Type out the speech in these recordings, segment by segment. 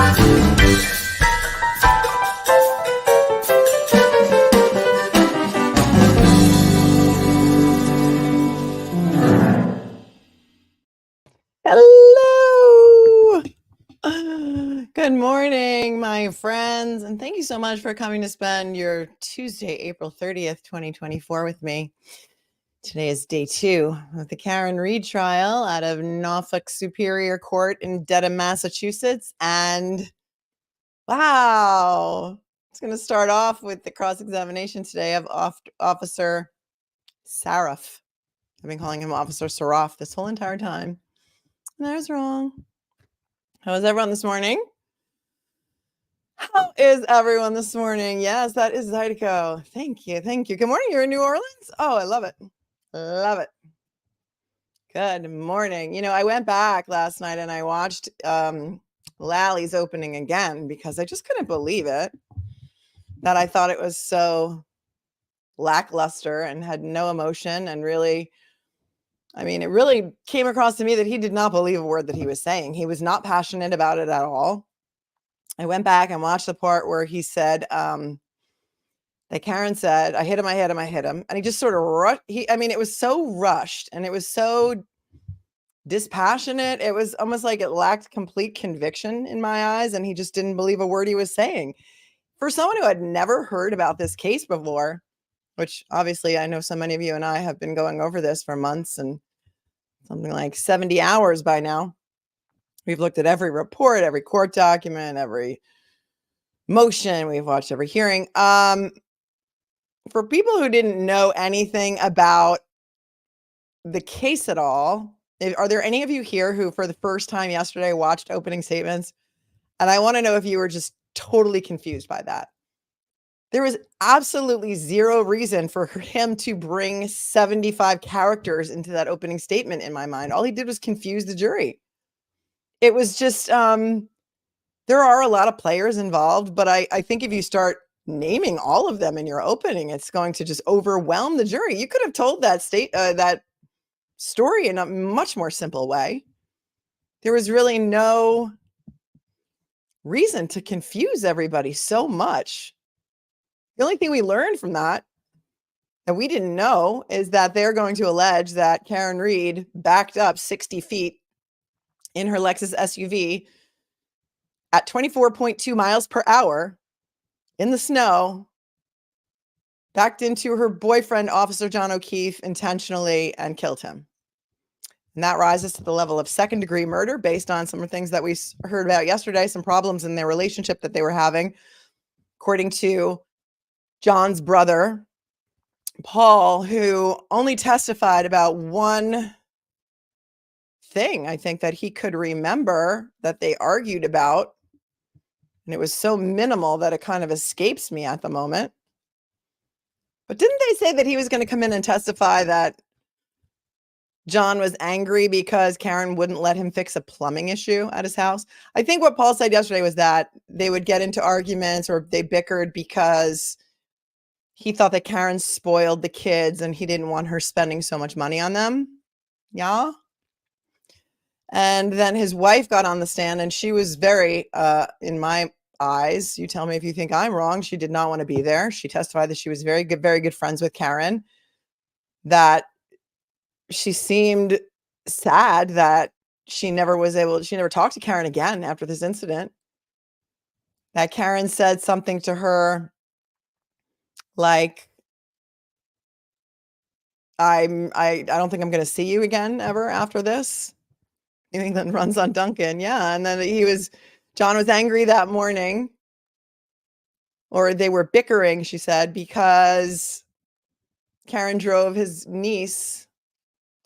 Hello. Good morning, my friends, and thank you so much for coming to spend your Tuesday, April 30th, 2024 with me. Today is day 2 of the Karen Reed trial out of Norfolk Superior Court in Dedham, Massachusetts. And wow, it's going to start off with the cross-examination today of Officer Saraf. I've been calling him Officer Saraf this whole entire time. And I was wrong. How is everyone this morning? How is everyone this morning? Yes, that is Zydeco. Thank you. Thank you. Good morning. You're in New Orleans? Oh, I love it. Love it. Good morning. You know, I went back last night and I watched Lally's opening again because I just couldn't believe it. That I thought it was so lackluster and had no emotion and really, I mean, it really came across to me that he did not believe a word that he was saying. He was not passionate about it at all. I went back and watched the part where he said that Karen said, I hit him. And he just sort of rushed. It was so rushed and it was so dispassionate. It was almost like it lacked complete conviction in my eyes. And he just didn't believe a word he was saying. For someone who had never heard about this case before, which obviously I know so many of you and I have been going over this for months and something like 70 hours by now. We've looked at every report, every court document, every motion. We've watched every hearing. For people who didn't know anything about the case at all, are there any of you here who for the first time yesterday watched opening statements? And I want to know if you were just totally confused by that. There was absolutely zero reason for him to bring 75 characters into that opening statement in my mind. All he did was confuse the jury. It was just, there are a lot of players involved, but I think if you start naming all of them in your opening, it's going to just overwhelm the jury. You could have told that story in a much more simple way. There was really no reason to confuse everybody so much. The only thing we learned from that we didn't know is that they're going to allege that Karen Reed backed up 60 feet in her Lexus SUV at 24.2 miles per hour in the snow, backed into her boyfriend, Officer John O'Keefe, intentionally and killed him. And that rises to the level of second-degree murder based on some of the things that we heard about yesterday, some problems in their relationship that they were having. According to John's brother, Paul, who only testified about one thing, I think, that he could remember that they argued about. And it was so minimal that it kind of escapes me at the moment. But didn't they say that he was going to come in and testify that John was angry because Karen wouldn't let him fix a plumbing issue at his house? I think what Paul said yesterday was that they would get into arguments or they bickered because he thought that Karen spoiled the kids and he didn't want her spending so much money on them. Yeah. And then his wife got on the stand and she was very, in my eyes, you tell me if you think I'm wrong, she did not want to be there. She testified that she was very good friends with Karen, that she seemed sad that she never talked to Karen again after this incident, that Karen said something to her like, I don't think I'm going to see you again ever after this. New England runs on Duncan. Yeah. And then John was angry that morning, or they were bickering, she said, because Karen drove his niece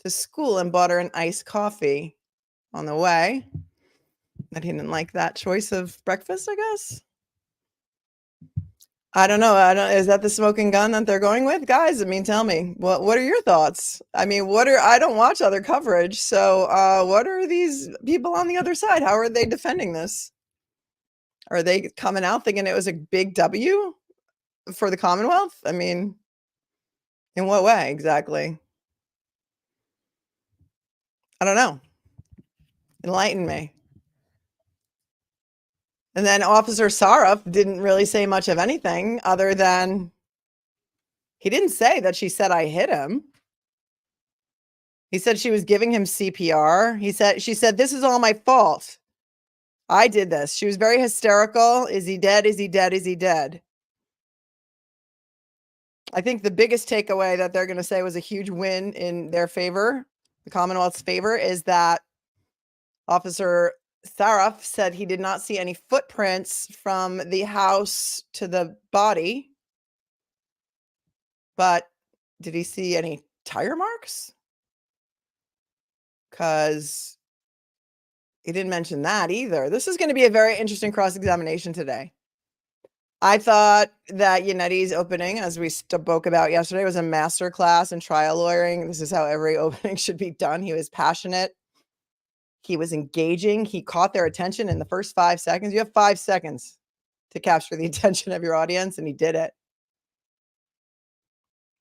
to school and bought her an iced coffee on the way. That he didn't like that choice of breakfast, I guess. I don't know. Is that the smoking gun that they're going with? Guys, I mean, tell me, what are your thoughts? I mean, I don't watch other coverage. So what are these people on the other side? How are they defending this? Are they coming out thinking it was a big W for the Commonwealth? I mean, in what way exactly? I don't know. Enlighten me. And then Officer Saraf didn't really say much of anything other than he didn't say that she said I hit him. He said she was giving him CPR. She said, this is all my fault. I did this. She was very hysterical. Is he dead? Is he dead? Is he dead? I think the biggest takeaway that they're going to say was a huge win in their favor, the Commonwealth's favor, is that Officer Saraf said he did not see any footprints from the house to the body. But did he see any tire marks? Because he didn't mention that either. This is going to be a very interesting cross-examination today. I thought that Yanetti's opening, as we spoke about yesterday, was a masterclass in trial lawyering. This is how every opening should be done. He was passionate. He was engaging. He caught their attention in the first 5 seconds. You have 5 seconds to capture the attention of your audience, and he did it.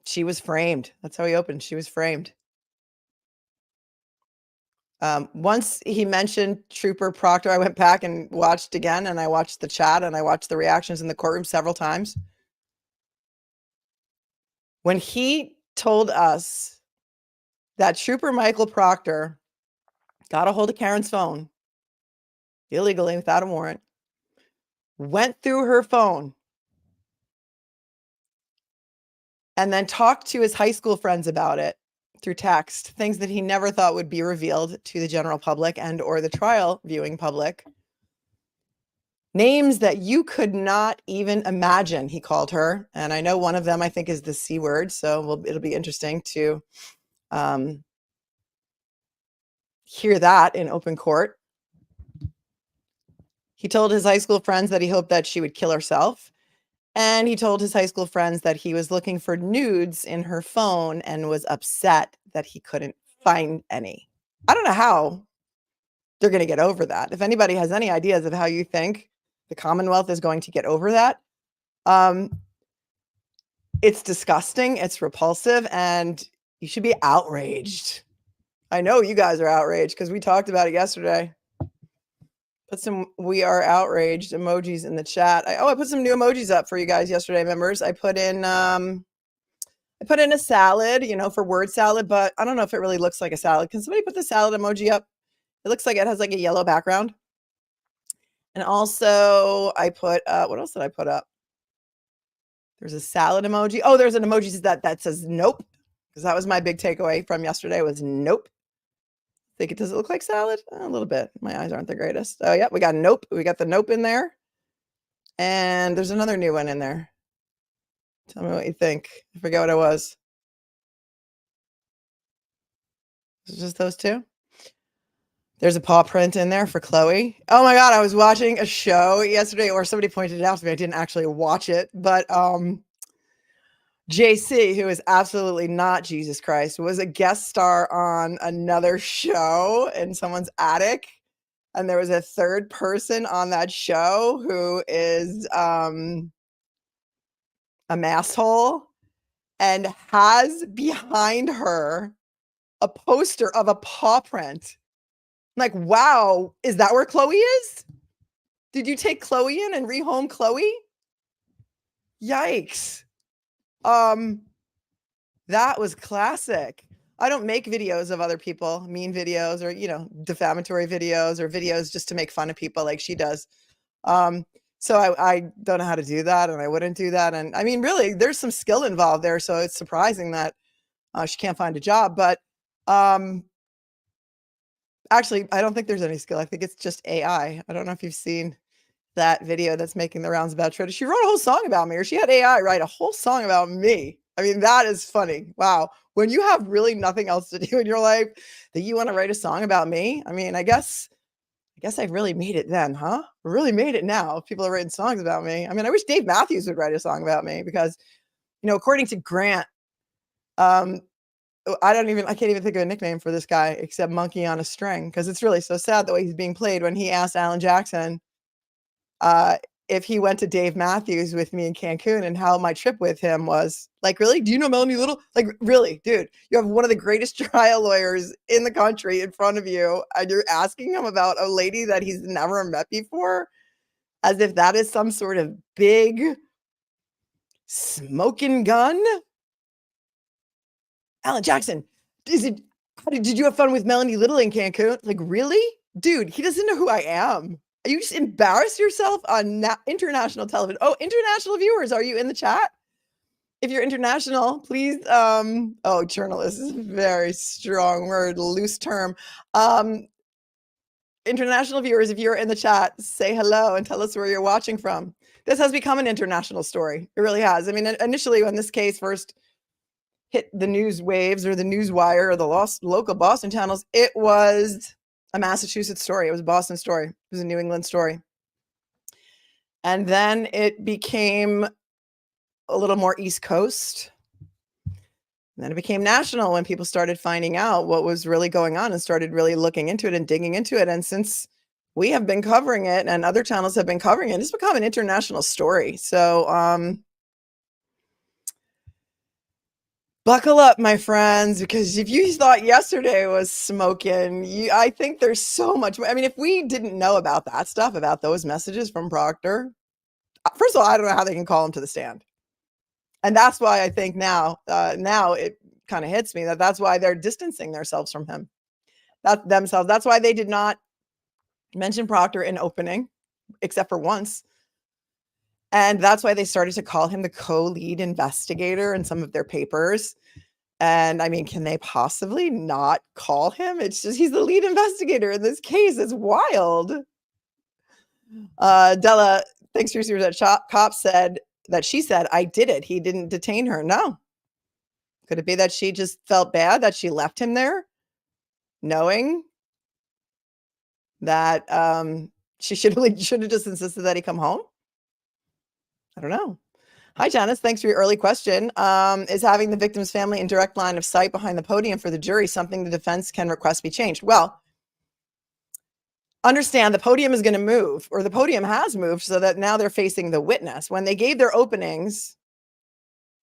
She was framed. That's how he opened. She was framed. Once he mentioned Trooper Proctor, I went back and watched again, and I watched the chat, and I watched the reactions in the courtroom several times. When he told us that Trooper Michael Proctor got a hold of Karen's phone illegally without a warrant, went through her phone, and then talked to his high school friends about it through text, things that he never thought would be revealed to the general public and or the trial viewing public. Names that you could not even imagine, he called her. And I know one of them, I think, is the C word. So it'll be interesting to hear that in open court. He told his high school friends that he hoped that she would kill herself. And he told his high school friends that he was looking for nudes in her phone and was upset that he couldn't find any. I don't know how they're going to get over that. If anybody has any ideas of how you think the Commonwealth is going to get over that, it's disgusting, it's repulsive, and you should be outraged. I know you guys are outraged because we talked about it yesterday. Put some "we are outraged" emojis in the chat. I put some new emojis up for you guys yesterday, members. I put in a salad, for word salad, but I don't know if it really looks like a salad. Can somebody put the salad emoji up? It looks like it has like a yellow background. And also I put, what else did I put up? There's a salad emoji. Oh, there's an emoji that says nope. Because that was my big takeaway from yesterday was nope. Does it look like salad? A little bit. My eyes aren't the greatest. Oh, yeah, we got nope. We got the nope in there. And there's another new one in there. Tell me what you think. I forget what it was. Is it just those two? There's a paw print in there for Chloe. Oh my God, I was watching a show yesterday, or somebody pointed it out to me. I didn't actually watch it, but JC, who is absolutely not Jesus Christ, was a guest star on another show in someone's attic. And there was a third person on that show who is a masshole and has behind her a poster of a paw print. I'm like, wow, is that where Chloe is? Did you take Chloe in and rehome Chloe? Yikes. That was classic. I don't make videos of other people, mean videos or, defamatory videos or videos just to make fun of people like she does. So I don't know how to do that, and I wouldn't do that. And I mean, really, there's some skill involved there. So it's surprising that she can't find a job. But actually, I don't think there's any skill. I think it's just AI. I don't know if you've seen that video that's making the rounds about Twitter. She wrote a whole song about me, or she had AI write a whole song about me. I mean, that is funny. Wow. When you have really nothing else to do in your life that you want to write a song about me. I mean, I guess I've really made it then, huh? I really made it now. If people are writing songs about me. I mean, I wish Dave Matthews would write a song about me because, according to Grant, I can't even think of a nickname for this guy except Monkey on a String, because it's really so sad the way he's being played when he asked Alan Jackson if he went to Dave Matthews with me in Cancun and how my trip with him was. Like, really? Do you know Melanie Little? Like, really, dude, you have one of the greatest trial lawyers in the country in front of you, and you're asking him about a lady that he's never met before? as if that is some sort of big smoking gun. Alan Jackson, did you have fun with Melanie Little in Cancun? Like, really? Dude, he doesn't know who I am. You just embarrass yourself on international television. Oh, international viewers, are you in the chat? If you're international, please, oh, journalist is a very strong word, loose term. International viewers, if you're in the chat, say hello and tell us where you're watching from. This has become an international story. It really has. I mean, initially when this case first hit the news waves or the news wire or the local Boston channels, it was a Massachusetts story. It was a Boston story. It was a New England story. And then it became a little more East Coast. And then it became national when people started finding out what was really going on and started really looking into it and digging into it. And since we have been covering it and other channels have been covering it, it's become an international story. So buckle up, my friends, because if you thought yesterday was smoking, I think there's so much. I mean, if we didn't know about that stuff, about those messages from Proctor, first of all, I don't know how they can call him to the stand. And that's why I think now it kind of hits me that's why they're distancing themselves from him. That's why they did not mention Proctor in opening, except for once. And that's why they started to call him the co-lead investigator in some of their papers. And I mean, can they possibly not call him? It's just, he's the lead investigator in this case. It's wild. Della, thanks for your super chat. Cop said that she said, I did it. He didn't detain her. No. Could it be that she just felt bad that she left him there, knowing that she should have just insisted that he come home? I don't know. Hi, Janice. Thanks for your early question. Is having the victim's family in direct line of sight behind the podium for the jury something the defense can request be changed? Well, understand the podium is going to move, or the podium has moved, so that now they're facing the witness. When they gave their openings,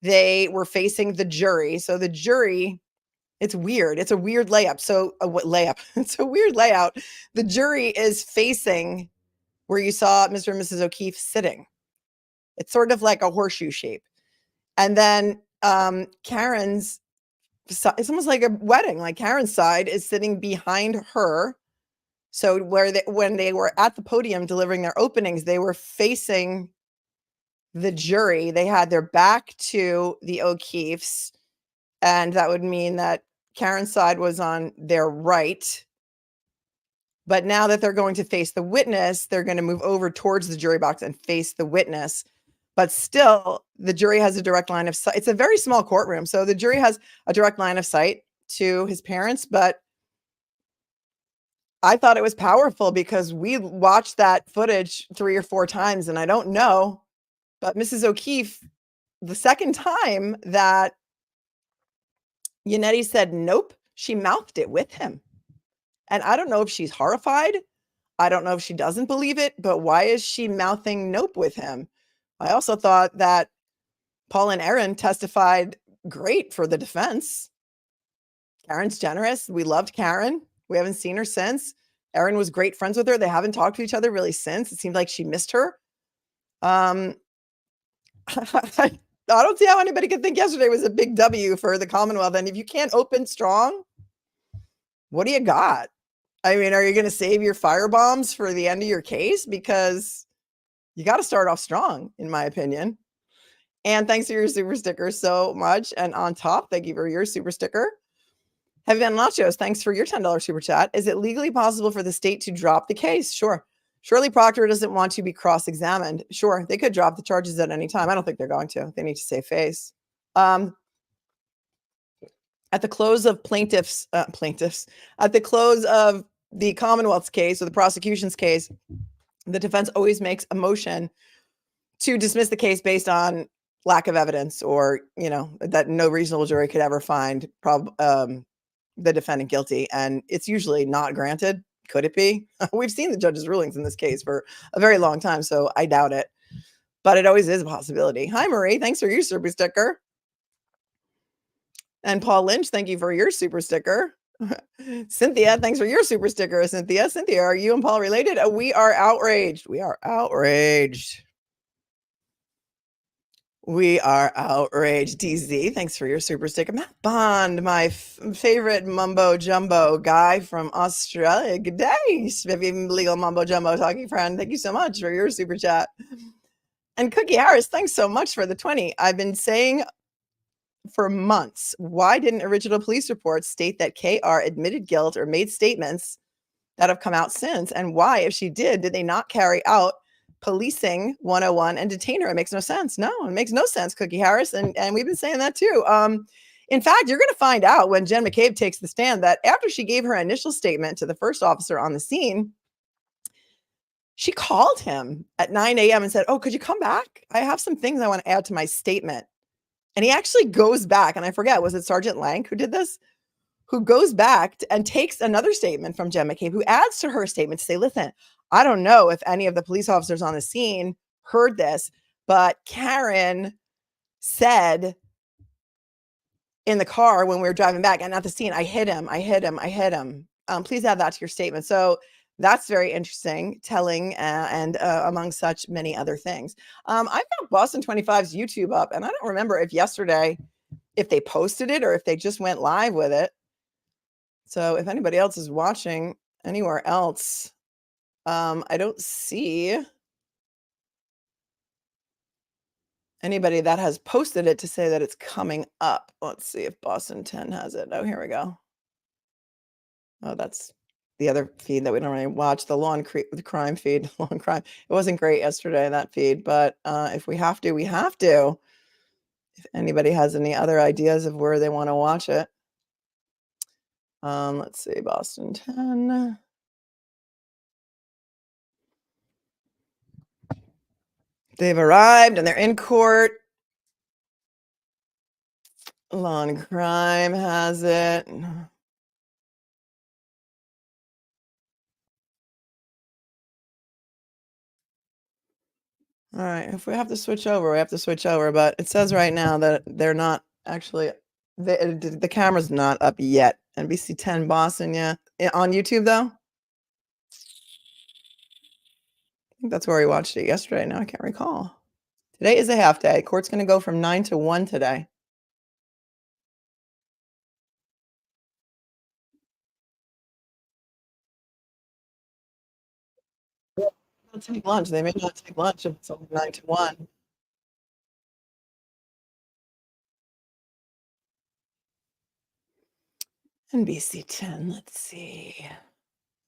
they were facing the jury. So the jury, it's weird. It's a weird layup. So what layup? It's a weird layout. The jury is facing where you saw Mr. and Mrs. O'Keefe sitting. It's sort of like a horseshoe shape. And then Karen's, it's almost like a wedding. Like Karen's side is sitting behind her. So when they were at the podium delivering their openings, they were facing the jury. They had their back to the O'Keefes, and that would mean that Karen's side was on their right. But now that they're going to face the witness, they're going to move over towards the jury box and face the witness. But still, the jury has a direct line of sight. It's a very small courtroom, so the jury has a direct line of sight to his parents. But I thought it was powerful because we watched that footage 3 or 4 times, and I don't know, but Mrs. O'Keefe, the second time that Yannetti said nope, she mouthed it with him. And I don't know if she's horrified. I don't know if she doesn't believe it, but why is she mouthing nope with him? I also thought that Paul and Erin testified great for the defense. Karen's generous. We loved Karen. We haven't seen her since. Erin was great friends with her. They haven't talked to each other really since. It seemed like she missed her. I don't see how anybody could think yesterday was a big W for the Commonwealth. And if you can't open strong, what do you got? I mean, are you going to save your firebombs for the end of your case? Because you got to start off strong, in my opinion. And thanks for your super sticker so much. And on top, thank you for your super sticker. Heavy Van Nachos, thanks for your $10 super chat. Is it legally possible for the state to drop the case? Sure. Surely Proctor doesn't want to be cross-examined. Sure, they could drop the charges at any time. I don't think they're going to. They need to save face. At the close of at the close of the Commonwealth's case or the prosecution's case, the defense always makes a motion to dismiss the case based on lack of evidence, or, you know, that no reasonable jury could ever find the defendant guilty. And it's usually not granted. Could it be? We've seen the judge's rulings in this case for a very long time, so I doubt it. But it always is a possibility. Hi, Marie. Thanks for your super sticker. And Paul Lynch, thank you for your super sticker. Cynthia, thanks for your super sticker, Cynthia. Cynthia, are you and Paul related? We are outraged. We are outraged. We are outraged. DZ, thanks for your super sticker. Matt Bond, my favorite mumbo jumbo guy from Australia. Good day, spiffy legal mumbo jumbo talking friend. Thank you so much for your super chat. And Cookie Harris, thanks so much for the 20. I've been saying for months, why didn't original police reports state that KR admitted guilt or made statements that have come out since? And why, if she did they not carry out policing 101 and detain her? It makes no sense. No, it makes no sense, Cookie Harris. And we've been saying that too. In fact, you're going to find out when Jen McCabe takes the stand that after she gave her initial statement to the first officer on the scene, she called him at 9 a.m. and said, oh, could you come back? I have some things I want to add to my statement. And he actually goes back, and I forget, was it Sergeant Lang who did this? Who goes back and takes another statement from Jen McCabe, who adds to her statement to say, listen, I don't know if any of the police officers on the scene heard this, but Karen said in the car when we were driving back and at the scene, I hit him. Please add that to your statement. So that's very interesting, telling, and among such many other things. I've got Boston 25's YouTube up, and I don't remember if yesterday, if they posted it or if they just went live with it. So if anybody else is watching anywhere else, I don't see anybody that has posted it to say that it's coming up. Let's see if Boston 10 has it. Oh, here we go. Oh, that's the other feed that we don't really watch, the the crime feed, lawn crime. It wasn't great yesterday, that feed, but if we have to, we have to. If anybody has any other ideas of where they want to watch it. Let's see, Boston 10. They've arrived and they're in court. Lawn crime has it. All right, if we have to switch over, we have to switch over. But it says right now that they're not actually, the camera's not up yet. NBC 10 Boston, yeah. On YouTube, though? I think that's where we watched it yesterday. Now I can't recall. Today is a half day. Court's going to go from 9 to 1 today. They'll take lunch. They may not take lunch if it's only 9 to 1. NBC 10, let's see.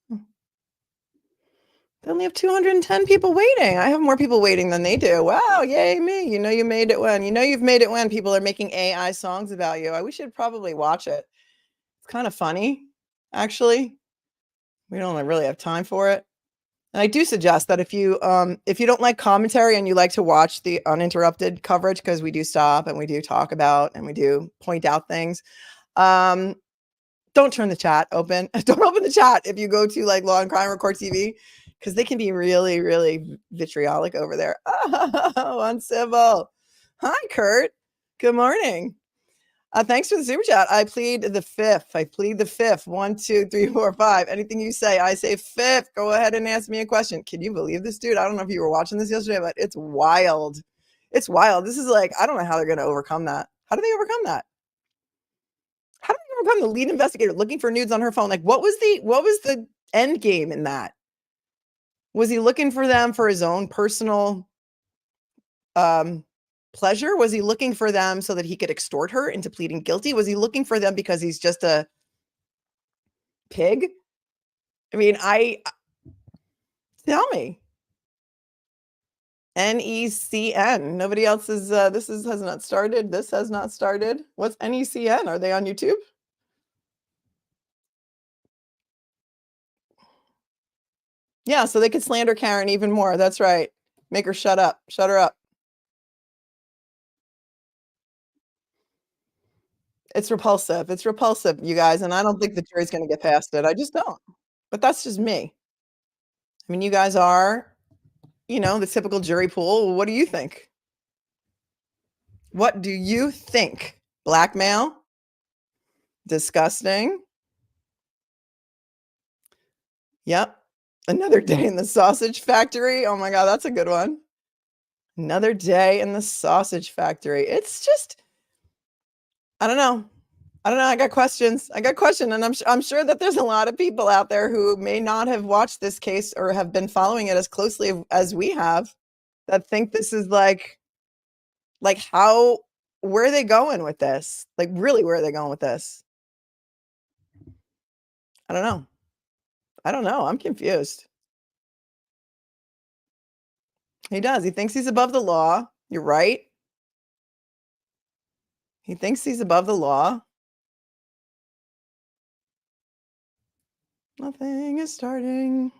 They only have 210 people waiting. I have more people waiting than they do. Wow, yay me. You know you made it when. You know you've made it when people are making AI songs about you. We should probably watch it. It's kind of funny, actually. We don't really have time for it. And I do suggest that if you don't like commentary and you like to watch the uninterrupted coverage, because we do stop and we do talk about and we do point out things, don't turn the chat open. Don't open the chat if you go to like Law and Crime or Court TV, because they can be really, really vitriolic over there. Oh, uncivil. Hi, Kurt. Good morning. Thanks for the super chat. I plead the fifth. 1, 2, 3, 4, 5. Anything you say, I say fifth. Go ahead and ask me a question. Can you believe this, dude? I don't know if you were watching this yesterday, but it's wild. It's wild. This is like, I don't know how they're going to overcome that. How do they overcome that? How do they overcome the lead investigator looking for nudes on her phone? Like, what was the end game in that? Was he looking for them for his own personal pleasure? Was he looking for them so that he could extort her into pleading guilty? Was he looking for them because he's just a pig? I mean, tell me. NECN. Nobody else is, has not started. This has not started. What's NECN? Are they on YouTube? Yeah, so they could slander Karen even more. That's right. Make her shut up. Shut her up. It's repulsive. It's repulsive, you guys, and I don't think the jury's gonna get past it. I just don't. But that's just me. I mean, you guys are, the typical jury pool. What do you think? What do you think? Blackmail? Disgusting. Yep. Another day in the sausage factory. Oh my God, that's a good one. Another day in the sausage factory. It's just, I don't know. I got questions. And I'm sure that there's a lot of people out there who may not have watched this case or have been following it as closely as we have that think this is like how where are they going with this? Like really, where are they going with this? I don't know. I don't know. I'm confused. He does. He thinks he's above the law. You're right. He thinks he's above the law. Nothing is starting.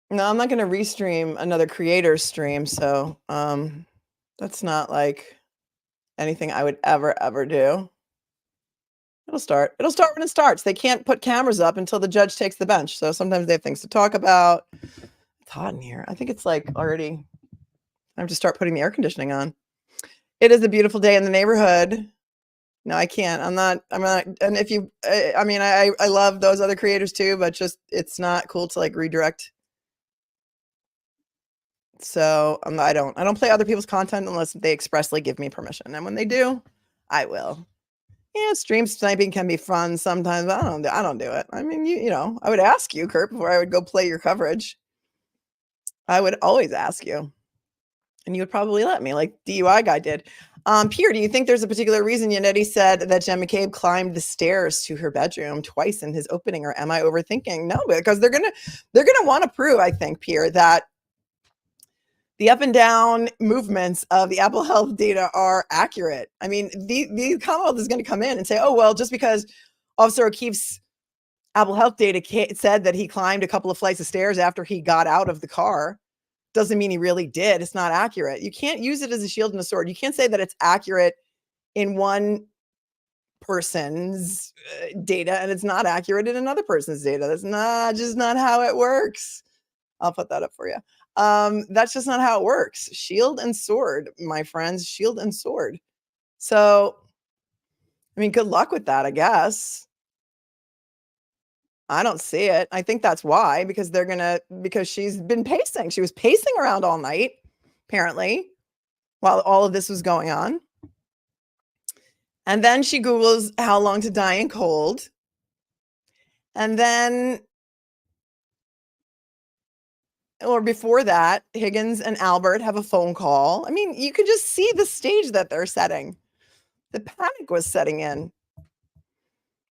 No, I'm not gonna restream another creator's stream, so that's not like anything I would ever do. It'll start. It'll start when it starts. They can't put cameras up until the judge takes the bench. So sometimes they have things to talk about. It's hot in here. I think it's like already time to start putting the air conditioning on. It is a beautiful day in the neighborhood. No, I can't. I'm not. And if you, I mean, I love those other creators too, but just it's not cool to like redirect. So I don't play other people's content unless they expressly give me permission. And when they do, I will. Yeah, stream sniping can be fun sometimes. But I don't do it. I mean, you know, I would ask you, Kurt, before I would go play your coverage. I would always ask you. And you would probably let me, like DUI guy did. Pierre, do you think there's a particular reason Yannetti said that Jen McCabe climbed the stairs to her bedroom twice in his opening, or am I overthinking? No, because they're gonna want to prove, I think, Pierre, that the up and down movements of the Apple Health data are accurate. I mean, the Commonwealth is going to come in and say, oh, well, just because Officer O'Keefe's Apple Health data said that he climbed a couple of flights of stairs after he got out of the car doesn't mean he really did. It's not accurate. You can't use it as a shield and a sword. You can't say that it's accurate in one person's data and it's not accurate in another person's data. That's just not how it works. I'll put that up for you. That's just not how it works. Shield and sword, my friends, shield and sword. So, I mean, good luck with that, I guess. I don't see it. I think that's why, because because she's been pacing. She was pacing around all night, apparently, while all of this was going on. And then she Googles how long to die in cold. And then, or before that, Higgins and Albert have a phone call. I mean, you could just see the stage that they're setting. The panic was setting in.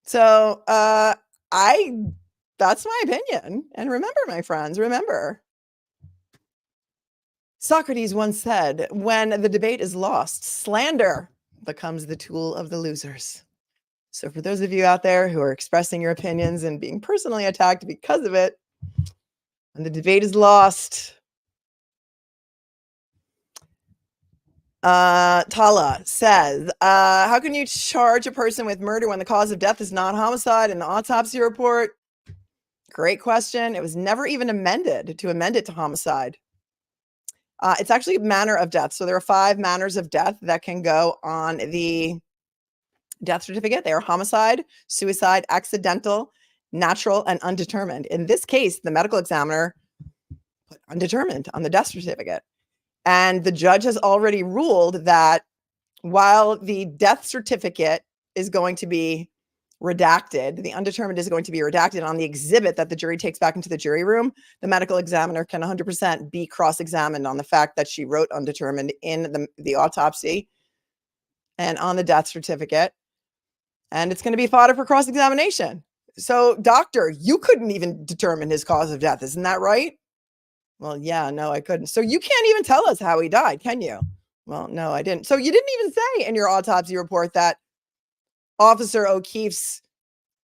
So, that's my opinion. And remember, my friends, remember. Socrates once said, when the debate is lost, slander becomes the tool of the losers. So for those of you out there who are expressing your opinions and being personally attacked because of it, when the debate is lost, Tala says, how can you charge a person with murder when the cause of death is not homicide in the autopsy report? Great question. It was never even amended to homicide. It's actually a manner of death. So there are 5 manners of death that can go on the death certificate. They are homicide, suicide, accidental, natural, and undetermined. In this case, the medical examiner put undetermined on the death certificate. And the judge has already ruled that while the death certificate is going to be redacted, the undetermined is going to be redacted on the exhibit that the jury takes back into the jury room, the medical examiner can 100% be cross-examined on the fact that she wrote undetermined in the autopsy and on the death certificate. And it's going to be fodder for cross-examination. So, doctor, you couldn't even determine his cause of death. Isn't that right? Well, yeah, no, I couldn't. So you can't even tell us how he died, can you? Well, no, I didn't. So you didn't even say in your autopsy report that Officer O'Keefe's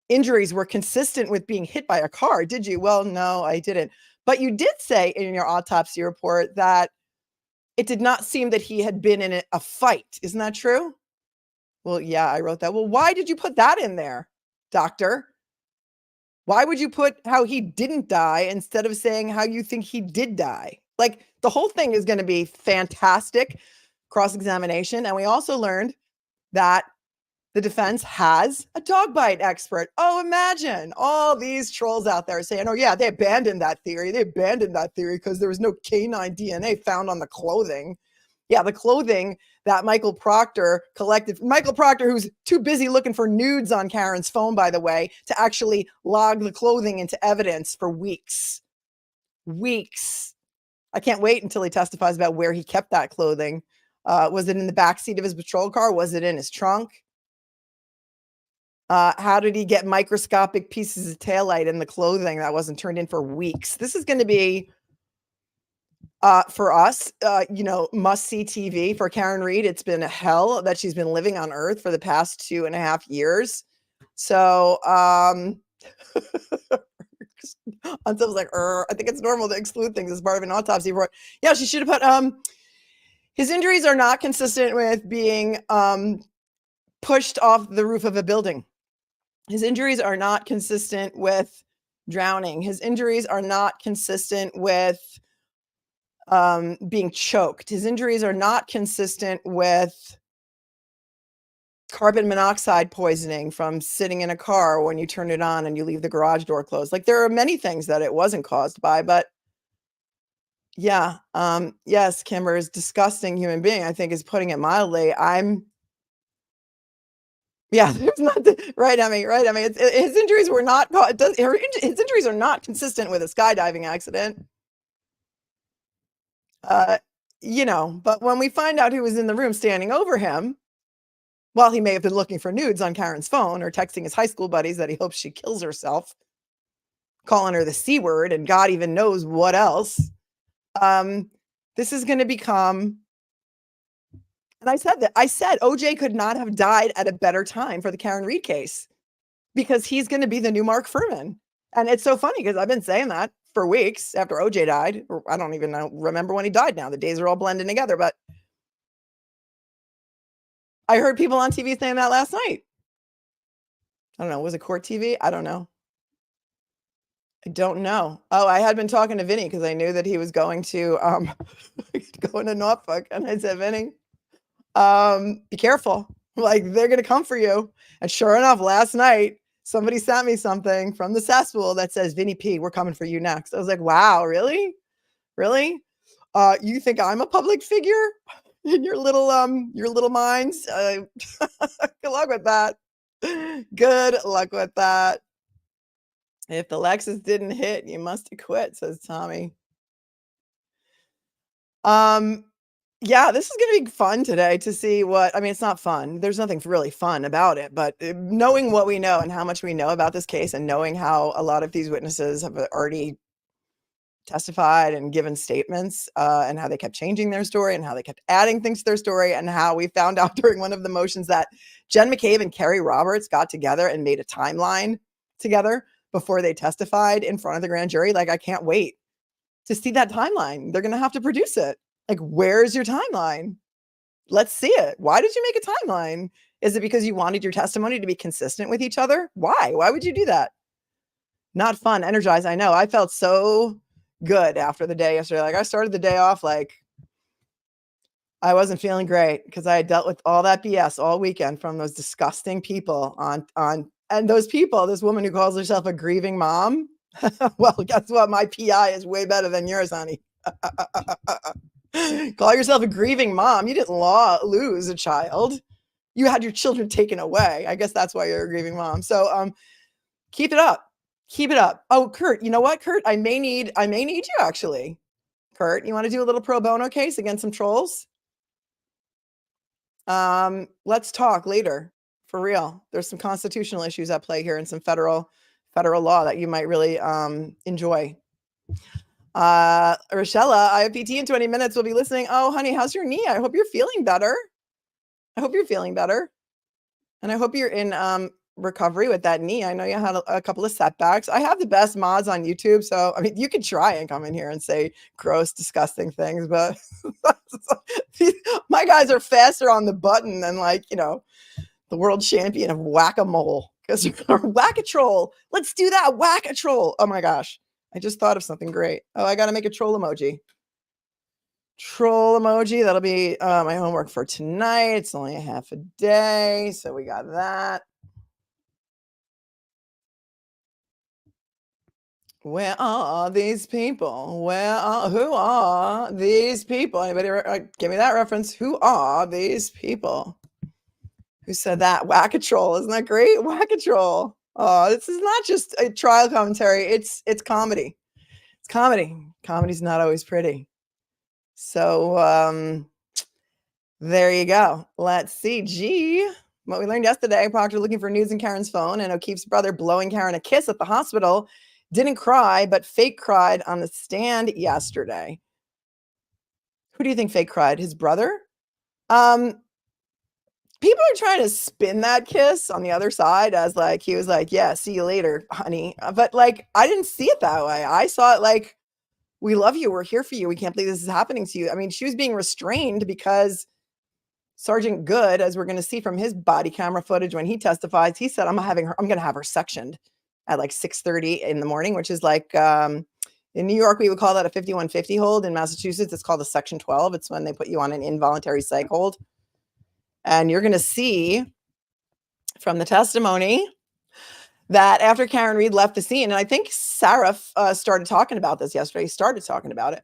injuries were consistent with being hit by a car, did you? Well, no, I didn't. But you did say in your autopsy report that it did not seem that he had been in a fight. Isn't that true? Well, yeah, I wrote that. Well, why did you put that in there, doctor? Why would you put how he didn't die instead of saying how you think he did die? Like, the whole thing is going to be fantastic cross-examination. And we also learned that the defense has a dog bite expert. Oh, imagine all these trolls out there saying, oh, yeah, they abandoned that theory. They abandoned that theory because there was no canine DNA found on the clothing. Yeah, the clothing that Michael Proctor collected. Michael Proctor, who's too busy looking for nudes on Karen's phone, by the way, to actually log the clothing into evidence for weeks. Weeks. I can't wait until he testifies about where he kept that clothing. Was it in the backseat of his patrol car? Was it in his trunk? How did he get microscopic pieces of taillight in the clothing that wasn't turned in for weeks? This is going to be, for us, must-see TV. For Karen Read, it's been a hell that she's been living on Earth for the past 2.5 years. So, Until was like, I think it's normal to exclude things as part of an autopsy report. Yeah, she should have put, his injuries are not consistent with being pushed off the roof of a building. His injuries are not consistent with drowning. His injuries are not consistent with being choked. His injuries are not consistent with carbon monoxide poisoning from sitting in a car when you turn it on and you leave the garage door closed. Like, there are many things that it wasn't caused by, but yeah. Yes, Kimber is a disgusting human being, I think, is putting it mildly. Yeah, there's not right. I mean, his injuries were not. His injuries are not consistent with a skydiving accident. But when we find out who was in the room standing over him, well, he may have been looking for nudes on Karen's phone or texting his high school buddies that he hopes she kills herself, calling her the C word, and God even knows what else. This is going to become. And I said OJ could not have died at a better time for the Karen Read case, because he's going to be the new Mark Fuhrman. And it's so funny because I've been saying that for weeks after OJ died. Or I don't even remember when he died now. The days are all blending together. But I heard people on TV saying that last night. I don't know. Was it court TV? I don't know. I don't know. Oh, I had been talking to Vinny because I knew that he was going to going to Norfolk. And I said, Vinny, be careful. Like, they're going to come for you. And sure enough, last night, somebody sent me something from the cesspool that says, Vinny P, we're coming for you next. I was like, wow, really? Really? You think I'm a public figure in your little minds? Good luck with that. Good luck with that. If the Lexus didn't hit, you must have quit, says Tommy. Yeah, this is going to be fun today to see it's not fun. There's nothing really fun about it, but knowing what we know and how much we know about this case, and knowing how a lot of these witnesses have already testified and given statements, and how they kept changing their story and how they kept adding things to their story, and how we found out during one of the motions that Jen McCabe and Kerry Roberts got together and made a timeline together before they testified in front of the grand jury. Like, I can't wait to see that timeline. They're going to have to produce it. Like, where's your timeline? Let's see it. Why did you make a timeline? Is it because you wanted your testimony to be consistent with each other? Why? Why would you do that? Not fun. Energized. I know. I felt so good after the day yesterday. Like, I started the day off like I wasn't feeling great because I had dealt with all that BS all weekend from those disgusting people and those people, this woman who calls herself a grieving mom. Well, guess what? My PI is way better than yours, honey. Call yourself a grieving mom. You didn't lose a child. You had your children taken away. I guess that's why you're a grieving mom. So keep it up. Keep it up. Oh, Kurt, you know what, Kurt? I may need you, actually. Kurt, you want to do a little pro bono case against some trolls? Let's talk later. For real. There's some constitutional issues at play here and some federal law that you might really enjoy. Rochella, I have PT in 20 minutes. We'll be listening. Oh, honey, how's your knee? I hope you're feeling better. And I hope you're in recovery with that knee. I know you had a couple of setbacks. I have the best mods on YouTube. So, I mean, you could try and come in here and say gross, disgusting things, but my guys are faster on the button than, like, the world champion of whack-a-mole. Because whack-a-troll. Let's do that. Whack-a-troll. Oh my gosh. I just thought of something great. Oh, I got to make a troll emoji. troll emoji. That'll be my homework for tonight. It's only a half a day, so we got that. Where are these people? Who are these people? Anybody give me that reference? Who are these people? Who said that? Whack-a-troll. Isn't that great? Whack-a-troll. Oh, this is not just a trial commentary. It's comedy. It's comedy. Comedy's not always pretty. So there you go. Let's see. Gee, what we learned yesterday, Proctor looking for news in Karen's phone, and O'Keefe's brother blowing Karen a kiss at the hospital. Didn't cry, but fake cried on the stand yesterday. Who do you think fake cried? His brother? People are trying to spin that kiss on the other side as like he was like, yeah, see you later, honey. But like I didn't see it that way. I saw it like, we love you, we're here for you, we can't believe this is happening to you. I mean, she was being restrained because Sergeant Good, as we're going to see from his body camera footage when he testifies, he said, I'm going to have her sectioned at like 6:30 in the morning, which is like in New York we would call that a 5150 hold. In Massachusetts it's called a section 12. It's when they put you on an involuntary psych hold. And you're going to see from the testimony that after Karen Reed left the scene, and I think Saraf started talking about this yesterday. He started talking about it.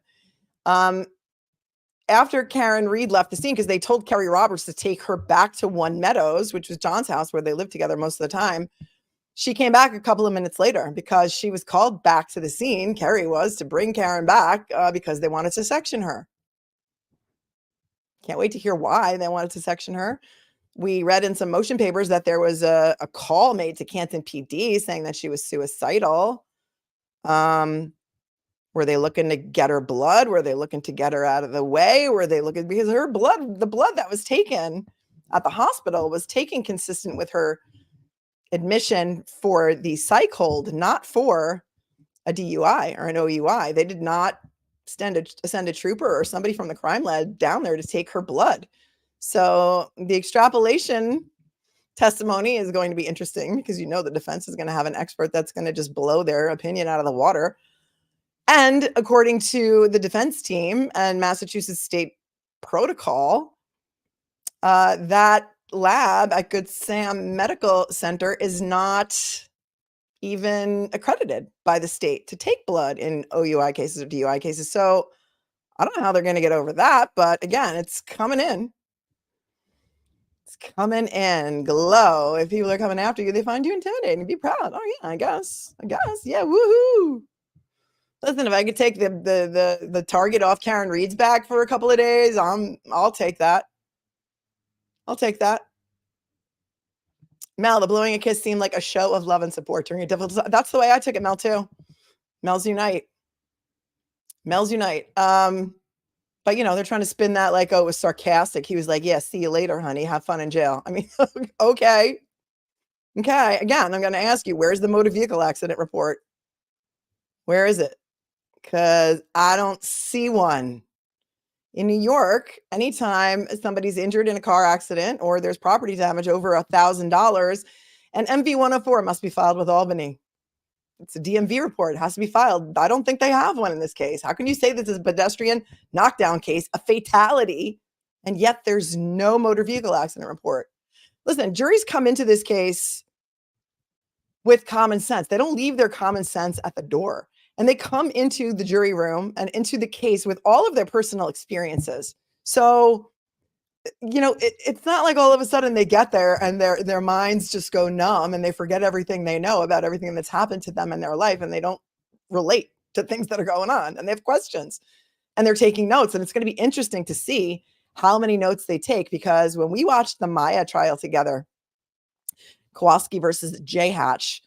After Karen Reed left the scene, because they told Kerry Roberts to take her back to One Meadows, which was John's house where they lived together most of the time. She came back a couple of minutes later because she was called back to the scene. Kerry was to bring Karen back because they wanted to section her. Can't wait to hear why they wanted to section her. We read in some motion papers that there was a call made to Canton PD saying that she was suicidal. Were they looking to get her blood? Were they looking to get her out of the way? Were they looking, because her blood, the blood that was taken at the hospital was taken consistent with her admission for the psych hold, not for a DUI or an OUI. They did not send a trooper or somebody from the crime lab down there to take her blood. So the extrapolation testimony is going to be interesting because you know the defense is going to have an expert that's going to just blow their opinion out of the water. And according to the defense team and Massachusetts state protocol, that lab at Good Sam Medical Center is not even accredited by the state to take blood in OUI cases or DUI cases. So I don't know how they're going to get over that. But again, it's coming in. It's coming in. Glow. If people are coming after you, they find you intimidating. Be proud. Oh, yeah, I guess. Yeah, woohoo. Listen, if I could take the target off Karen Reed's back for a couple of days, I'll take that. I'll take that. Mel, the blowing a kiss seemed like a show of love and support during a difficult. That's the way I took it, Mel, too. Mel's unite. Mel's unite. But you know, they're trying to spin that like, oh, it was sarcastic. He was like, yeah, see you later, honey. Have fun in jail. I mean, okay. Okay. Again, I'm going to ask you, where's the motor vehicle accident report? Where is it? Because I don't see one. In New York, anytime somebody's injured in a car accident or there's property damage over $1,000, an MV-104 must be filed with Albany. It's a DMV report. It has to be filed. I don't think they have one in this case. How can you say this is a pedestrian knockdown case, a fatality, and yet there's no motor vehicle accident report? Listen, juries come into this case with common sense. They don't leave their common sense at the door. And they come into the jury room and into the case with all of their personal experiences. So, you know, it's not like all of a sudden they get there and their minds just go numb and they forget everything they know about everything that's happened to them in their life, and they don't relate to things that are going on, and they have questions and they're taking notes. And it's going to be interesting to see how many notes they take, because when we watched the Maya trial together, Kowalski versus J Hatch,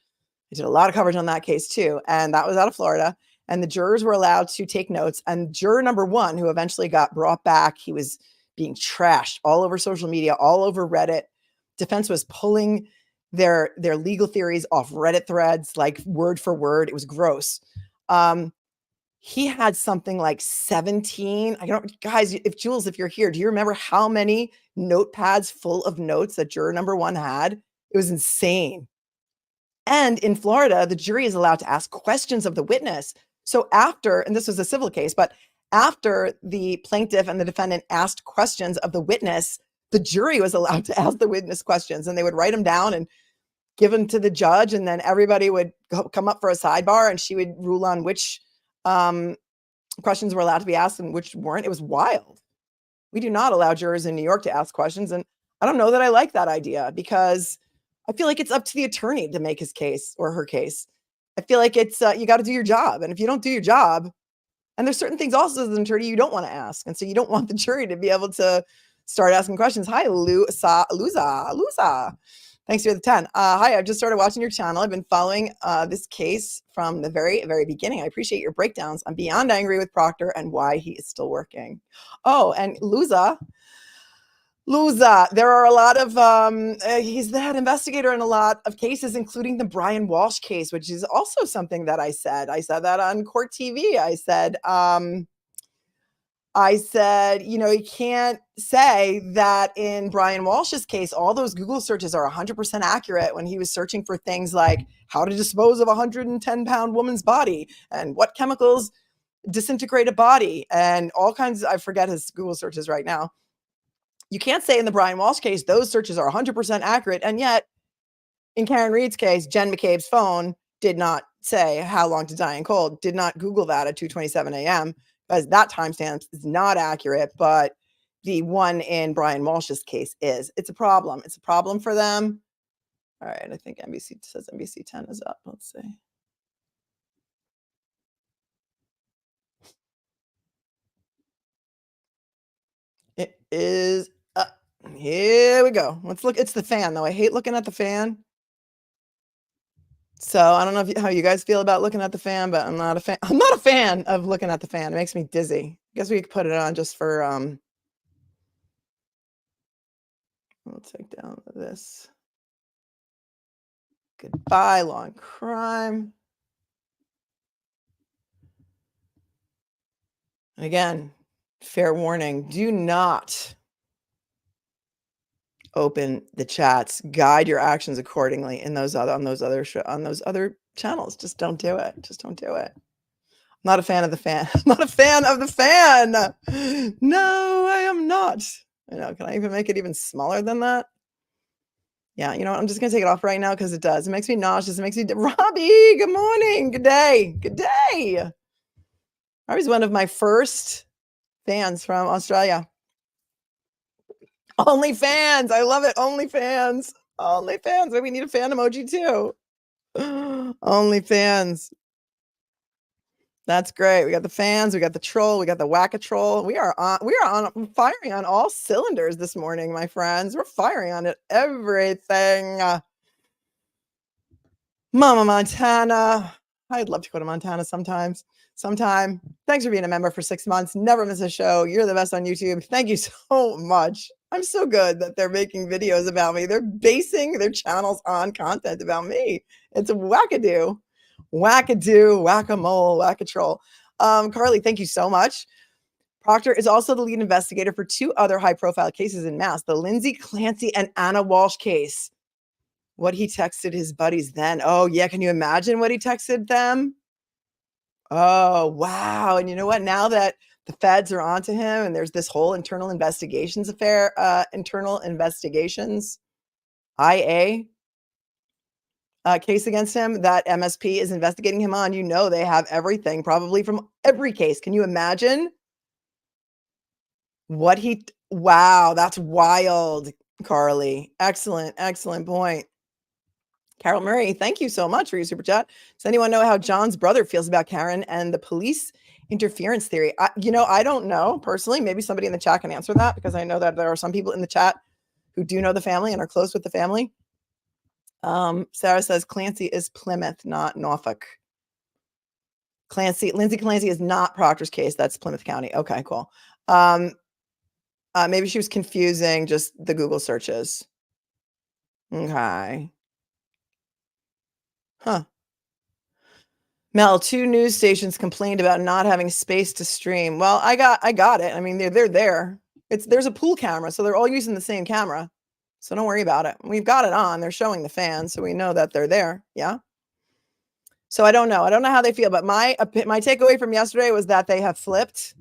I did a lot of coverage on that case too. And that was out of Florida. And the jurors were allowed to take notes. And juror number one, who eventually got brought back, he was being trashed all over social media, all over Reddit. Defense was pulling their legal theories off Reddit threads, like word for word. It was gross. He had something like 17. I don't, guys, if Jules, if you're here, do you remember how many notepads full of notes that juror number one had? It was insane. And in Florida, the jury is allowed to ask questions of the witness. So after, and this was a civil case, but after the plaintiff and the defendant asked questions of the witness, the jury was allowed to ask the witness questions, and they would write them down and give them to the judge, and then everybody would come up for a sidebar, and she would rule on which questions were allowed to be asked and which weren't. It was wild. We do not allow jurors in New York to ask questions, and I don't know that I like that idea, because I feel like it's up to the attorney to make his case or her case. I feel like it's you got to do your job, and if you don't do your job, and there's certain things also as an attorney you don't want to ask, and so you don't want the jury to be able to start asking questions. Hi, Luza. Thanks for the 10. Hi, I've just started watching your channel. I've been following this case from the very, very beginning. I appreciate your breakdowns. I'm beyond angry with Proctor and why he is still working. Oh, and Luza, there are a lot of, he's the head investigator in a lot of cases, including the Brian Walsh case, which is also something that I said. I said that on Court TV. I said, you know, you can't say that in Brian Walsh's case, all those Google searches are 100% accurate when he was searching for things like how to dispose of a 110-pound woman's body and what chemicals disintegrate a body and all kinds. I forget his Google searches right now. You can't say in the Brian Walsh case, those searches are 100% accurate. And yet in Karen Reed's case, Jen McCabe's phone did not say how long to die in cold, did not Google that at 2:27 a.m. because that timestamp is not accurate, but the one in Brian Walsh's case is. It's a problem. It's a problem for them. All right, I think NBC says NBC 10 is up. Let's see. It is up. Here we go. Let's look. It's the fan, though. I hate looking at the fan. So I don't know how you guys feel about looking at the fan, but I'm not a fan. I'm not a fan of looking at the fan. It makes me dizzy. I guess we could put it on just for we'll take down this. Goodbye, law and crime. And again, fair warning, do not open the chats, guide your actions accordingly in those other on those other channels. Just don't do it. Just don't do it. I'm not a fan of the fan. I'm not a fan of the fan. No, I am not. I know. Can I even make it even smaller than that? Yeah, you know what? I'm just gonna take it off right now because it does. It makes me nauseous. It makes me Robbie, good morning. Good day. Good day. Robbie's one of my first fans from Australia. OnlyFans. I love it. OnlyFans. OnlyFans. Maybe we need a fan emoji too. OnlyFans. That's great. We got the fans. We got the troll. We got the whack-a-troll. We are on firing on all cylinders this morning, my friends. We're firing on it. Everything. Mama Montana. I'd love to go to Montana sometime. Thanks for being a member for 6 months. Never miss a show. You're the best on YouTube. Thank you so much. I'm so good that they're making videos about me. They're basing their channels on content about me. It's wackadoo. Wackadoo, whack-a-mole, whack-a-troll. Carly, thank you so much. Proctor is also the lead investigator for 2 other high-profile cases in Mass, the Lindsay Clancy and Anna Walsh case. What he texted his buddies then. Oh, yeah. Can you imagine what he texted them? Oh, wow. And you know what? Now that the feds are onto him and there's this whole internal investigations affair, internal investigations, IA case against him that MSP is investigating him on, you know, they have everything probably from every case. Can you imagine what wow, that's wild, Carly. Excellent, excellent point. Carol Murray, thank you so much for your super chat. Does anyone know how John's brother feels about Karen and the police interference theory? I don't know personally. Maybe somebody in the chat can answer that, because I know that there are some people in the chat who do know the family and are close with the family. Sarah says Clancy is Plymouth, not Norfolk. Lindsay Clancy is not Proctor's case. That's Plymouth County. Okay, cool. Maybe she was confusing just the Google searches. Okay. Huh. Mel, 2 news stations complained about not having space to stream. Well, I got it. I mean, they're there. There's a pool camera, so they're all using the same camera. So don't worry about it. We've got it on. They're showing the fans, so we know that they're there. Yeah. So I don't know. I don't know how they feel, but my takeaway from yesterday was that they have flipped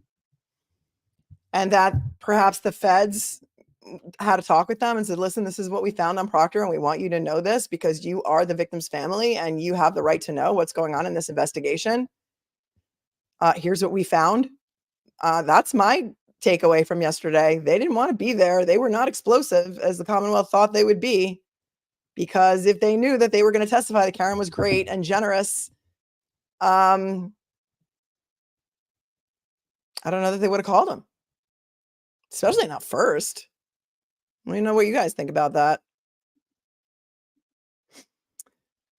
and that perhaps the feds had a talk with them and said, listen, this is what we found on Proctor, and we want you to know this because you are the victim's family and you have the right to know what's going on in this investigation. Here's what we found. That's my takeaway from yesterday. They didn't want to be there. They were not explosive as the Commonwealth thought they would be, because if they knew that they were going to testify that Karen was great and generous, I don't know that they would have called him, especially not first. Let me know what you guys think about that.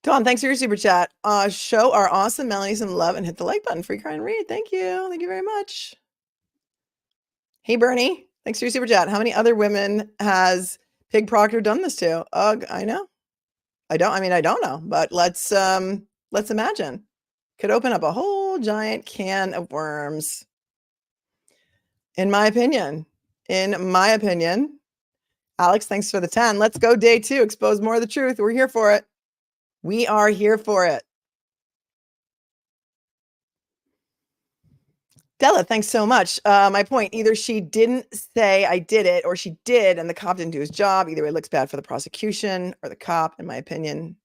Dawn, thanks for your super chat. Show our awesome Melanie some love and hit the like button for your kind read. Thank you. Thank you very much. Hey, Bernie, thanks for your super chat. How many other women has Pig Proctor done this to? Ugh, I know. I don't know, but let's imagine. Could open up a whole giant can of worms. In my opinion. Alex, thanks for the 10. Let's go day 2. Expose more of the truth. We're here for it. We are here for it. Della, thanks so much. My point, either she didn't say I did it, or she did and the cop didn't do his job. Either way, it looks bad for the prosecution or the cop, in my opinion.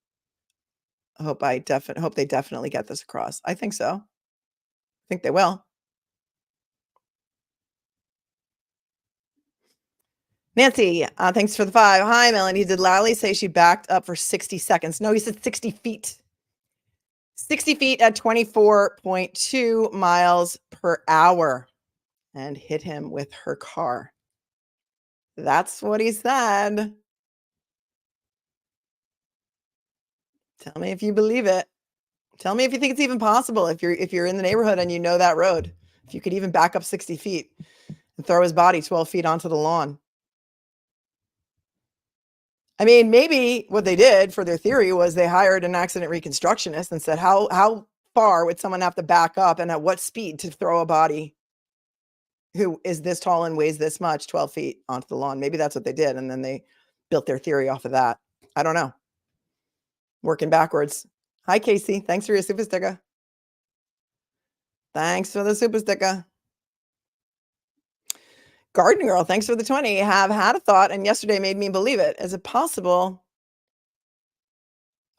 I hope they definitely get this across. I think so. I think they will. Nancy, thanks for the 5. Hi, Melanie. Did Lally say she backed up for 60 seconds? No, he said 60 feet. 60 feet at 24.2 miles per hour and hit him with her car. That's what he said. Tell me if you believe it. Tell me if you think it's even possible, if you're in the neighborhood and you know that road, if you could even back up 60 feet and throw his body 12 feet onto the lawn. I mean, maybe what they did for their theory was they hired an accident reconstructionist and said, how far would someone have to back up and at what speed to throw a body who is this tall and weighs this much 12 feet onto the lawn? Maybe that's what they did. And then they built their theory off of that. I don't know. Working backwards. Hi, Casey. Thanks for your super sticker. Thanks for the super sticker. Garden Girl, thanks for the 20. Have had a thought and yesterday made me believe it. Is it possible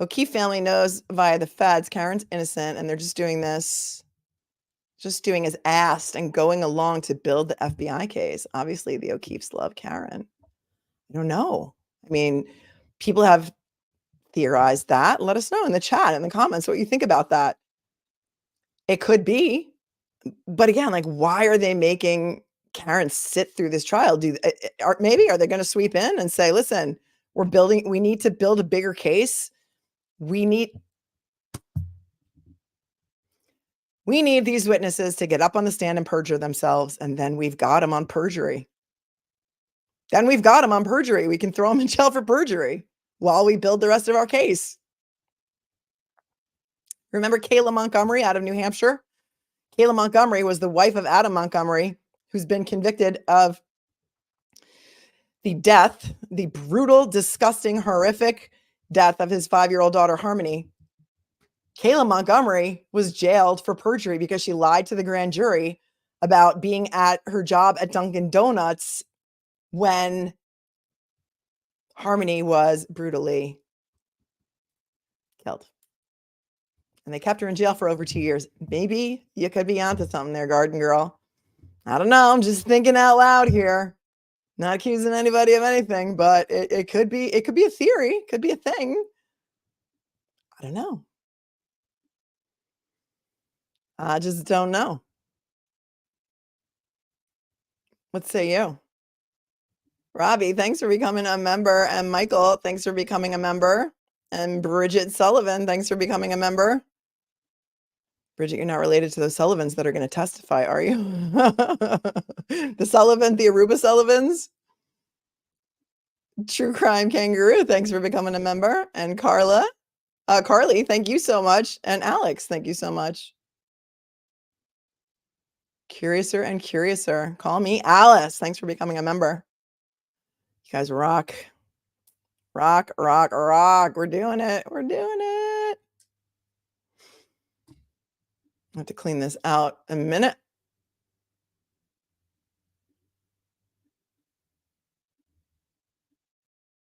O'Keefe family knows via the feds Karen's innocent and they're just doing this, just doing as asked and going along to build the FBI case? Obviously, the O'Keefes love Karen. I don't know. I mean, people have theorized that. Let us know in the chat, in the comments, what you think about that. It could be. But again, like, why are they making Karen sit through this trial? Are they going to sweep in and say, listen, we need to build a bigger case. We need these witnesses to get up on the stand and perjure themselves. And then we've got them on perjury. We can throw them in jail for perjury while we build the rest of our case. Remember Kayla Montgomery out of New Hampshire? Kayla Montgomery was the wife of Adam Montgomery, who's been convicted of the brutal, disgusting, horrific death of his 5-year-old daughter, Harmony. Kayla Montgomery was jailed for perjury because she lied to the grand jury about being at her job at Dunkin' Donuts when Harmony was brutally killed. And they kept her in jail for over 2 years. Maybe you could be onto something there, Garden Girl. I don't know. I'm just thinking out loud here. Not accusing anybody of anything, but it could be a theory, could be a thing. I don't know. I just don't know. What say you? Robbie, thanks for becoming a member. And Michael, thanks for becoming a member. And Bridget Sullivan, thanks for becoming a member. Bridget, you're not related to those Sullivans that are going to testify, are you? The Aruba Sullivans? True Crime Kangaroo, thanks for becoming a member. And Carly, thank you so much. And Alex, thank you so much. Curiouser and Curiouser. Call me Alice. Thanks for becoming a member. You guys rock. Rock, rock, rock. We're doing it. We're doing it. I have to clean this out a minute.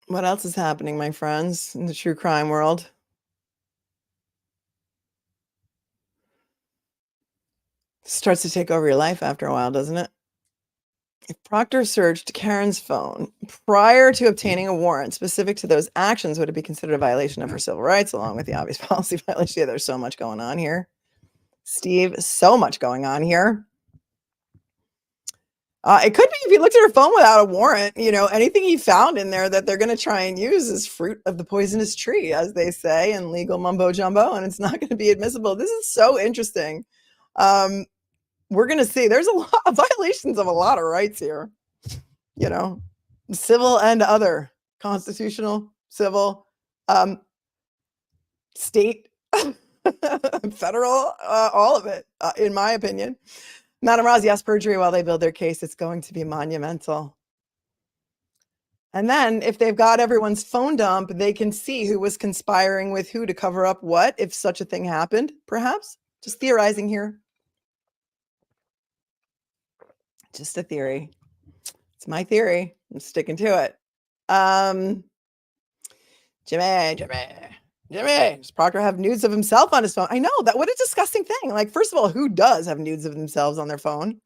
What else is happening, my friends, in the true crime world? Starts to take over your life after a while, doesn't it? If Proctor searched Karen's phone prior to obtaining a warrant specific to those actions, would it be considered a violation of her civil rights, along with the obvious policy violation? Yeah, there's so much going on here. Steve, so much going on here. It could be if he looked at her phone without a warrant, anything he found in there that they're going to try and use is fruit of the poisonous tree, as they say in legal mumbo jumbo, and it's not going to be admissible. This is so interesting. We're going to see there's a lot of violations of a lot of rights here, civil and other, constitutional, civil, state, federal, all of it, in my opinion. Madam Roz, yes, perjury while they build their case. It's going to be monumental. And then if they've got everyone's phone dump, they can see who was conspiring with who to cover up what, if such a thing happened, perhaps. Just theorizing here. Just a theory. It's my theory. I'm sticking to it. Jimmy. Does Proctor have nudes of himself on his phone? I know that. What a disgusting thing. Like, first of all, who does have nudes of themselves on their phone?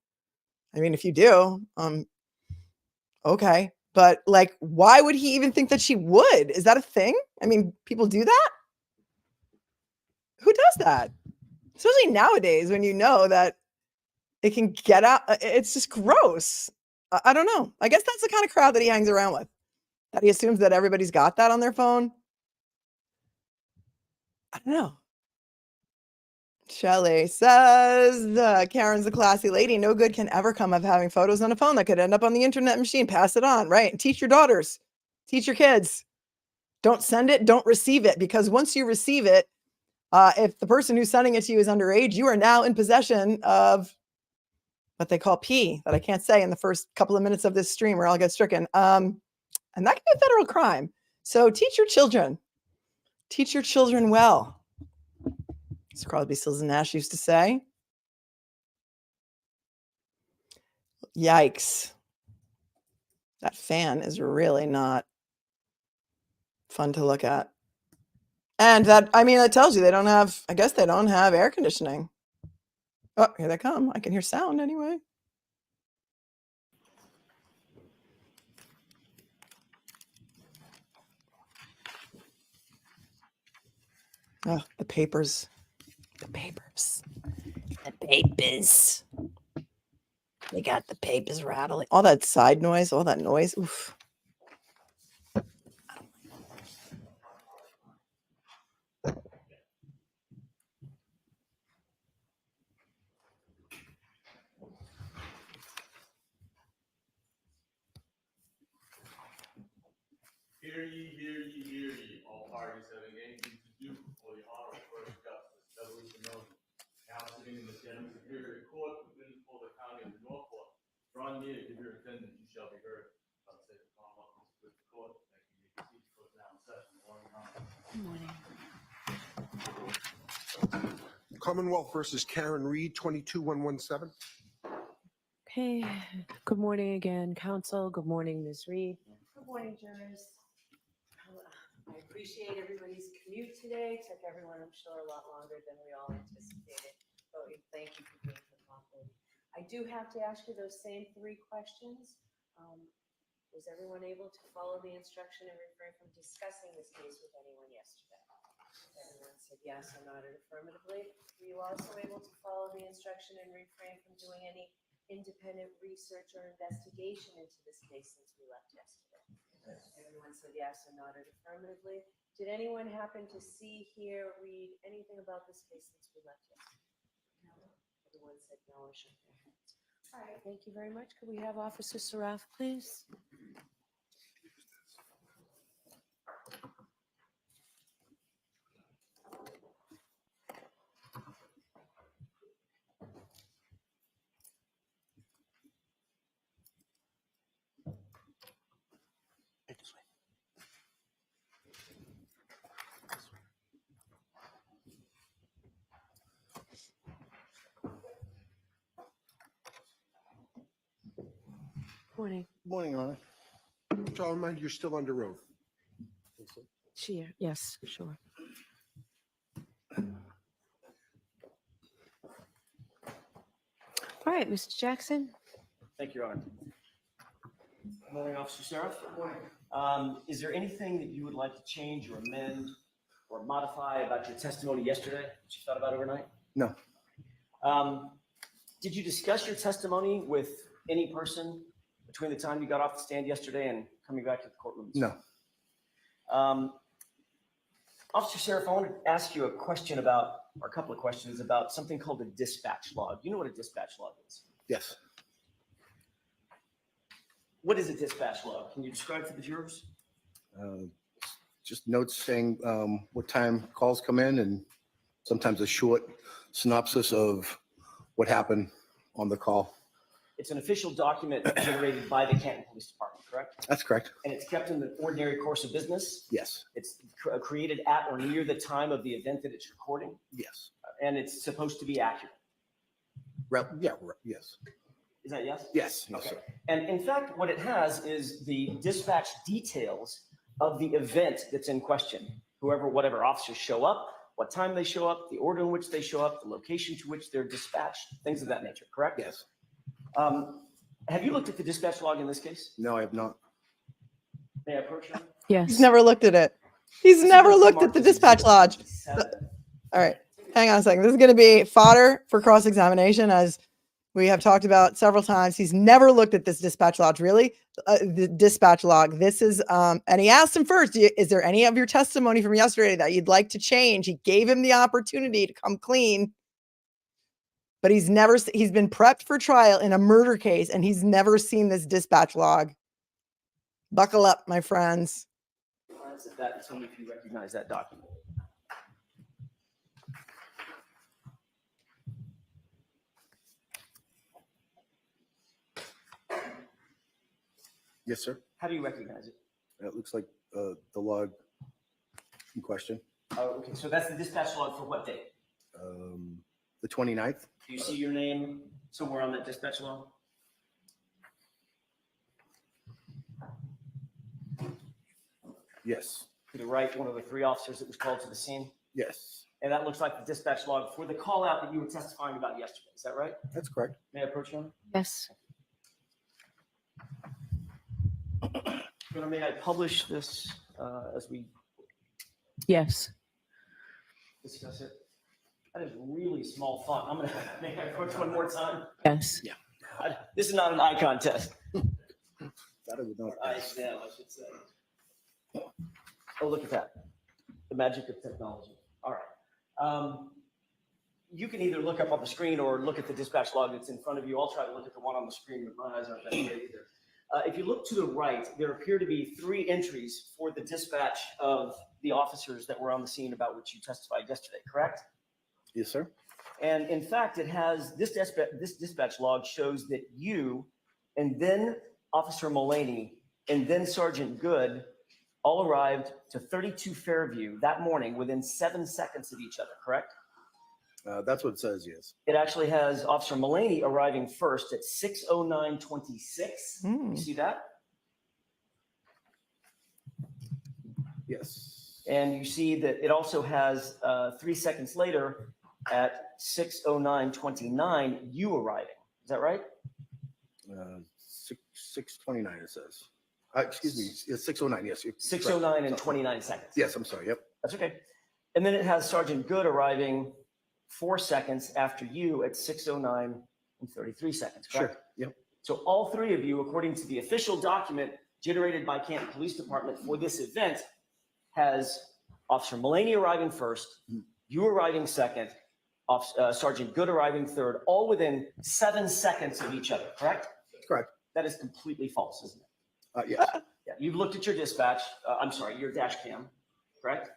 I mean, if you do, okay. But like, why would he even think that she would? Is that a thing? I mean, people do that? Who does that? Especially nowadays when you know that it can get out. It's just gross. I don't know. I guess that's the kind of crowd that he hangs around with. That he assumes that everybody's got that on their phone. I don't know. Shelley says, Karen's a classy lady. No good can ever come of having photos on a phone that could end up on the internet machine. Pass it on, right? And teach your daughters. Teach your kids. Don't send it. Don't receive it. Because once you receive it, if the person who's sending it to you is underage, you are now in possession of what they call P, that I can't say in the first couple of minutes of this stream or I'll get stricken. And that can be a federal crime. So teach your children. Teach your children well. As Crosby, Stills, and Nash used to say. Yikes. That fan is really not fun to look at. And that tells you I guess they don't have air conditioning. Oh, here they come. I can hear sound anyway. Oh, the papers. The papers. The papers. They got the papers rattling. All that side noise, all that noise. Oof. Hear ye, hear ye, hear ye. All parties having anything to do before the Honorable Court of Justice, doubly known, now sitting in the Gentleman's Superior Court within the County of Norfolk. Draw near, give your attendance, you shall be heard. I'll say the Commonwealth with the court. Thank you. You can see the court now in session. Good morning. Commonwealth versus Karen Reed, 22117. Okay, good morning again, council. Good morning, Ms. Reed. Good morning, jurors. I appreciate everybody's commute today. It took everyone, I'm sure, a lot longer than we all anticipated. But we thank you for being so thoughtful. I do have to ask you those same 3 questions. Was everyone able to follow the instruction and refrain from discussing this case with anyone yesterday? Everyone said yes or nodded affirmatively. Were you also able to follow the instruction and refrain from doing any independent research or investigation into this case since we left yesterday? Yes. Everyone said yes or nodded affirmatively. Did anyone happen to see, hear, read anything about this case since we left yesterday? No. Everyone said no or shook their heads. All right, thank you very much. Could we have Officer Saraf, please? Morning. Morning, Honor. So remind you, you're still under oath. chair. Yes, sure. All right, Mr. Jackson. Thank you, Your Honor. Good morning, Officer Saraf. Is there anything that you would like to change or amend or modify about your testimony yesterday that you thought about overnight? No. Did you discuss your testimony with any person between the time you got off the stand yesterday and coming back to the courtroom? No. Officer Saraf, I want to ask you a question about, or a couple of questions about something called a dispatch log. Do you know what a dispatch log is? Yes. What is a dispatch log? Can you describe to the jurors? Just notes saying what time calls come in and sometimes a short synopsis of what happened on the call. It's an official document generated by the Canton Police Department, correct? That's correct. And it's kept in the ordinary course of business? Yes. It's created at or near the time of the event that it's recording? Yes. And it's supposed to be accurate? Yes. Is that yes? Yes. Yes, Okay. sir. And in fact, what it has is the dispatch details of the event that's in question. Whatever officers show up, what time they show up, the order in which they show up, the location to which they're dispatched, things of that nature, correct? Yes. Have you looked at the dispatch log in this case? No, I have not. May I approach you? Yes. He's never looked at it. He's never looked at the dispatch lodge. All right, hang on a second. This is going to be fodder for cross-examination, as we have talked about several times. He's never looked at this dispatch lodge, really. The dispatch log. This is, and he asked him first, is there any of your testimony from yesterday that you'd like to change? He gave him the opportunity to come clean, but he's been prepped for trial in a murder case, and he's never seen this dispatch log. Buckle up, my friends. Tell me if you recognize that document. Yes, sir. How do you recognize it? It looks like the log in question. Oh, okay. So that's the dispatch log for what date? The 29th. Do you see your name somewhere on that dispatch log? Yes. To the right, one of the three officers that was called to the scene. Yes. And that looks like the dispatch log for the call out that you were testifying about yesterday. Is that right? That's correct. May I approach you? Yes. May I publish this as we Yes. discuss it? That is really small font. I'm going to make I approach one more time. Yes. Yeah. This is not an eye contest. That would not. I stand, I should say. Oh, look at that. The magic of technology. All right. You can either look up on the screen or look at the dispatch log that's in front of you. I'll try to look at the one on the screen, but my eyes aren't that great either. If you look to the right, there appear to be 3 entries for the dispatch of the officers that were on the scene about which you testified yesterday, correct? Yes, sir. And in fact, it has this dispatch log shows that you and then Officer Mullaney and then Sergeant Good all arrived to 32 Fairview that morning within 7 seconds of each other, correct? That's what it says. Yes. It actually has Officer Mullaney arriving first at 6:09:26. You see that? Yes. And you see that it also has 3 seconds later at 6:09:29, you arriving. Is that right? 6:29. It says. Excuse me. It's 6:09. Yes. 6:09 and 29 seconds. Yes. I'm sorry. Yep. That's okay. And then it has Sergeant Good arriving 4 seconds after you at 6:09 and 33 seconds, correct? Sure. Yep. So all 3 of you, according to the official document generated by Canton Police Department for this event, has Officer Mullaney arriving first, you arriving second, Sergeant Good arriving third, all within 7 seconds of each other, correct? Correct. That is completely false, isn't it? Yes. Yeah, you've looked at your dispatch, your dash cam, correct?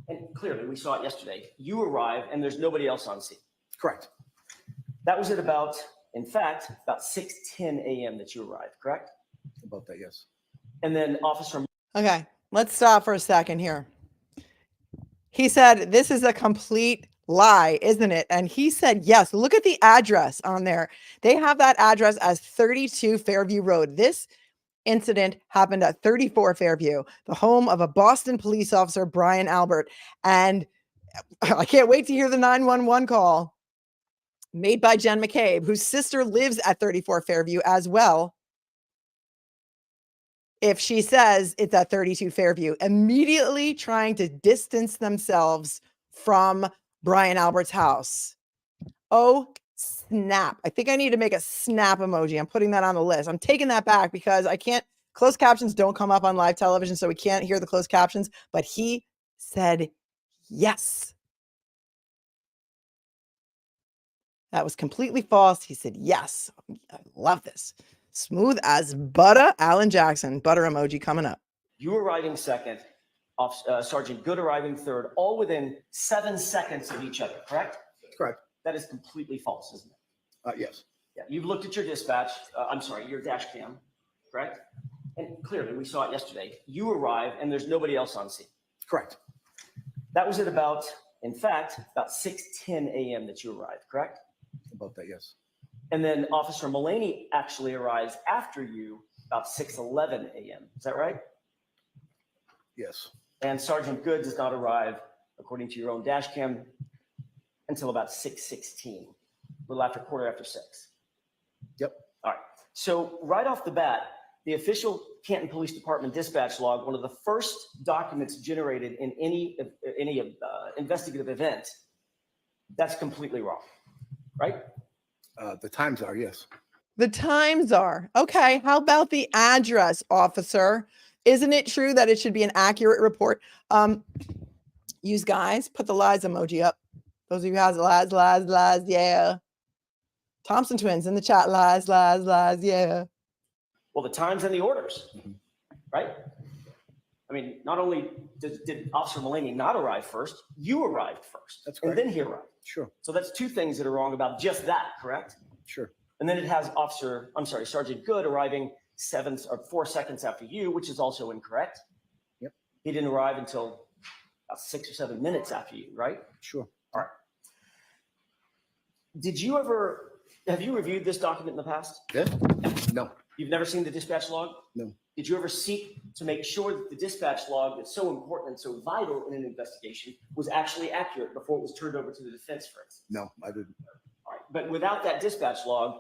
And clearly, we saw it yesterday. You arrive and there's nobody else on scene. Correct. That was at about 6:10 a.m. that you arrived, correct? About that. Yes. And then Officer Okay, let's stop for a second here. He said, this is a complete lie, isn't it? And he said, yes. Look at the address on there. They have that address as 32 Fairview Road. This incident happened at 34 Fairview, the home of a Boston police officer, Brian Albert. And I can't wait to hear the 911 call made by Jen McCabe, whose sister lives at 34 Fairview as well. If she says it's at 32 Fairview, immediately trying to distance themselves from Brian Albert's house. Oh, snap. I think I need to make a snap emoji. I'm putting that on the list. I'm taking that back because I can't, closed captions don't come up on live television, so we can't hear the closed captions, but he said yes. That was completely false. He said yes. I love this. Smooth as butter. Alan Jackson, butter emoji coming up. You arriving second, Sergeant Good arriving third, all within 7 seconds of each other, correct? Correct. That is completely false, isn't it? Yes. Yeah, you've looked at your dispatch, your dash cam, correct? And clearly, we saw it yesterday. You arrive and there's nobody else on scene. Correct. That was at about 6:10 a.m. that you arrived, correct? About that, yes. And then Officer Mullaney actually arrives after you about 6:11 a.m. Is that right? Yes. And Sergeant Good does not arrive, according to your own dash cam, until about 6:16, a little after 6:15. Yep. All right. So right off the bat, the official Canton Police Department dispatch log, one of the first documents generated in any investigative event, that's completely wrong, right? The times are, yes. The times are. Okay, how about the address, officer? Isn't it true that it should be an accurate report? Use guys, put the lies emoji up. Those of you who has lies, yeah. Thompson twins in the chat, lies, yeah. Well, the times and the orders, right? I mean, not only did Officer Mullaney not arrive first, you arrived first. That's and correct. then he arrived. Sure. So that's two things that are wrong about just that, correct? Sure. And then it has Sergeant Good arriving 4 seconds after you, which is also incorrect. Yep. He didn't arrive until about 6 or 7 minutes after you, right? Sure. All right. Have you reviewed this document in the past? Yeah? No. You've never seen the dispatch log? No. Did you ever seek to make sure that the dispatch log that's so important and so vital in an investigation was actually accurate before it was turned over to the defense, for instance? No, I didn't. All right. But without that dispatch log,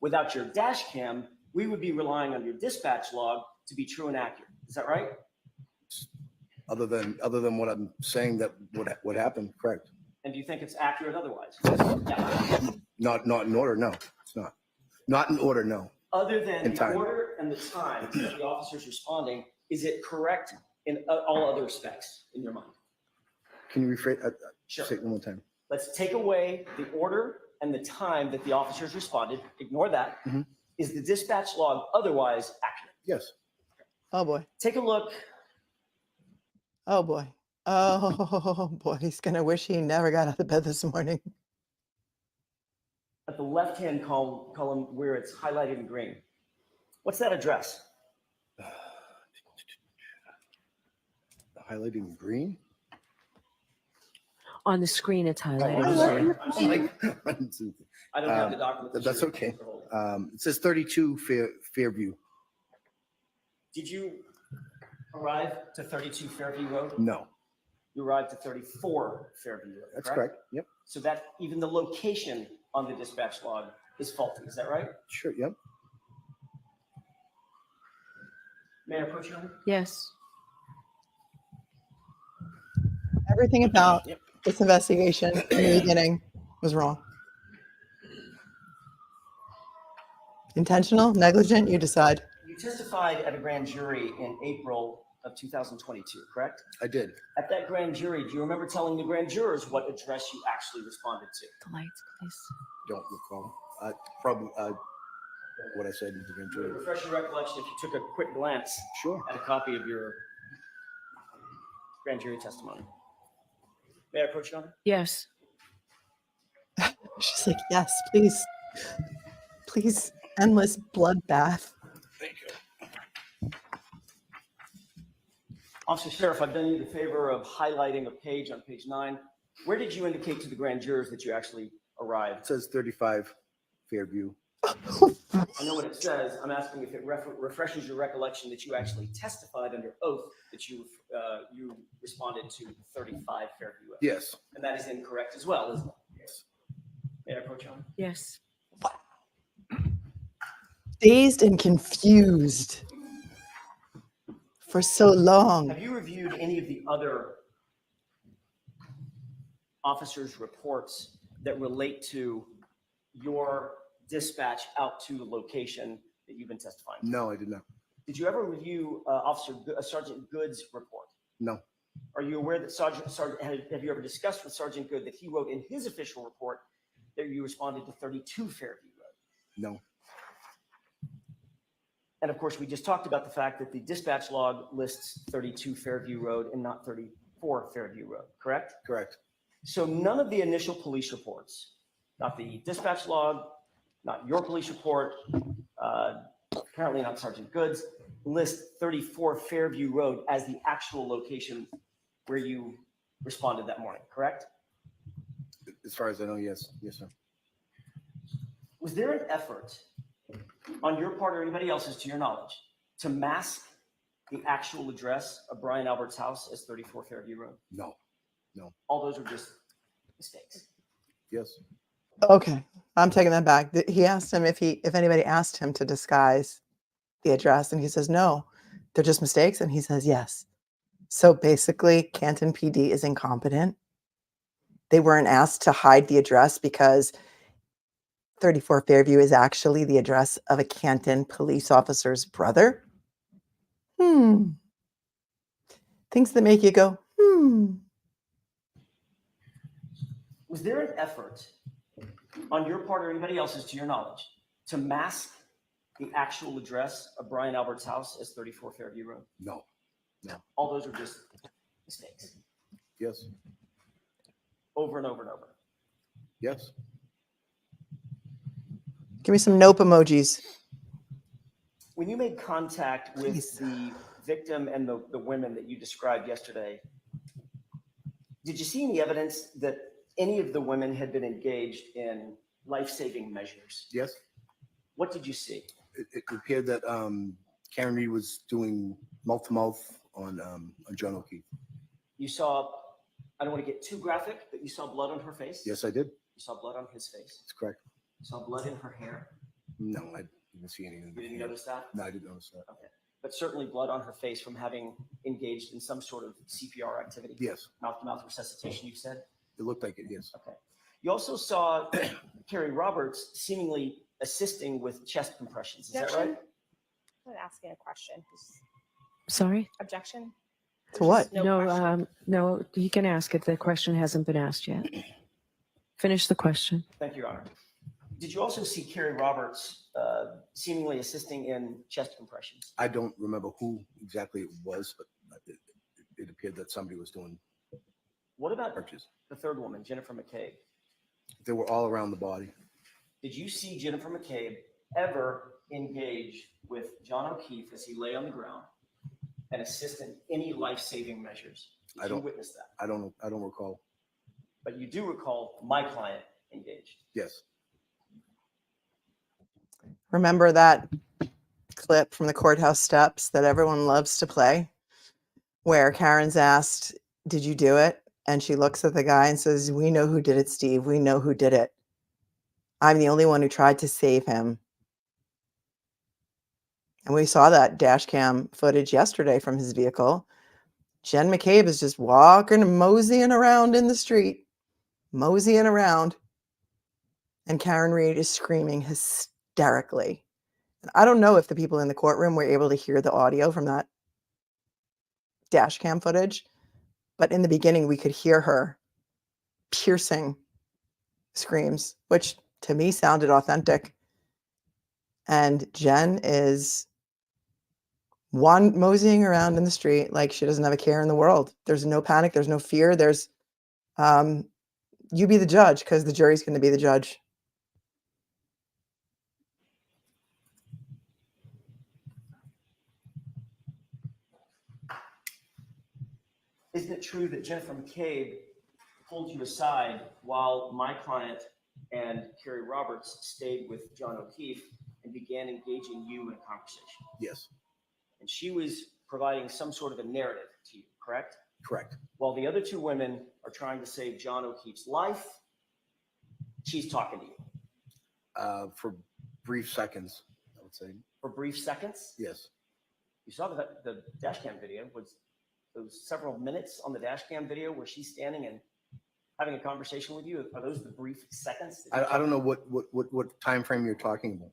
without your dash cam, we would be relying on your dispatch log to be true and accurate. Is that right? Other than what I'm saying that what happened, correct. And do you think it's accurate otherwise? Yes. Yeah. Not in order, no. It's not. Not in order, no. Other than In the time. order and the time that the officer's responding, is it correct in all other respects in your mind? Can you rephrase? Sure. Say it one more time. Let's take away the order and the time that the officers responded. Ignore that. Mhm. Is the dispatch log otherwise accurate? Yes. Oh boy. Take a look. Oh boy. Oh boy. He's gonna wish he never got out of bed this morning. At the left-hand column where it's highlighted in green. What's that address? Highlighting green? On the screen, it's Oh, highlighted. I'm sorry. I don't have the document. That's okay. It says 32 Fairview. Did you arrive to 32 Fairview Road? No, You arrived to 34 Fairview Road, that's correct. Yep. So that even the location on the dispatch log is faulty. Is that right? Sure. Yep. May I approach you? Yes. Everything about Yep. this investigation in the beginning was wrong. Intentional, negligent, you decide. You testified at a grand jury in April of 2022, correct? I did. At that grand jury, do you remember telling the grand jurors what address you actually responded to? The lights, please. Don't recall. Probably what I said in the grand To jury. refresh your recollection, if you took a quick glance Sure. at a copy of your grand jury testimony. May I approach you on it? Yes. She's like, yes, please. Please, endless bloodbath. Thank you. Officer Sheriff, I've done you the favor of highlighting a page on page 9. Where did you indicate to the grand jurors that you actually It arrived? says 35 Fairview. I know what it says. I'm asking if it refreshes your recollection that you actually testified under oath that you responded to 35 Fairview Road. Yes. And that is incorrect as well, isn't it? Yes. May I approach on? Yes. Dazed and confused for so long. Have you reviewed any of the other officers' reports that relate to your dispatch out to the location that you've been testifying to? No, I did not. Did you ever review Sergeant Good's report? No. Are you aware that have you ever discussed with Sergeant Good that he wrote in his official report that you responded to 32 Fairview Road? No. And of course, we just talked about the fact that the dispatch log lists 32 Fairview Road and not 34 Fairview Road, correct? Correct. So none of the initial police reports, not the dispatch log, not your police report, apparently not Sergeant Good's, list 34 Fairview Road as the actual location where you responded that morning, correct? As far as I know, yes. Yes, sir. Was there an effort on your part or anybody else's, to your knowledge, to mask the actual address of Brian Albert's house as 34 Fairview Road? No. All those are just mistakes. Yes. Okay, I'm taking that back. He asked him if anybody asked him to disguise the address, and he says no, they're just mistakes, and he says yes. So basically, Canton PD is incompetent. They weren't asked to hide the address because 34 Fairview is actually the address of a Canton police officer's brother. Things that make you go, Was there an effort on your part or anybody else's, to your knowledge, to mask the actual address of Brian Albert's house as 34 Fairview Road? No. All those are just mistakes. Yes. Over and over and over. Yes. give me some nope emojis. When you made contact with Please. the victim and the women that you described yesterday, did you see any evidence that any of the women had been engaged in life-saving measures? Yes. What did you see? It appeared that Karen Reed was doing mouth-to-mouth on John O'Keefe. You saw, I don't want to get too graphic, but you saw blood on her face? Yes, I did. You saw blood on his face? That's correct. You saw blood in her hair? No, I didn't see anything. You didn't notice that? No, I didn't notice that. Okay. But certainly blood on her face from having engaged in some sort of CPR activity? Yes, Mouth-to-mouth resuscitation, you said? it looked like it. Yes. Okay. You also saw Carrie Roberts seemingly assisting with chest compressions. Is that right? I'm asking a question. Sorry? Objection? To what? No question. No, he can ask it. The question hasn't been asked yet. Finish the question. Thank you, Your Honor. Did you also see Carrie Roberts seemingly assisting in chest compressions? I don't remember who exactly it was, but it appeared that somebody was doing What about crutches. the third woman, Jennifer McCabe? They were all around the body. Did you see Jennifer McCabe ever engage with John O'Keefe as he lay on the ground and assist in any life-saving measures? Did I don't- you witness that? I don't recall. But you do recall my client engaged. Yes. Remember that clip from the courthouse steps that everyone loves to play, where Karen's asked, "Did you do it?" And she looks at the guy and says, "We know who did it, Steve. We know who did it. I'm the only one who tried to save him." And we saw that dash cam footage yesterday from his vehicle. Jen McCabe is just walking, moseying around in the street, moseying around. And Karen Reed is screaming hysterically. And I don't know if the people in the courtroom were able to hear the audio from that dash cam footage, but in the beginning, we could hear her piercing screams, which to me sounded authentic. And Jen is moseying around in the street like she doesn't have a care in the world. There's no panic. There's no fear. There's, you be the judge because the jury's going to be the judge. Isn't it true that Jennifer McCabe pulled you aside while my client and Carrie Roberts stayed with John O'Keefe and began engaging you in a conversation. Yes, And she was providing some sort of a narrative to you, correct? correct. While the other two women are trying to save John O'Keefe's life, she's talking to you For brief seconds, I would say. for brief seconds. Yes, You saw the dash cam video. Was those several minutes on the dash cam video where she's standing and having a conversation with you? Are those the brief seconds? I don't know what time frame you're talking about.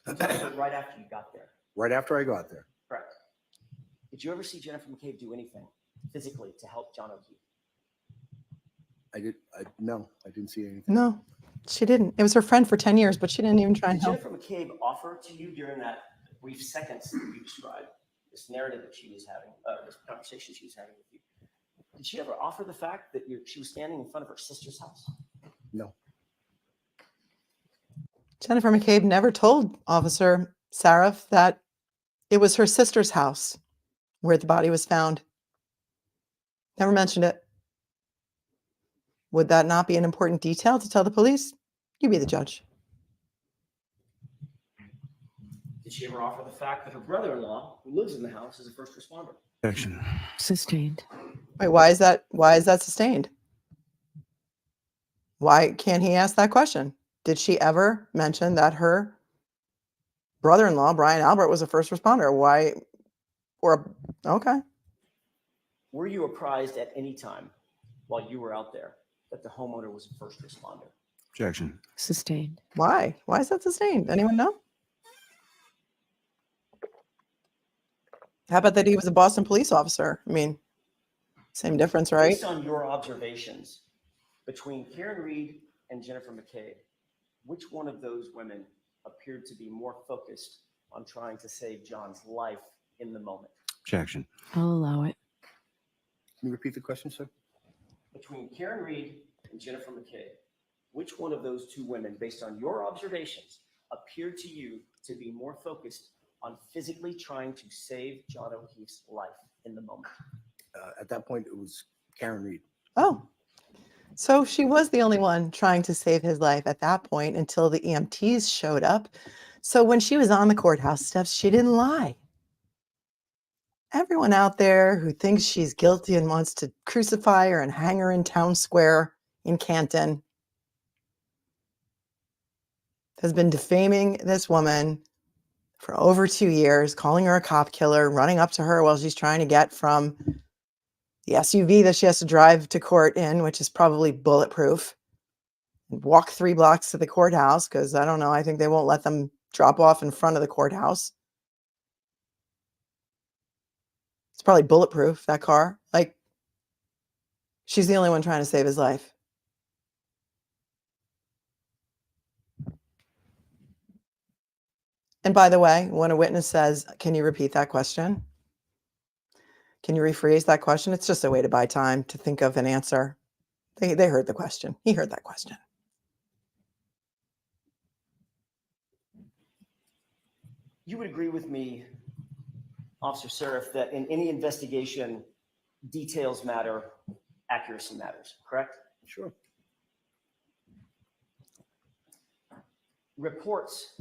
I'm talking about right after you got there. Right after I got there. Correct. Did you ever see Jennifer McCabe do anything physically to help John O'Keefe? No, I didn't see anything. No, she didn't. It was her friend for 10 years, but she didn't even try and Did help. Jennifer McCabe offer to you during that brief seconds that you described, this narrative that she was having, this conversation she was having with you? Did she ever offer the fact that she was standing in front of her sister's house? No. Jennifer McCabe never told Officer Saraf that it was her sister's house where the body was found. Never mentioned it. Would that not be an important detail to tell the police? You be the judge. Did she ever offer the fact that her brother-in-law, who lives in the house, is a first responder? Objection. Sustained. Wait, why is that? Why is that sustained? Why can't he ask that question? Did she ever mention that her brother-in-law, Brian Albert, was a first responder? Why? Okay. Were you apprised at any time while you were out there that the homeowner was a first responder? Objection. Sustained. Why? Why is that sustained? Anyone know? How about that he was a Boston police officer? I mean, same difference, right? Based on your observations between Karen Reed and Jennifer McCabe, which one of those women appeared to be more focused on trying to save John's life in the moment? Objection. I'll allow it. Can you repeat the question, sir? Between Karen Reed and Jennifer McCabe, which one of those two women, based on your observations, appeared to you to be more focused on physically trying to save John O'Keefe's life in the moment? At that point, it was Karen Reed. Oh, so she was the only one trying to save his life at that point until the EMTs showed up. So when she was on the courthouse steps, she didn't lie. Everyone out there who thinks she's guilty and wants to crucify her and hang her in Town Square in Canton has been defaming this woman for over 2 years, calling her a cop killer, running up to her while she's trying to get from the SUV that she has to drive to court in, which is probably bulletproof, and walk 3 blocks to the courthouse because I don't know, I think they won't let them drop off in front of the courthouse. It's probably bulletproof, that car. Like, she's the only one trying to save his life. And by the way, when a witness says, can you repeat that question? Can you rephrase that question? It's just a way to buy time to think of an answer. They heard the question. He heard that question. You would agree with me, Officer Saraf, that in any investigation, details matter, accuracy matters, correct? Sure. Reports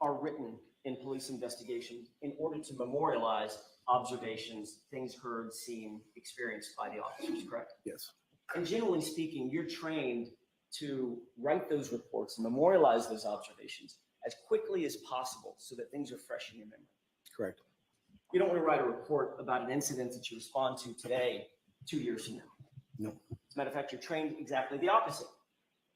are written in police investigations in order to memorialize observations, things heard, seen, experienced by the officers, correct? Yes. And generally speaking, you're trained to write those reports and memorialize those observations as quickly as possible so that things are fresh in your memory. Correct. You don't want to write a report about an incident that you respond to today, 2 years from now. No. As a matter of fact, you're trained exactly the opposite.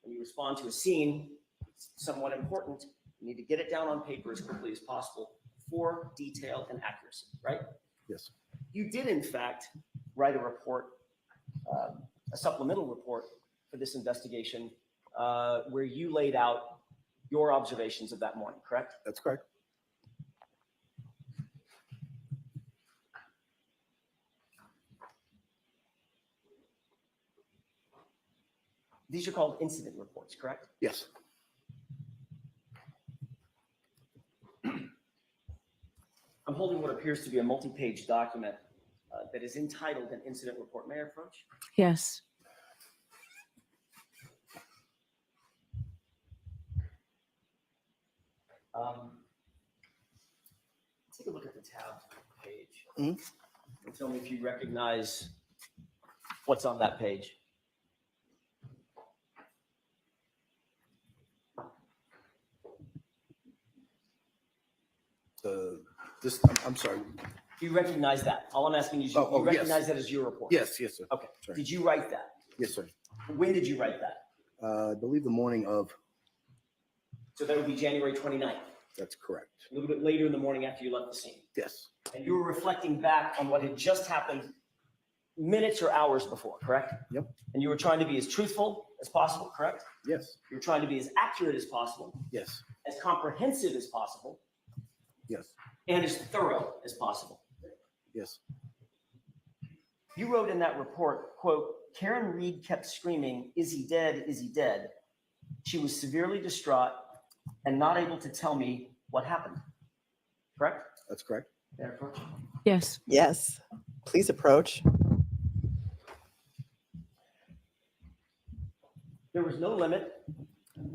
When you respond to a scene, it's somewhat important. You need to get it down on paper as quickly as possible for detail and accuracy, right? Yes. You did, in fact, write a report, a supplemental report for this investigation where you laid out your observations of that morning, correct? That's correct. These are called incident reports, correct? Yes. I'm holding what appears to be a multi-page document that is entitled an incident report. May I approach? Yes. Take a look at the tab page. Mhm. And tell me if you recognize what's on that page. I'm sorry. Do you recognize that? All I'm asking you is, Oh, you yes. recognize that as your report? Yes, yes, sir. Okay. Sorry. Did you write that? Yes, sir. When did you write that? I believe the morning of, So that would be January 29th, that's correct. a little bit later in the morning after you left the scene. Yes, And you were reflecting back on what had just happened minutes or hours before, correct? Yep. And you were trying to be as truthful as possible, correct? yes, You were trying to be as accurate as possible, yes, as comprehensive as possible, yes, and as thorough as possible. yes, You wrote in that report, quote, Karen Reed kept screaming, "Is he dead? Is he dead?" She was severely distraught and not able to tell me what happened. Correct? that's correct. May I approach? Yes. Yes. Please approach. There was no limit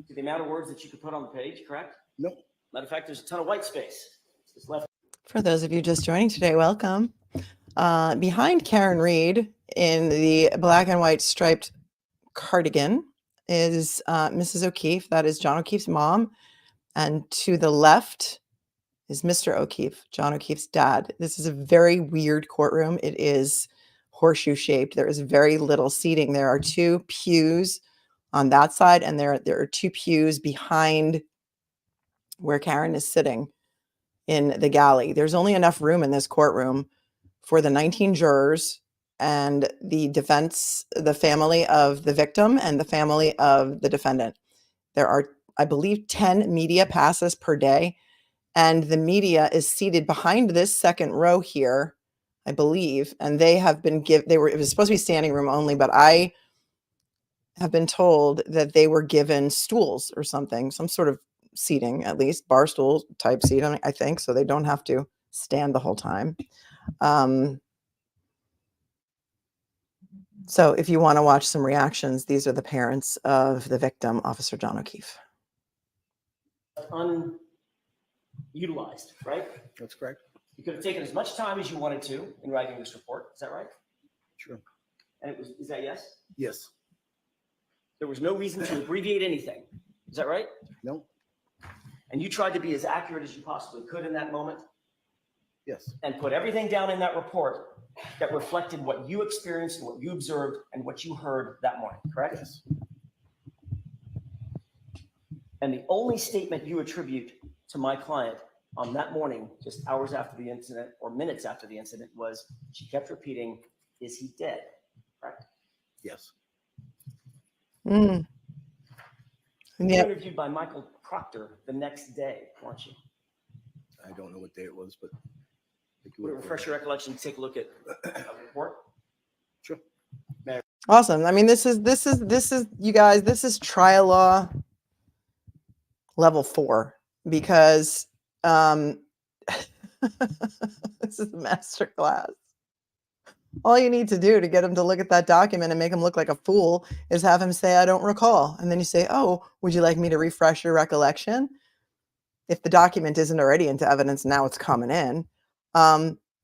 to the amount of words that you could put on the page, correct? Nope. Matter of fact, there's a ton of white space. It's left. For those of you just joining today, welcome. Behind Karen Reed in the black and white striped cardigan is Mrs. O'Keefe. That is John O'Keefe's mom. And to the left is Mr. O'Keefe, John O'Keefe's dad. This is a very weird courtroom. It is horseshoe shaped. There is very little seating. There are two pews on that side, and there are two pews behind where Karen is sitting in the galley. There's only enough room in this courtroom for the 19 jurors and the defense, the family of the victim and the family of the defendant. There are, I believe, 10 media passes per day, and the media is seated behind this second row here, I believe, and they have been it was supposed to be standing room only, but I have been told that they were given stools or something, some sort of seating, at least bar stool type seating, I think, so they don't have to stand the whole time. So if you want to watch some reactions, these are the parents of the victim, Officer John O'Keefe. Unutilized, right? That's correct. You could have taken as much time as you wanted to in writing this report. Is that right? Sure. And it was, is that yes? Yes, There was no reason to abbreviate anything. Is that right? no, And you tried to be as accurate as you possibly could in that moment yes, and put everything down in that report that reflected what you experienced and what you observed and what you heard that morning, correct? yes, And the only statement you attribute to my client on that morning, just hours after the incident or minutes after the incident, was she kept repeating, "Is he dead?" Correct? yes, Mm. You Yeah. were interviewed by Michael Proctor the next day, weren't you? I don't know what day it was, but. Would it refresh your recollection to take a look at a report? Sure. Awesome. I mean, this is you guys, this is trial law level 4, because this is a master class. All you need to do to get him to look at that document and make him look like a fool is have him say, "I don't recall." And then you say, "Oh, would you like me to refresh your recollection?" If the document isn't already into evidence, now it's coming in.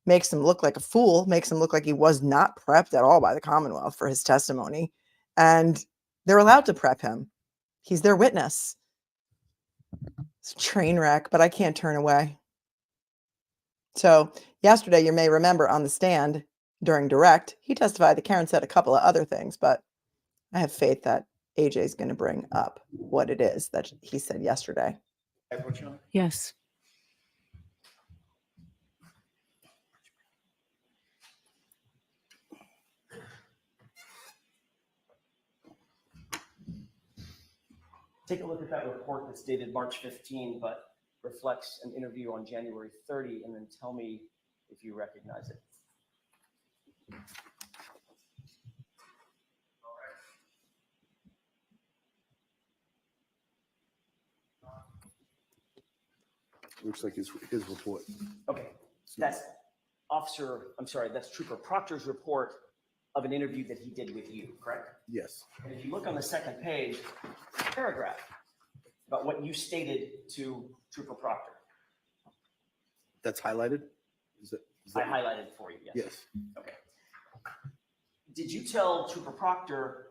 Makes him look like a fool, makes him look like he was not prepped at all by the Commonwealth for his testimony. And they're allowed to prep him. He's their witness. It's a train wreck, but I can't turn away. So yesterday, you may remember on the stand during direct, he testified that Karen said a couple of other things, but I have faith that AJ is going to bring up what it is that he said yesterday. Yes. Take a look at that report that's dated March 15, but reflects an interview on January 30, and then tell me if you recognize it. Looks like his report. Okay, that's that's Trooper Proctor's report of an interview that he did with you, correct? Yes, And if you look on the second page, paragraph about what you stated to Trooper Proctor. That's highlighted? Is I that- highlighted it for you, yes. Yes, Okay. Did you tell Trooper Proctor,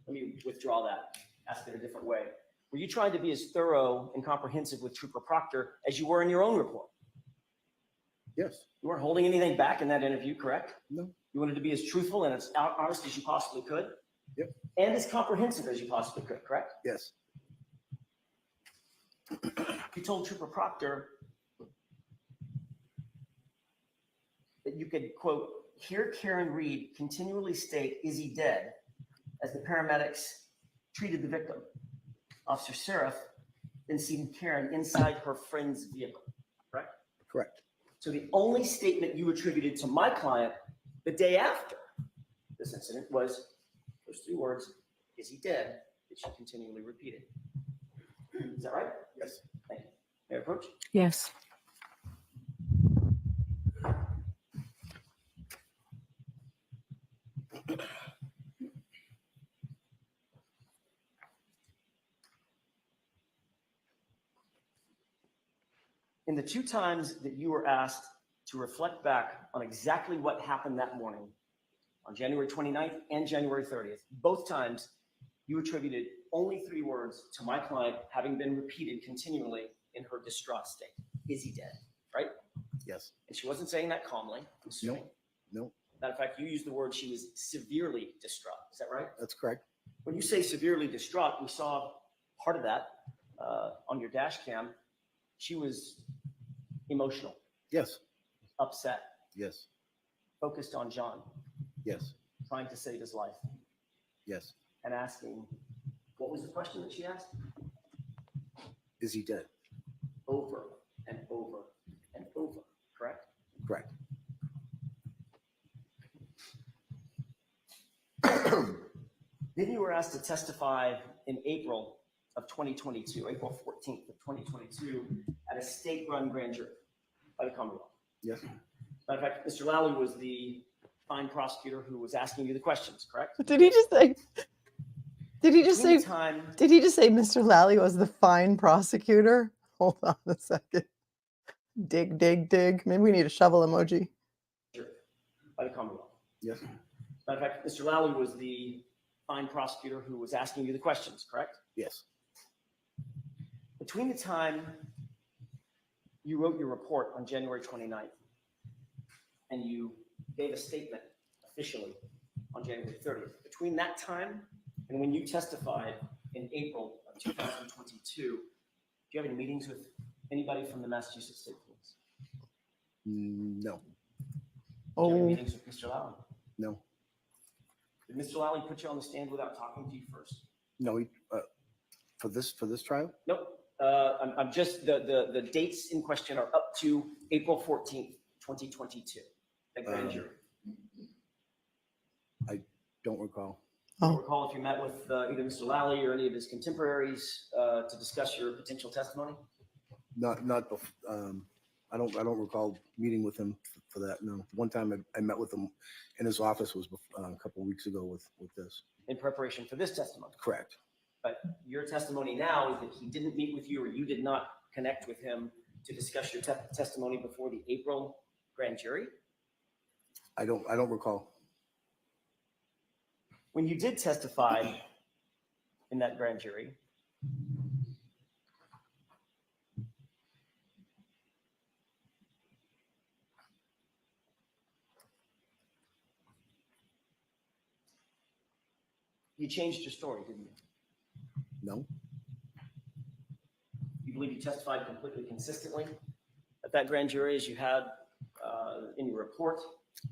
let me withdraw that, ask it a different way. Were you trying to be as thorough and comprehensive with Trooper Proctor as you were in your own report? yes, You weren't holding anything back in that interview, correct? no, You wanted to be as truthful and as honest as you possibly could? Yep. And as comprehensive as you possibly could, correct? yes, You told Trooper Proctor that you could, quote, hear Karen Reed continually state, "Is he dead?" as the paramedics treated the victim. Officer Saraf then seen Karen inside her friend's vehicle, correct? correct. So the only statement you attributed to my client the day after this incident was those three words, "Is he dead?" that she continually repeated. Is that right? Yes. Thank you. May I approach? Yes. In the two times that you were asked to reflect back on exactly what happened that morning, on January 29th and January 30th, both times you attributed only three words to my client having been repeated continually in her distraught state. "Is he dead?" Right? Yes, And she wasn't saying that calmly, I'm assuming. no, Matter of fact, you used the word she was severely distraught. Is that right? that's correct. When you say severely distraught, we saw part of that on your dash cam. She was emotional, Yes, upset, yes, focused on John, yes, trying to save his life, yes. and asking, what was the question that she asked? Is he dead? Over and over and over, correct? Correct. Then you were asked to testify in April of 2022, April 14th of 2022, at a state-run grand jury by the Commonwealth. Yes, Matter of fact, Mr. Lally was the fine prosecutor who was asking you the questions, correct? Did he just say? Did he just Between say? the time, Did he just say Mr. Lally was the fine prosecutor? Hold on a second. Dig, dig, dig. Maybe we need a shovel emoji. by the Commonwealth. yes, Matter of fact, Mr. Lally was the fine prosecutor who was asking you the questions, correct? yes, Between the time you wrote your report on January 29th and you gave a statement officially on January 30th, between that time and when you testified in April of 2022, do you have any meetings with anybody from the Massachusetts State Police? no, Do you have any Oh, meetings with Mr. Lally? no, Did Mr. Lally put you on the stand without talking to you first? no. For this trial? Nope. I'm just, the dates in question are up to April 14th, 2022, the grand jury. Don't recall. I don't Oh. recall if you met with either Mr. Lally or any of his contemporaries to discuss your potential testimony? Not, I don't recall meeting with him for that, no. One time I met with him in his office was a couple of weeks ago with this. In preparation for this testimony. Correct. But your testimony now is that he didn't meet with you or you did not connect with him to discuss your testimony before the April grand jury? I don't recall. When you did testify in that grand jury, you changed your story, didn't you? No, You believe you testified completely consistently at that grand jury as you had in your report?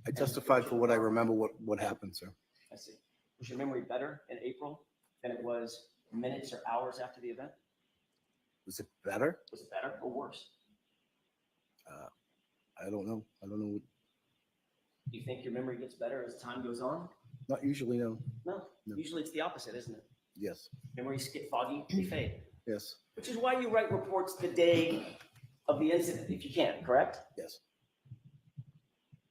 I testified for what I remember what happened, sir. I see. Was your memory better in April than it was minutes or hours after the event? Was it better? Was it better or worse? I don't know. I don't know. Do you think your memory gets better as time goes on? Not usually, no. No, No. usually it's the opposite, isn't it? Yes, Memories get foggy, they fade. yes, Which is why you write reports the day of the incident, if you can, correct? yes.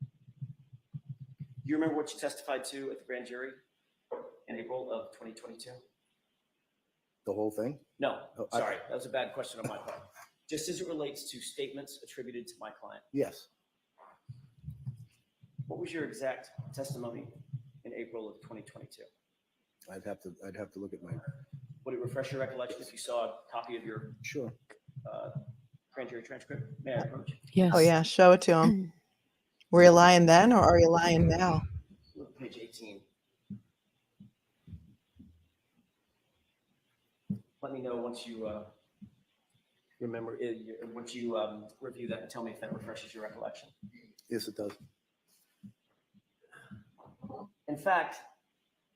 Do you remember what you testified to at the grand jury in April of 2022? The whole thing? No, Oh, sorry, that was a bad question on my part. Just as it relates to statements attributed to my client, Yes. what was your exact testimony in April of 2022? I'd have to look at my, Would it refresh your recollection if you saw a copy of your sure. grand jury transcript? May I approach? Yes. Oh yeah, show it to him. Were you lying then or are you lying now? Look at page 18. Let me know once you remember, once you review that and tell me if that refreshes your recollection. Yes, it does. In fact,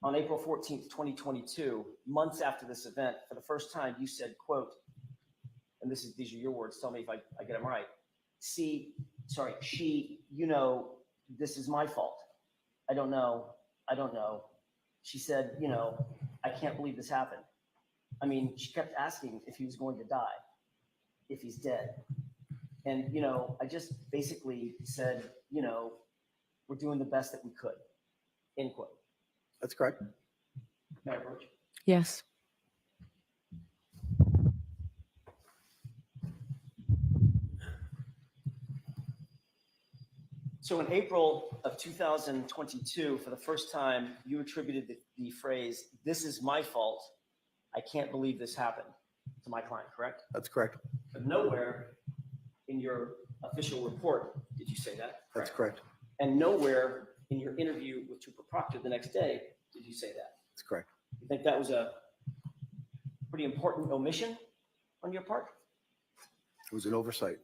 on April 14th, 2022, months after this event, for the first time, you said, quote, and these are your words, tell me if I get them right. She, this is my fault. I don't know. She said, I can't believe this happened. I mean, she kept asking if he was going to die, if he's dead. And, I just basically said, we're doing the best that we could, end quote. That's correct. May I approach? Yes. So in April of 2022, for the first time, you attributed the phrase, "This is my fault. I can't believe this happened," to my client, correct? That's correct. But nowhere in your official report did you say that. That's correct. And nowhere in your interview with Trooper Proctor the next day did you say that. That's correct. You think that was a pretty important omission on your part? It was an oversight.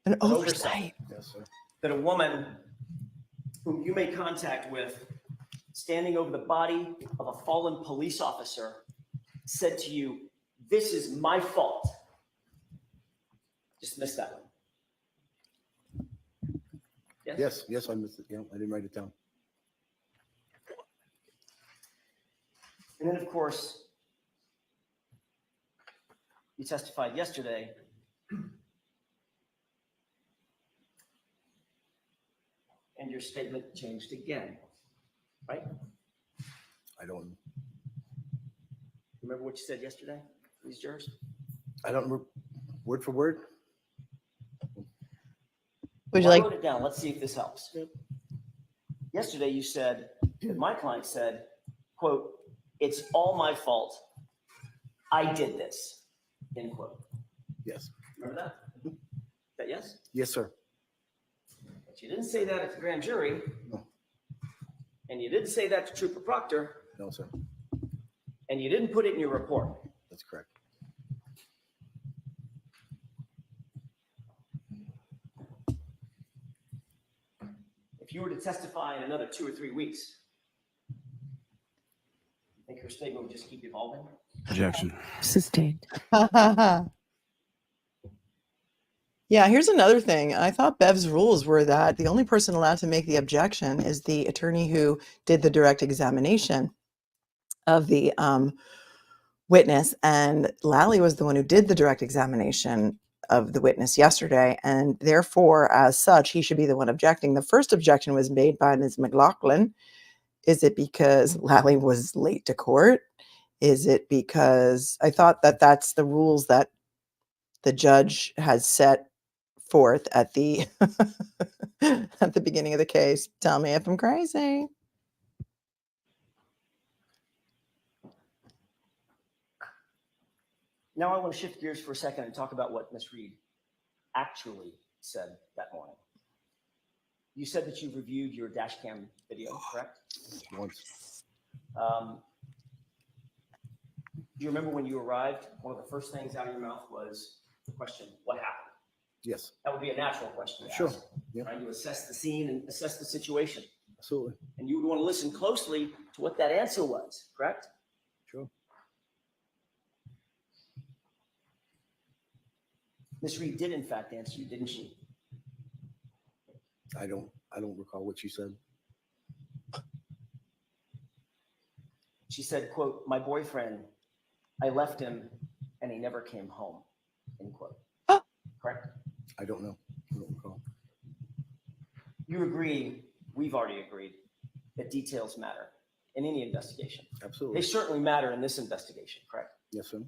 An oversight. oversight. Yes, sir. That a woman whom you made contact with, standing over the body of a fallen police officer, said to you, "This is my fault." Just missed that one. Yes, I missed it. Yeah, I didn't write it down. And then, of course, you testified yesterday and your statement changed again, right? I don't Remember what you said yesterday, these jurors? remember word for word. Would you Well, I like? wrote it down. Let's see if this helps. Yesterday, you said that my client said, quote, "It's all my fault. I did this," end quote. Yes. Remember that? Is that yes? Yes, sir. But you didn't say that at the grand jury. No. And you didn't say that to Trooper Proctor. No, sir. And you didn't put it in your report. That's correct. If you were to testify in another 2 or 3 weeks, you think her statement would just keep evolving? Objection. Sustained. Yeah, here's another thing. I thought Bev's rules were that the only person allowed to make the objection is the attorney who did the direct examination of the witness. And Lally was the one who did the direct examination of the witness yesterday. And therefore, as such, he should be the one objecting. The first objection was made by Ms. McLaughlin. Is it because Lally was late to court? Is it because I thought that that's the rules that the judge has set forth at the at the beginning of the case? Tell me if I'm crazy. Now I want to shift gears for a second and talk about what Ms. Reed actually said that morning. You said that you reviewed your dash cam video, correct? Once. Do you remember when you arrived, one of the first things out of your mouth was the question, "What happened?" Yes. That would be a natural question to Sure. ask, Yeah. trying to assess the scene and assess the situation. Absolutely. And you would want to listen closely to what that answer was, correct? Sure. Ms. Reed did in fact answer you, didn't she? I don't recall what you said. She said, quote, "My boyfriend, I left him and he never came home," end quote. Oh. Correct? I don't know. I don't recall. You agree, we've already agreed, that details matter in any investigation. They Absolutely. certainly matter in this investigation, correct? Yes, sir.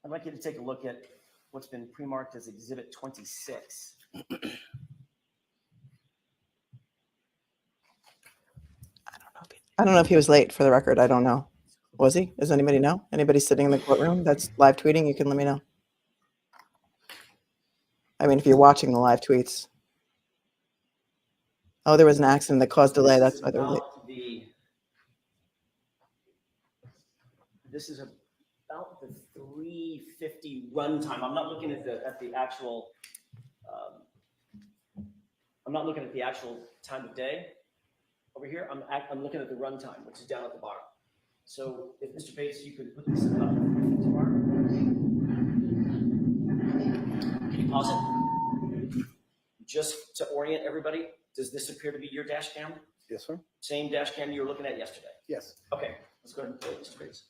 I'd like you to take a look at what's been pre-marked as Exhibit 26. I don't know if he was late, for the record. I don't know. Was he? Does anybody know? Anybody sitting in the courtroom that's live tweeting, you can let me know. I mean, if you're watching the live tweets. Oh, there was an accident that caused delay. That's why they're late. This is about the 3:50 runtime. I'm not looking at the actual. I'm not looking at the actual time of day over here. I'm looking at the runtime, which is down at the bottom. So if Mr. Bates, you could put this up tomorrow. Can you pause it? Just to orient everybody, does this appear to be your dash cam? Yes, sir. Same dash cam you were looking at yesterday? Yes. Okay, let's go ahead and play it, Mr. Bates.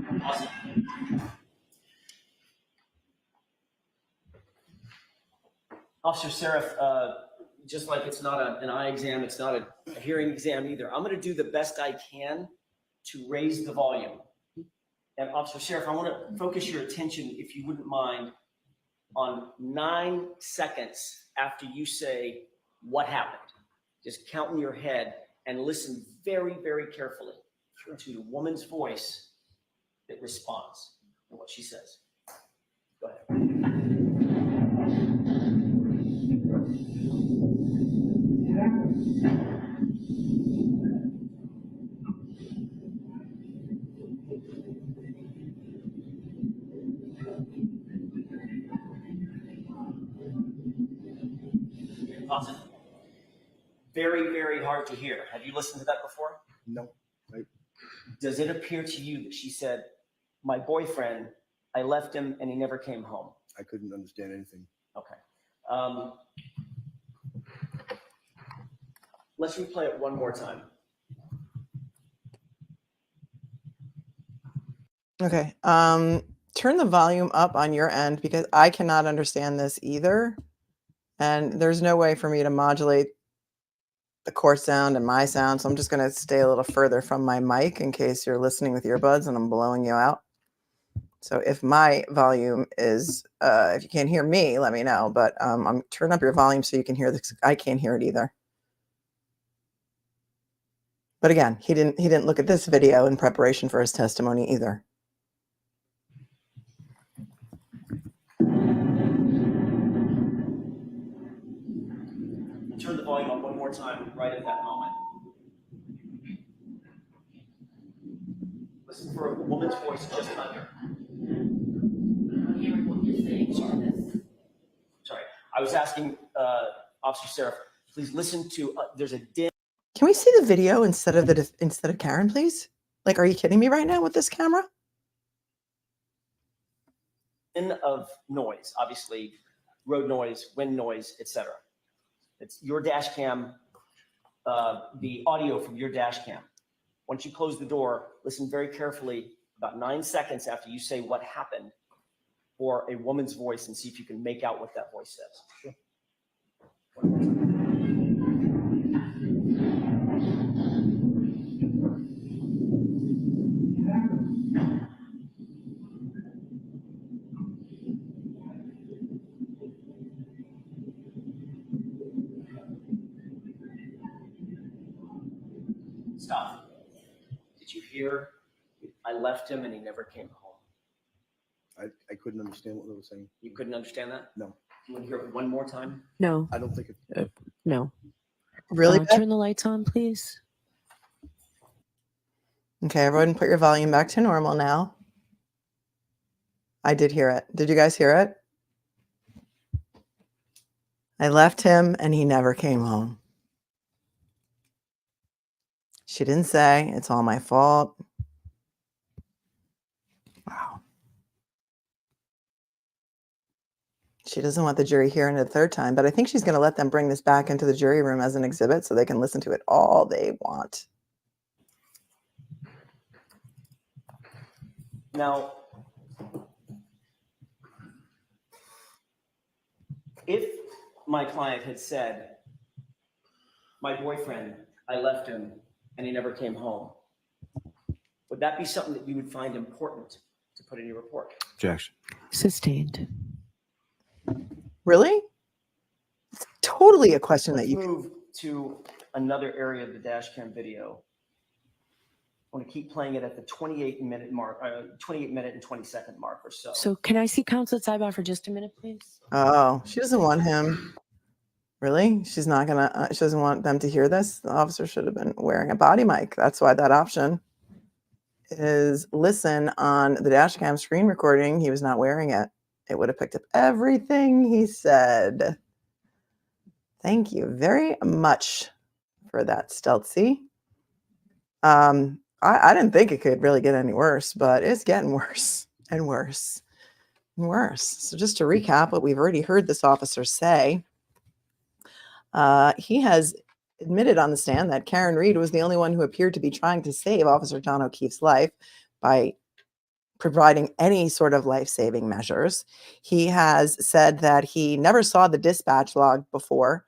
And pause it. Officer Saraf, just like it's not an eye exam, it's not a hearing exam either. I'm going to do the best I can to raise the volume. And Officer Saraf, I want to focus your attention, if you wouldn't mind, on 9 seconds after you say what happened. Just count in your head and listen very, very carefully to the woman's voice that responds to what she says. Go ahead. Awesome. Very, very hard to hear. Have you listened to that before? No. Does it appear to you that she said, my boyfriend, I left him and he never came home? I couldn't understand anything. Okay. Let's replay it one more time. Okay. Turn the volume up on your end because I cannot understand this either. And there's no way for me to modulate the court sound and my sound. So I'm just going to stay a little further from my mic in case you're listening with earbuds and I'm blowing you out. So if my volume is, if you can't hear me, let me know. But I'm turn up your volume so you can hear this. I can't hear it either. But again, he didn't look at this video in preparation for his testimony either. Turn the volume up one more time right at that moment. Listen for a woman's voice just under. Sorry. I was asking Officer Saraf, please listen to, there's a dim. Can we see the video instead of Karen, please? Like, are you kidding me right now with this camera? Of noise, obviously, road noise, wind noise, etc. It's your dash cam, the audio from your dash cam. Once you close the door, listen very carefully about 9 seconds after you say what happened for a woman's voice and see if you can make out what that voice says. Sure. One more time. Stop. Did you hear? I left him and he never came home. I couldn't understand what they were saying. You couldn't understand that? No. You want to hear it one more time? No, I don't think it. no. Really? Turn the lights on, please. Okay, everyone put your volume back to normal now. I did hear it. Did you guys hear it? I left him and he never came home. She didn't say, it's all my fault. Wow. She doesn't want the jury hearing it a third time, but I think she's going to let them bring this back into the jury room as an exhibit so they can listen to it all they want. Now, if my client had said, my boyfriend, I left him and he never came home. Would that be something that you would find important to put in your report? Objection. Sustained. Really? It's totally a question Let's that you move to another area of the dash cam video. I want to keep playing it at the 28-minute mark, 28-minute and 20-second mark or so. So can I see Council sidebar for just a minute, please? Oh, she doesn't want him. Really? She's not gonna, she doesn't want them to hear this? The officer should have been wearing a body mic. That's why that option is listen on the dash cam screen recording. He was not wearing it. It would have picked up everything he said. Thank you very much for that, Stelzy. I didn't think it could really get any worse, but it's getting worse and worse and worse. So just to recap what we've already heard this officer say, he has admitted on the stand that Karen Reed was the only one who appeared to be trying to save Officer John O'Keefe's life by providing any sort of life-saving measures. He has said that he never saw the dispatch log before.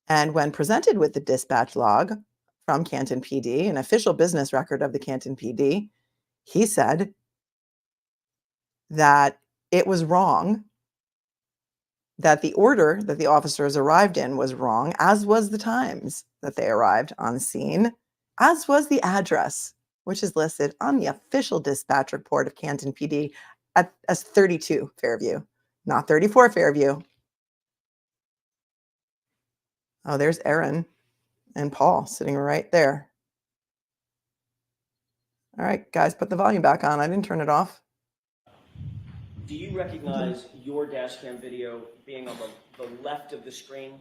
And when presented with the dispatch log from Canton PD, an official business record of the Canton PD, he said that it was wrong, that the order that the officers arrived in was wrong, as was the times that they arrived on scene, as was the address, which is listed on the official dispatch report of Canton PD as 32 Fairview, not 34 Fairview. Oh, there's Aaron and Paul sitting right there. All right, guys, put the volume back on. I didn't turn it off. Do you recognize your dash cam video being on the left of the screen?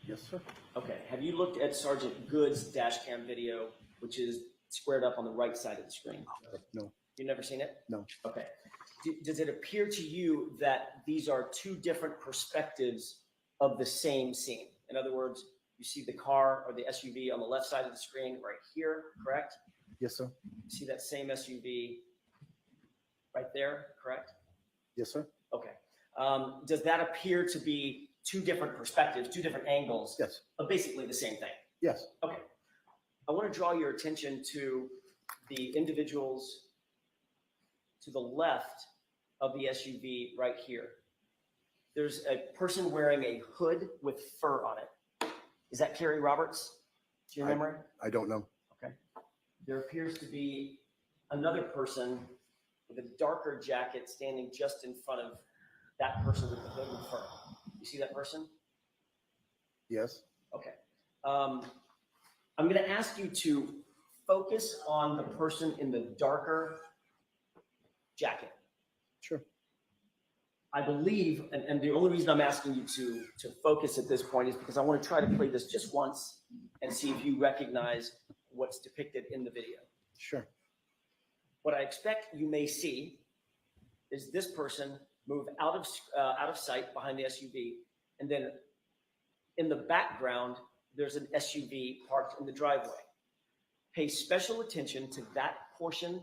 Yes, sir. Okay. Have you looked at Sergeant Good's dash cam video, which is squared up on the right side of the screen? No. You've never seen it? No. Okay. Does it appear to you that these are two different perspectives of the same scene? In other words, you see the car or the SUV on the left side of the screen right here, correct? Yes, sir. You see that same SUV right there, correct? Yes, sir. Okay. Does that appear to be two different perspectives, two different angles Yes. of basically the same thing? Yes. Okay. I want to draw your attention to the individuals to the left of the SUV right here. There's a person wearing a hood with fur on it. Is that Carrie Roberts? Do you remember? I don't know. Okay. There appears to be another person with a darker jacket standing just in front of that person with the hood and fur. You see that person? Yes. Okay. I'm going to ask you to focus on the person in the darker jacket. Sure. I believe, and the only reason I'm asking you to focus at this point is because I want to try to play this just once and see if you recognize what's depicted in the video. Sure. What I expect you may see is this person move out of sight behind the SUV, and then in the background, there's an SUV parked in the driveway. Pay special attention to that portion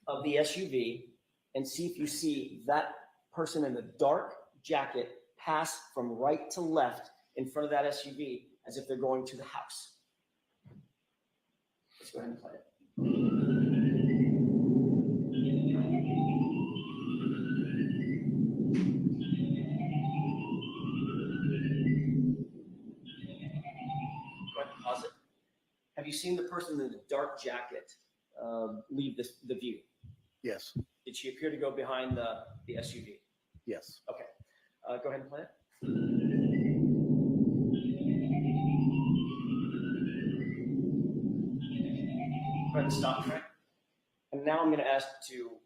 of the SUV and see if you see that person in the dark jacket pass from right to left in front of that SUV as if they're going to the house. Let's go ahead and play it. Go ahead and pause it. Have you seen the person in the dark jacket leave the view? Yes. Did she appear to go behind the SUV? Yes. Okay. Go ahead and play it. Go ahead and stop track. And now I'm going to ask to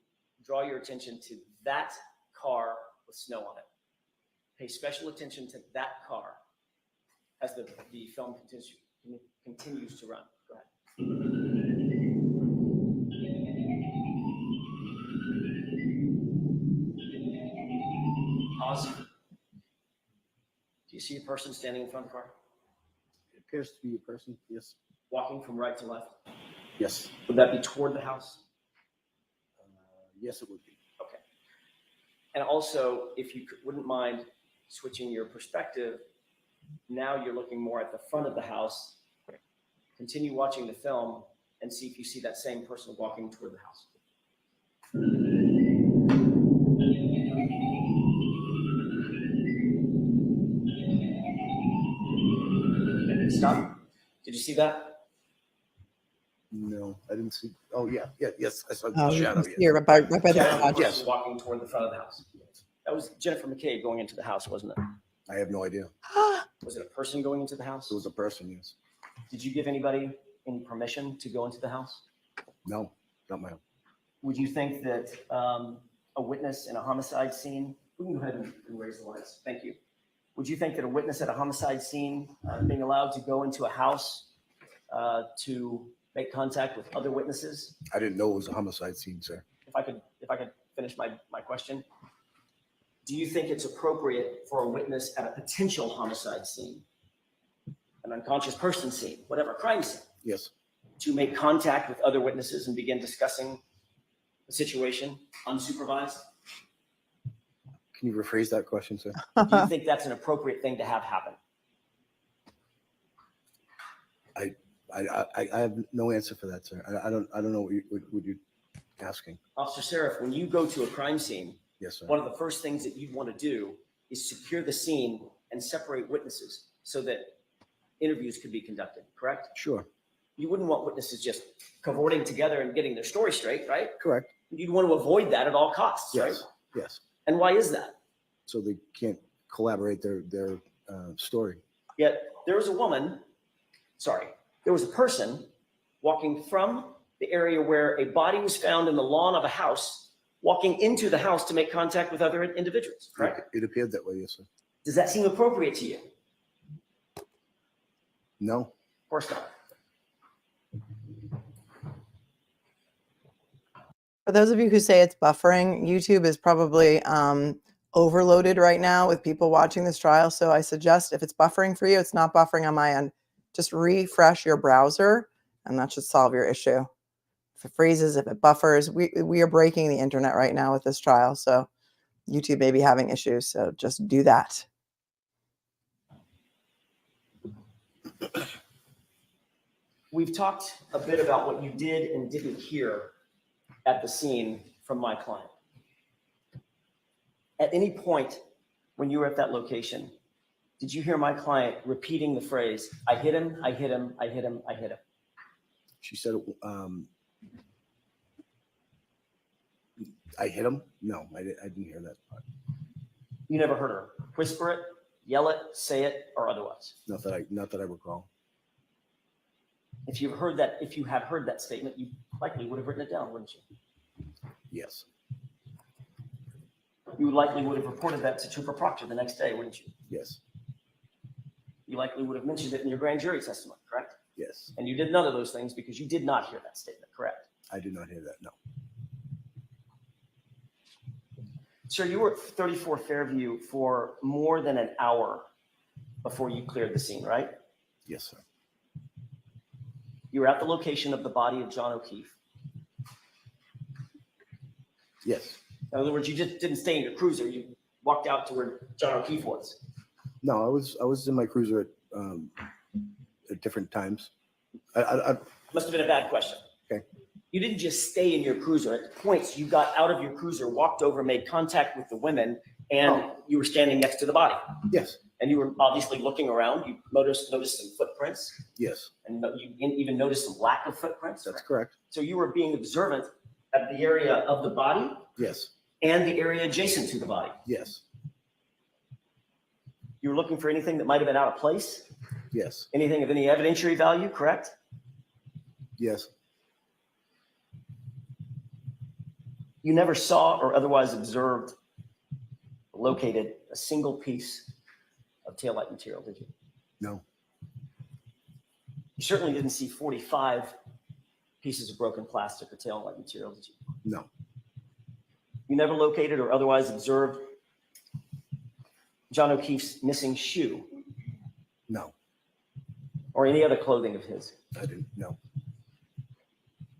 draw your attention to that car with snow on it. Pay special attention to that car as the film continues to run. Go ahead. Pause. Do you see a person standing in front of the car? It appears to be a person. Yes. Walking from right to left? Yes. Would that be toward the house? Yes, it would be. Okay. And also, if you wouldn't mind switching your perspective, now you're looking more at the front of the house. Continue watching the film and see if you see that same person walking toward the house. Stop. Did you see that? No, I didn't see. Oh, yeah, yes. I saw Oh, the you shadow. can Yes. see her right by the Shadow of garage. the person walking toward the front of the house. That was Jennifer McCabe going into the house, wasn't it? I have no idea. Was it a person going into the house? It was a person, yes. Did you give anybody any permission to go into the house? No, not my own. Would you think that a witness in a homicide scene, we can go ahead and raise the lights. Thank you. Would you think that a witness at a homicide scene being allowed to go into a house to make contact with other witnesses? I didn't know it was a homicide scene, sir. If I could finish my question. Do you think it's appropriate for a witness at a potential homicide scene, an unconscious person scene, whatever crime scene, Yes. to make contact with other witnesses and begin discussing the situation unsupervised? Can you rephrase that question, sir? Do you think that's an appropriate thing to have happen? I have no answer for that, sir. I don't know what you're asking. Officer Saraf, when you go to a crime scene, Yes, sir. one of the first things that you'd want to do is secure the scene and separate witnesses so that interviews could be conducted, correct? Sure. You wouldn't want witnesses just cavorting together and getting their story straight, right? Correct. You'd want to avoid that at all costs, right? Yes. Yes. And why is that? So they can't collaborate their story. Yet there was a person walking from the area where a body was found in the lawn of a house, walking into the house to make contact with other individuals, correct? It appeared that way, yes, sir. Does that seem appropriate to you? No. Of course not. For those of you who say it's buffering, YouTube is probably overloaded right now with people watching this trial. So I suggest if it's buffering for you, it's not buffering on my end. Just refresh your browser and that should solve your issue. If it freezes, if it buffers, we are breaking the internet right now with this trial. So YouTube may be having issues. So just do that. We've talked a bit about what you did and didn't hear at the scene from my client. At any point when you were at that location, did you hear my client repeating the phrase, I hit him, I hit him, I hit him, I hit him? She said, I hit him? No, I didn't hear that part. You never heard her whisper it, yell it, say it, or otherwise? Not that I recall. If you had heard that statement, you likely would have written it down, wouldn't you? Yes. You likely would have reported that to Trooper Proctor the next day, wouldn't you? Yes. You likely would have mentioned it in your grand jury testimony, correct? Yes. And you did none of those things because you did not hear that statement, correct? I did not hear that, no. Sir, you were at 34 Fairview for more than an hour before you cleared the scene, right? Yes, sir. You were at the location of the body of John O'Keefe. Yes. In other words, you just didn't stay in your cruiser. You walked out to where John O'Keefe was. No, I was in my cruiser at different times. I Must have been a bad question. Okay. You didn't just stay in your cruiser. At points, you got out of your cruiser, walked over, made contact with the women, and you were standing next to the body. Yes. And you were obviously looking around. You noticed some footprints, Yes. and you even noticed some lack of footprints. That's correct. So you were being observant at the area of the body Yes. and the area adjacent to the body. Yes. You were looking for anything that might have been out of place, Yes. anything of any evidentiary value, correct? Yes. You never saw or otherwise observed, located a single piece of taillight material, did you? No. You certainly didn't see 45 pieces of broken plastic or taillight material, did you? No. You never located or otherwise observed John O'Keefe's missing shoe No. or any other clothing of his? I didn't. No.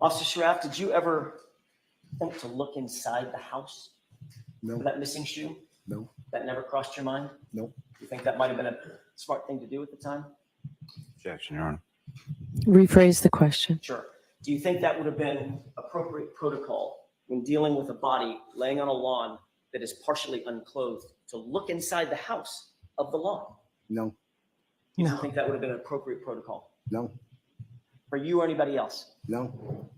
Officer Saraf, did you ever think to look inside the house No. for that missing shoe? No. That never crossed your mind? Nope. You think that might have been a smart thing to do at the time? Objection, Your Honor. Rephrase the question. Sure. Do you think that would have been appropriate protocol when dealing with a body laying on a lawn that is partially unclothed to look inside the house of the lawn? No, You No. don't think that would have been an appropriate protocol no, for you or anybody else? no,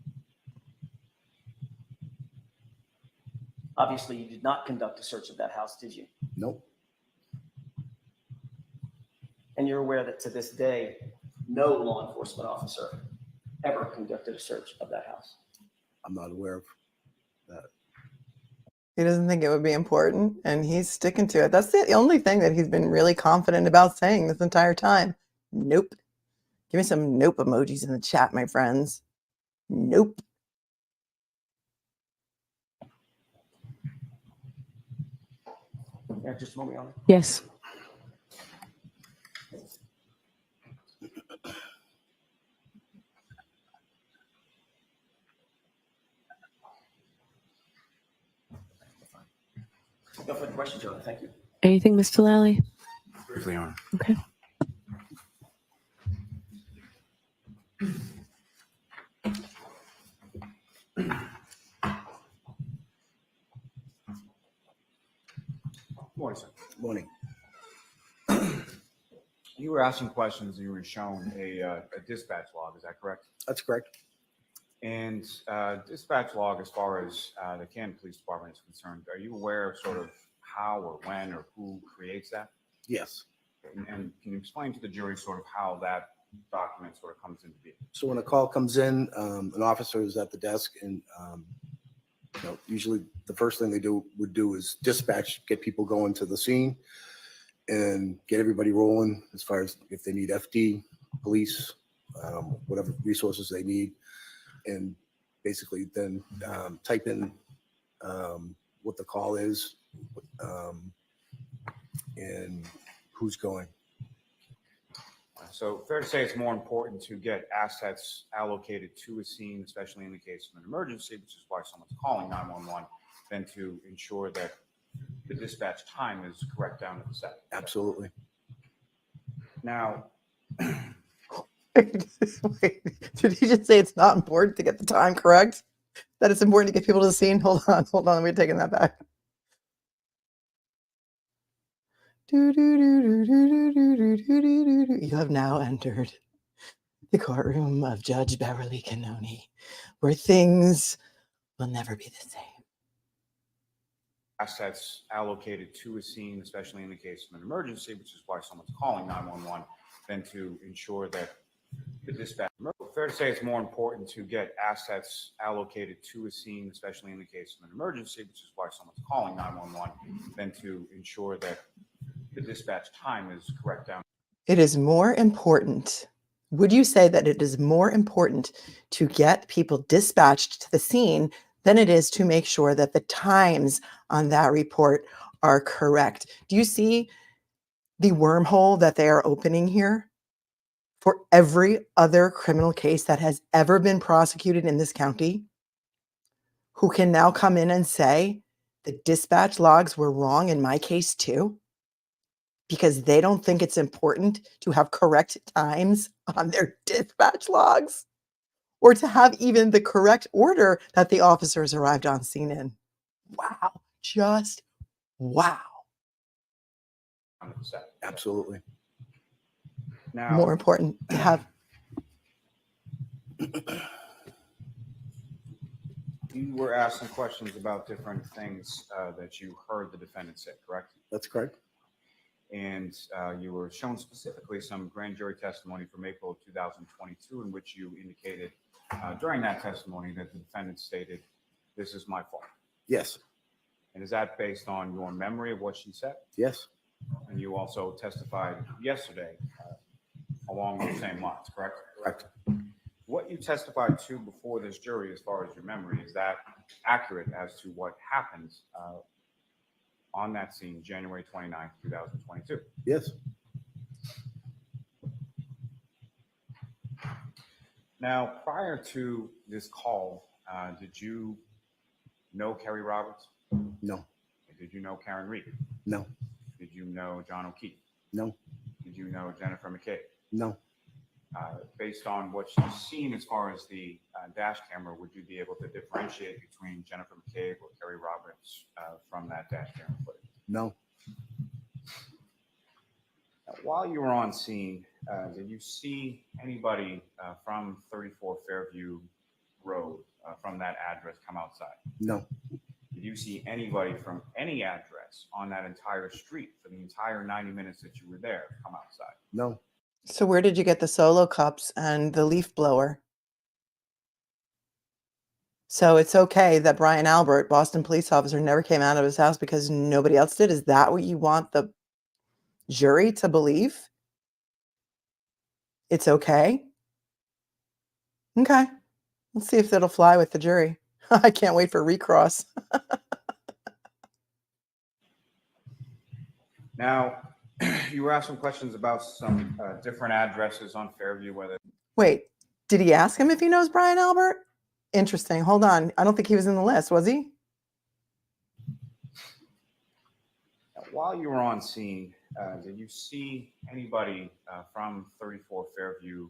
Obviously, you did not conduct a search of that house, did you? nope, And you're aware that to this day, no law enforcement officer ever conducted a search of that house. I'm not aware of that. He doesn't think it would be important, and he's sticking to it. That's the only thing that he's been really confident about saying this entire time. Nope. Give me some nope emojis in the chat, my friends. Nope. Yeah, just a moment, Your Honor. Yes. No further questions, Your Honor. Thank you. Anything, Mr. Lally? Briefly, Your Honor. Okay. Morning, sir. Morning. You were asking questions and you were shown a dispatch log, is that correct? That's correct. And dispatch log, as far as the Canton Police Department is concerned, are you aware of sort of how or when or who creates that? Yes. And can you explain to the jury sort of how that document sort of comes into being? So when a call comes in, an officer is at the desk, and usually the first thing they would do is dispatch, get people going to the scene, and get everybody rolling as far as if they need FD, police, whatever resources they need, and basically then type in what the call is and who's going. So fair to say it's more important to get assets allocated to a scene, especially in the case of an emergency, which is why someone's calling 911, than to ensure that the dispatch time is correct down to the second. Absolutely. Now, Wait, did he just say it's not important to get the time correct? That it's important to get people to the scene? Hold on. We're taking that back. You have now entered the courtroom of Judge Beverly Cannoni, where things will never be the same. assets allocated to a scene, especially in the case of an emergency, which is why someone's calling 911, than to ensure that the dispatch. Fair to say it's more important to get assets allocated to a scene, especially in the case of an emergency, which is why someone's calling 911, than to ensure that the dispatch time is correct down. It is more important. Would you say that it is more important to get people dispatched to the scene than it is to make sure that the times on that report are correct? Do you see the wormhole that they are opening here? For every other criminal case that has ever been prosecuted in this county, who can now come in and say the dispatch logs were wrong in my case too, because they don't think it's important to have correct times on their dispatch logs, or to have even the correct order that the officers arrived on scene in. Wow. Just wow. Absolutely. Now, More important to have. you were asking questions about different things that you heard the defendant say, correct? That's correct. And you were shown specifically some grand jury testimony from April of 2022, in which you indicated during that testimony that the defendant stated, "This is my fault." Yes. And is that based on your memory of what she said? Yes. And you also testified yesterday along those same lines, correct? Correct. What you testified to before this jury, as far as your memory, is that accurate as to what happened on that scene, January 29th, 2022? Yes. Now, prior to this call, did you know Kerry Roberts? No. Did you know Karen Reed? No. you know John O'Keefe? No, Did you know Jennifer McCabe? no, Based on what you've seen as far as the dash camera, would you be able to differentiate between Jennifer McCabe or Kerry Roberts from that dash camera footage? no, Now, while you were on scene, did you see anybody from 34 Fairview Road from that address come outside? no, Did you see anybody from any address on that entire street for the entire 90 minutes that you were there come outside? no. So where did you get the solo cups and the leaf blower? So it's okay that Brian Albert, Boston police officer, never came out of his house because nobody else did? Is that what you want the jury to believe? It's okay? Okay. Let's see if that'll fly with the jury. I can't wait for recross. Now, you were asking questions about some different addresses on Fairview, whether Wait, did he ask him if he knows Brian Albert? Interesting. Hold on. I don't think he was in the list, was he? while you were on scene, did you see anybody from 34 Fairview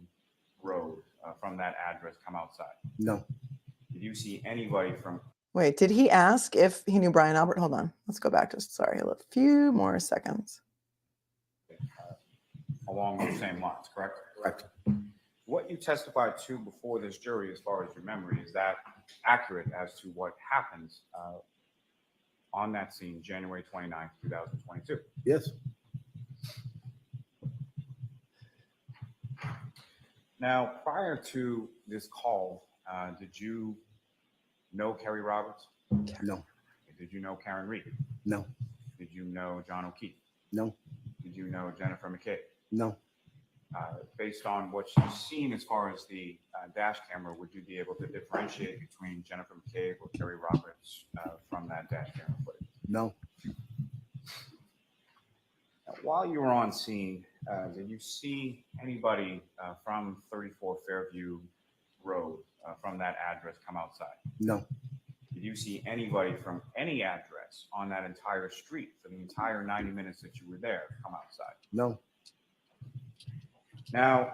Road from that address come outside? No, Did you see anybody from Wait, did he ask if he knew Brian Albert? Hold on. Let's go back to, sorry, a few more seconds. along those same lines, correct? correct. What you testified to before this jury, as far as your memory, is that accurate as to what happened on that scene, January 29th, 2022? Yes, Now, prior to this call, did you know Kerry Roberts? no, Did you know Karen Reed? no, Did you know John O'Keefe? no, Did you know Jennifer McCabe? no, Based on what you've seen as far as the dash camera, would you be able to differentiate between Jennifer McCabe or Kerry Roberts from that dash camera footage? no, Now, while you were on scene, did you see anybody from 34 Fairview Road from that address come outside? no, Did you see anybody from any address on that entire street for the entire 90 minutes that you were there come outside? no, Now,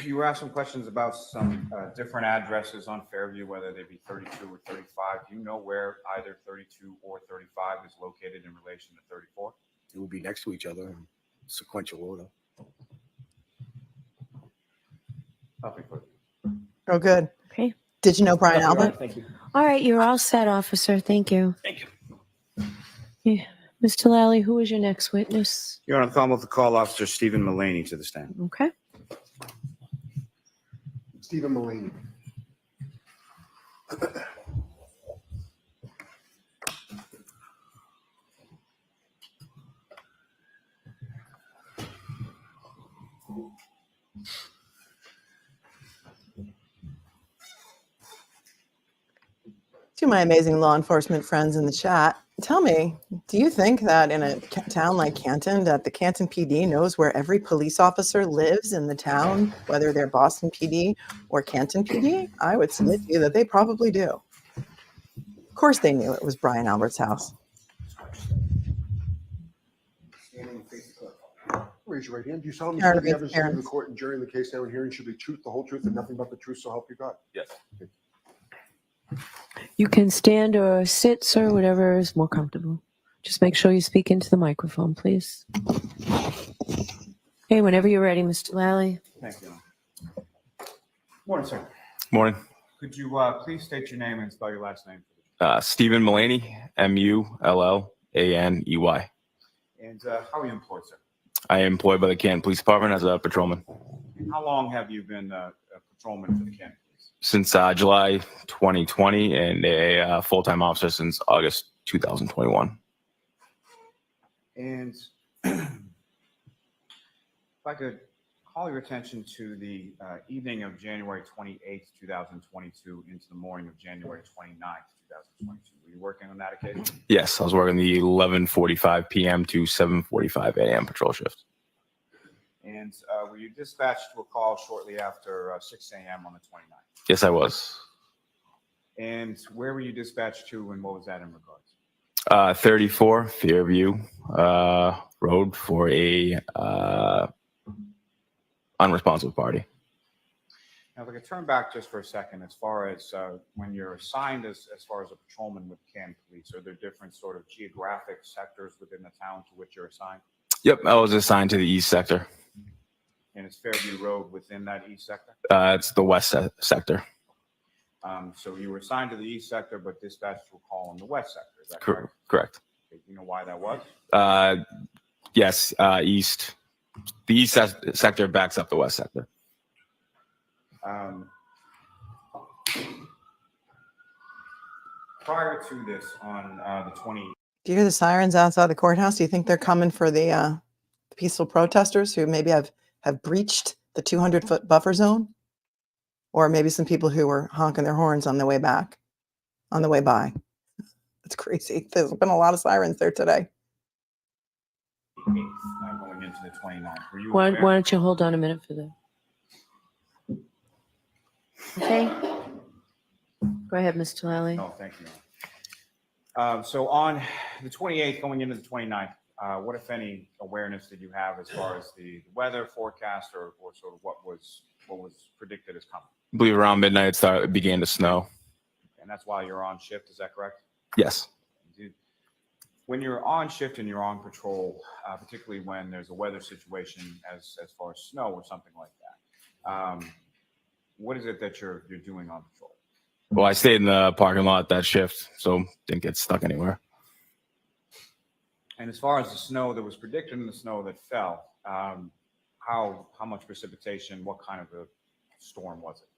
you were asking questions about some different addresses on Fairview, whether they be 32 or 35. Do you know where either 32 or 35 is located in relation to 34? it would be next to each other in sequential order. Oh, good. Okay. Did you know Brian Nothing wrong. Albert? Thank you. All right, you're all set, officer. Thank you. Thank you. Yeah. Mr. Lally, who is your next witness? Your Honor, call the call officer Stephen Mullaney to the stand. Okay. Stephen Mullaney. To my amazing law enforcement friends in the chat, tell me, do you think that in a town like Canton, that the Canton PD knows where every police officer lives in the town, whether they're Boston PD or Canton PD? I would submit to you that they probably do. Of course they knew it was Brian Albert's house. Raise your right hand. Do you solemnly Karen swear the Reed's evidence given in the parents. court and during the case now and hearing should be truth, the whole truth, and nothing but the truth, so help you God? Yes. You can stand or sit, sir, whatever is more comfortable. Just make sure you speak into the microphone, please. Okay, whenever you're ready, Mr. Lally. Thank you. Morning, sir. Morning. Could you please state your name and spell your last name? Stephen Mullaney, Mullaney. And how are you employed, sir? I am employed by the Canton Police Department as a patrolman. And how long have you been a patrolman for the Canton Police? Since July 2020 and a full-time officer since August 2021. And if I could call your attention to the evening of January 28th, 2022 into the morning of January 29th, 2022. Were you working on that occasion? Yes, I was working the 11:45 p.m. to 7:45 a.m. patrol shift. And were you dispatched to a call shortly after 6 a.m. on the 29th? Yes, I was. And where were you dispatched to and what was that in regards? 34 Fairview road for a unresponsive party. Now, if I could turn back just for a second, as far as when you're assigned as far as a patrolman with Canton Police, are there different sort of geographic sectors within the town to which you're assigned? Yep, I was assigned to the east sector. And is Fairview Road within that east sector? It's the west sector. So you were assigned to the east sector, but dispatched to a call in the west sector. Is that correct? Correct. Okay, do you know why that was? Yes, east. The east sector backs up the west sector. Prior to this, on the 20th, Do you hear the sirens outside the courthouse? Do you think they're coming for the peaceful protesters who maybe have breached the 200-foot buffer zone? Or maybe some people who were honking their horns on the way by. It's crazy. There's been a lot of sirens there today. going into the 29th, were you Why aware? don't you hold on a minute for that? Okay. Go ahead, Mr. Lally. No, thank you. So on the 28th, going into the 29th, what, if any, awareness did you have as far as the weather forecast or sort of what was predicted as coming? I believe around midnight it began to snow. And that's while you're on shift, is that correct? Yes. When you're on shift and you're on patrol, particularly when there's a weather situation as far as snow or something like that, what is it that you're doing on patrol? Well, I stayed in the parking lot that shift, so didn't get stuck anywhere. And as far as the snow that was predicted and the snow that fell, how much precipitation, what kind of a storm was it?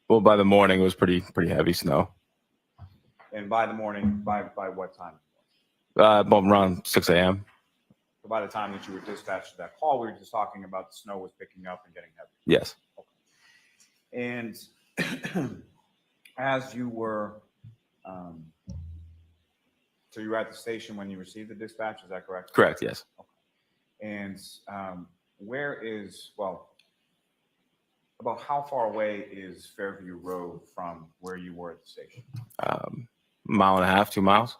Well, by the morning it was pretty heavy snow. And by the morning, by what time? About around 6 a.m. So by the time that you were dispatched to that call, we were just talking about the snow was picking up and getting heavy. Yes. And as you were, so you were at the station when you received the dispatch, is that correct? Correct. Yes. And about how far away is Fairview Road from where you were at the station? Mile and a half, 2 miles.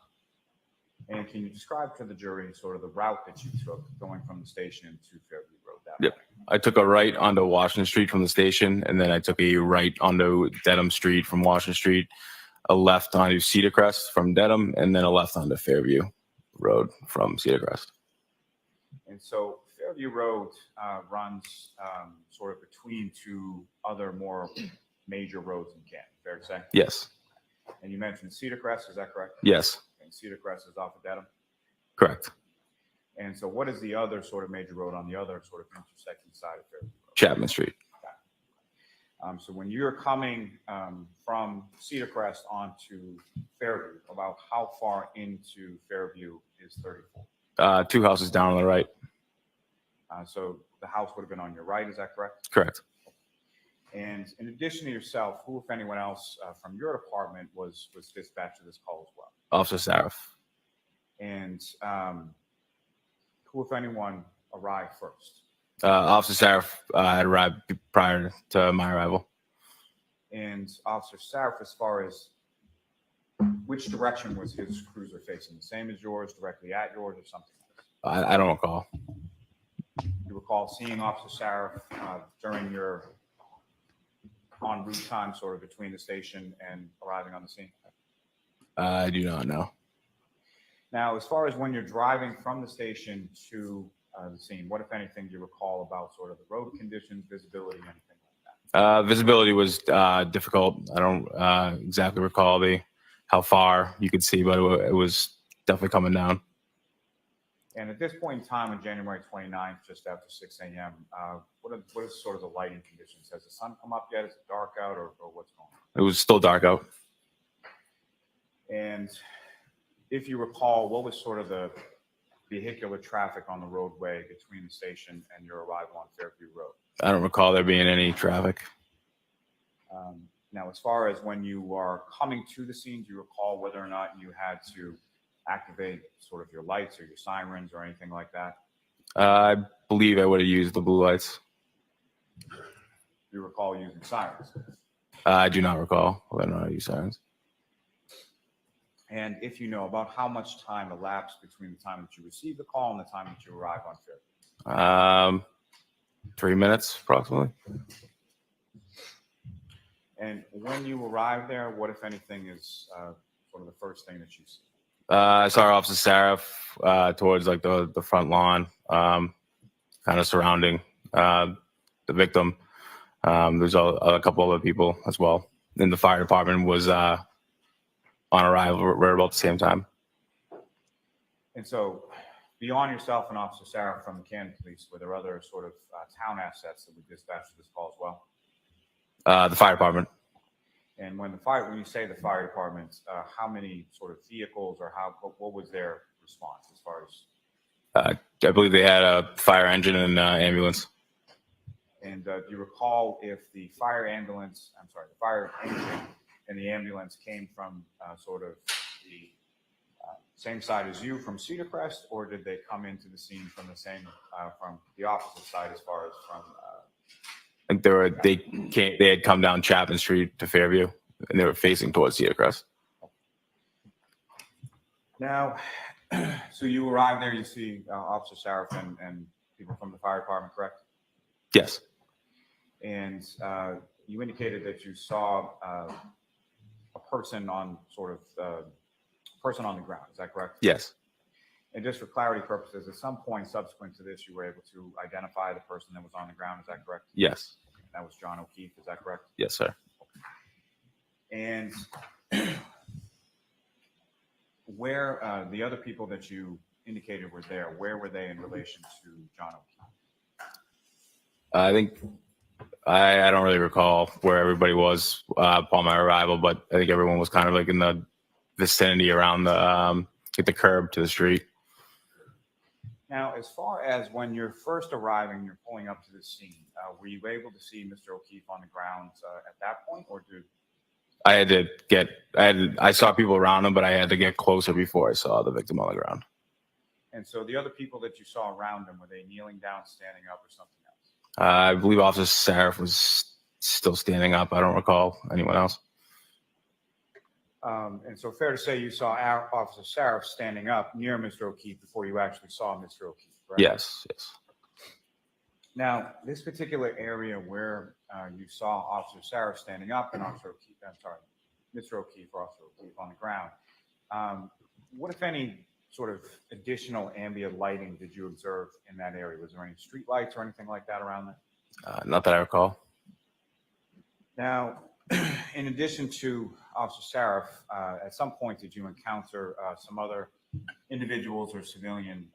And can you describe to the jury sort of the route that you took going from the station to Fairview Road that Yep. morning? I took a right onto Washington Street from the station, and then I took a right onto Dedham Street from Washington Street, a left onto Cedar Crest from Dedham, and then a left onto Fairview Road from Cedar Crest. And so Fairview Road runs sort of between two other more major roads in Canton, fair to say? Yes. And you mentioned Cedar Crest, is that correct? Yes. And Cedar Crest is off of Dedham. Correct. And so what is the other sort of major road on the other sort of intersecting side of Fairview Road? Chapman Street. So when you're coming from Cedar Crest onto Fairview, about how far into Fairview is 34? 2 houses down on the right. So the house would have been on your right, is that correct? Correct. And in addition to yourself, who, if anyone else from your department was dispatched to this call as well? Officer Saraf. And who, if anyone, arrived first? Officer Saraf had arrived prior to my arrival. And Officer Saraf, as far as which direction was his cruiser facing? The same as yours, directly at yours, or something else? I don't recall. You recall seeing Officer Saraf during your en route time, sort of between the station and arriving on the scene? I do not know. Now, as far as when you're driving from the station to the scene, what, if anything, do you recall about sort of the road conditions, visibility, anything like that? Visibility was difficult. I don't exactly recall how far you could see, but it was definitely coming down. And at this point in time, on January 29th, just after 6 a.m., what is sort of the lighting conditions? Has the sun come up yet? Is it dark out, or what's going on? It was still dark out. And if you recall, what was sort of the vehicular traffic on the roadway between the station and your arrival on Fairview Road? I don't recall there being any traffic. Now, as far as when you are coming to the scene, do you recall whether or not you had to activate sort of your lights or your sirens or anything like that? I believe I would have used the blue lights. Do you recall using sirens? I do not recall whether or not I used sirens. And if you know, about how much time elapsed between the time that you received the call and the time that you arrived on Fairview? 3 minutes approximately. And when you arrive there, what, if anything, is sort of the first thing that you see? I saw Officer Saraf towards like the front lawn, kind of surrounding the victim. There's a couple other people as well. And the fire department was on arrival right about the same time. And so, beyond yourself and Officer Sarah from the Canton Police, were there other sort of town assets that were dispatched to this call as well? The fire department. And when you say the fire department, how many sort of vehicles, or what was their response as far as? I believe they had a fire engine and ambulance. And do you recall if the fire engine and the ambulance came from sort of the same side as you from Cedar Crest, or did they come into the scene from the opposite side as far as from? I think they had come down Chapman Street to Fairview, and they were facing towards Cedar Crest. Now, so you arrive there, you see Officer Saraf and people from the fire department, correct? Yes. And you indicated that you saw a person on the ground. Is that correct? Yes. And just for clarity purposes, at some point subsequent to this, you were able to identify the person that was on the ground. Is that correct? Yes. That was John O'Keefe. Is that correct? Yes, sir. And where the other people that you indicated were there, where were they in relation to John O'Keefe? I think I don't really recall where everybody was upon my arrival, but I think everyone was kind of like in the vicinity around the curb to the street. Now, as far as when you're first arriving, you're pulling up to the scene, were you able to see Mr. O'Keefe on the ground at that point, or did? I saw people around him, but I had to get closer before I saw the victim on the ground. And so the other people that you saw around him, were they kneeling down, standing up, or something else? I believe Officer Saraf was still standing up. I don't recall anyone else. And so fair to say you saw Officer Saraf standing up near Mr. O'Keefe before you actually saw Mr. O'Keefe, right? Yes, yes. Now, this particular area where you saw Officer Saraf standing up and Mr. O'Keefe or Officer O'Keefe on the ground, what, if any, sort of additional ambient lighting did you observe in that area? Was there any street lights or anything like that around there? Not that I recall. Now, in addition to Officer Saraf, at some point did you encounter some other individuals or civilian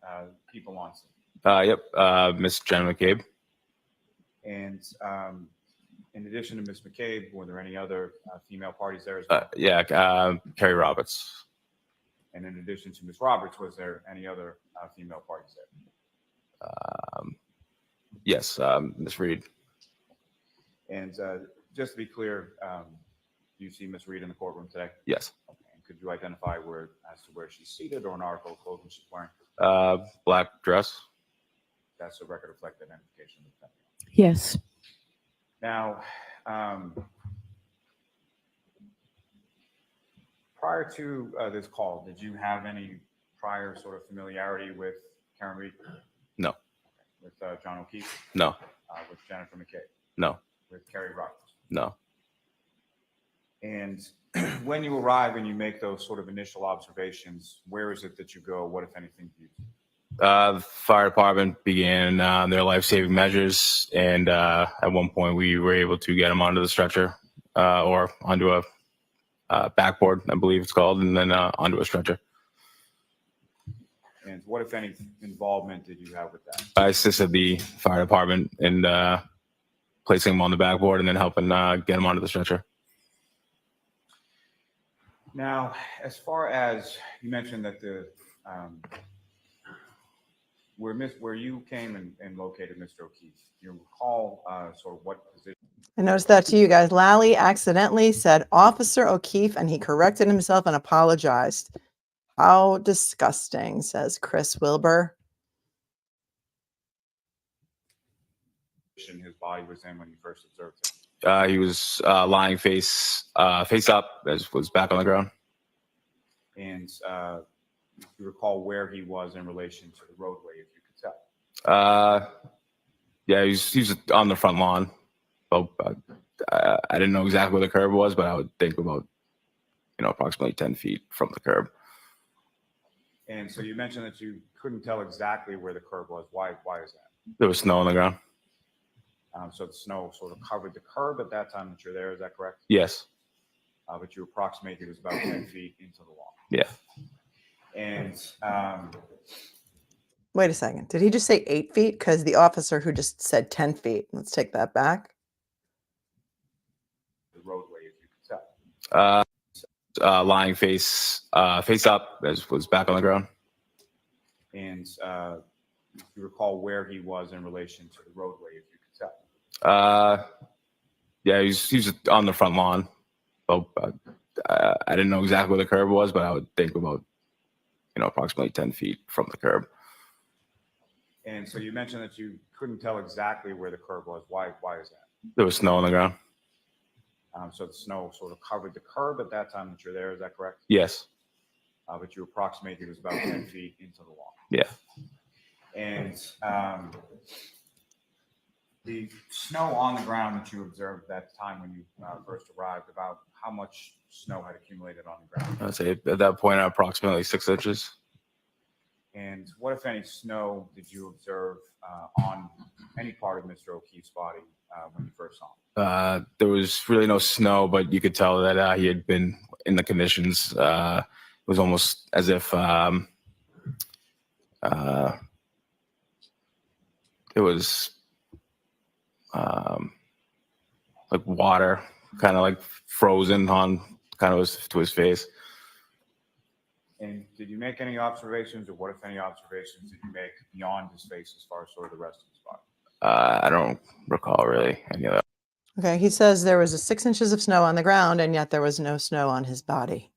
people on scene? Yep, Miss Jen McCabe. And in addition to Miss McCabe, were there any other female parties there as well? Yeah, Carrie Roberts. And in addition to Miss Roberts, was there any other female parties there? Yes, Miss Reed. And just to be clear, do you see Miss Reed in the courtroom today? Yes. Okay. And could you identify as to where she's seated or an article of clothing she's wearing? Black dress. That's a record reflect identification of the defendant. Yes. Now, prior to this call, did you have any prior sort of familiarity with Karen Reed? No. With John O'Keefe? No. With Jennifer McCabe? No. With Carrie Roberts? No. And when you arrive and you make those sort of initial observations, where is it that you go? What, if anything, do you do? The fire department began their life-saving measures, and at one point we were able to get him onto the stretcher or onto a backboard, I believe it's called, and then onto a stretcher. And what, if any, involvement did you have with that? I assisted the fire department in placing him on the backboard and then helping get him onto the stretcher. Now, as far as you mentioned that the where you came and located Mr. O'Keefe, do you recall sort of what position? I noticed that too, you guys. Lally accidentally said Officer O'Keefe, and he corrected himself and apologized. How disgusting, says Chris Wilbur. His body was in when you first observed him? He was lying face up, as was back on the ground. And you recall where he was in relation to the roadway, if you could tell. Yeah, he's on the front lawn. But I didn't know exactly where the curb was, but I would think about, approximately 10 feet from the curb. And so you mentioned that you couldn't tell exactly where the curb was. Why is that? There was snow on the ground. So the snow sort of covered the curb at that time that you're there. Is that correct? Yes. But you approximate it was about 10 feet into the lawn. Yeah. And Wait a second. Did he just say 8 feet? Because the officer who just said 10 feet. Let's take that back. the roadway, if you could tell. Lying face up, was back on the ground. And you recall where he was in relation to the roadway, if you could tell. Yeah, he's on the front lawn. But I didn't know exactly where the curb was, but I would think about, approximately 10 feet from the curb. And so you mentioned that you couldn't tell exactly where the curb was. Why is that? There was snow on the ground. So the snow sort of covered the curb at that time that you're there. Is that correct? Yes. But you approximate it was about 10 feet into the lawn. Yeah. And the snow on the ground that you observed that time when you first arrived, about how much snow had accumulated on the ground? I'd say at that point, approximately 6 inches. And what, if any, snow did you observe on any part of Mr. O'Keefe's body when you first saw him? There was really no snow, but you could tell that he had been in the conditions. It was almost as if it was like water, kind of like frozen on kind of to his face. And did you make any observations, or what, if any, observations did you make beyond his face as far as sort of the rest of his body? I don't recall really any of that. Okay, he says there was 6 inches of snow on the ground, and yet there was no snow on his body.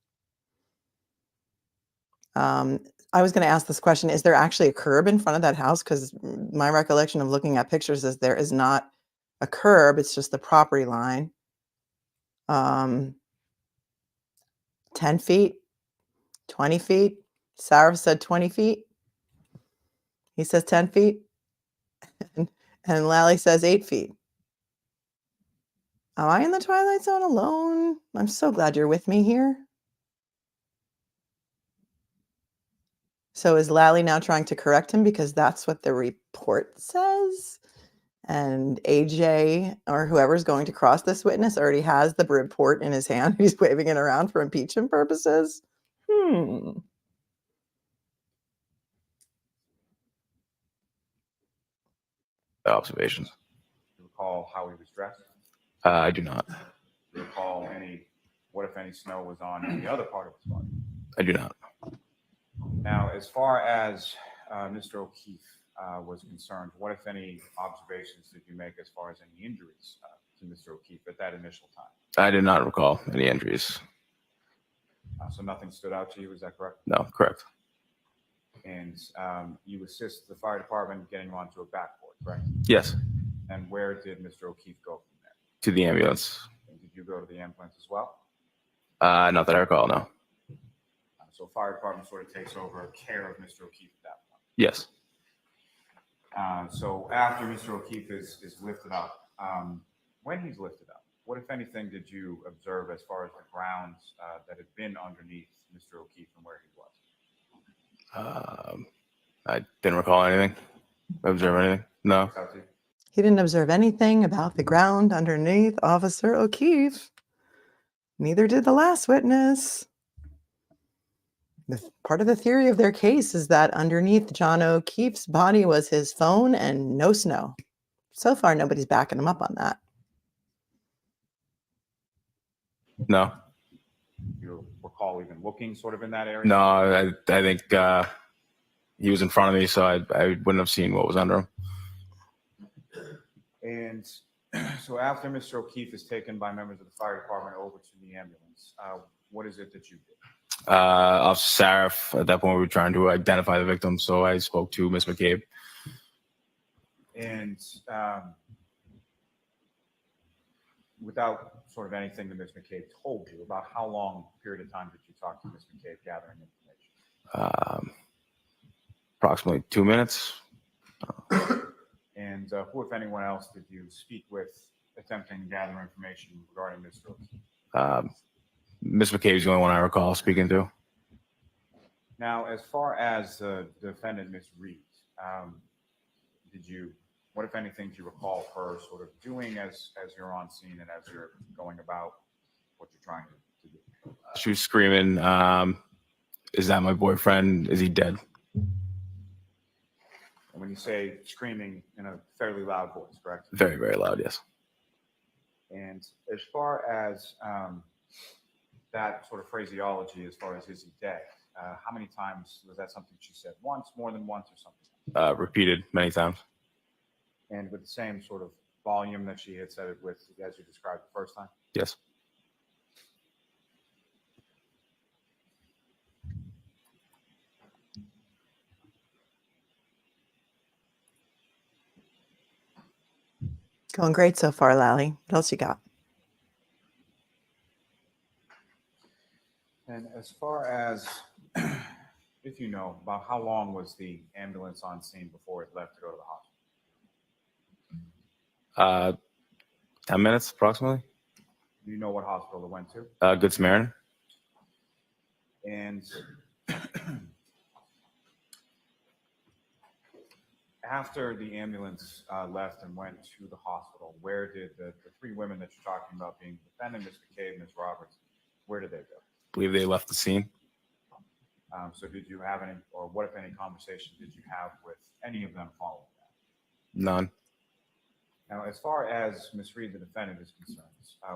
I was going to ask this question: is there actually a curb in front of that house? Because my recollection of looking at pictures is there is not a curb; it's just the property line. 10 feet, 20 feet. Saraf said 20 feet. He says 10 feet, and Lally says 8 feet. Am I in the Twilight Zone alone? I'm so glad you're with me here. So is Lally now trying to correct him because that's what the report says? And AJ or whoever's going to cross this witness already has the report in his hand. He's waving it around for impeachment purposes. The observations. Do you recall how he was dressed? I do not. Do you recall what, if any, snow was on any other part of his body? I do not. Now, as far as Mr. O'Keefe was concerned, what, if any, observations did you make as far as any injuries to Mr. O'Keefe at that initial time? I did not recall any injuries. So nothing stood out to you, is that correct? No, correct. And you assist the fire department getting him onto a backboard, correct? Yes. And where did Mr. O'Keefe go from there? To the ambulance. And did you go to the ambulance as well? Not that I recall, no. So fire department sort of takes over care of Mr. O'Keefe at that point. Yes. So after Mr. O'Keefe is lifted up, when he's lifted up, what, if anything, did you observe as far as the grounds that had been underneath Mr. O'Keefe and where he was? I didn't recall anything. Observe anything? No. He didn't observe anything about the ground underneath Officer O'Keefe. Neither did the last witness. Part of the theory of their case is that underneath John O'Keefe's body was his phone and no snow. So far, nobody's backing him up on that. No. You recall even looking sort of in that area? No, I think he was in front of me, so I wouldn't have seen what was under him. And so after Mr. O'Keefe is taken by members of the fire department over to the ambulance, what is it that you did? Officer Saraf, at that point, we were trying to identify the victim, so I spoke to Ms. McCabe. And without sort of anything that Ms. McCabe told you, about how long period of time did you talk to Ms. McCabe gathering information? Approximately 2 minutes. And who, if anyone else, did you speak with attempting to gather information regarding Ms. Phillips? Ms. McCabe is the only one I recall speaking to. Now, as far as the defendant, Ms. Reed, what, if anything, do you recall her sort of doing as you're on scene and as you're going about what you're trying to do? She was screaming, "Is that my boyfriend? Is he dead?" And when you say screaming, in a fairly loud voice, correct? Very, very loud, yes. And as far as that sort of phraseology, as far as is he dead, how many times was that something she said? Once, more than once, or something? Repeated many times. And with the same sort of volume that she had said it with, as you described the first time? Yes. Going great so far, Lally. What else you got? And as far as, if you know, about how long was the ambulance on scene before it left to go to the hospital? 10 minutes approximately. Do you know what hospital it went to? Good Samaritan. And after the ambulance left and went to the hospital, where did the three women that you're talking about, being the defendant, Ms. McCabe, Ms. Roberts, where did they go? I believe they left the scene. So did you have any, or what, if any, conversation did you have with any of them following that? None. Now, as far as Ms. Reed, the defendant, is concerned,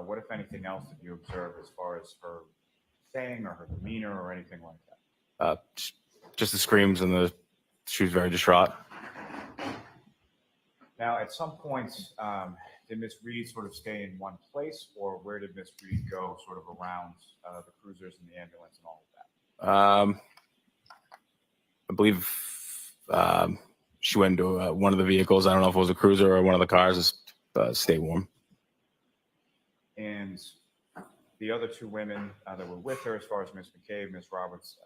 what, if anything, else did you observe as far as her saying or her demeanor or anything like that? Just the screams and she was very distraught. Now, at some point, did Ms. Reed sort of stay in one place, or where did Ms. Reed go sort of around the cruisers and the ambulance and all of that? I believe she went into one of the vehicles. I don't know if it was a cruiser or one of the cars. Just stay warm. And the other two women that were with her, as far as Ms. McCabe, Ms. Roberts,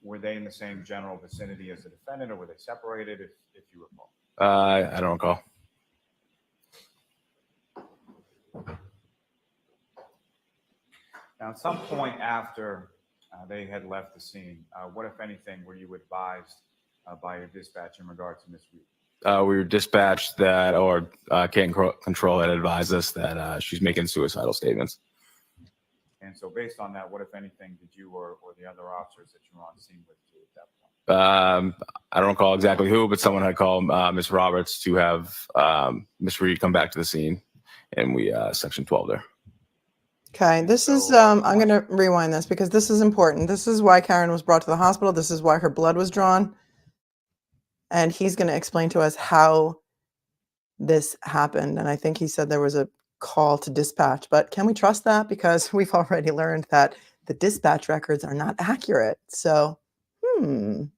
were they in the same general vicinity as the defendant, or were they separated, if you recall? I don't recall. Now, at some point after they had left the scene, what, if anything, were you advised by your dispatch in regard to Ms. Reed? We were dispatched that, or Canton Control had advised us that she's making suicidal statements. And so based on that, what, if anything, did you or the other officers that you were on scene with do at that point? I don't recall exactly who, but someone had called Ms. Roberts to have Ms. Reed come back to the scene, and we section 12 there. Okay, this is, I'm going to rewind this because this is important. This is why Karen was brought to the hospital. This is why her blood was drawn. And he's going to explain to us how this happened. And I think he said there was a call to dispatch, but can we trust that? Because we've already learned that the dispatch records are not accurate. So, You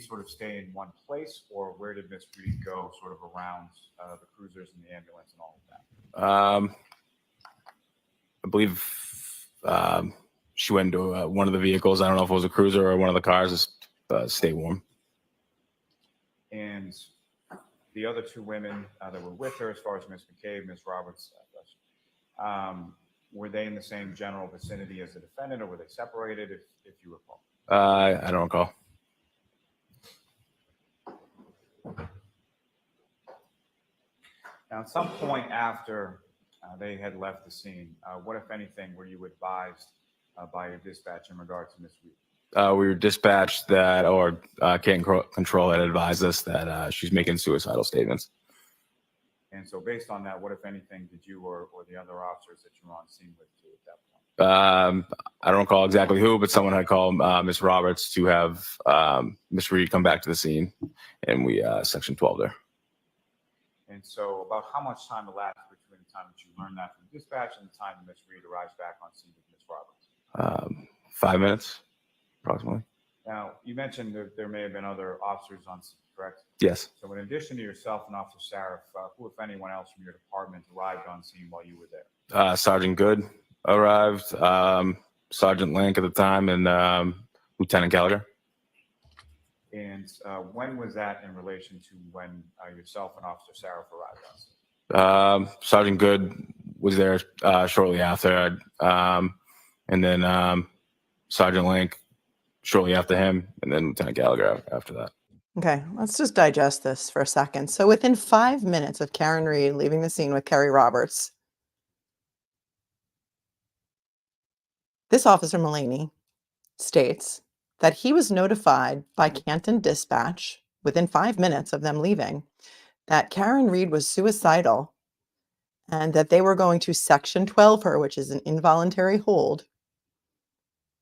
sort of stay in one place, or where did Ms. Reed go sort of around the cruisers and the ambulance and all of that? I believe she went into one of the vehicles. I don't know if it was a cruiser or one of the cars. Just stay warm. And the other two women that were with her, as far as Ms. McCabe, Ms. Roberts, were they in the same general vicinity as the defendant, or were they separated, if you recall? I don't recall. Now, at some point after they had left the scene, what, if anything, were you advised by your dispatch in regard to Ms. Reed? We were dispatched that, or Canton Control had advised us that she's making suicidal statements. And so based on that, what, if anything, did you or the other officers that you were on scene with do at that point? I don't recall exactly who, but someone had called Ms. Roberts to have Ms. Reed come back to the scene, and we section 12 there. And so about how much time elapsed between the time that you learned that from dispatch and the time that Ms. Reed arrives back on scene with Ms. Roberts? 5 minutes, approximately. Now, you mentioned that there may have been other officers on scene. correct? Yes. So in addition to yourself and Officer Saraf, who, if anyone else from your department, arrived on scene while you were there? Sergeant Good arrived, Sergeant Link at the time, and Lieutenant Gallagher. And when was that in relation to when yourself and Officer Saraf arrived on scene? Sergeant Good was there shortly after, and then Sergeant Link shortly after him, and then Lieutenant Gallagher after that. Okay, let's just digest this for a second. So within 5 minutes of Karen Reed leaving the scene with Kerry Roberts, this officer Mullaney states that he was notified by Canton Dispatch within 5 minutes of them leaving that Karen Reed was suicidal and that they were going to Section 12 her, which is an involuntary hold,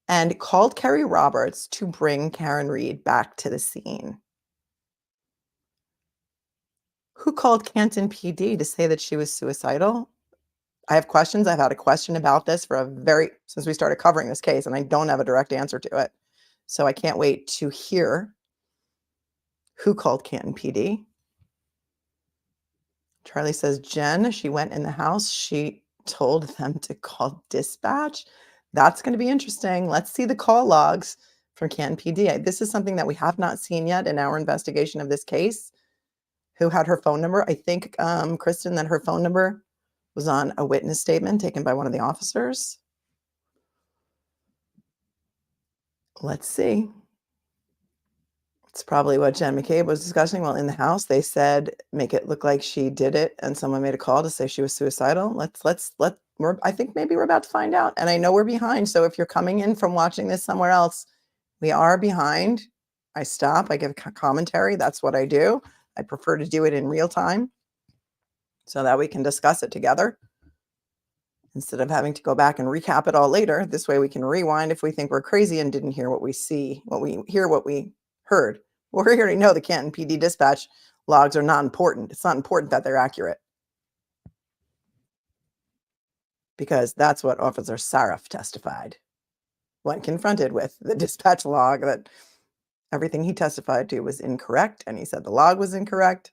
and called Kerry Roberts to bring Karen Reed back to the scene. Who called Canton PD to say that she was suicidal? I have questions. I've had a question about this since we started covering this case, and I don't have a direct answer to it. So I can't wait to hear who called Canton PD. Charlie says, Jen, she went in the house. She told them to call dispatch. That's going to be interesting. Let's see the call logs from Canton PD. This is something that we have not seen yet in our investigation of this case. Who had her phone number? I think, Kristen, that her phone number was on a witness statement taken by one of the officers. Let's see. It's probably what Jen McCabe was discussing while in the house. They said, make it look like she did it, and someone made a call to say she was suicidal. I think maybe we're about to find out. And I know we're behind. So if you're coming in from watching this somewhere else, we are behind. I stop, I give commentary. That's what I do. I prefer to do it in real time so that we can discuss it together instead of having to go back and recap it all later. This way we can rewind if we think we're crazy and didn't hear what we heard. Well, we already know the Canton PD dispatch logs are not important. It's not important that they're accurate, because that's what Officer Saraf testified when confronted with the dispatch log, that everything he testified to was incorrect, and he said the log was incorrect.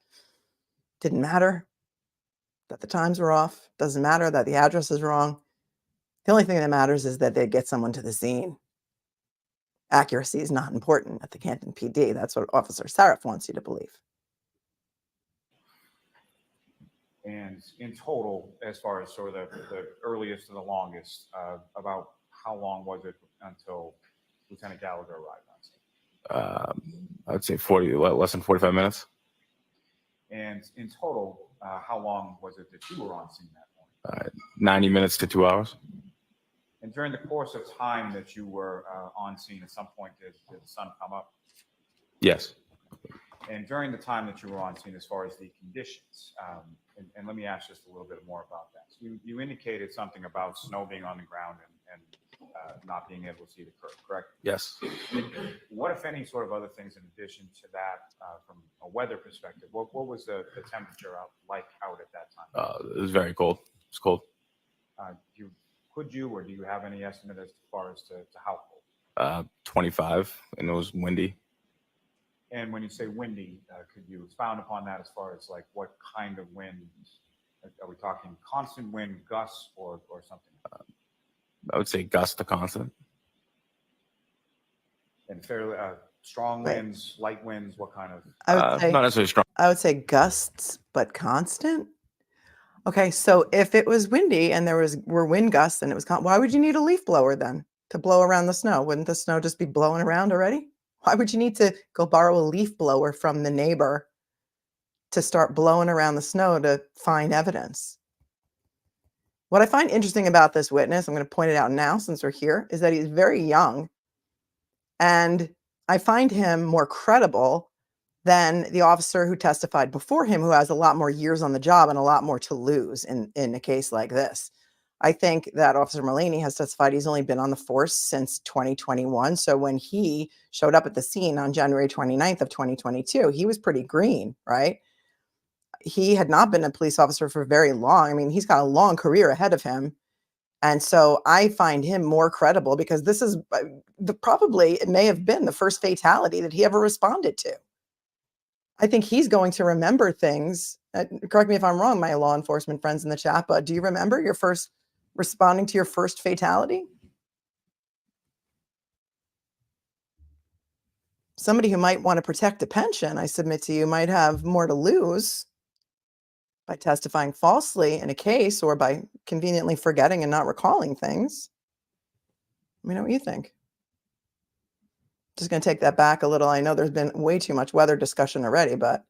Didn't matter that the times were off. Doesn't matter that the address is wrong. The only thing that matters is that they get someone to the scene. Accuracy is not important at the Canton PD. That's what Officer Saraf wants you to believe. And in total, as far as sort of the earliest and the longest, about how long was it until Lieutenant Gallagher arrived on scene? I would say less than 45 minutes. And in total, how long was it that you were on scene that morning? 90 minutes to 2 hours. And during the course of time that you were on scene, at some point, did the sun come up? Yes. And during the time that you were on scene, as far as the conditions, and let me ask just a little bit more about that. So you indicated something about snow being on the ground and not being able to see the curb, correct? Yes. What, if any, sort of other things in addition to that, from a weather perspective? What was the temperature out at that time? It was very cold. It's cold. Could you, or do you have any estimate as far as to how cold? 25, and it was windy. And when you say windy, could you expound upon that as far as like what kind of wind? Are we talking constant wind, gusts, or something? I would say gust to constant. And fairly strong Right. winds, light winds, what kind of? Not necessarily strong. I would say gusts, but constant. Okay, so if it was windy and were wind gusts and it was why would you need a leaf blower then to blow around the snow? Wouldn't the snow just be blowing around already? Why would you need to go borrow a leaf blower from the neighbor to start blowing around the snow to find evidence? What I find interesting about this witness, I'm going to point it out now since we're here, is that he's very young. And I find him more credible than the officer who testified before him, who has a lot more years on the job and a lot more to lose in a case like this. I think that Officer Mullaney has testified he's only been on the force since 2021. So when he showed up at the scene on January 29th of 2022, he was pretty green, right? He had not been a police officer for very long. I mean, he's got a long career ahead of him. And so I find him more credible because this is it may have been the first fatality that he ever responded to. I think he's going to remember things. Correct me if I'm wrong, my law enforcement friends in the chat, but do you remember your first responding to your first fatality? Somebody who might want to protect a pension, I submit to you, might have more to lose by testifying falsely in a case or by conveniently forgetting and not recalling things. Let me know what you think. Just going to take that back a little. I know there's been way too much weather discussion already, but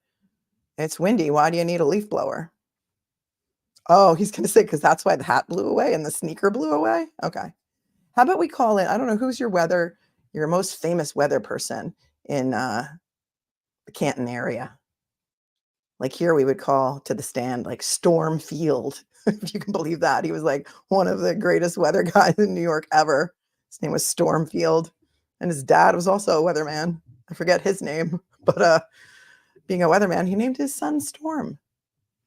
it's windy. Why do you need a leaf blower? Oh, he's going to say, because that's why the hat blew away and the sneaker blew away. Okay. How about we call it, I don't know, who's your most famous weather person in the Canton area? Like here we would call to the stand like Storm Field, if you can believe that. He was like one of the greatest weather guys in New York ever. His name was Storm Field. And his dad was also a weatherman. I forget his name, but being a weatherman, he named his son Storm.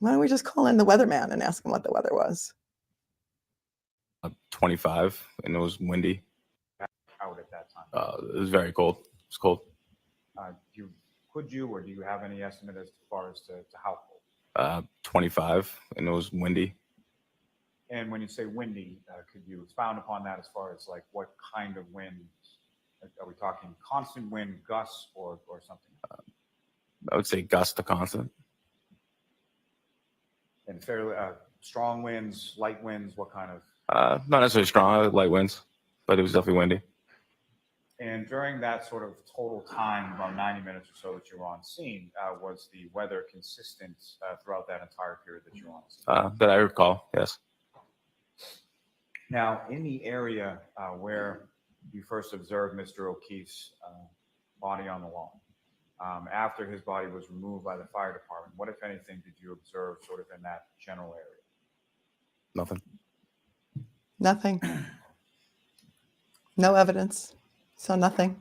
Why don't we just call in the weatherman and ask him what the weather was? 25, and it was windy. Out at that time. It was very cold. It was cold. Could you or do you have any estimate as far as to how cold? 25, and it was windy. And when you say windy, could you expound upon that as far as like what kind of wind? Are we talking constant wind, gusts, or something? I would say gust to constant. And fairly strong winds, light winds, what kind of? Not necessarily strong, light winds, but it was definitely windy. And during that sort of total time, about 90 minutes or so that you were on scene, was the weather consistent throughout that entire period that you were on scene? That I recall, yes. Now, in the area where you first observed Mr. O'Keefe's body on the lawn, after his body was removed by the fire department, what, if anything, did you observe sort of in that general area? Nothing. Nothing. No evidence. So nothing.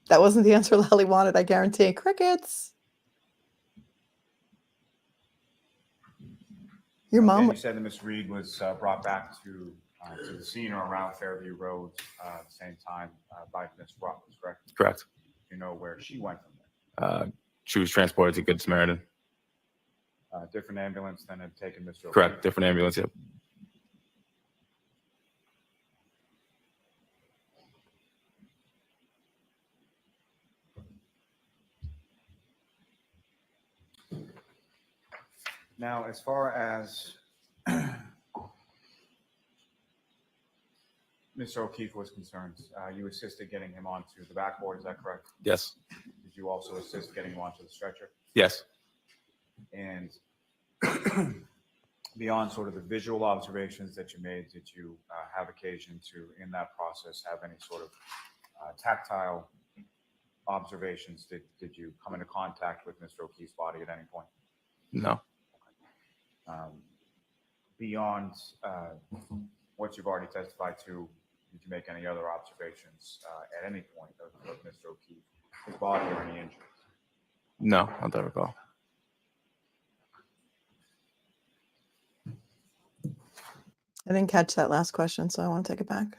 That wasn't the answer Lally wanted, I guarantee. Crickets. Your mom. You said that Ms. Reed was brought back to the scene or around Fairview Road at the same time by Ms. Roberts, correct? Correct. You know where she went from there? She was transported to Good Samaritan. Different ambulance than had taken Mr. O'Keefe? Correct. Different ambulance, yep. Now, as far as Mr. O'Keefe was concerned, you assisted getting him onto the backboard, is that correct? Yes. Did you also assist getting him onto the stretcher? Yes. And beyond sort of the visual observations that you made, did you have occasion to, in that process, have any sort of tactile observations? Did you come into contact with Mr. O'Keefe's body at any point? No. Beyond what you've already testified to, did you make any other observations at any point of Mr. O'Keefe, his body, or any injuries? No, not that I recall. I didn't catch that last question, so I want to take it back.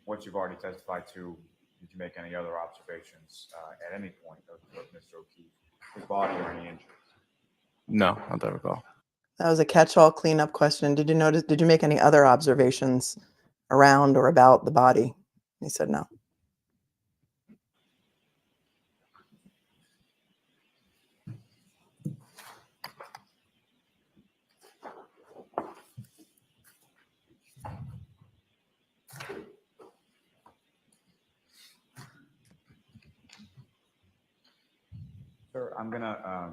What you've already testified to, did you make any other observations at any point of Mr. O'Keefe, his body, or any injuries? No, not that I recall. That was a catch-all cleanup question. Did you make any other observations around or about the body? He said no. Sir, I'm going to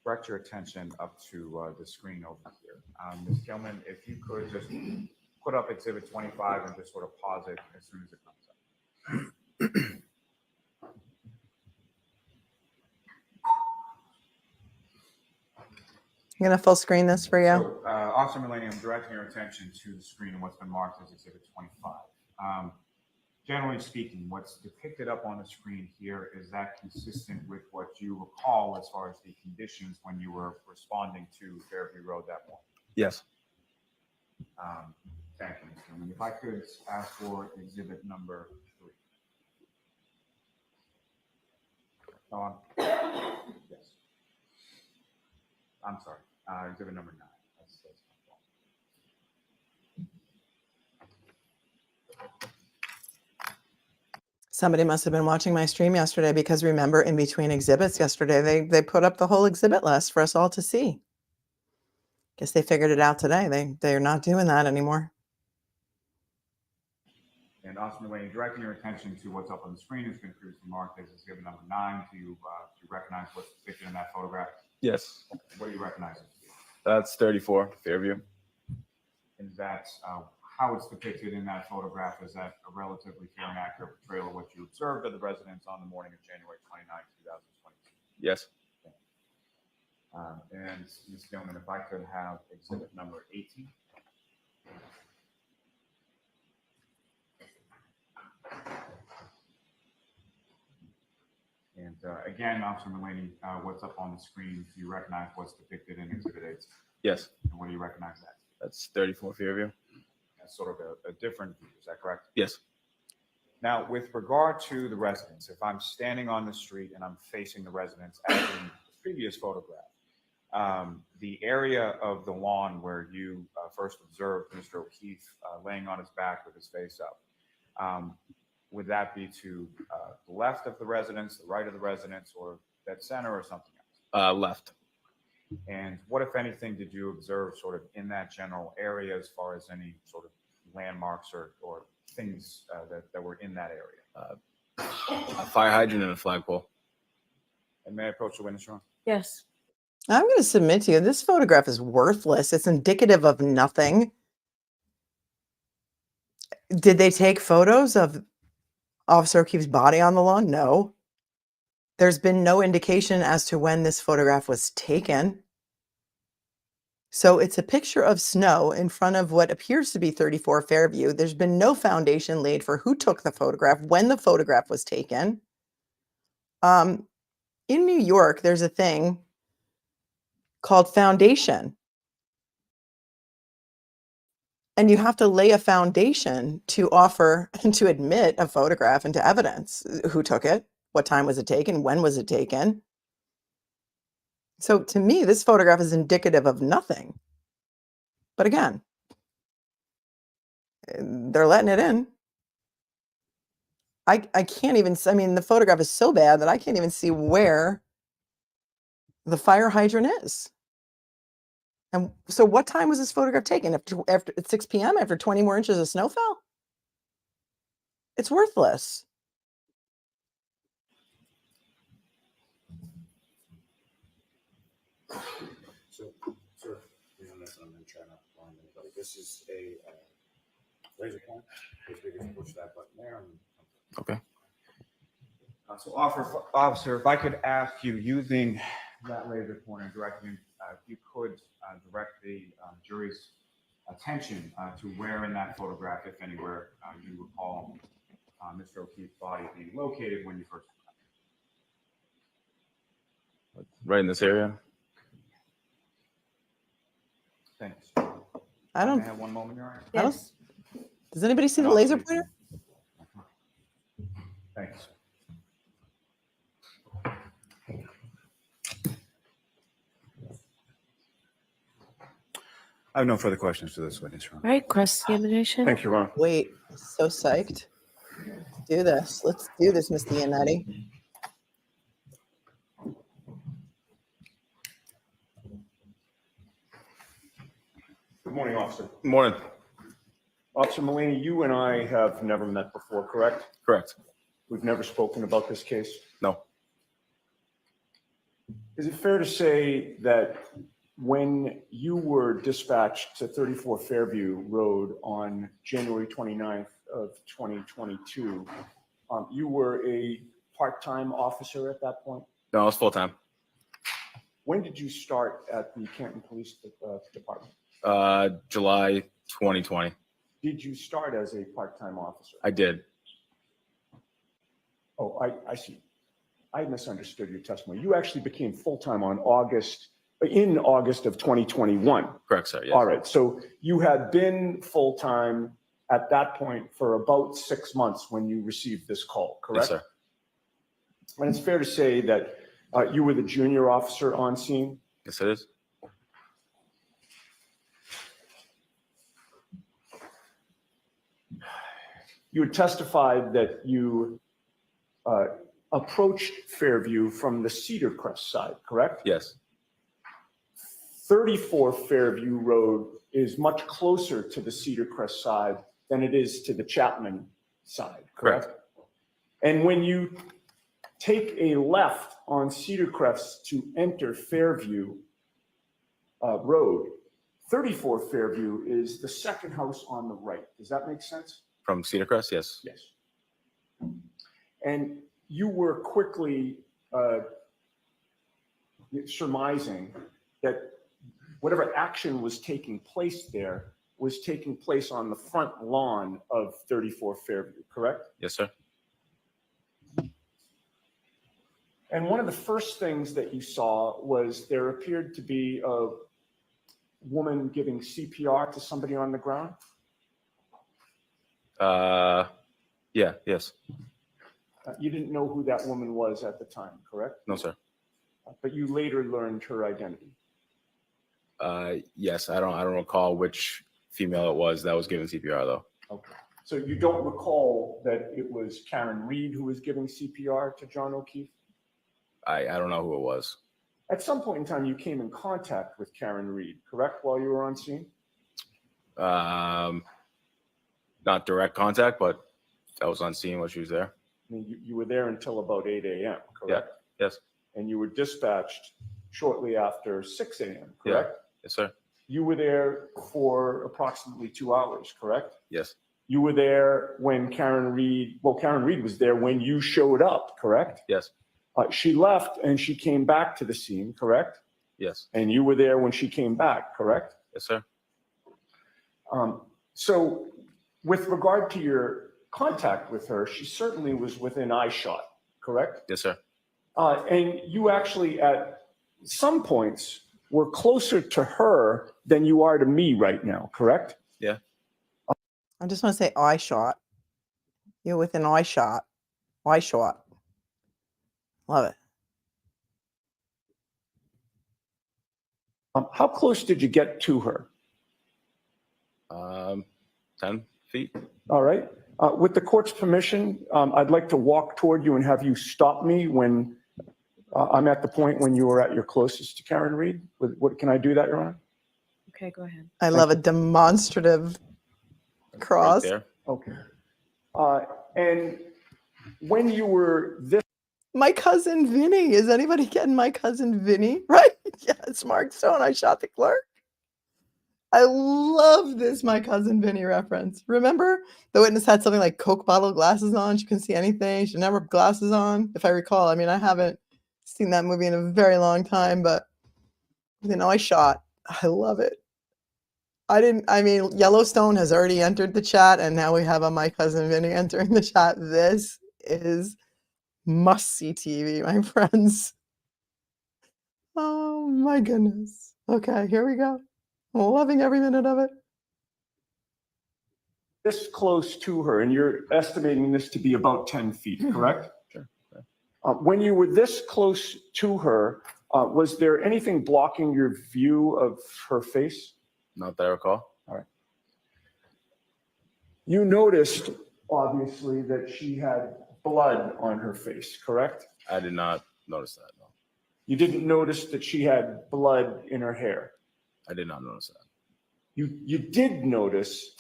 direct your attention up to the screen over here. Ms. Gilman, if you could just put up Exhibit 25 and just sort of pause it as soon as it comes up. I'm going to full screen this for you. So, Officer Mullaney, I'm directing your attention to the screen and what's been marked as Exhibit 25. Generally speaking, what's depicted up on the screen here, is that consistent with what you recall as far as the conditions when you were responding to Fairview Road that morning? Yes. Thank you, Mr. Chairman. If I could ask for exhibit number 3. Yes. I'm sorry. Exhibit number 9. That's Somebody must have been watching my stream yesterday because remember in between exhibits yesterday, they put up the whole exhibit list for us all to see. Guess they figured it out today. They're not doing that anymore. And Officer Mullaney, directing your attention to what's up on the screen has been previously marked as exhibit number 9. Do you recognize what's depicted in that photograph? Yes. What do you recognize? That's 34 Fairview. Is that how it's depicted in that photograph? Is that a relatively fair and accurate portrayal of what you observed of the residents on the morning of January 29, 2022? Yes. And Ms. Gilman, if I could have exhibit number 18. And again, Officer Mullaney, what's up on the screen? Do you recognize what's depicted in exhibit 8? Yes. And what do you recognize that? That's 34 Fairview. That's sort of a different view, is that correct? Yes. Now, with regard to the residents, if I'm standing on the street and I'm facing the residents as in the previous photograph, the area of the lawn where you first observed Mr. O'Keefe laying on his back with his face up, would that be to the left of the residence, the right of the residence, or dead center, or something else? Left. And what, if anything, did you observe sort of in that general area as far as any sort of landmarks or things that were in that area? A fire hydrant and a flagpole. And may I approach the witness, Ron? Yes. I'm going to submit to you, this photograph is worthless. It's indicative of nothing. Did they take photos of Officer O'Keefe's body on the lawn? No. There's been no indication as to when this photograph was taken. So it's a picture of snow in front of what appears to be 34 Fairview. There's been no foundation laid for who took the photograph, when the photograph was taken. In New York, there's a thing called foundation. And you have to lay a foundation to offer and to admit a photograph into evidence. Who took it? What time was it taken? When was it taken? So to me, this photograph is indicative of nothing. But again, they're letting it in. I can't even, I mean, the photograph is so bad that I can't even see where the fire hydrant is. And so what time was this photograph taken? After 6 p.m., after 20 more inches of snow fell? It's worthless. So, sir, I'm trying to find anybody. This is a laser point. If we can push that button there. Okay. So, officer, if I could ask you, using that laser pointer directing, if you could direct the jury's attention to where in that photograph, if anywhere, you recall Mr. O'Keefe's body being located when you first. Right in this area. I Thanks. don't, May I have one moment, Your Honor? I don't- Yes. does anybody see the laser pointer? Thanks. I have no further questions to this witness, Your Honor. All right, cross-examination. Thank you, Ron. Wait, so psyched. Do this. Let's do this, Miss Leonetti. Good morning, officer. Morning. Officer Mullaney, you and I have never met before, correct? Correct. We've never spoken about this case. No. Is it fair to say that when you were dispatched to 34 Fairview Road on January 29th of 2022, you were a part-time officer at that point? No, it's full time. When did you start at the Canton Police Department? July 2020. Did you start as a part-time officer? I did. Oh, I see. I misunderstood your testimony. You actually became full-time in August of 2021. Correct, sir. Yes. All right. So you had been full-time at that point for about 6 months when you received this call, correct? Yes, sir. And it's fair to say that you were the junior officer on scene. Yes, it is. You had testified that you approached Fairview from the Cedar Crest side, correct? Yes. 34 Fairview Road is much closer to the Cedar Crest side than it is to the Chapman side, correct? And when you take a left on Cedar Crest to enter Fairview Road, 34 Fairview is the second house on the right. Does that make sense? From Cedar Crest, yes. Yes. And you were quickly surmising that whatever action was taking place there was taking place on the front lawn of 34 Fairview, correct? Yes, sir. And one of the first things that you saw was there appeared to be a woman giving CPR to somebody on the ground. Yeah, yes. You didn't know who that woman was at the time, correct? No, sir. But you later learned her identity. Yes, I don't recall which female it was that was giving CPR though. Okay. So you don't recall that it was Karen Reed who was giving CPR to John O'Keefe? I don't know who it was. At some point in time, you came in contact with Karen Reed, correct, while you were on scene? Not direct contact, but I was on scene while she was there. I mean, you were there until about 8 a.m., correct? Yes. And you were dispatched shortly after 6 a.m., correct? Yes, sir. You were there for approximately 2 hours, correct? Yes. You were there when Karen Reed was there when you showed up, correct? Yes. She left and she came back to the scene, correct? Yes. And you were there when she came back, correct? Yes, sir. So with regard to your contact with her, she certainly was within eyeshot, correct? Yes, sir. And you actually at some points were closer to her than you are to me right now, correct? Yeah. I just want to say eye shot. You're within eye shot. Eye shot. Love it. How close did you get to her? 10 feet. All right. With the court's permission, I'd like to walk toward you and have you stop me when I'm at the point when you were at your closest to Karen Reed. What can I do that, Your Honor? Okay, go ahead. I love a demonstrative cross. Right there. Okay. And when you were this, My cousin Vinny. Is anybody getting my cousin Vinny? Right? Yeah, it's Mark Stone. I shot the clerk. I love this my cousin Vinny reference. Remember the witness had something like Coke bottle glasses on. She couldn't see anything. She never had glasses on, if I recall. I mean, I haven't seen that movie in a very long time, but I shot. I love it. Yellowstone has already entered the chat, and now we have a my cousin Vinny entering the chat. This is must-see TV, my friends. Oh my goodness. Okay, here we go. I'm loving every minute of it. this close to her, and you're estimating this to be about 10 feet, correct? Sure. When you were this close to her, was there anything blocking your view of her face? Not that I recall. You noticed, obviously, that she had blood on her face, correct? I did not notice that. No, You didn't notice that she had blood in her hair. I did not notice that. You did notice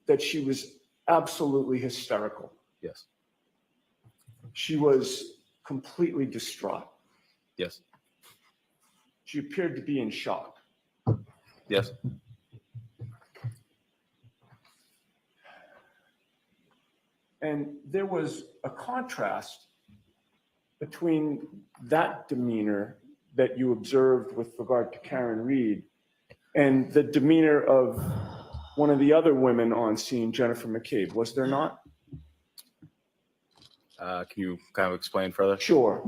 that she was absolutely hysterical. Yes. She was completely distraught. Yes. She appeared to be in shock. Yes. And there was a contrast between that demeanor that you observed with regard to Karen Reed and the demeanor of one of the other women on scene, Jennifer McCabe. Was there not? Can you kind of explain further? Sure.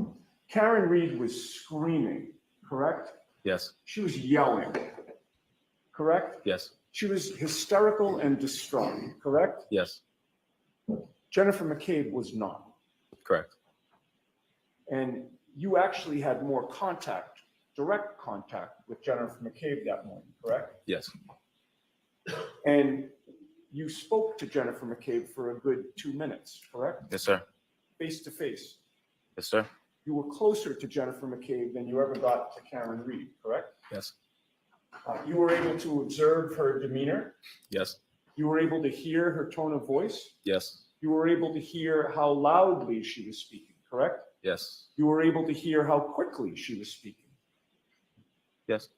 Karen Reed was screaming, correct? Yes. She was yelling, correct? Yes. She was hysterical and distraught, correct? Yes. Jennifer McCabe was not. Correct. And you actually had more contact, direct contact with Jennifer McCabe that morning, correct? Yes. And you spoke to Jennifer McCabe for a good 2 minutes, correct? Yes, sir. Face to face. Yes, sir. You were closer to Jennifer McCabe than you ever got to Karen Reed, correct? Yes. You were able to observe her demeanor. Yes. You were able to hear her tone of voice. Yes. You were able to hear how loudly she was speaking, correct? Yes. You were able to hear how quickly she was speaking. Yes.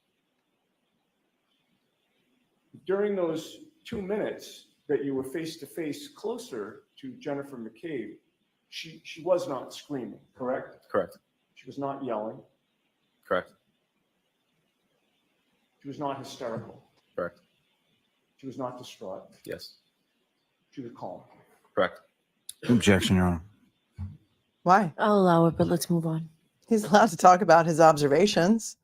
During those 2 minutes that you were face to face closer to Jennifer McCabe, she was not screaming, correct? Correct. She was not yelling. Correct. She was not hysterical. Correct. She was not distraught. Yes. She was calm. Correct. Objection, Your Honor. Why? I'll allow it, but let's move on. He's allowed to talk about his observations.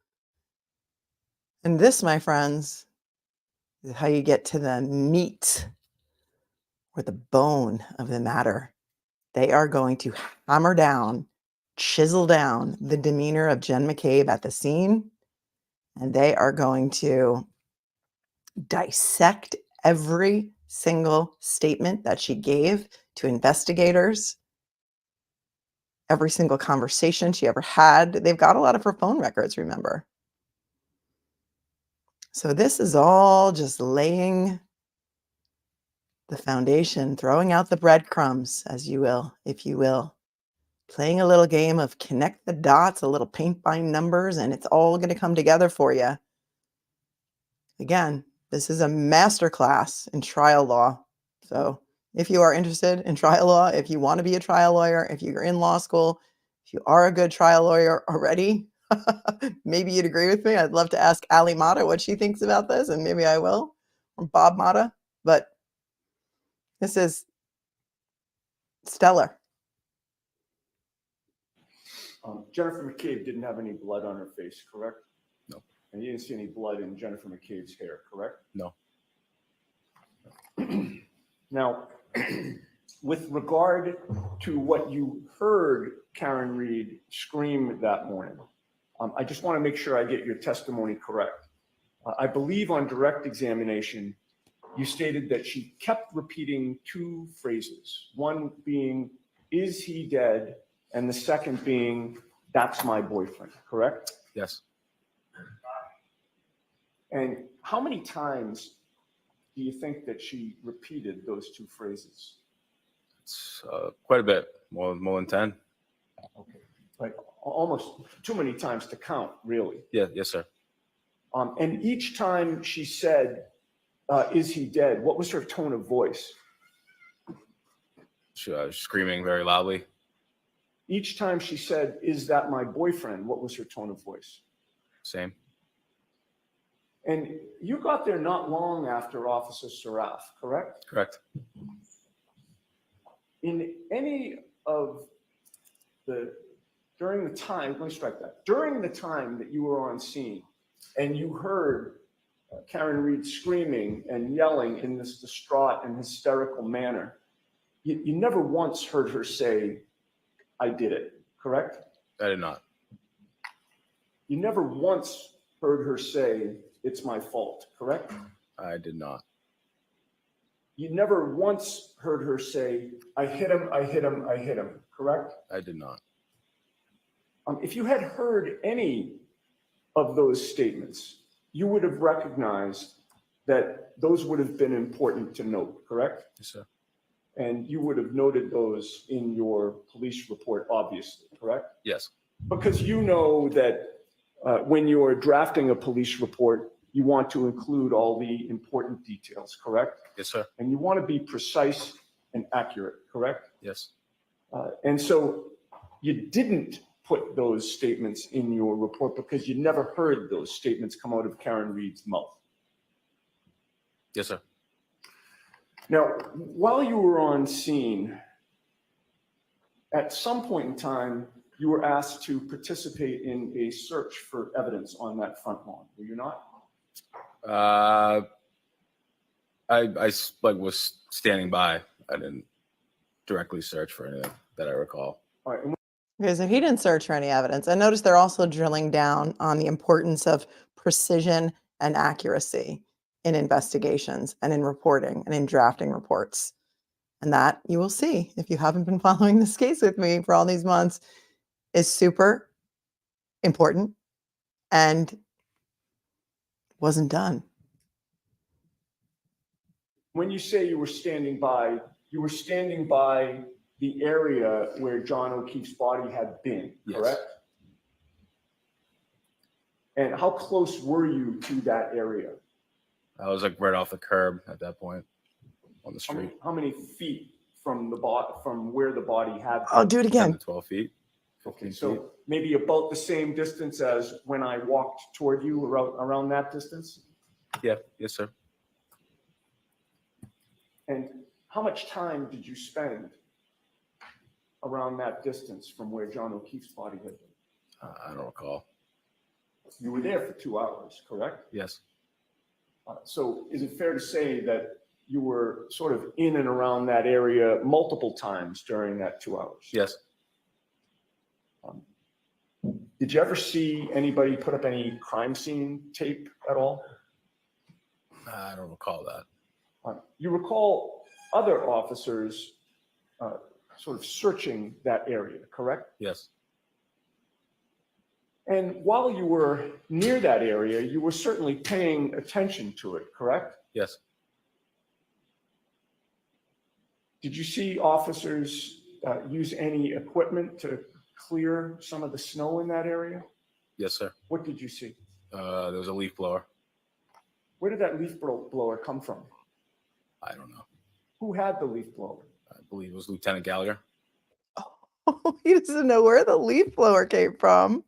And this, my friends, is how you get to the meat or the bone of the matter. They are going to hammer down, chisel down the demeanor of Jen McCabe at the scene, and they are going to dissect every single statement that she gave to investigators, every single conversation she ever had. They've got a lot of her phone records, remember. So this is all just laying the foundation, throwing out the breadcrumbs, as you will, if you will, playing a little game of connect the dots, a little paint by numbers, and it's all going to come together for you. Again, this is a masterclass in trial law. So if you are interested in trial law, if you want to be a trial lawyer, if you're in law school, if you are a good trial lawyer already, maybe you'd agree with me. I'd love to ask Ali Mata what she thinks about this, and maybe I will, or Bob Mata, but this is stellar. Jennifer McCabe didn't have any blood on her face, correct? No. And you didn't see any blood in Jennifer McCabe's hair, correct? No. Now, with regard to what you heard Karen Reed scream that morning, I just want to make sure I get your testimony correct. I believe on direct examination, you stated that she kept repeating two phrases, one being, "Is he dead?" and the second being, "That's my boyfriend," correct? Yes. And how many times do you think that she repeated those two phrases? It's quite a bit, more than 10. Okay, like almost too many times to count, really. Yeah. Yes, sir. And each time she said, "Is he dead?" what was her tone of voice? She, screaming very loudly. Each time she said, "Is that my boyfriend?" what was her tone of voice? Same. And you got there not long after Officer Saraf, correct? Correct. In any of during the time that you were on scene and you heard Karen Reed screaming and yelling in this distraught and hysterical manner, you never once heard her say, "I did it," correct? I did not. You never once heard her say, "It's my fault," correct? I did not. You never once heard her say, "I hit him, I hit him, I hit him," correct? I did not. If you had heard any of those statements, you would have recognized that those would have been important to note, correct? Yes, sir. And you would have noted those in your police report, obviously, correct? Yes. Because you know that when you're drafting a police report, you want to include all the important details, correct? Yes, sir. And you want to be precise and accurate, correct? Yes. And so you didn't put those statements in your report because you never heard those statements come out of Karen Reed's mouth. Yes, sir. Now, while you were on scene, at some point in time, you were asked to participate in a search for evidence on that front lawn, were you not? I was standing by. I didn't directly search for anything that I recall. All right. And Okay, so he didn't search for any evidence. And notice they're also drilling down on the importance of precision and accuracy in investigations and in reporting and in drafting reports. And that you will see, if you haven't been following this case with me for all these months, is super important and wasn't done. When you say you were standing by the area where John O'Keefe's body had been, Yes. correct? And how close were you to that area? I was like right off the curb at that point on the street. How many feet from from where the body had been? I'll do it 10 again. to 12 feet. 15 feet. So maybe about the same distance as when I walked toward you, around that distance? Yeah, yes, sir. And how much time did you spend around that distance from where John O'Keefe's body had been? I don't recall. You were there for 2 hours, correct? Yes. So is it fair to say that you were sort of in and around that area multiple times during that 2 hours? Yes. Did you ever see anybody put up any crime scene tape at all? I don't recall that. You recall other officers sort of searching that area, correct? Yes. And while you were near that area, you were certainly paying attention to it, correct? Yes. Did you see officers use any equipment to clear some of the snow in that area? Yes, sir. What did you see? There was a leaf blower. Where did that leaf blower come from? I don't know. Who had the leaf blower? I believe it was Lieutenant Gallagher. Oh, he doesn't know where the leaf blower came from.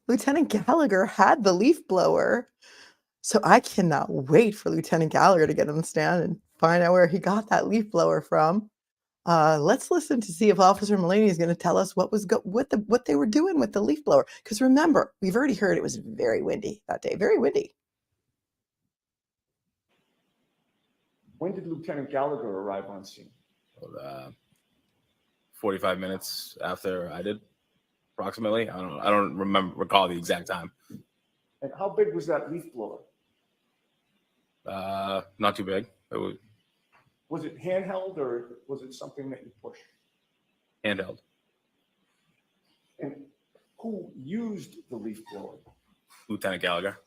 Lieutenant Gallagher had the leaf blower. So I cannot wait for Lieutenant Gallagher to get on the stand and find out where he got that leaf blower from. Let's listen to see if Officer Mullaney is going to tell us what they were doing with the leaf blower. Because remember, we've already heard it was very windy that day, very windy. When did Lieutenant Gallagher arrive on scene? 45 minutes after I did, approximately. I don't recall the exact time. And how big was that leaf blower? Not too big. It was Was it handheld or was it something that you pushed? handheld. And who used the leaf blower? Lieutenant Gallagher.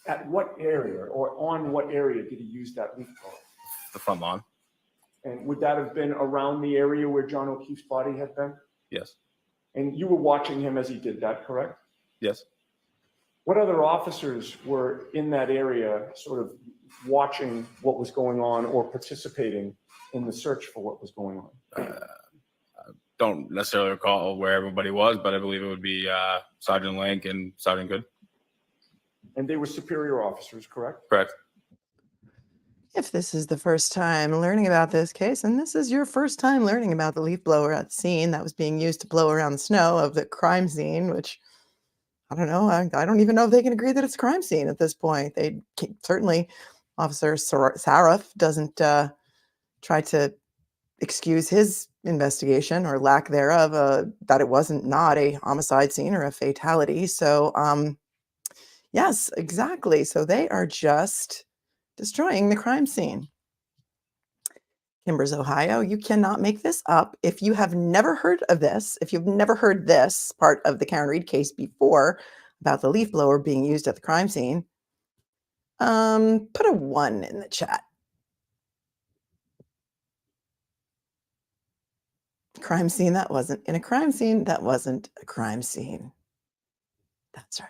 At what area or on what area did he use that leaf blower? The front lawn. And would that have been around the area where John O'Keefe's body had been? Yes. And you were watching him as he did that, correct? Yes. What other officers were in that area sort of watching what was going on or participating in the search for what was going on? I don't necessarily recall where everybody was, but I believe it would be Sergeant Lank and Sergeant Good. And they were superior officers, correct? Correct. If this is the first time learning about this case, and this is your first time learning about the leaf blower at the scene that was being used to blow around the snow of the crime scene, which I don't know. I don't even know if they can agree that it's a crime scene at this point. They certainly, Officer Saraf doesn't try to excuse his investigation or lack thereof, that it wasn't not a homicide scene or a fatality. So, yes, exactly. So they are just destroying the crime scene. Kimbers, Ohio, you cannot make this up. If you have never heard of this, if you've never heard this part of the Karen Reed case before about the leaf blower being used at the crime scene, put a 1 in the chat. Crime scene, that wasn't in a crime scene. That wasn't a crime scene. That's right.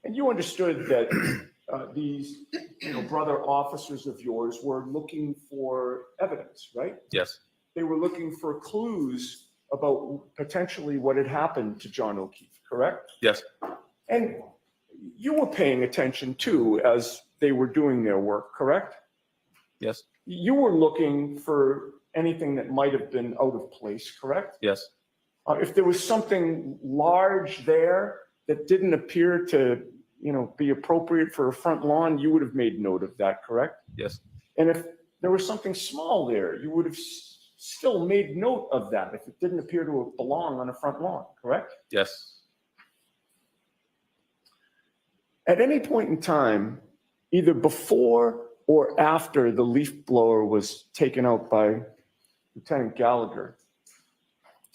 And you understood that these brother officers of yours were looking for evidence, right? Yes. They were looking for clues about potentially what had happened to John O'Keefe, correct? Yes. And you were paying attention too as they were doing their work, correct? Yes. You were looking for anything that might have been out of place, correct? Yes. If there was something large there that didn't appear to, be appropriate for a front lawn, you would have made note of that, correct? Yes. And if there was something small there, you would have still made note of that if it didn't appear to belong on a front lawn, correct? Yes. At any point in time, either before or after the leaf blower was taken out by Lieutenant Gallagher,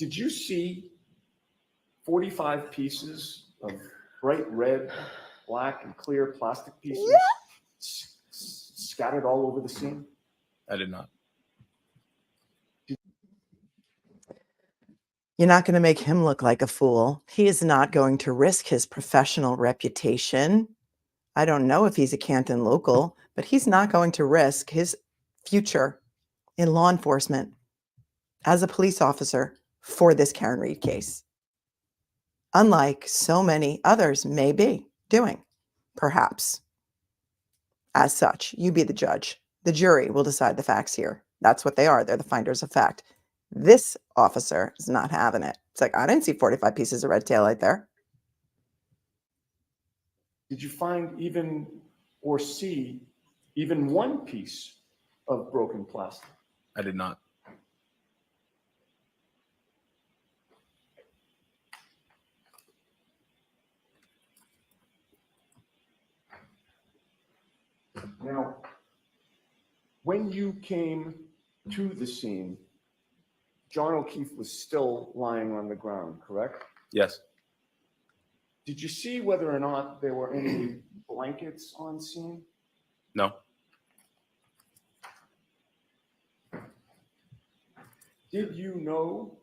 did you see 45 pieces of bright red, black, and clear plastic pieces scattered all over the scene? I did not. You're not going to make him look like a fool. He is not going to risk his professional reputation. I don't know if he's a Canton local, but he's not going to risk his future in law enforcement as a police officer for this Karen Reed case. Unlike so many others may be doing, perhaps. As such, you be the judge. The jury will decide the facts here. That's what they are. They're the finders of fact. This officer is not having it. It's like, I didn't see 45 pieces of red taillight there. Did you find even or see even one piece of broken plastic? I did not. Now, when you came to the scene, John O'Keefe was still lying on the ground, correct? Yes. Did you see whether or not there were any blankets on scene? No. Did you know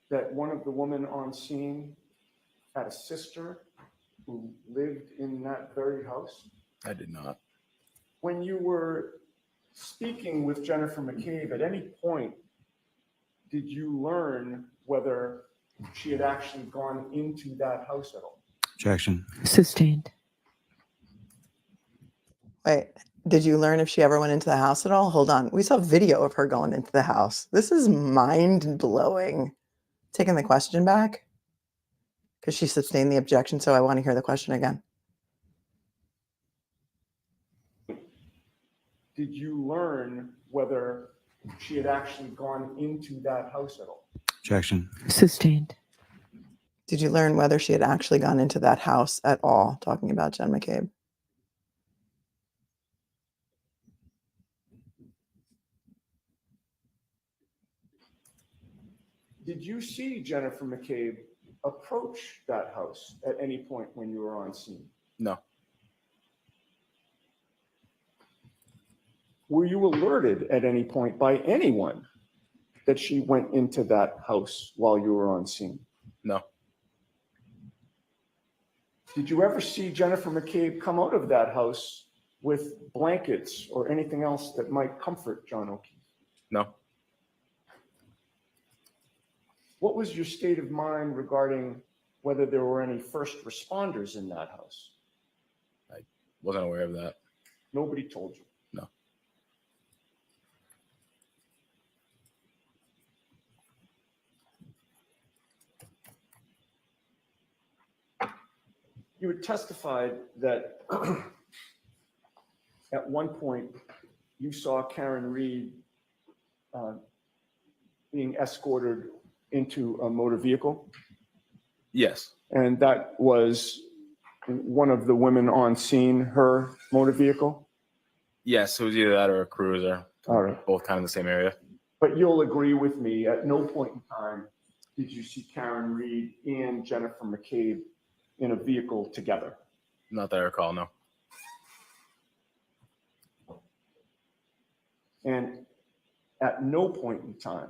that one of the women on scene had a sister who lived in that very house? I did not. When you were speaking with Jennifer McCabe, at any point, did you learn whether she had actually gone into that house at all? Objection. Sustained. Wait, did you learn if she ever went into the house at all? Hold on. We saw video of her going into the house. This is mind-blowing. Taking the question back because she sustained the objection, so I want to hear the question again. Did you learn whether she had actually gone into that house at all? Objection. Sustained. Did you learn whether she had actually gone into that house at all? Talking about Jen McCabe. Did you see Jennifer McCabe approach that house at any point when you were on scene? No. Were you alerted at any point by anyone that she went into that house while you were on scene? No. Did you ever see Jennifer McCabe come out of that house with blankets or anything else that might comfort John O'Keefe? No. What was your state of mind regarding whether there were any first responders in that house? Wasn't aware of that. Nobody told you. No. You had testified that at one point you saw Karen Reed being escorted into a motor vehicle, Yes. and that was one of the women on scene, her motor vehicle? Yes. It was either that or a cruiser. All right. Both kind of the same area. But you'll agree with me, at no point in time did you see Karen Reed and Jennifer McCabe in a vehicle together? Not that I recall. No. And at no point in time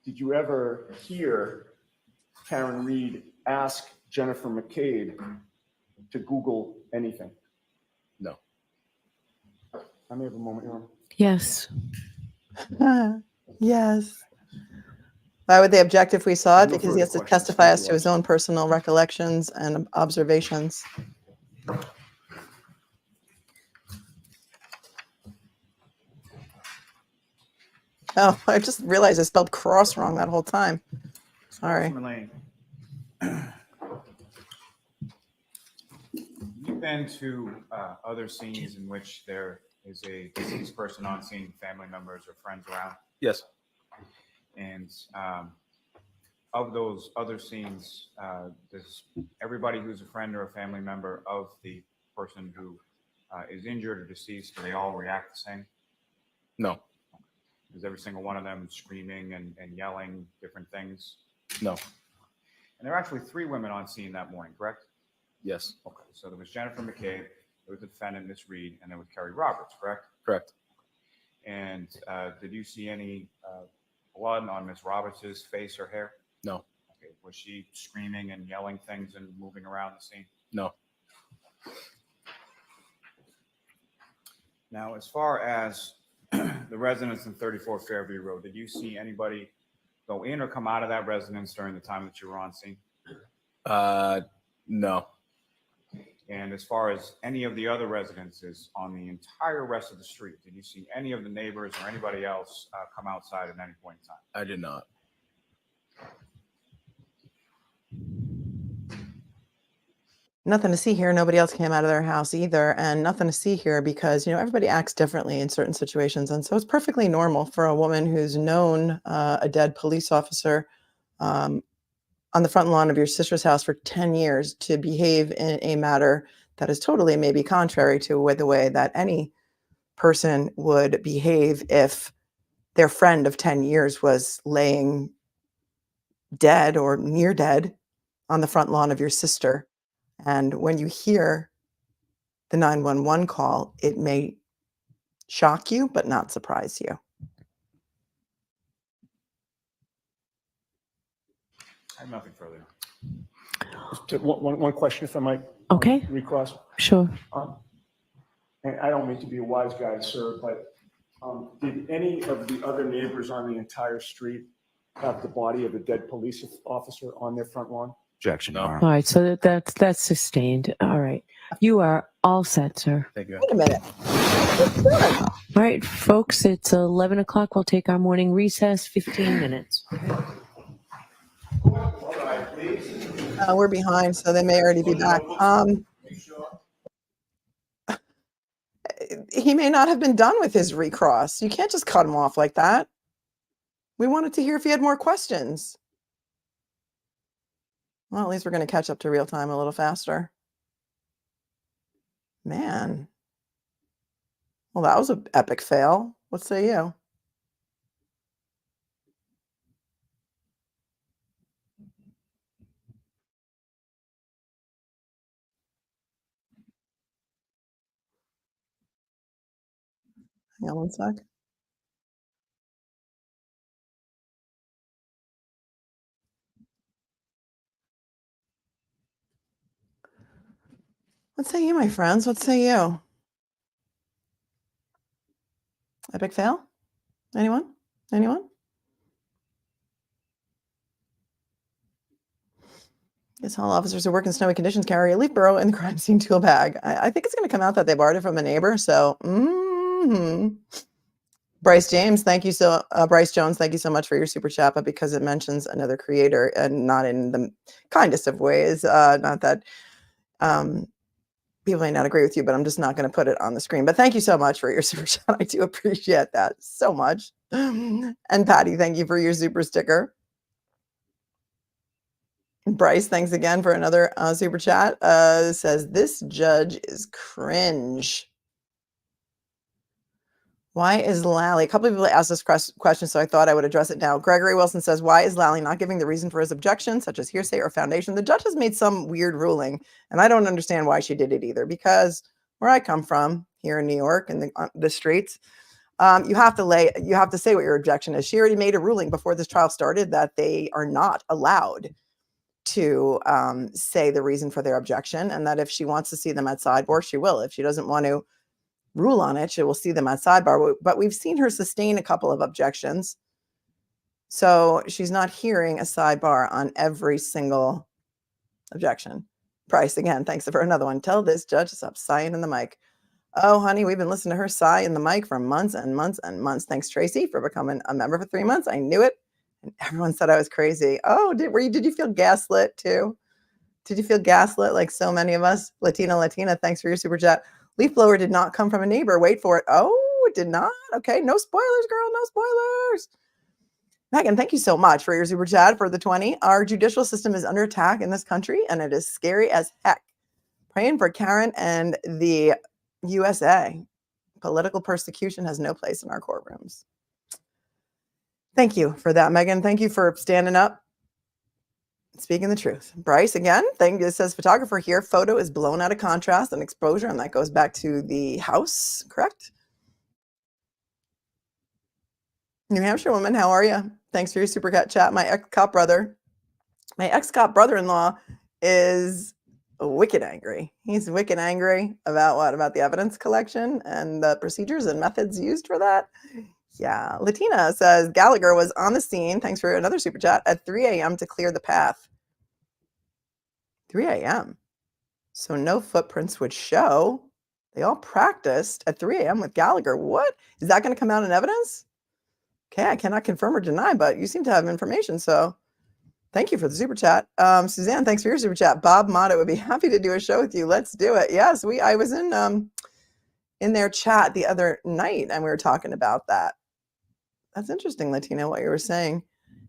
did you ever hear Karen Reed ask Jennifer McCabe to Google anything? No. I may have a moment, Your Honor. Yes. Yes. Why would they object if we saw it? No Because he has further to questions. testify Thank as you, to his officer. own personal recollections and observations. Oh, I just realized I spelled cross wrong that whole time. Sorry. Mullaney. You've been to other scenes in which there is a deceased person on scene, family members or friends around? Yes. And of those other scenes, does everybody who's a friend or a family member of the person who is injured or deceased, do they all react the same? No. Is every single one of them screaming and yelling different things? No. And there are actually 3 women on scene that morning, correct? Yes. Okay, so there was Jennifer McCabe, there was the defendant, Miss Reed, and there was Kerry Roberts, correct? Correct. And did you see any blood on Miss Roberts's face or hair? No. Okay, was she screaming and yelling things and moving around the scene? No. Now, as far as the residents in 34 Fairview Road, did you see anybody go in or come out of that residence during the time that you were on scene? No. And as far as any of the other residences on the entire rest of the street, did you see any of the neighbors or anybody else come outside at any point in time? I did not. Nothing to see here. Nobody else came out of their house either. And nothing to see here because, everybody acts differently in certain situations. And so it's perfectly normal for a woman who's known a dead police officer on the front lawn of your sister's house for 10 years to behave in a matter that is totally maybe contrary to the way that any person would behave if their friend of 10 years was laying dead or near dead on the front lawn of your sister. And when you hear the 911 call, it may shock you, but not surprise you. I have nothing further. Just one question, if I might. Okay. Recross. Sure. And I don't mean to be a wise guy, sir, but did any of the other neighbors on the entire street have the body of a dead police officer on their front lawn? Objection, Your All Honor. right. So that's sustained. All right. You are all set, sir. Thank you. Wait a minute. All right, folks, it's 11 o'clock. We'll take our morning recess, 15 minutes. We're behind, so they may already be back. He may not have been done with his recross. You can't just cut him off like that. We wanted to hear if he had more questions. Well, at least we're going to catch up to real time a little faster. Man. Well, that was an epic fail. What say you? Hang on one sec. What say you, my friends? What say you? Epic fail? Anyone? Anyone? Guess all officers who work in snowy conditions carry a leaf burrow in the crime scene tool bag. I think it's going to come out that they borrowed it from a neighbor. So, Bryce James, thank you so. Bryce Jones, thank you so much for your super chat. But because it mentions another creator and not in the kindest of ways, not that people may not agree with you, but I'm just not going to put it on the screen. But thank you so much for your super chat. I do appreciate that so much. And Patty, thank you for your super sticker. And Bryce, thanks again for another super chat. Says, this judge is cringe. Why is Lally? A couple of people asked this question, so I thought I would address it now. Gregory Wilson says, why is Lally not giving the reason for his objection, such as hearsay or foundation? The judge has made some weird ruling, and I don't understand why she did it either, because where I come from here in New York and the streets, you have to say what your objection is. She already made a ruling before this trial started that they are not allowed to say the reason for their objection, and that if she wants to see them at sidebar, she will. If she doesn't want to rule on it, she will see them at sidebar. But we've seen her sustain a couple of objections, so she's not hearing a sidebar on every single objection. Price, again, thanks for another one. Tell this judge to stop sighing in the mic. Oh, honey, we've been listening to her sigh in the mic for months and months and months. Thanks, Tracy, for becoming a member for 3 months. I knew it. And everyone said I was crazy. Oh, did you feel gaslit too? Did you feel gaslit like so many of us? Latina, thanks for your super chat. Leaf blower did not come from a neighbor. Wait for it. Oh, it did not? Okay, no spoilers, girl, no spoilers. Megan, thank you so much for your super chat for the 20. Our judicial system is under attack in this country, and it is scary as heck. Praying for Karen and the USA. Political persecution has no place in our courtrooms. Thank you for that, Megan. Thank you for standing up, speaking the truth. Bryce, again, it says photographer here. Photo is blown out of contrast and exposure, and that goes back to the house, correct? New Hampshire woman, how are you? Thanks for your super chat. My ex-cop brother-in-law is wicked angry. He's wicked angry about what? About the evidence collection and the procedures and methods used for that. Yeah. Latina says Gallagher was on the scene. Thanks for another super chat at 3 a.m. to clear the path. 3 a.m. So no footprints would show. They all practiced at 3 a.m. with Gallagher. What? Is that going to come out in evidence? Okay, I cannot confirm or deny, but you seem to have information. So thank you for the super chat. Suzanne, thanks for your super chat. Bob Motto would be happy to do a show with you. Let's do it. Yes, I was in their chat the other night and we were talking about that. That's interesting, Latina, what you were saying.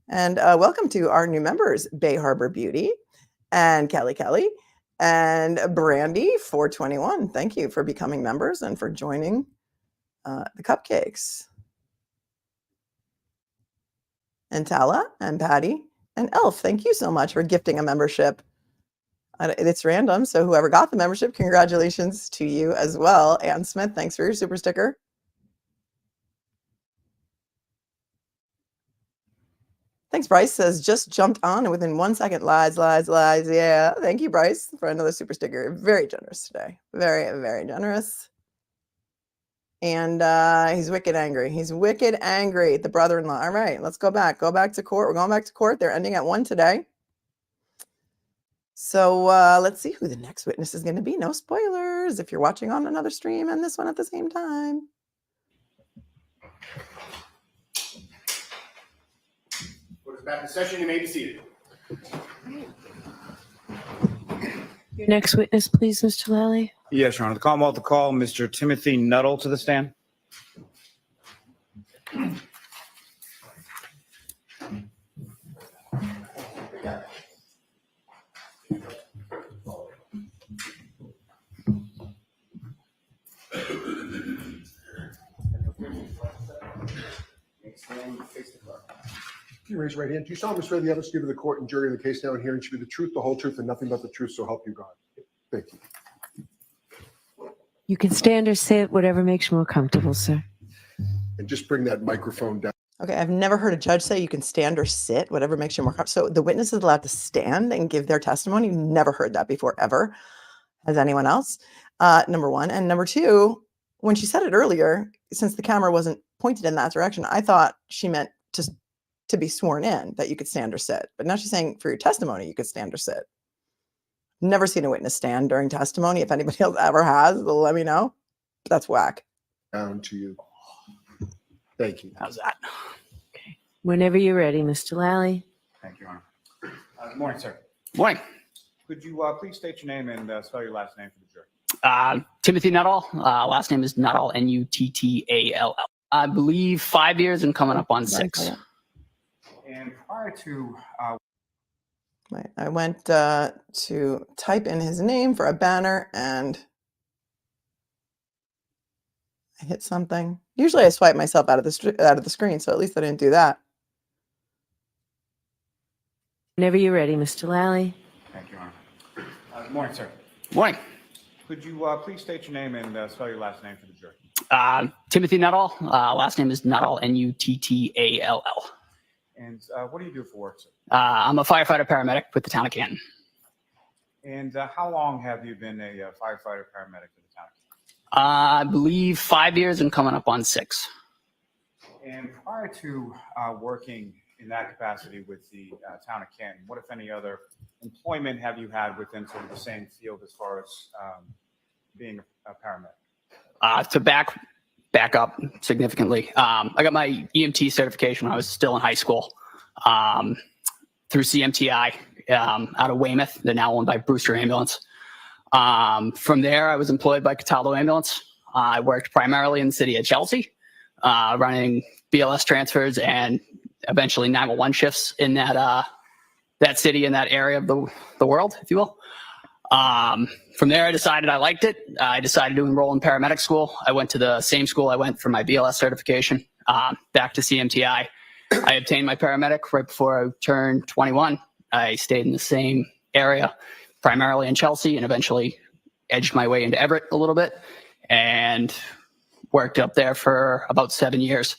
And welcome to our new members, Bay Harbor Beauty and Kelly and Brandy 421. Thank you for becoming members and for joining the cupcakes. And Tala and Patty and Elf, thank you so much for gifting a membership. It's random, so whoever got the membership, congratulations to you as well. Ann Smith, thanks for your super sticker. Thanks, Bryce says, just jumped on and within 1 second, lies. Yeah, thank you, Bryce, for another super sticker. Very generous today. Very, very generous. And he's wicked angry. He's wicked angry, the brother-in-law. All right, let's go back. Go back to court. We're going back to court. They're ending at 1 today. So let's see who the next witness is going to be. No spoilers if you're watching on another stream and this one at the same time. Court is back in session. You may be seated. Your next witness, please, Mr. Lally. Yes, Your Honor. The Commonwealth to call Mr. Timothy Nuttall to the stand. You raise your right hand. Do you solemnly swear the evidence given to the court and jury in the case now and hearing should be the truth, the whole truth, and nothing but the truth, so help you God? Thank you. You can stand or sit, whatever makes you more comfortable, sir. And just bring that microphone down. Okay, I've never heard a judge say you can stand or sit, whatever makes you more comfortable. So the witness is allowed to stand and give their testimony. Never heard that before, ever. Has anyone else? Number one. And number two, when she said it earlier, since the camera wasn't pointed in that direction, I thought she meant to be sworn in, that you could stand or sit. But now she's saying for your testimony, you could stand or sit. Never seen a witness stand during testimony. If anybody else ever has, let me know. That's whack. Down to you. Thank you. How's that? Okay. Whenever you're ready, Mr. Lally. Thank you, Your Honor. Good morning, sir. Morning. Could you please state your name and spell your last name for the jury? Timothy Nuttall. Last name is Nuttall, Nuttall. I believe 5 years and coming up on 6. And prior to Right. I went to type in his name for a banner and I hit something. Usually I swipe myself out of the screen, so at least I didn't do that. Whenever you're ready, Mr. Lally. Thank you, Your Honor. Good morning, sir. Morning. Could you please state your name and spell your last name for the jury? Timothy Nuttall. Last name is Nuttall, Nuttall. And what do you do for work, sir? I'm a firefighter paramedic with the town of Canton. And how long have you been a firefighter paramedic for the town of Canton? I believe 5 years and coming up on 6. And prior to working in that capacity with the town of Canton, what, if any, other employment have you had within sort of the same field as far as being a paramedic? To back up significantly, I got my EMT certification when I was still in high school through CMTI out of Weymouth. They're now owned by Brewster Ambulance. From there, I was employed by Cataldo Ambulance. I worked primarily in the city of Chelsea, running BLS transfers and eventually 911 shifts in that city, in that area of the world, if you will. From there, I decided I liked it. I decided to enroll in paramedic school. I went to the same school I went for my BLS certification, back to CMTI. I obtained my paramedic right before I turned 21. I stayed in the same area, primarily in Chelsea, and eventually edged my way into Everett a little bit and worked up there for about 7 years.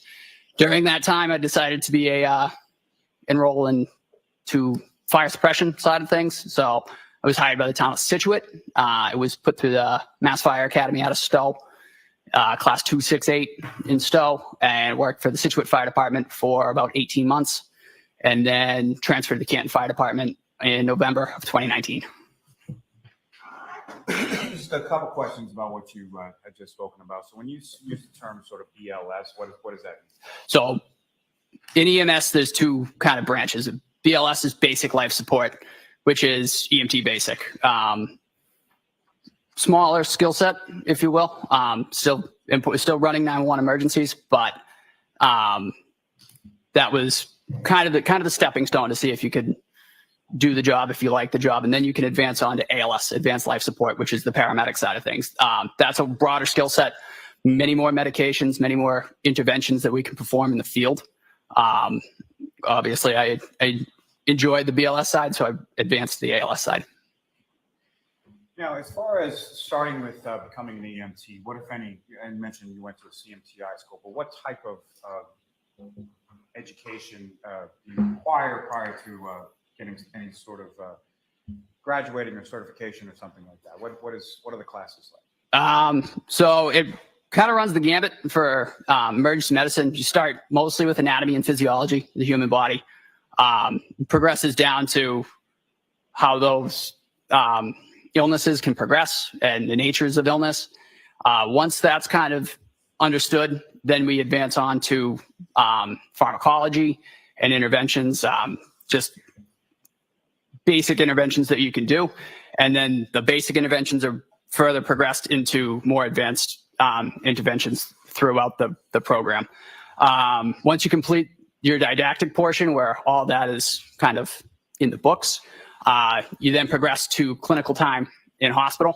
During that time, I decided to be enroll into fire suppression side of things. So I was hired by the town of Scituate. I was put through the Mass Fire Academy out of Stowe, class 268 in Stowe, and worked for the Scituate Fire Department for about 18 months, and then transferred to the Canton Fire Department in November of 2019. Just a couple questions about what you had just spoken about. So when you use the term sort of BLS, what does that mean? So in EMS, there's two kind of branches. BLS is basic life support, which is EMT basic. Smaller skill set, if you will. Still running 911 emergencies, but that was kind of the stepping stone to see if you could do the job, if you like the job, and then you can advance on to ALS, advanced life support, which is the paramedic side of things. That's a broader skill set, many more medications, many more interventions that we can perform in the field. Obviously, I enjoyed the BLS side, so I advanced to the ALS side. Now, as far as starting with becoming an EMT, what, if any, and mentioned you went to a CMTI school, but what type of education do you require prior to getting any sort of graduating or certification or something like that? What are the classes like? So it kind of runs the gambit for emergency medicine. You start mostly with anatomy and physiology, the human body, progresses down to how those illnesses can progress and the natures of illness. Once that's kind of understood, then we advance on to pharmacology and interventions, just basic interventions that you can do. And then the basic interventions are further progressed into more advanced interventions throughout the program. Once you complete your didactic portion, where all that is kind of in the books, you then progress to clinical time in hospital.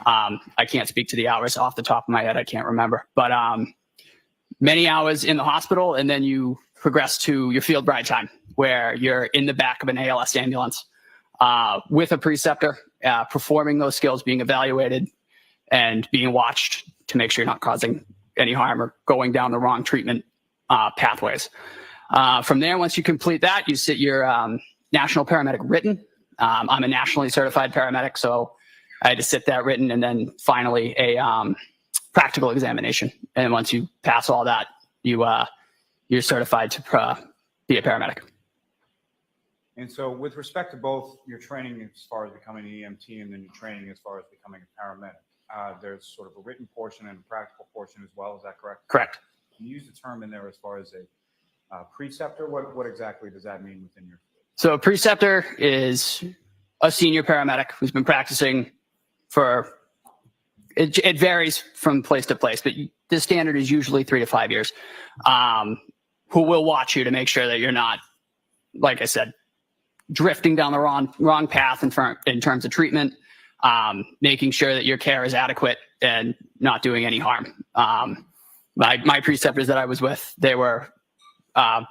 I can't speak to the hours off the top of my head. I can't remember, but many hours in the hospital, and then you progress to your field ride time, where you're in the back of an ALS ambulance with a preceptor, performing those skills, being evaluated, and being watched to make sure you're not causing any harm or going down the wrong treatment pathways. From there, once you complete that, you sit your national paramedic written. I'm a nationally certified paramedic, so I had to sit that written, and then finally a practical examination. And once you pass all that, you're certified to be a paramedic. And so with respect to both your training as far as becoming an EMT and then your training as far as becoming a paramedic, there's sort of a written portion and a practical portion as well. Is that correct? Correct. You use the term in there as far as a preceptor. What exactly does that mean within your field? So a preceptor is a senior paramedic who's been practicing for, it varies from place to place, but the standard is usually 3 to 5 years, who will watch you to make sure that you're not, like I said, drifting down the wrong path in terms of treatment, making sure that your care is adequate and not doing any harm. My preceptors that I was with, they were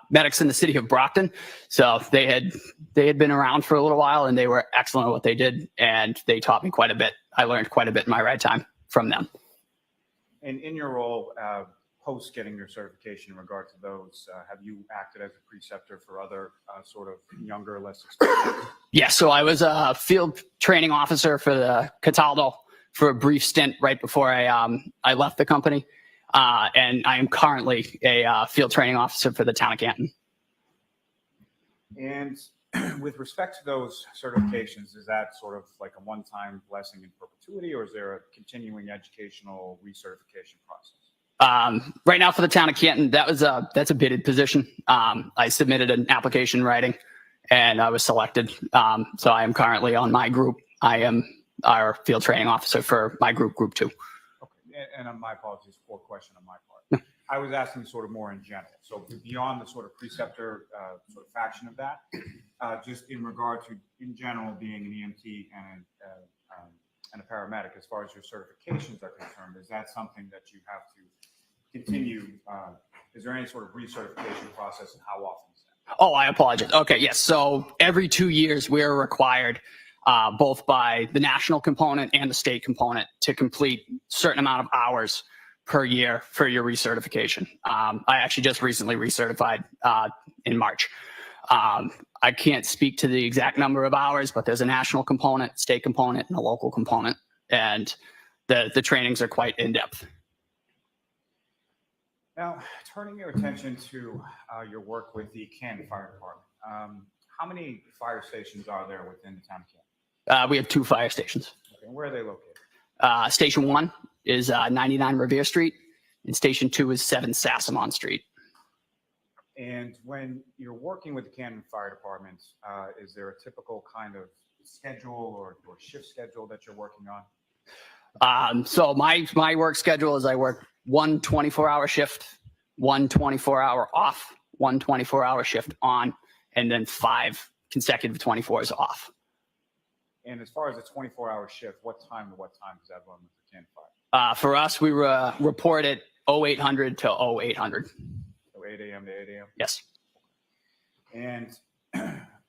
medics in the city of Brockton. So they had been around for a little while, and they were excellent at what they did, and they taught me quite a bit. I learned quite a bit in my ride time from them. And in your role, post getting your certification in regard to those, have you acted as a preceptor for other sort of younger, less experienced? Yeah, so I was a field training officer for the Cataldo for a brief stint right before I left the company. And I am currently a field training officer for the town of Canton. And with respect to those certifications, is that sort of like a one-time blessing in perpetuity, or is there a continuing educational recertification process? Right now for the town of Canton, that's a bidded position. I submitted an application writing and I was selected. So I am currently on my group. I am our field training officer for my group 2. Okay, and my apologies, poor question on my part. I was asking sort of more in general. So beyond the sort of preceptor sort of faction of that, just in regard to, in general, being an EMT and a paramedic, as far as your certifications are concerned, is that something that you have to continue? Is there any sort of recertification process, and how often is that? Oh, I apologize. Okay, yes. So every 2 years, we're required, both by the national component and the state component, to complete a certain amount of hours per year for your recertification. I actually just recently recertified in March. I can't speak to the exact number of hours, but there's a national component, state component, and a local component, and the trainings are quite in-depth. Now, turning your attention to your work with the Canton Fire Department, how many fire stations are there within the town of Canton? We have 2 fire stations. Okay, where are they located? Station 1 is 99 Revere Street, and Station 2 is 7 Sassamon Street. And when you're working with the Canton Fire Department, is there a typical kind of schedule or shift schedule that you're working on? So my work schedule is I work 1 24-hour shift, 1 24-hour off, 1 24-hour shift on, and then 5 consecutive 24s off. And as far as the 24-hour shift, what time to what time does that run with the Canton Fire? For us, we report at 0800 to 0800. So 8 a.m. to 8 a.m.? Yes. And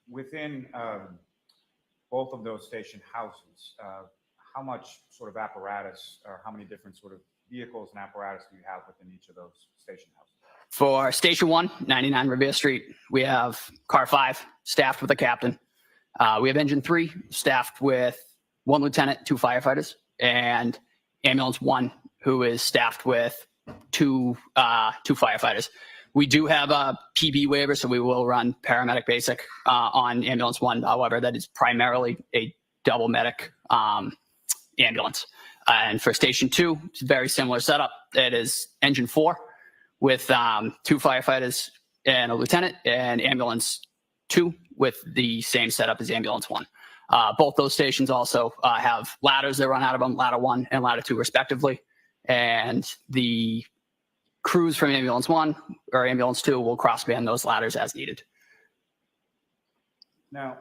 within both of those station houses, how much sort of apparatus, or how many different sort of vehicles and apparatus do you have within each of those station houses? For Station 1, 99 Revere Street, we have Car 5 staffed with a captain. We have Engine 3 staffed with 1 lieutenant, 2 firefighters, and Ambulance 1, who is staffed with 2 firefighters. We do have a PB waiver, so we will run paramedic basic on Ambulance 1. However, that is primarily a double medic ambulance. And for Station 2, it's a very similar setup. It is Engine 4 with 2 firefighters and a lieutenant, and Ambulance 2 with the same setup as Ambulance 1. Both those stations also have ladders that run out of them, Ladder 1 and Ladder 2 respectively. And the crews from Ambulance 1 or Ambulance 2 will cross-band those ladders as needed. Now,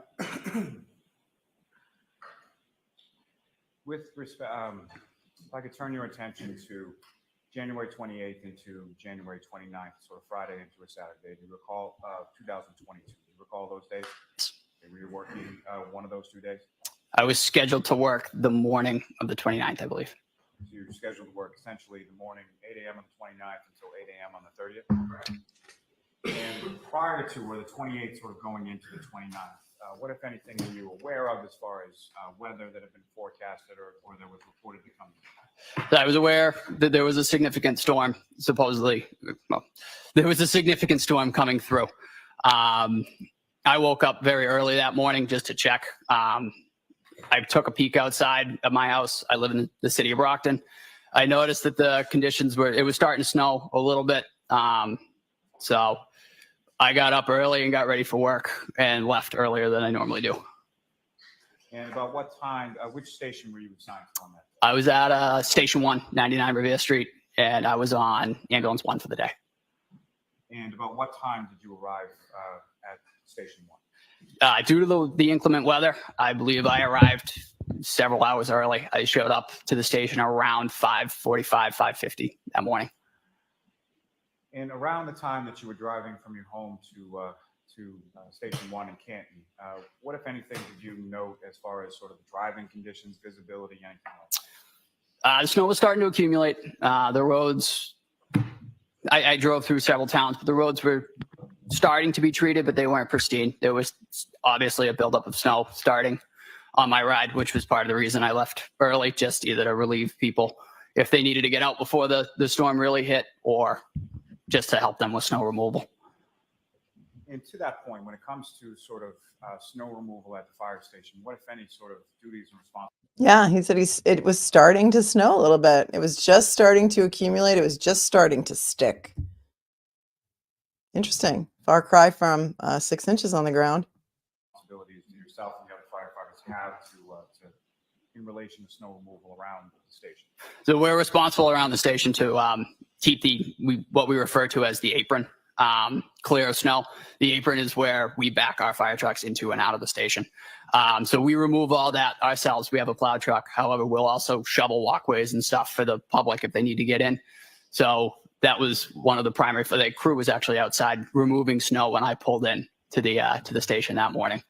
with respect, if I could turn your attention to January 28th into January 29th, sort of Friday into a Saturday, do you recall 2022? Do you recall those days? Were you working one of those 2 days? I was scheduled to work the morning of the 29th, I believe. So you were scheduled to work essentially the morning, 8 a.m. on the 29th until 8 a.m. on the 30th? Correct. And prior to, or the 28th sort of going into the 29th, what, if anything, were you aware of as far as weather that had been forecasted or that was reported to come? I was aware that there was a significant storm, supposedly. Well, there was a significant storm coming through. I woke up very early that morning just to check. I took a peek outside of my house. I live in the city of Brockton. I noticed that the conditions it was starting to snow a little bit. So I got up early and got ready for work and left earlier than I normally do. And about what time, which station were you assigned from that? I was at Station 1, 99 Revere Street, and I was on Ambulance 1 for the day. And about what time did you arrive at Station 1? Due to the inclement weather, I believe I arrived several hours early. I showed up to the station around 5:45, 5:50 that morning. And around the time that you were driving from your home to Station 1 in Canton, what, if anything, did you note as far as sort of driving conditions, visibility, anything like that? The snow was starting to accumulate. The roads, I drove through several towns, but the roads were starting to be treated, but they weren't pristine. There was obviously a buildup of snow starting on my ride, which was part of the reason I left early, just either to relieve people if they needed to get out before the storm really hit, or just to help them with snow removal. And to that point, when it comes to sort of snow removal at the fire station, what, if any, sort of duties and responsibilities? Yeah, he said it was starting to snow a little bit. It was just starting to accumulate. It was just starting to stick. Interesting. Far cry from 6 inches on the ground. Responsibilities to yourself and the other firefighters have to in relation to snow removal around the station? So we're responsible around the station to keep what we refer to as the apron clear of snow. The apron is where we back our fire trucks into and out of the station. So we remove all that ourselves. We have a plow truck. However, we'll also shovel walkways and stuff for the public if they need to get in. So that was one of the primary. For the crew was actually outside removing snow when I pulled in to the station that morning.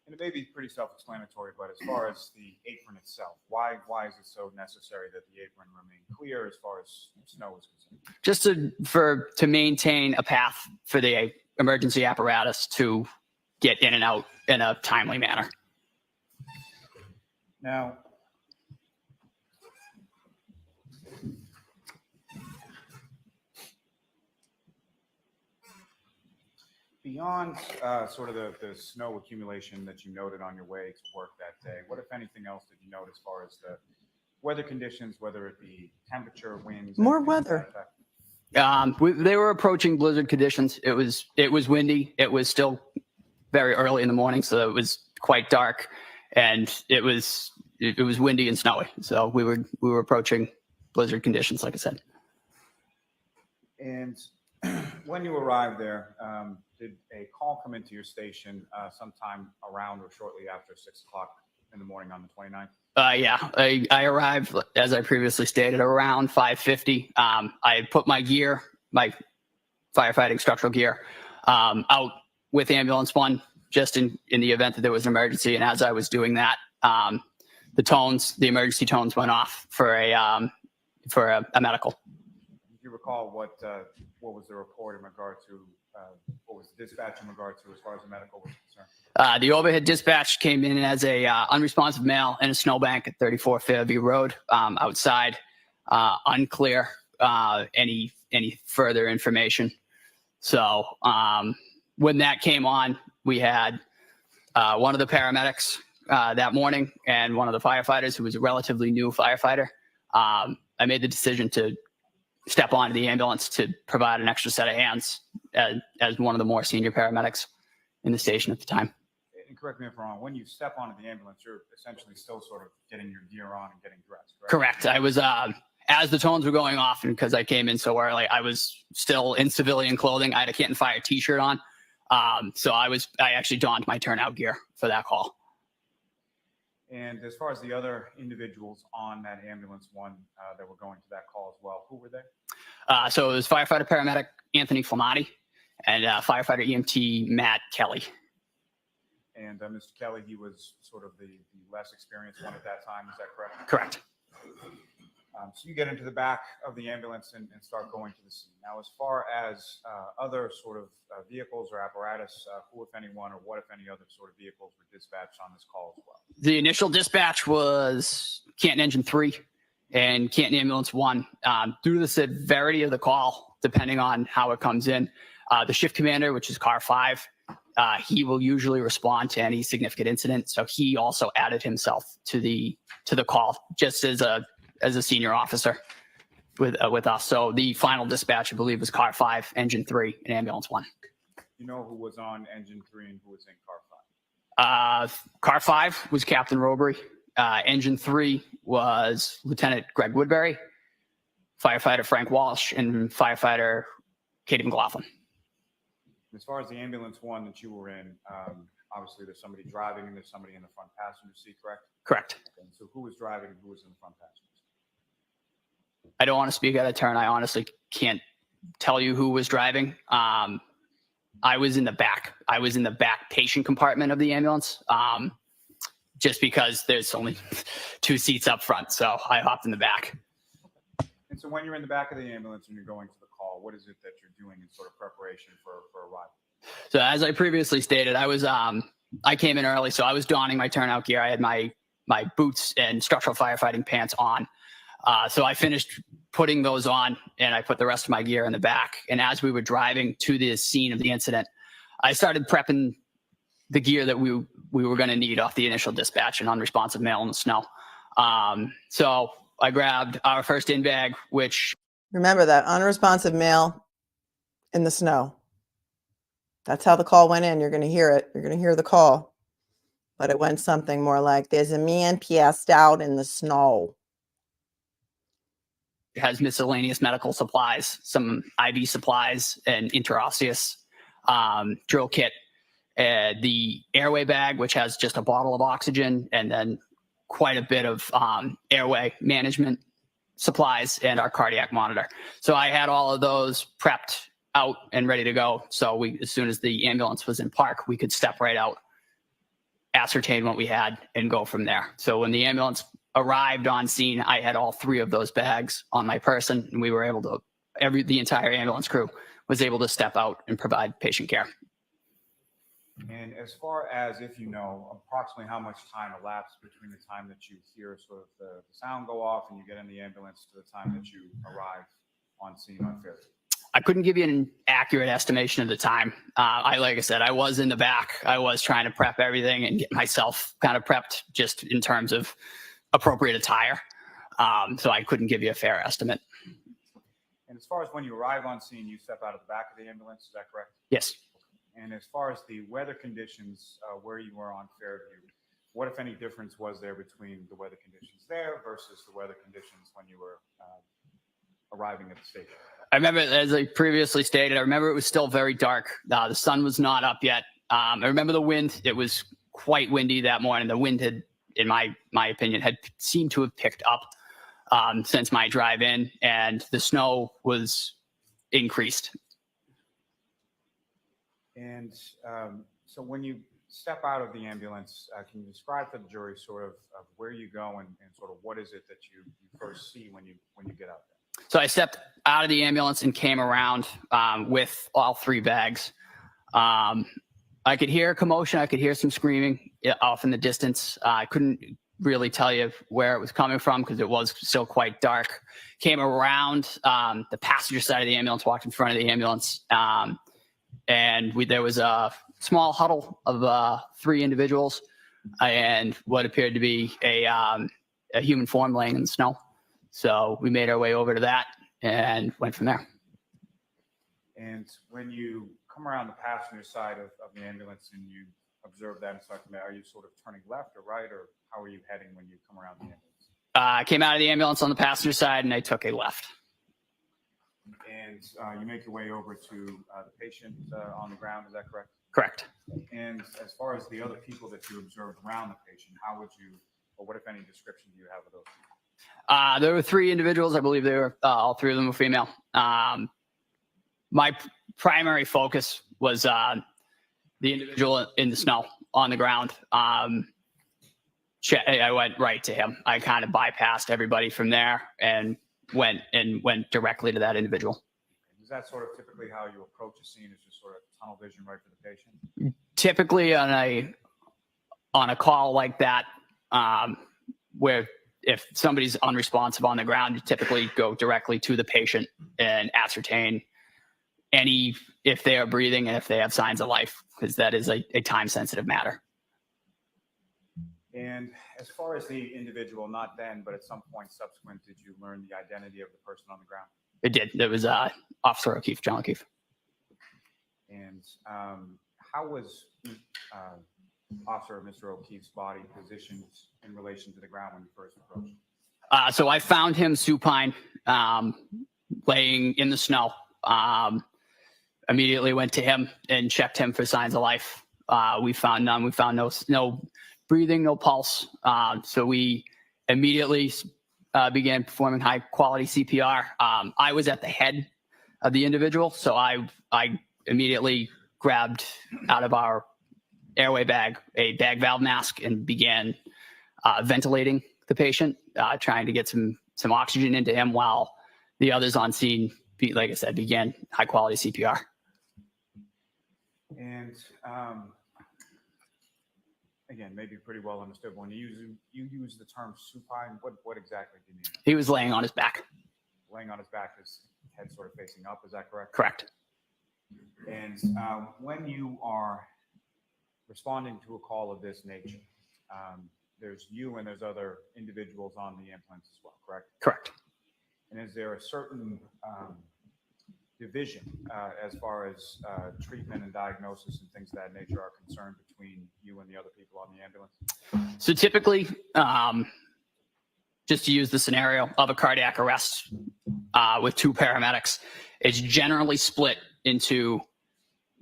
And it may be pretty self-explanatory, but as far as the apron itself, why is it so necessary that the apron remain clear as far as snow is concerned? Just to maintain a path for the emergency apparatus to get in and out in a timely manner. Now, beyond sort of the snow accumulation that you noted on your way to work that day, what, if anything else, did you note as far as the weather conditions, whether it be temperature, winds? More anything to that weather. effect? They were approaching blizzard conditions. It was windy. It was still very early in the morning, so it was quite dark, and it was windy and snowy. So we were approaching blizzard conditions, like I said. And when you arrived there, did a call come into your station sometime around or shortly after 6 o'clock in the morning on the 29th? Yeah, I arrived, as I previously stated, around 5:50. I had put my gear, my firefighting structural gear, out with ambulance one, just in the event that there was an emergency. And as I was doing that, the emergency tones went off for a medical. Do you recall what was the report in regard to, what was the dispatch in regard to as far as the medical was concerned? The overhead dispatch came in as a unresponsive male in a snowbank at 34 Fairview Road, outside. Unclear any further information. So when that came on, we had one of the paramedics that morning and one of the firefighters who was a relatively new firefighter. I made the decision to step onto the ambulance to provide an extra set of hands as one of the more senior paramedics in the station at the time. And correct me if I'm wrong, when you step onto the ambulance, you're essentially still sort of getting your gear on and getting dressed, right? Correct. I was, as the tones were going off, and because I came in so early, I was still in civilian clothing. I had a Canton Fire t-shirt on. So I actually donned my turnout gear for that call. And as far as the other individuals on that ambulance one that were going to that call as well, who were they? So it was firefighter paramedic Anthony Flematti and firefighter EMT Matt Kelly. And Mr. Kelly, he was sort of the less experienced one at that time. Is that correct? Correct. So you get into the back of the ambulance and start going to the scene. Now, as far as other sort of vehicles or apparatus, who, if anyone, or what, if any, other sort of vehicles were dispatched on this call as well? The initial dispatch was Canton Engine 3 and Canton Ambulance 1. Due to the severity of the call, depending on how it comes in, the shift commander, which is Car 5, he will usually respond to any significant incident. So he also added himself to the call, just as a senior officer with us. So the final dispatch, I believe, was Car 5, Engine 3, and Ambulance 1. You know who was on Engine 3 and who was in Car 5? Car 5 was Captain Robry. Engine 3 was Lieutenant Greg Woodbury, firefighter Frank Walsh, and firefighter Katie McLaughlin. As far as the Ambulance 1 that you were in, obviously there's somebody driving and there's somebody in the front passenger seat, correct? Correct. Okay, so who was driving and who was in the front passenger seat? I don't want to speak out of turn. I honestly can't tell you who was driving. I was in the back. I was in the back patient compartment of the ambulance, just because there's only 2 seats up front. So I hopped in the back. And so when you're in the back of the ambulance and you're going to the call, what is it that you're doing in sort of preparation for arrival? So as I previously stated, I came in early, so I was donning my turnout gear. I had my boots and structural firefighting pants on. So I finished putting those on and I put the rest of my gear in the back. And as we were driving to the scene of the incident, I started prepping the gear that we were going to need off the initial dispatch, an unresponsive male in the snow. So I grabbed our first in bag, which... Remember that unresponsive male in the snow. That's how the call went in. You're going to hear it. You're going to hear the call. but it went something more like, there's a man passed out in the snow. It has miscellaneous medical supplies, some IV supplies, and interosseous drill kit. The airway bag, which has just a bottle of oxygen, and then quite a bit of airway management supplies, and our cardiac monitor. So I had all of those prepped out and ready to go. So as soon as the ambulance was in park, we could step right out, ascertain what we had, and go from there. So when the ambulance arrived on scene, I had all 3 of those bags on my person, and we were able to, the entire ambulance crew was able to step out and provide patient care. And as far as, if you know, approximately how much time elapsed between the time that you hear sort of the sound go off and you get in the ambulance to the time that you arrive on scene on Fairview? I couldn't give you an accurate estimation of the time. Like I said, I was in the back. I was trying to prep everything and get myself kind of prepped just in terms of appropriate attire. So I couldn't give you a fair estimate. And as far as when you arrive on scene, you step out of the back of the ambulance, is that correct? Yes. And as far as the weather conditions where you were on Fairview, what, if any, difference was there between the weather conditions there versus the weather conditions when you were arriving at the station? I remember, as I previously stated, I remember it was still very dark. The sun was not up yet. I remember the wind. It was quite windy that morning. The wind had, in my opinion, had seemed to have picked up since my drive in, and the snow was increased. And so when you step out of the ambulance, can you describe to the jury sort of where you go and sort of what is it that you first see when you get out there? So I stepped out of the ambulance and came around with all 3 bags. I could hear commotion. I could hear some screaming off in the distance. I couldn't really tell you where it was coming from because it was still quite dark. Came around the passenger side of the ambulance, walked in front of the ambulance, and there was a small huddle of 3 individuals and what appeared to be a human form laying in the snow. So we made our way over to that and went from there. And when you come around the passenger side of the ambulance and you observe that and start to, are you sort of turning left or right, or how are you heading when you come around the ambulance? I came out of the ambulance on the passenger side and I took a left. And you make your way over to the patient on the ground, is that correct? Correct. And as far as the other people that you observed around the patient, how would you, or what, if any, description do you have of those people? There were 3 individuals. I believe they were all 3 of them were female. My primary focus was the individual in the snow on the ground. I went right to him. I kind of bypassed everybody from there and went directly to that individual. Is that sort of typically how you approach a scene, is just sort of tunnel vision right for the patient? Typically on a call like that, where if somebody's unresponsive on the ground, you typically go directly to the patient and ascertain if they are breathing and if they have signs of life, because that is a time-sensitive matter. And as far as the individual, not then, but at some point subsequent, did you learn the identity of the person on the ground? It did. It was Officer O'Keefe, John O'Keefe. And how was Officer Mr. O'Keefe's body positioned in relation to the ground when you first approached? So I found him supine, laying in the snow. Immediately went to him and checked him for signs of life. We found none. We found no breathing, no pulse. So we immediately began performing high quality CPR. I was at the head of the individual, so I immediately grabbed out of our airway bag a bag valve mask and began ventilating the patient, trying to get some oxygen into him while the others on scene, like I said, began high quality CPR. And again, maybe pretty well understood. When you use the term supine, what exactly do you mean? He was laying on his back. Laying on his back, his head sort of facing up, is that correct? Correct. And when you are responding to a call of this nature, there's you and there's other individuals on the ambulance as well, correct? Correct. And is there a certain division as far as treatment and diagnosis and things of that nature are concerned between you and the other people on the ambulance? So typically, just to use the scenario of a cardiac arrest with 2 paramedics, it's generally split into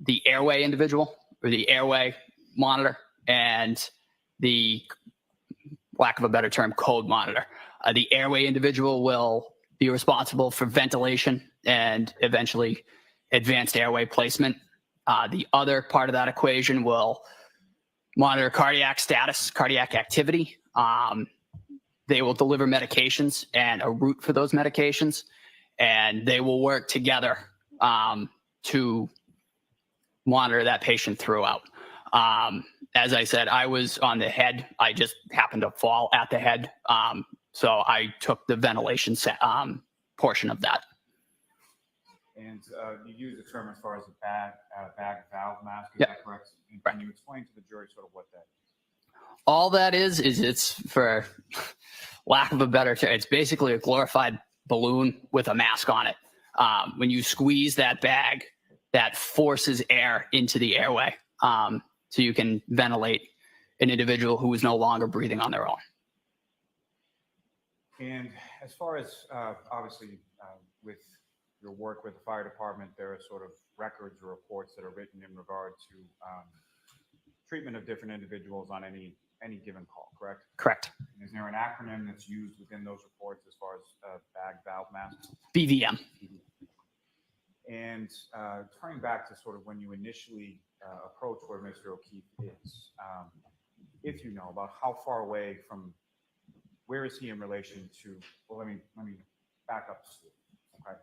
the airway individual or the airway monitor and the, lack of a better term, code monitor. The airway individual will be responsible for ventilation and eventually advanced airway placement. The other part of that equation will monitor cardiac status, cardiac activity. They will deliver medications and a route for those medications, and they will work together to monitor that patient throughout. As I said, I was on the head. I just happened to fall at the head. So I took the ventilation portion of that. And you use the term as far as a bag valve mask, is Yep. that correct? And Right. can you explain to the jury sort of what that is? All that is it's, for lack of a better term, it's basically a glorified balloon with a mask on it. When you squeeze that bag, that forces air into the airway, so you can ventilate an individual who is no longer breathing on their own. And as far as obviously with your work with the fire department, there are sort of records or reports that are written in regard to treatment of different individuals on any given call, correct? Correct. And is there an acronym that's used within those reports as far as bag valve mask? BVM. And turning back to sort of when you initially approach where Mr. O'Keefe is, if you know about how far away from, where is he in relation to, well, let me back up to sleep, okay?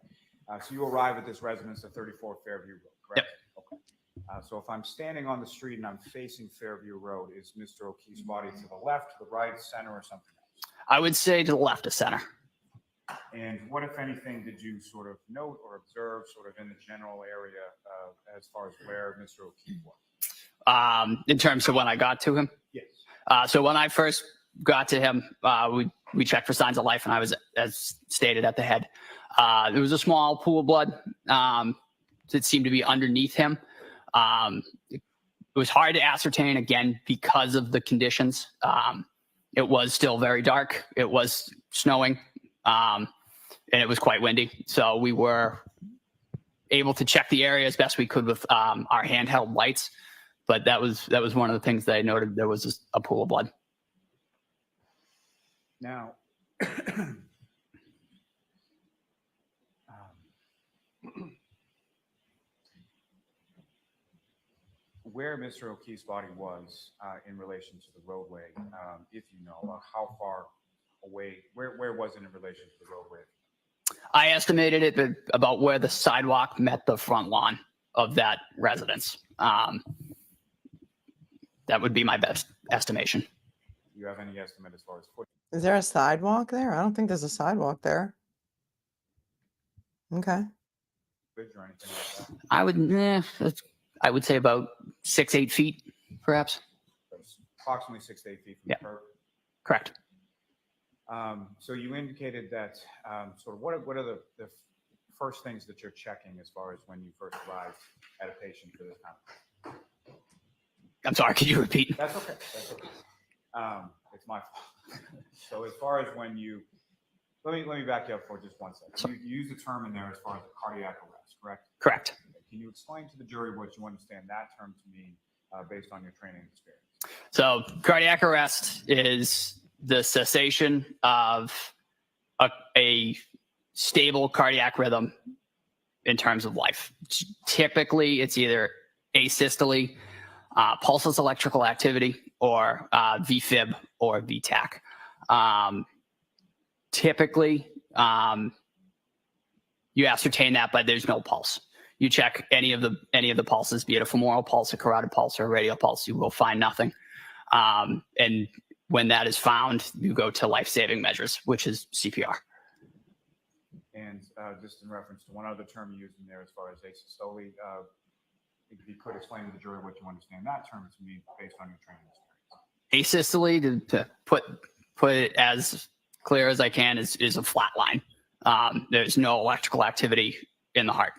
So you arrive at this residence at 34 Fairview Road, correct? Yep. Okay. So if I'm standing on the street and I'm facing Fairview Road, is Mr. O'Keefe's body to the left, to the right, center, or something else? I would say to the left of center. And what, if anything, did you sort of note or observe sort of in the general area as far as where Mr. O'Keefe was? In terms of when I got to him? Yes. So when I first got to him, we checked for signs of life, and I was, as stated, at the head. There was a small pool of blood that seemed to be underneath him. It was hard to ascertain, again, because of the conditions. It was still very dark. It was snowing, and it was quite windy. So we were able to check the area as best we could with our handheld lights. But that was one of the things that I noted. There was a pool of blood. Now, where Mr. O'Keefe's body was in relation to the roadway, if you know, how far away, where was it in relation to the roadway? I estimated it about where the sidewalk met the front lawn of that residence. That would be my best estimation. Do you have any estimate as far as foot? Is there a sidewalk there? I don't think there's a sidewalk there. Okay. Bridge or anything like that? I would say about 6-8 feet, perhaps. That's approximately 6 to 8 feet from Yeah. the curb. Correct. So you indicated that sort of what are the first things that you're checking as far as when you first arrive at a patient for this kind of? I'm sorry, could you repeat? That's okay. That's okay. It's my fault. So as far as when you, let me back you up for just one second. You use the term in there as far as a cardiac arrest, correct? Correct. Can you explain to the jury what you understand that term to mean based on your training experience? So cardiac arrest is the cessation of a stable cardiac rhythm in terms of life. Typically, it's either asystole, pulseless electrical activity, or VFib or VTAC. Typically, you ascertain that, but there's no pulse. You check any of the pulses, be it a femoral pulse, a carotid pulse, or a radial pulse, you will find nothing. And when that is found, you go to life-saving measures, which is CPR. And just in reference to one other term you used in there as far as asystole, if you could explain to the jury what you understand that term to mean based on your training experience. Asystole, to put it as clear as I can, is a flat line. There's no electrical activity in the heart.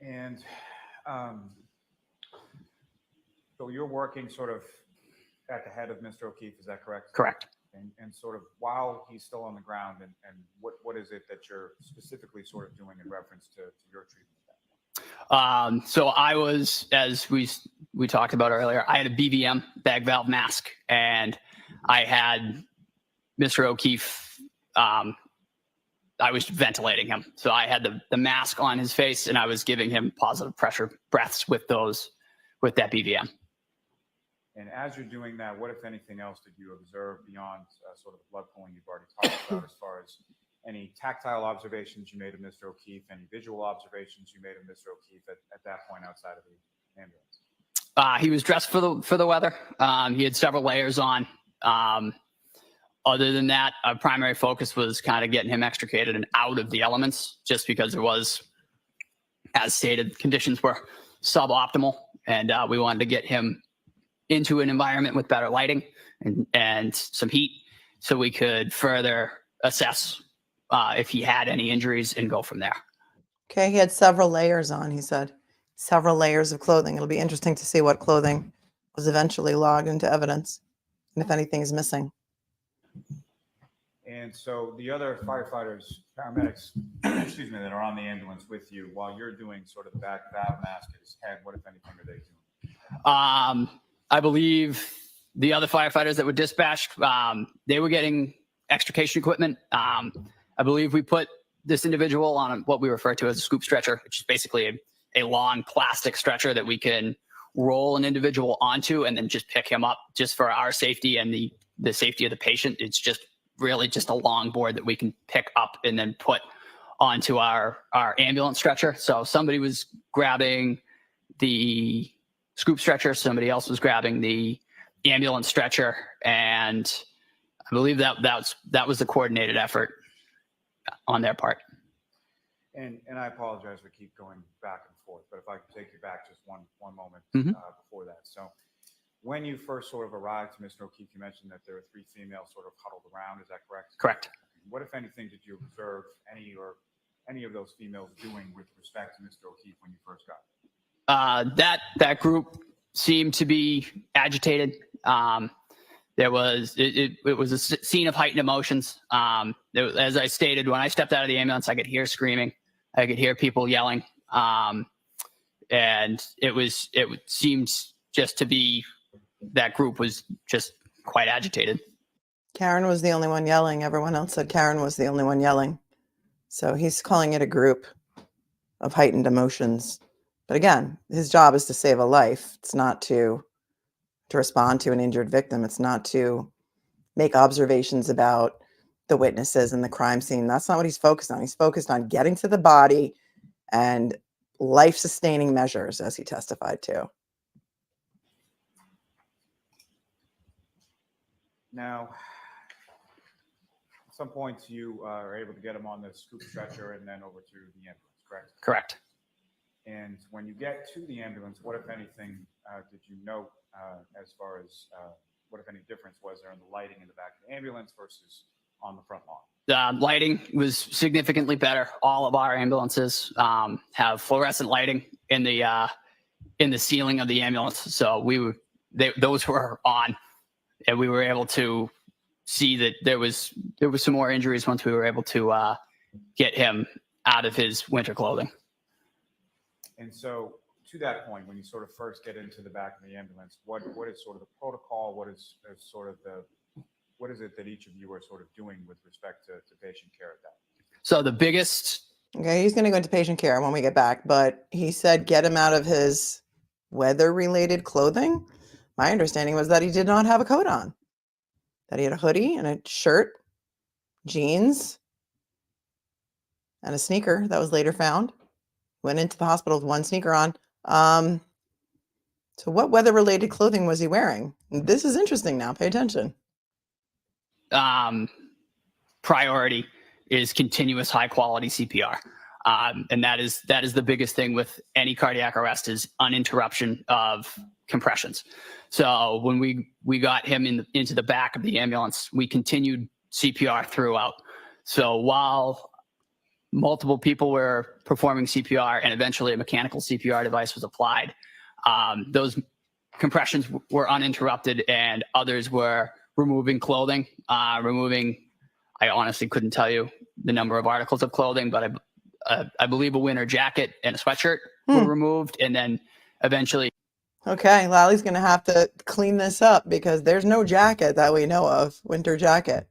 And so you're working sort of at the head of Mr. O'Keefe, is that correct? Correct. And sort of while he's still on the ground, and what is it that you're specifically sort of doing in reference to your treatment? So I was, as we talked about earlier, I had a BVM, bag valve mask, and I had Mr. O'Keefe, I was ventilating him. So I had the mask on his face, and I was giving him positive pressure breaths with that BVM. And as you're doing that, what, if anything else, did you observe beyond sort of the blood pooling you've already talked about, as far as any tactile observations you made of Mr. O'Keefe, any visual observations you made of Mr. O'Keefe at that point outside of the ambulance? He was dressed for the weather. He had several layers on. Other than that, our primary focus was kind of getting him extricated and out of the elements, just because it was, as stated, conditions were suboptimal, and we wanted to get him into an environment with better lighting and some heat, so we could further assess if he had any injuries and go from there. Okay, he had several layers on, he said. Several layers of clothing. It'll be interesting to see what clothing was eventually logged into evidence, and if anything is missing. And so the other firefighters, paramedics, excuse me, that are on the ambulance with you, while you're doing sort of the back valve mask at his head, what, if anything, are they doing? I believe the other firefighters that were dispatched, they were getting extrication equipment. I believe we put this individual on what we refer to as a scoop stretcher, which is basically a long plastic stretcher that we can roll an individual onto and then just pick him up, just for our safety and the safety of the patient. It's just really just a long board that we can pick up and then put onto our ambulance stretcher. So somebody was grabbing the scoop stretcher, somebody else was grabbing the ambulance stretcher, and I believe that was the coordinated effort on their part. And I apologize for keep going back and forth, but if I could take you back just one moment before that. So when you first sort of arrived to Mr. O'Keefe, you mentioned that there were 3 females sort of huddled around. Is that correct? Correct. What, if anything, did you observe any of those females doing with respect to Mr. O'Keefe when you first got there? That group seemed to be agitated. There was it was a scene of heightened emotions. As I stated, when I stepped out of the ambulance, I could hear screaming, I could hear people yelling, and it seemed just to be, that group was just quite agitated. Karen was the only one yelling. Everyone else said Karen was the only one yelling. So he's calling it a group of heightened emotions. But again, his job is to save a life. It's not to respond to an injured victim. It's not to make observations about the witnesses and the crime scene. That's not what he's focused on. He's focused on getting to the body and life-sustaining measures, as he testified to. Now, at some points you are able to get him on the scoop stretcher and then over to the ambulance, correct? Correct. And when you get to the ambulance, what, if anything, did you note as far as what, if any, difference was there in the lighting in the back of the ambulance versus on the front lawn? The lighting was significantly better. All of our ambulances have fluorescent lighting in the ceiling of the ambulance, so those were on, and we were able to see that there was some more injuries once we were able to get him out of his winter clothing. And so, to that point, when you sort of first get into the back of the ambulance, what is sort of the protocol? What is it that each of you are sort of doing with respect to patient care at that? So the biggest. Okay, he's going to go into patient care when we get back, but he said get him out of his weather-related clothing. My understanding was that he did not have a coat on, that he had a hoodie and a shirt, jeans, and a sneaker that was later found. Went into the hospital with one sneaker on. So what weather-related clothing was he wearing? This is interesting now. Pay attention. Priority is continuous high-quality CPR. And that is the biggest thing with any cardiac arrest, is uninterruption of compressions. So when we got him into the back of the ambulance, we continued CPR throughout. So while multiple people were performing CPR, and eventually a mechanical CPR device was applied. Those compressions were uninterrupted, and others were removing clothing, I honestly couldn't tell you the number of articles of clothing, but I believe a winter jacket and a sweatshirt were removed, and then eventually. Okay, Lally's going to have to clean this up because there's no jacket that we know of, winter jacket.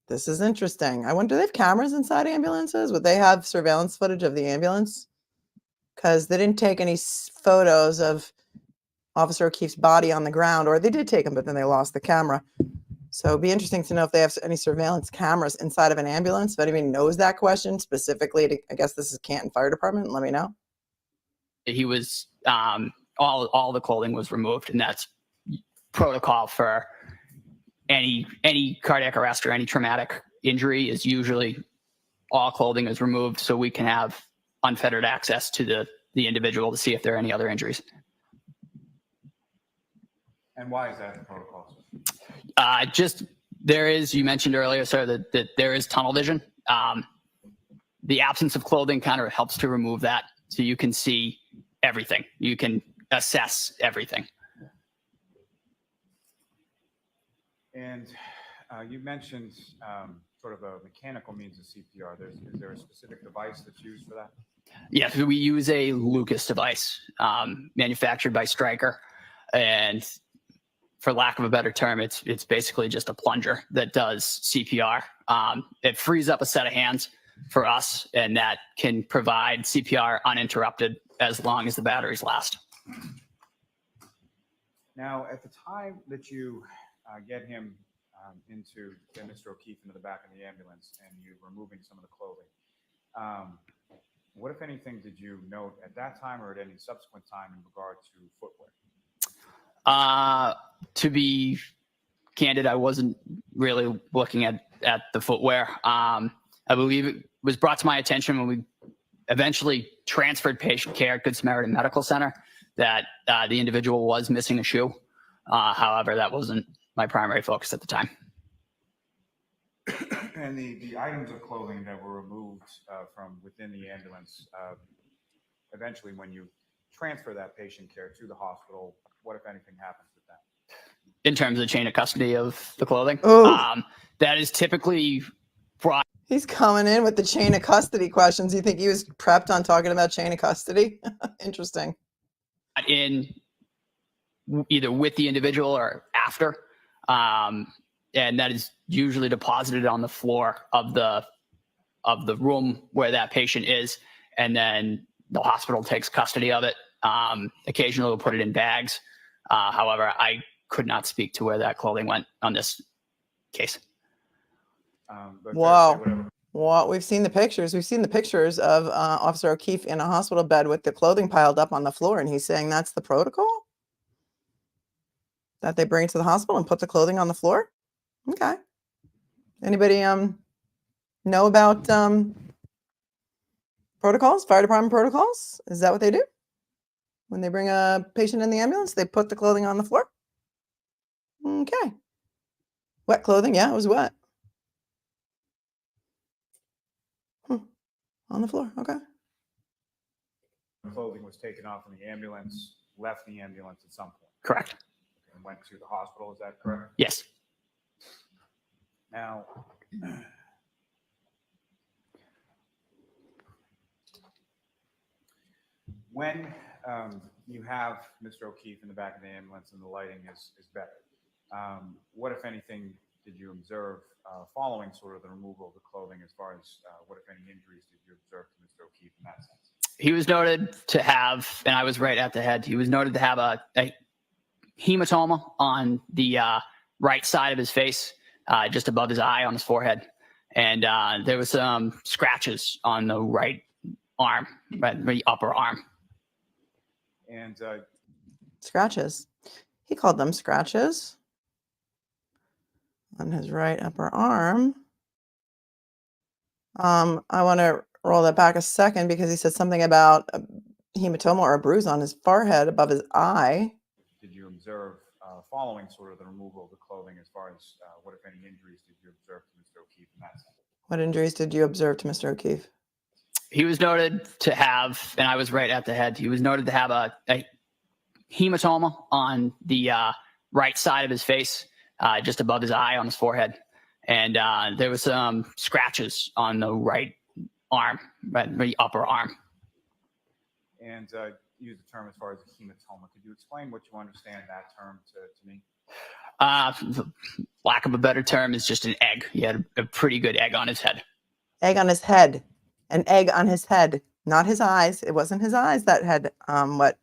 This is interesting. I wonder, do they have cameras inside ambulances? Would they have surveillance footage of the ambulance? Because they didn't take any photos of Officer O'Keefe's body on the ground, or they did take them, but then they lost the camera. So it'd be interesting to know if they have any surveillance cameras inside of an ambulance. If anybody knows that question specifically, I guess this is Canton Fire Department. Let me know. He was all the clothing was removed, and that's protocol for any cardiac arrest or any traumatic injury. Is usually all clothing is removed so we can have unfettered access to the individual to see if there are any other injuries. And why is that the protocol? Just there is, you mentioned earlier, sir, that there is tunnel vision. The absence of clothing kind of helps to remove that, so you can see everything. You can assess everything. And you mentioned sort of a mechanical means of CPR. Is there a specific device that's used for that? Yes, we use a Lucas device manufactured by Stryker, and for lack of a better term, it's basically just a plunger that does CPR. It frees up a set of hands for us, and that can provide CPR uninterrupted as long as the batteries last. Now, at the time that you get him get Mr. O'Keefe into the back of the ambulance and you're removing some of the clothing, what, if anything, did you note at that time or at any subsequent time in regard to footwear? To be candid, I wasn't really looking at the footwear. I believe it was brought to my attention when we eventually transferred patient care at Good Samaritan Medical Center that the individual was missing a shoe. However, that wasn't my primary focus at the time. And the items of clothing that were removed from within the ambulance, eventually when you transfer that patient care to the hospital, what, if anything, happens with that? In terms of the chain of custody of the clothing, that is typically brought. He's coming in with the chain of custody questions. You think he was prepped on talking about chain of custody? Interesting. In either with the individual or after, and that is usually deposited on the floor of the room where that patient is, and then the hospital takes custody of it. Occasionally we'll put it in bags. However, I could not speak to where that clothing went on this case. Wow. Well, we've seen the pictures. We've seen the pictures of Officer O'Keefe in a hospital bed with the clothing piled up on the floor, and he's saying that's the protocol? That they bring it to the hospital and put the clothing on the floor? Okay. Anybody know about protocols, fire department protocols? Is that what they do? When they bring a patient in the ambulance, they put the clothing on the floor? Okay. Wet clothing, yeah, it was wet. On the floor, okay. Clothing was taken off in the ambulance, left the ambulance at some point. Correct. And went to the hospital, is that correct? Yes. Now, when you have Mr. O'Keefe in the back of the ambulance and the lighting is better, what, if anything, did you observe following sort of the removal of the clothing, as far as what, if any, injuries did you observe to Mr. O'Keefe in that sense? He was noted to have, and I was right at the head, he was noted to have a hematoma on the right side of his face, just above his eye on his forehead. And there was some scratches on the right arm, the upper arm. And Scratches. He called them scratches on his right upper arm. I want to roll that back a second because he said something about a hematoma or a bruise on his forehead above his eye. did you observe following sort of the removal of the clothing, as far as what, if any, injuries did you observe to Mr. O'Keefe in that sense? What injuries did you observe to Mr. O'Keefe? He was noted to have, and I was right at the head, he was noted to have a hematoma on the right side of his face, just above his eye on his forehead. And there was some scratches on the right arm, the upper arm. And use the term as far as hematoma. Could you explain what you understand that term to me? Lack of a better term is just an egg. He had a pretty good egg on his head. Egg on his head. An egg on his head, not his eyes. It wasn't his eyes that had what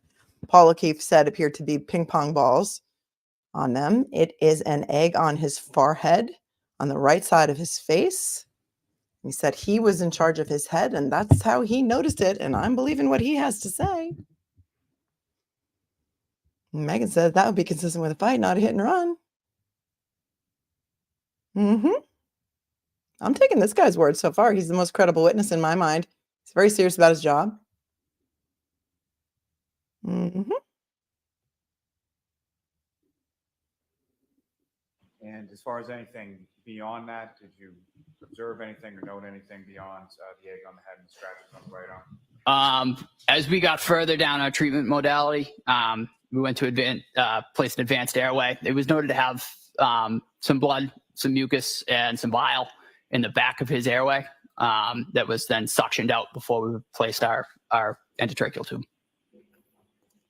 Paul O'Keefe said appeared to be ping pong balls on them. It is an egg on his forehead, on the right side of his face. He said he was in charge of his head, and that's how he noticed it. And I'm believing what he has to say. Megan said that would be consistent with a fight, not a hit and run. I'm taking this guy's word so far. He's the most credible witness in my mind. He's very serious about his job. And as far as anything beyond that, did you observe anything or note anything beyond the egg on the head and scratches on the right arm? As we got further down our treatment modality, we went to place an advanced airway. It was noted to have some blood, some mucus, and some bile in the back of his airway that was then suctioned out before we placed our endotracheal tube.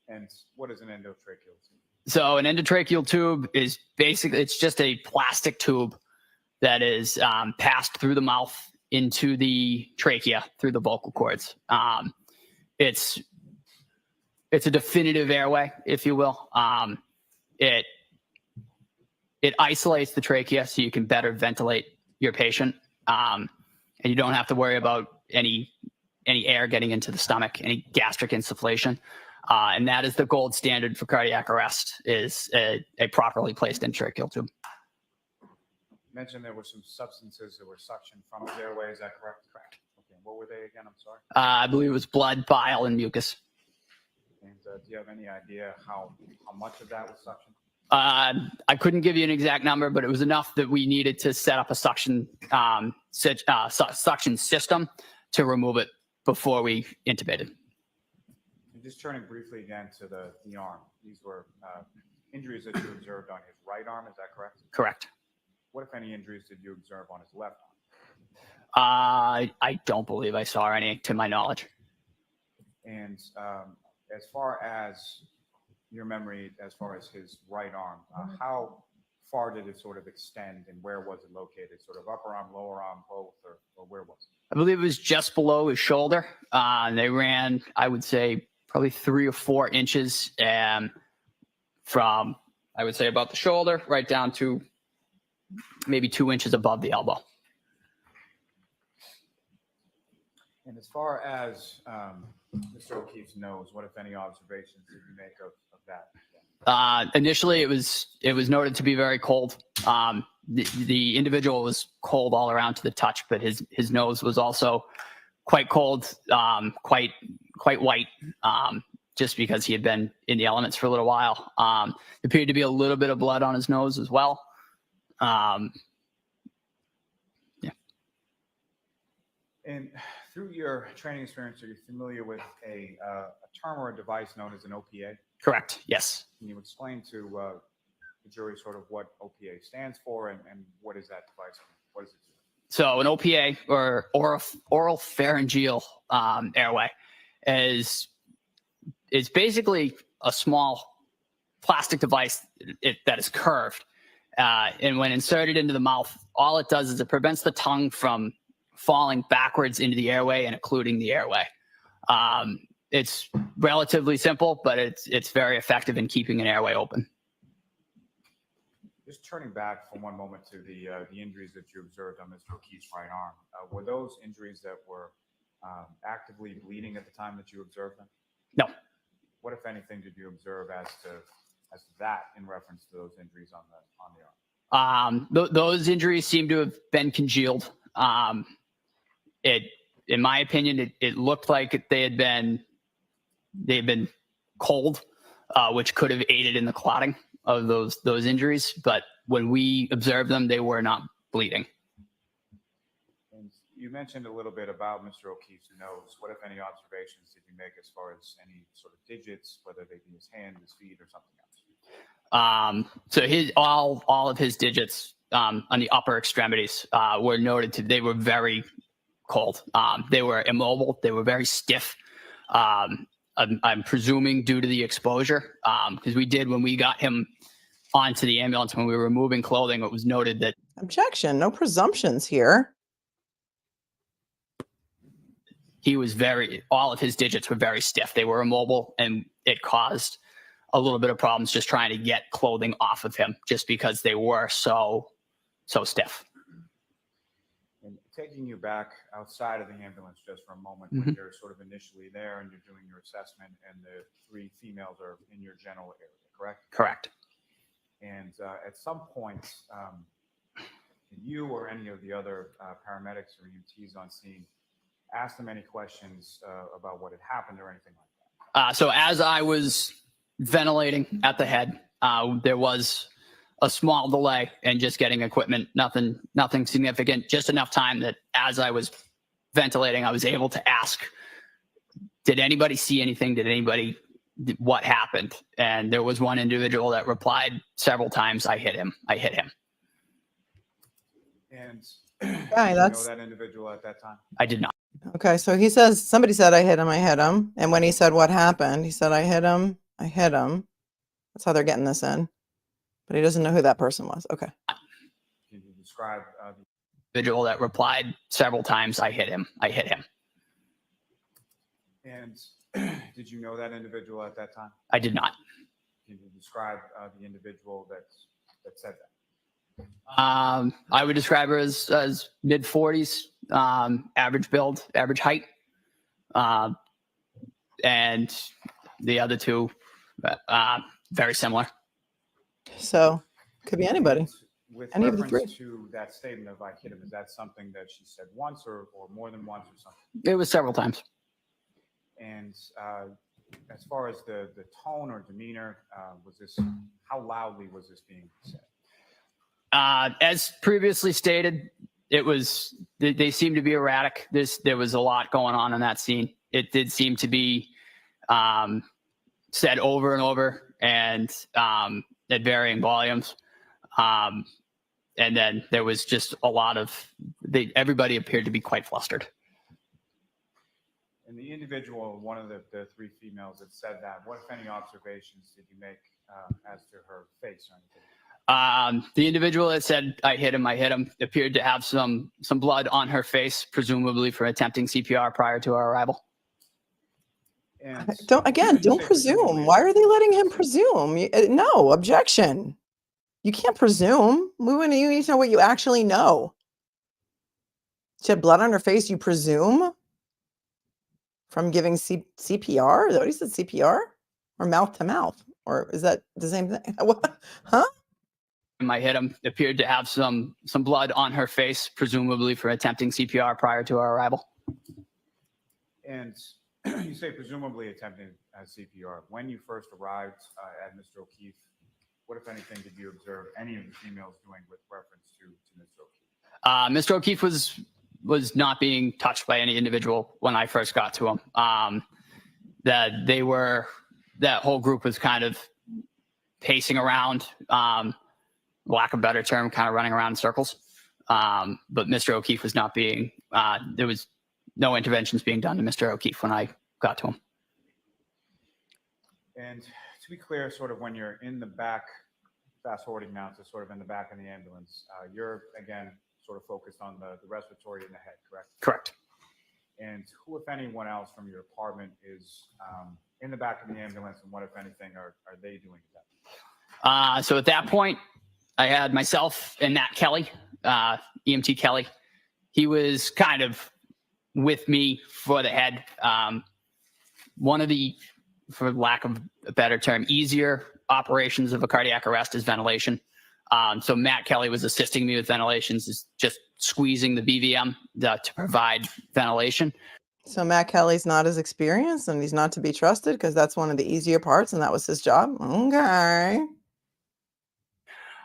And what is an endotracheal tube? So an endotracheal tube is basically, it's just a plastic tube that is passed through the mouth into the trachea through the vocal cords. It's a definitive airway, if you will. It isolates the trachea so you can better ventilate your patient, and you don't have to worry about any air getting into the stomach, any gastric insufflation. And that is the gold standard for cardiac arrest, is a properly placed endotracheal tube. You mentioned there were some substances that were suctioned from his airway. Is that correct? Correct. Okay. What were they again? I'm sorry. I believe it was blood, bile, and mucus. And do you have any idea how much of that was suctioned? I couldn't give you an exact number, but it was enough that we needed to set up a suction system to remove it before we intubated. And just turning briefly again to the arm. These were injuries that you observed on his right arm. Is that correct? Correct. What, if any, injuries did you observe on his left arm? I don't believe I saw any, to my knowledge. And as far as your memory, as far as his right arm, how far did it sort of extend and where was it located? Sort of upper arm, lower arm, both, or where was it? I believe it was just below his shoulder. They ran, I would say, probably 3 or 4 inches from, I would say, about the shoulder right down to maybe 2 inches above the elbow. And as far as Mr. O'Keefe's nose, what, if any, observations did you make of that? Initially, it was noted to be very cold. The individual was cold all around to the touch, but his nose was also quite cold, quite white, just because he had been in the elements for a little while. There appeared to be a little bit of blood on his nose as well. Yeah. And through your training experience, are you familiar with a term or a device known as an OPA? Correct. Yes. Can you explain to the jury sort of what OPA stands for and what is that device? What does it do? So an OPA, or oral pharyngeal airway, is basically a small plastic device that is curved. And when inserted into the mouth, all it does is it prevents the tongue from falling backwards into the airway and occluding the airway. It's relatively simple, but it's very effective in keeping an airway open. Just turning back for one moment to the injuries that you observed on Mr. O'Keefe's right arm, were those injuries that were actively bleeding at the time that you observed them? No. What, if anything, did you observe as to that in reference to those injuries on the arm? Those injuries seem to have been congealed. In my opinion, it looked like they had been cold, which could have aided in the clotting of those injuries. But when we observed them, they were not bleeding. And you mentioned a little bit about Mr. O'Keefe's nose. What, if any, observations did you make as far as any sort of digits, whether they be his hand, his feet, or something else? So his all of his digits on the upper extremities were noted to, they were very cold. They were immobile. They were very stiff. I'm presuming due to the exposure, because we did, when we got him onto the ambulance, when we were removing clothing, it was noted that Objection. No presumptions here. he was all of his digits were very stiff. They were immobile, and it caused a little bit of problems just trying to get clothing off of him just because they were so stiff. And taking you back outside of the ambulance just for a moment, when you're sort of initially there and you're doing your assessment, and the 3 females are in your general area, correct? Correct. And at some point, can you or any of the other paramedics or EMTs on scene ask them any questions about what had happened or anything like that? So as I was ventilating at the head, there was a small delay in just getting equipment, nothing significant, just enough time that as I was ventilating, I was able to ask, did anybody see anything? What happened? And there was one individual that replied several times, I hit him. And Okay, did that's you know that individual at that time? I did not. okay. So he says somebody said I hit him. And when he said what happened, he said I hit him. That's how they're getting this in. But he doesn't know who that person was. Okay. Can you describe the Individual that replied several times, I hit him. and did you know that individual at that time? I did not. Can you describe the individual that said that? I would describe her as mid 40s, average build, average height. And the other 2, very similar. So could be anybody. With Any of the reference 3. to that statement of I hit him, is that something that she said once or more than once or something? It was several times. And as far as the tone or demeanor, how loudly was this being said? As previously stated, they seemed to be erratic. There was a lot going on in that scene. It did seem to be said over and over and at varying volumes. And then there was just a lot of, everybody appeared to be quite flustered. And the individual, one of the 3 females that said that, what, if any, observations did you make as to her face or anything? The individual that said I hit him appeared to have some blood on her face, presumably for attempting CPR prior to our arrival. And Don't presume. Why are they letting him presume? No, objection. You can't presume. You need to know what you actually know. She had blood on her face, you presume? From giving CPR? Is that what he said, CPR? Or mouth to mouth? Or is that the same thing? What? Huh? I hit him, appeared to have some blood on her face, presumably for attempting CPR prior to our arrival. And you say presumably attempting CPR. When you first arrived at Mr. O'Keefe, what, if anything, did you observe any of the females doing with reference to Mr. O'Keefe? Mr. O'Keefe was not being touched by any individual when I first got to him. That whole group was kind of pacing around, lack of a better term, kind of running around in circles. But Mr. O'Keefe was not being, there was no interventions being done to Mr. O'Keefe when I got to him. And to be clear, sort of when you're in the back, fast forwarding now to sort of in the back of the ambulance, you're, again, sort of focused on the respiratory in the head, correct? Correct. And who, if anyone else from your department, is in the back of the ambulance, and what, if anything, are they doing exactly? So at that point, I had myself and Matt Kelly, EMT Kelly. He was kind of with me for the head. One of the, for lack of a better term, easier operations of a cardiac arrest is ventilation. So Matt Kelly was assisting me with ventilations, is just squeezing the BVM to provide ventilation. So Matt Kelly's not as experienced and he's not to be trusted because that's one of the easier parts and that was his job. Okay.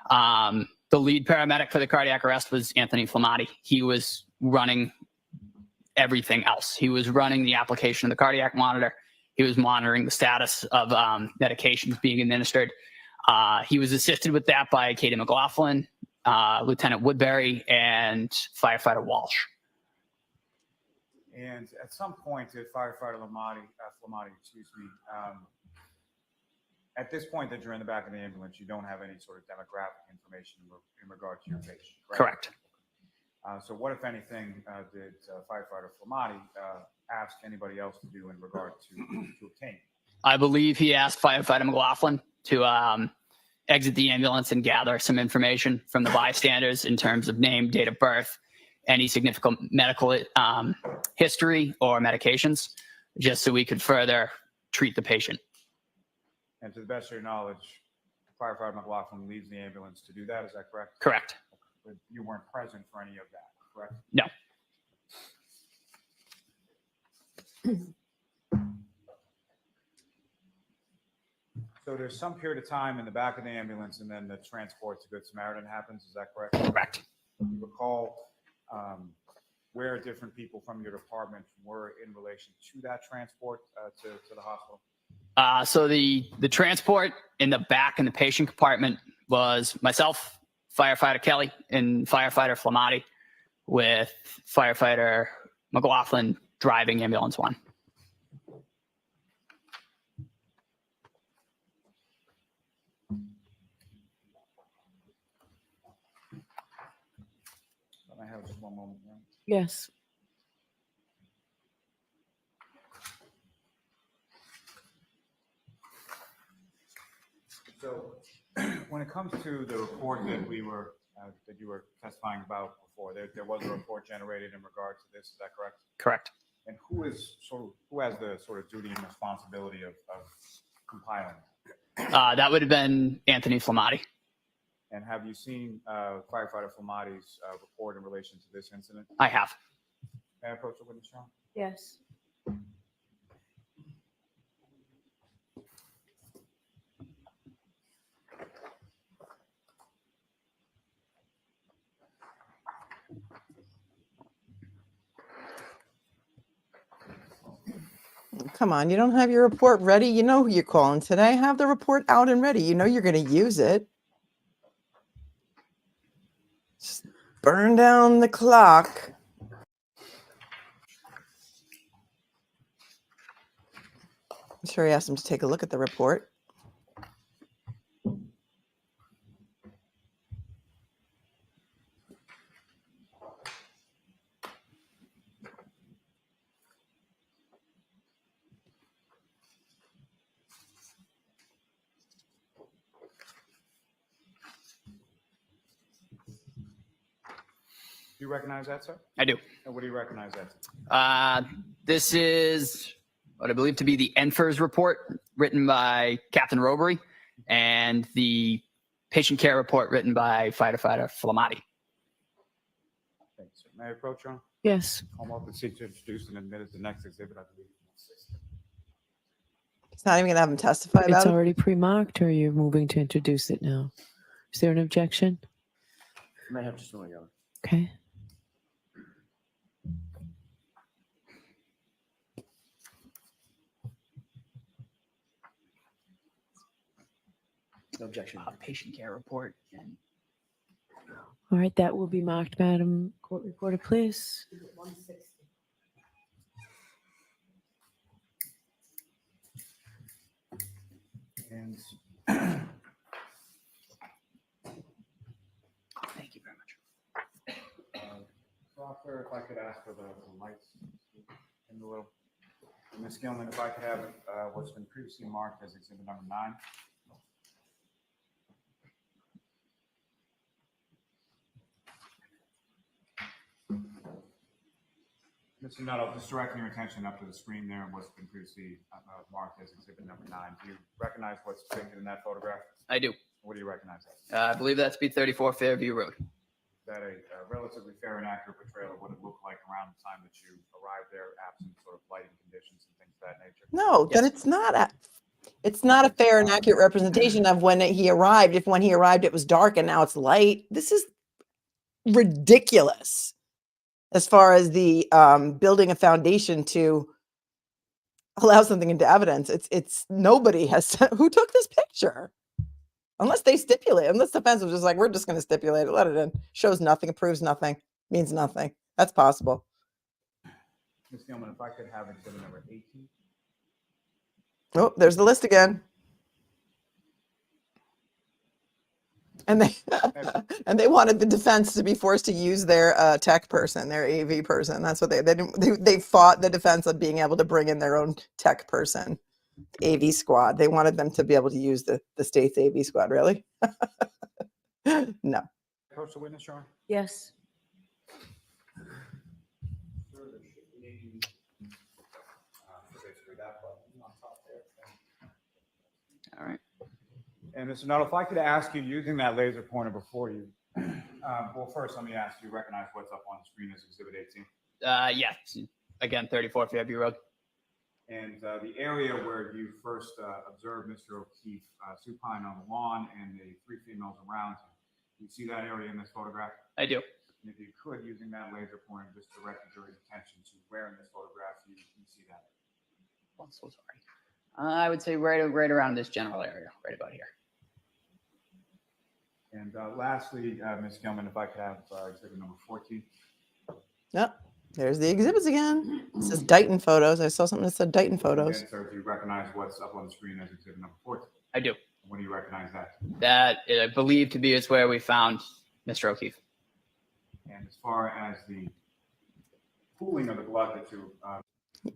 The lead paramedic for the cardiac arrest was Anthony Flematti. He was running everything else. He was running the application of the cardiac monitor. He was monitoring the status of medications being administered. He was assisted with that by Katie McLaughlin, Lieutenant Woodbury, and Firefighter Walsh. And at some point, did Firefighter Flematti, at this point that you're in the back of the ambulance, you don't have any sort of demographic information in regard to your patient, correct? So what, if anything, did Firefighter Flematti ask anybody else to do in regard to obtain? I believe he asked Firefighter McLaughlin to exit the ambulance and gather some information from the bystanders in terms of name, date of birth, any significant medical history or medications, just so we could further treat the patient. And to the best of your knowledge, Firefighter McLaughlin leaves the ambulance to do that, is that correct? Correct. But you weren't present for any of that, correct? No. So there's some period of time in the back of the ambulance and then the transport to Good Samaritan happens, is that correct? Correct. Do you recall where different people from your department were in relation to that transport to the hospital? So the transport in the back in the patient compartment was myself, Firefighter Kelly, and Firefighter Flematti, with Firefighter McLaughlin driving ambulance 1. I have just one moment. Right? Yes. So when it comes to the report that we were that you were testifying about before, there was a report generated in regard to this. Is that correct? Correct. And who has the sort of duty and responsibility of compiling? That would have been Anthony Flematti. And have you seen Firefighter Flematti's report in relation to this incident? I have. May I approach the witness, John? Yes. Come on, you don't have your report ready. You know who you're calling today. Have the report out and ready. You know you're going to use it. Just burn down the clock. I'm sure he asked him to take a look at the report. Do you recognize that, sir? I do. And what do you recognize that? This is what I believe to be the NFIRS report written by Captain Robery and the patient care report written by Firefighter Flematti. Thank you, sir. May I approach, John? Yes. I'm up to seek to introduce and admit as the next exhibit, I believe. He's not even going to have him testify about It's it. already pre-marked, or you're moving to introduce it now? Is there an objection? You may have just one of the other. Okay. No objection. Patient care report. And All right, that will be marked, Madam Court Reporter, please. And thank you very much. Doctor, if I could ask for the lights in the little. Ms. Gilman, if I could have what's been previously marked as exhibit number 9. Mr. Nuttall, just directing your attention up to the screen there and what's been previously marked as exhibit number 9. Do you recognize what's depicted in that photograph? I do. What do you recognize as? I believe that's B34 Fairview Road. Is that a relatively fair and accurate portrayal of what it looked like around the time that you arrived there, absent sort of lighting conditions and things of that nature? No, then it's not a fair and accurate representation of when he arrived. If when he arrived it was dark and now it's light. This is ridiculous. as far as the building a foundation to allow something into evidence. It's nobody has who took this picture, unless they stipulate, unless the defense was just like, we're just going to stipulate it, let it in. Shows nothing, it proves nothing, means nothing. That's possible. Ms. Gilman, if I could have exhibit number 18. Oh, there's the list again. And they wanted the defense to be forced to use their tech person, their AV person. That's what they fought the defense of being able to bring in their own tech person, AV squad. They wanted them to be able to use the state's AV squad. Really? No. Approach the witness, Sean. Yes. All right. And Mr. Nuttall, if I could ask you, using that laser pointer before you, well, first let me ask you, recognize what's up on the screen as Exhibit 18? Yeah. Again, 34 Fairview Road. And the area where you first observed Mr. O'Keefe supine on the lawn and the 3 females around him. You see that area in this photograph? I do. And if you could, using that laser pointer, just direct the jury's attention to where in this photograph you see that. Oh, I'm so sorry. I would say right around this general area, right about here. And lastly, Ms. Gilman, if I could have exhibit number 14. Yep. There's the exhibits again. It says Dighton photos. I saw something that said Dighton photos. And sir, do you recognize what's up on the screen as exhibit number 14? I do. When do you recognize that? That I believe to be is where we found Mr. O'Keefe. And as far as the pooling of the blood that you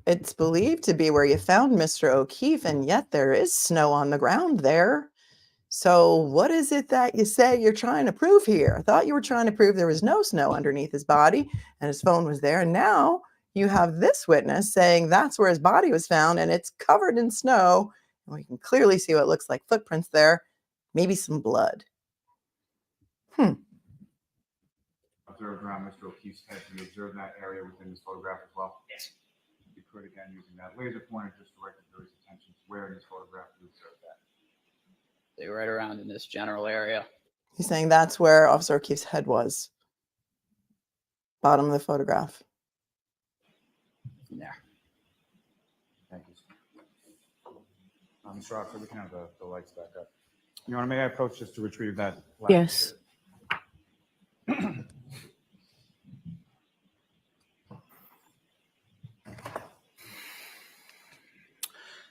It's believed to be where you found Mr. O'Keefe, and yet there is snow on the ground there. So what is it that you say you're trying to prove here? I thought you were trying to prove there was no snow underneath his body and his phone was there. And now you have this witness saying that's where his body was found and it's covered in snow. And we can clearly see what looks like footprints there, maybe some blood. observed around Mr. O'Keefe's head. Do you observe that area within this photograph as well? Yes. If you could, again, using that laser pointer, just direct the jury's attention to where in this photograph you observe that. They were right around in this general area. He's saying that's where Officer O'Keefe's head was. Bottom of the photograph. There. Thank you. Mr. Officer, we can have the lights back up. Your Honor, may I approach just to retrieve that? Yes.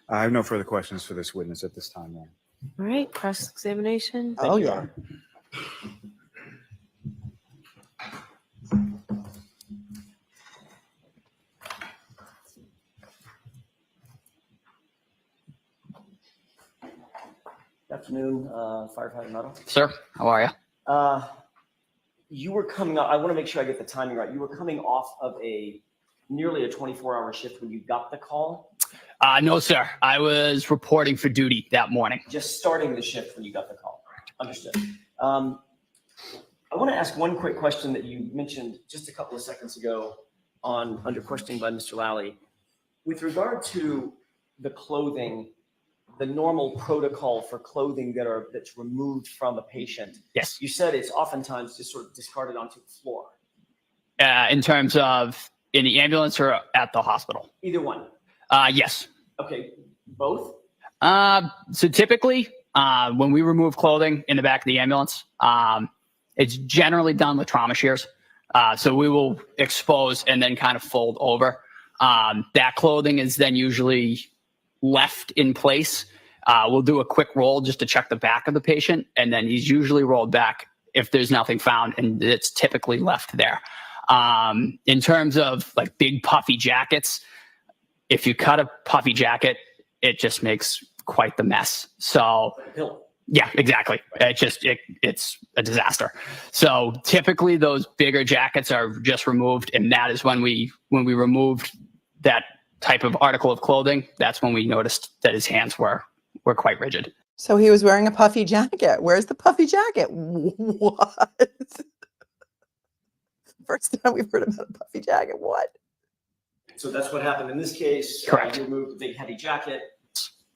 I have no further questions for this witness at this time, Your Honor. All right, cross-examination. Oh, yeah. Good afternoon, Firefighter Nuttall. Sir, how are you? You were coming up, I want to make sure I get the timing right. You were coming off of nearly a 24-hour shift when you got the call? No, sir. I was reporting for duty that morning. Just starting the shift when you got the call? Understood. I want to ask one quick question that you mentioned just a couple of seconds ago under questioning by Mr. Lally. With regard to the clothing, the normal protocol for clothing that's removed from a patient. Yes. You said it's oftentimes just sort of discarded onto the floor. In terms of in the ambulance or at the hospital? Either one. Yes. Okay, both? So typically, when we remove clothing in the back of the ambulance, it's generally done with trauma shears. So we will expose and then kind of fold over. That clothing is then usually left in place. We'll do a quick roll just to check the back of the patient, and then he's usually rolled back if there's nothing found, and it's typically left there. In terms of like big puffy jackets, if you cut a puffy jacket, it just makes quite the mess. So yeah, exactly. It's a disaster. So typically those bigger jackets are just removed, and that is when we removed that type of article of clothing, that's when we noticed that his hands were quite rigid. So he was wearing a puffy jacket. Where's the puffy jacket? What? First time we've heard about a puffy jacket. What? So that's what happened in this case. Correct. You removed the big heavy jacket,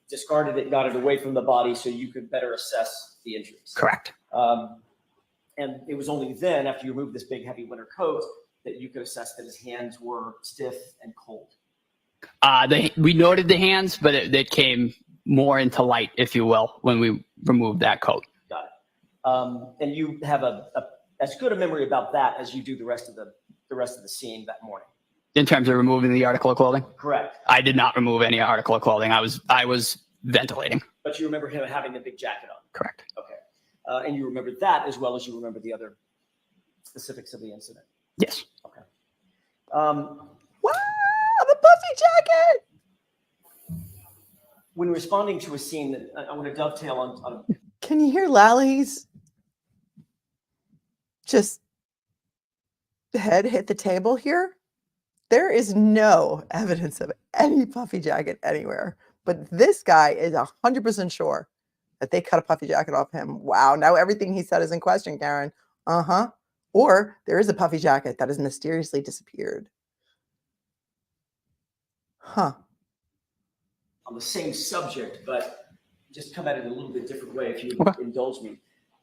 discarded it, got it away from the body so you could better assess the injuries. Correct. And it was only then, after you removed this big heavy winter coat, that you could assess that his hands were stiff and cold? We noted the hands, but it came more into light, if you will, when we removed that coat. Got it. And you have as good a memory about that as you do the rest of the scene that morning. In terms of removing the article of clothing, Correct. I did not remove any article of clothing. I was ventilating. But you remember him having the big jacket on. Correct. Okay. And you remember that as well as you remember the other specifics of the incident. Yes. Okay. Wow, the puffy jacket. When responding to a scene, I want to dovetail on Can you hear Lally's just head hit the table here? There is no evidence of any puffy jacket anywhere, but this guy is 100% sure that they cut a puffy jacket off him. Wow, now everything he said is in question, Karen. Uh-huh. Or there is a puffy jacket that has mysteriously disappeared. Huh. on the same subject, but just come at it a little bit different way, if you would indulge me.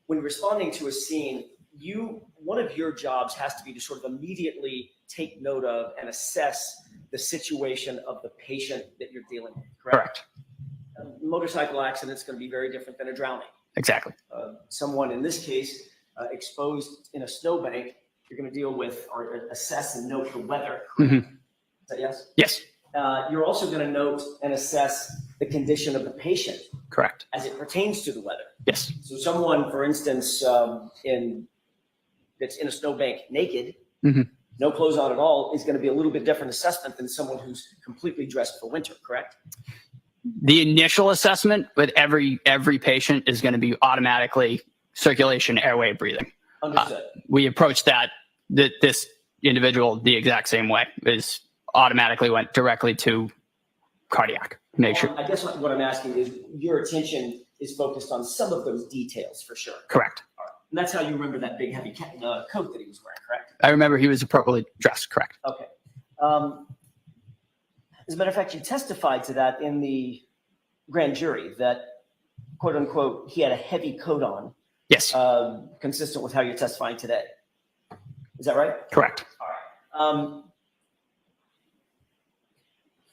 When responding to a scene, one of your jobs has to be to sort of immediately take note of and assess the situation of the patient that you're dealing with, correct? A motorcycle accident is going to be very different than a drowning. Exactly. Someone, in this case, exposed in a snowbank, you're going to deal with or assess and note the weather. Mhm. Is that yes? Yes. You're also going to note and assess the condition of the patient Correct. as it pertains to the weather. Yes. So someone, for instance, that's in a snowbank naked, Mhm. no clothes on at all, is going to be a little bit different assessment than someone who's completely dressed for winter, correct? The initial assessment with every patient is going to be automatically circulation, airway, breathing. Understood. We approached this individual the exact same way. Is automatically went directly to cardiac. Make sure. I guess what I'm asking is your attention is focused on some of those details for sure. Correct. All right. And that's how you remember that big heavy coat that he was wearing, correct? I remember he was appropriately dressed. Correct. Okay. As a matter of fact, you testified to that in the grand jury that, quote unquote, he had a heavy coat on, Yes. consistent with how you're testifying today. Is that right? Correct. All right.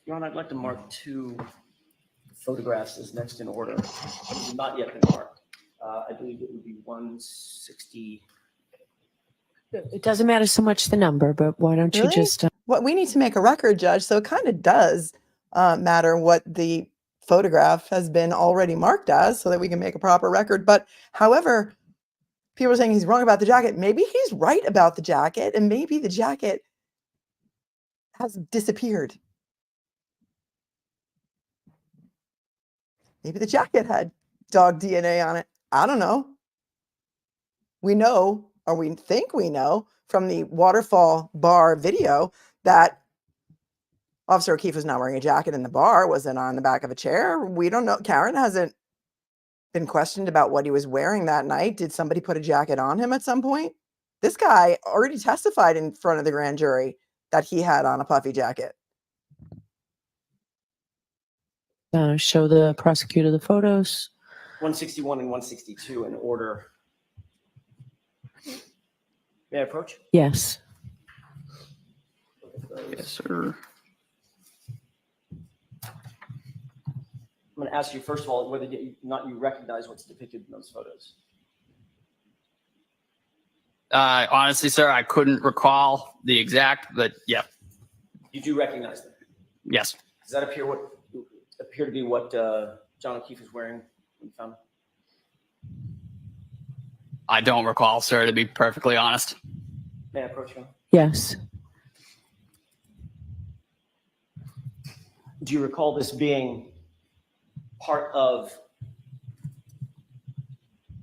Your Honor, I'd like to mark 2 photographs as next in order. Not yet been marked. I believe it would be 160. It doesn't matter so much the number, but why don't you Really? just What we need to make a record, Judge, so it kind of does matter what the photograph has been already marked as so that we can make a proper record. But however, people are saying he's wrong about the jacket. Maybe he's right about the jacket, and maybe the jacket has disappeared. Maybe the jacket had dog DNA on it. I don't know. We know, or we think we know, from the waterfall bar video that Officer O'Keefe was not wearing a jacket in the bar, wasn't on the back of a chair. We don't know. Karen hasn't been questioned about what he was wearing that night. Did somebody put a jacket on him at some point? This guy already testified in front of the grand jury that he had on a puffy jacket. show the prosecutor the photos? 161 and 162 in order. May I approach? Yes. Yes, sir. I'm going to ask you, first of all, whether you recognize what's depicted in those photos. Honestly, sir, I couldn't recall the exact, but yeah, You do recognize them. yes. Does that appear to be what John O'Keefe is wearing when you found him? I don't recall, sir, to be perfectly honest. May I approach him? Yes. Do you recall this being part of,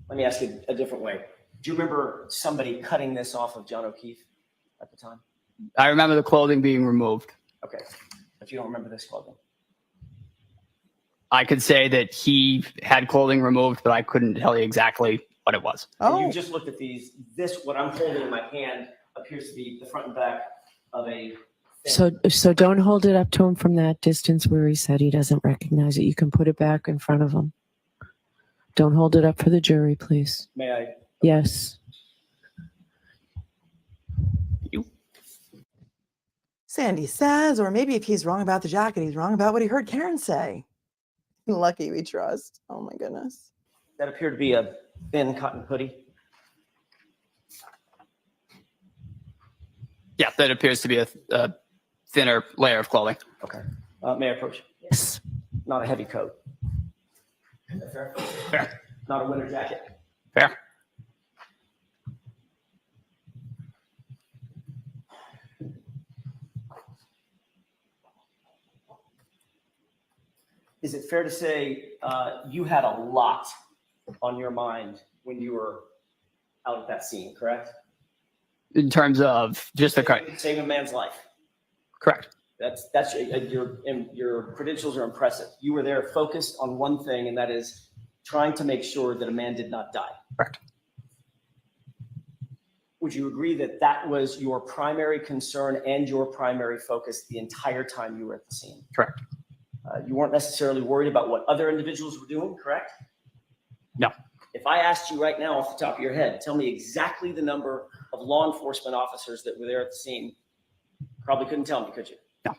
let me ask you a different way. Do you remember somebody cutting this off of John O'Keefe at the time? I remember the clothing being removed. Okay. If you don't remember this clothing. I could say that he had clothing removed, but I couldn't tell you exactly what it was. And Oh, you just looked at these. What I'm holding in my hand appears to be the front and back of a thing. So don't hold it up to him from that distance where he said he doesn't recognize it. You can put it back in front of him. Don't hold it up for the jury, please. May I? Yes. Sandy says, or maybe if he's wrong about the jacket, he's wrong about what he heard Karen say. Lucky we trust. Oh my goodness. That appeared to be a thin cotton hoodie. Yeah, that appears to be a thinner layer of clothing. Okay. May I approach? Yes. Not a heavy coat. Is that fair? Fair. Not a winter jacket. Fair. Is it fair to say you had a lot on your mind when you were out at that scene, correct? In terms of just the Saving a man's life. correct. That's your credentials are impressive. You were there focused on one thing, and that is trying to make sure that a man did not die. Correct. Would you agree that that was your primary concern and your primary focus the entire time you were at the scene? Correct. You weren't necessarily worried about what other individuals were doing, correct? No. If I asked you right now off the top of your head, tell me exactly the number of law enforcement officers that were there at the scene, probably couldn't tell me, could you? No.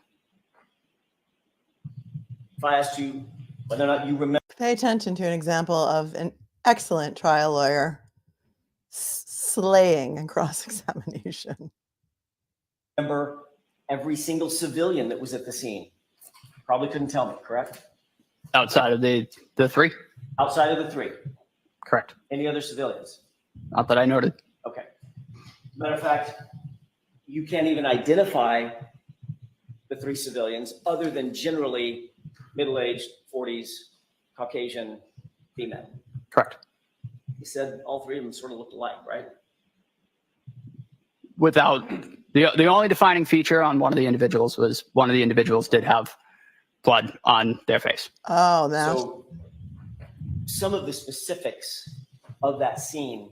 If I asked you whether or not you remember Pay attention to an example of an excellent trial lawyer slaying in cross-examination. every single civilian that was at the scene, probably couldn't tell me, correct? Outside of the three? Outside of the three, Correct. any other civilians? Not that I noted. Okay. Matter of fact, you can't even identify the three civilians other than generally middle-aged, 40s, Caucasian, female. Correct. You said all three of them sort of looked alike, right? Without the only defining feature on one of the individuals was one of the individuals did have blood on their face. Oh, now So some of the specifics of that scene,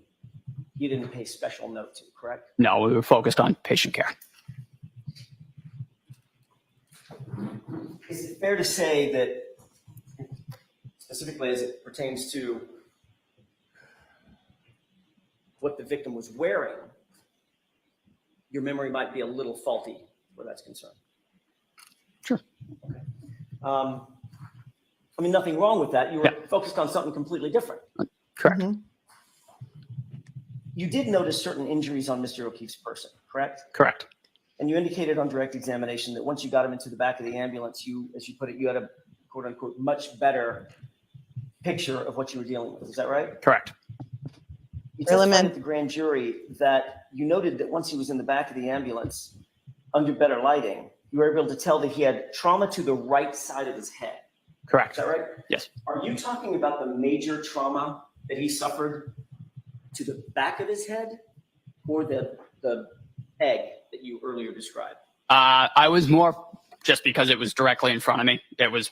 you didn't pay special note to, correct? No, we were focused on patient care. Is it fair to say that, specifically as it pertains to what the victim was wearing, your memory might be a little faulty where that's concerned? Sure. Okay. I mean, nothing wrong with that. You were Yeah. focused on something completely different. Correct. Mhm. You did notice certain injuries on Mr. O'Keefe's person, correct? Correct. And you indicated on direct examination that once you got him into the back of the ambulance, you, as you put it, you had a quote unquote much better picture of what you were dealing with. Is that right? Correct. You Really, testified man? at the grand jury that you noted that once he was in the back of the ambulance under better lighting, you were able to tell that he had trauma to the right side of his head. Is Correct. that right? Yes. Are you talking about the major trauma that he suffered to the back of his head or the egg that you earlier described? I was more just because it was directly in front of me. It was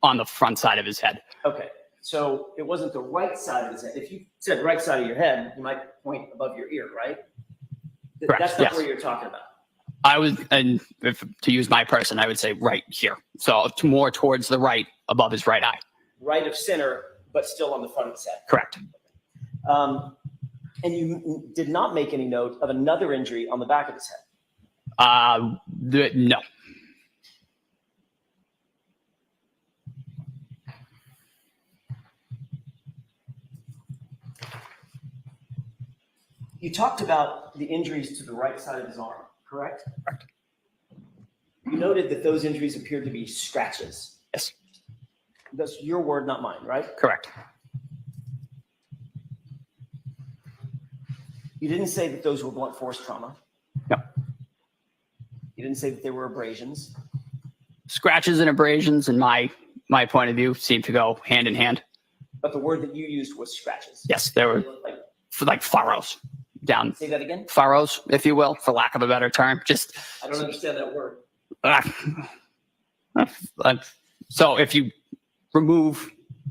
on the front side of his head. Okay, so it wasn't the right side of his head. If you said right side of your head, you might point above your ear, right? Correct, That's not yes. where you're talking about. I was, and if to use my person, I would say right here. So more towards the right, above his right eye. Right of center, but still on the front of his head. Correct. And you did not make any note of another injury on the back of his head. No. You talked about the injuries to the right side of his arm, correct? Correct. You noted that those injuries appeared to be scratches. Yes. That's your word, not mine, right? Correct. You didn't say that those were blunt force trauma. No. You didn't say that they were abrasions. Scratches and abrasions, in my point of view, seem to go hand in hand. But the word that you used was scratches. Yes, they were like furrows down. Say that again? Furrows, if you will, for lack of a better term. Just I don't understand that word. so if you remove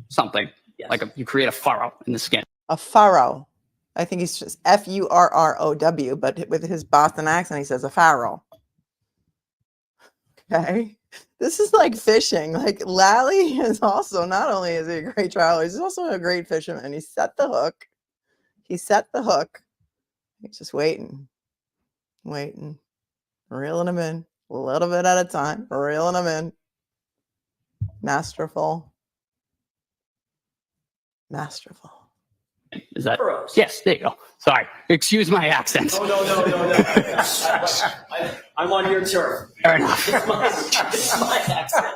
something, Yes. you create a furrow in the skin. a furrow. I think he's just Furrow, but with his Boston accent, he says a furrow. Okay. This is like fishing. Like Lally is also, not only is he a great trial, he's also a great fisherman. He set the hook. He's just waiting, reeling him in. A little bit at a time, reeling them in. Masterful. Masterful. Is that? Furrows. Yes, there you go. Sorry. Excuse my accent. Oh, no. I'm on your turf. Fair enough. It's my accent.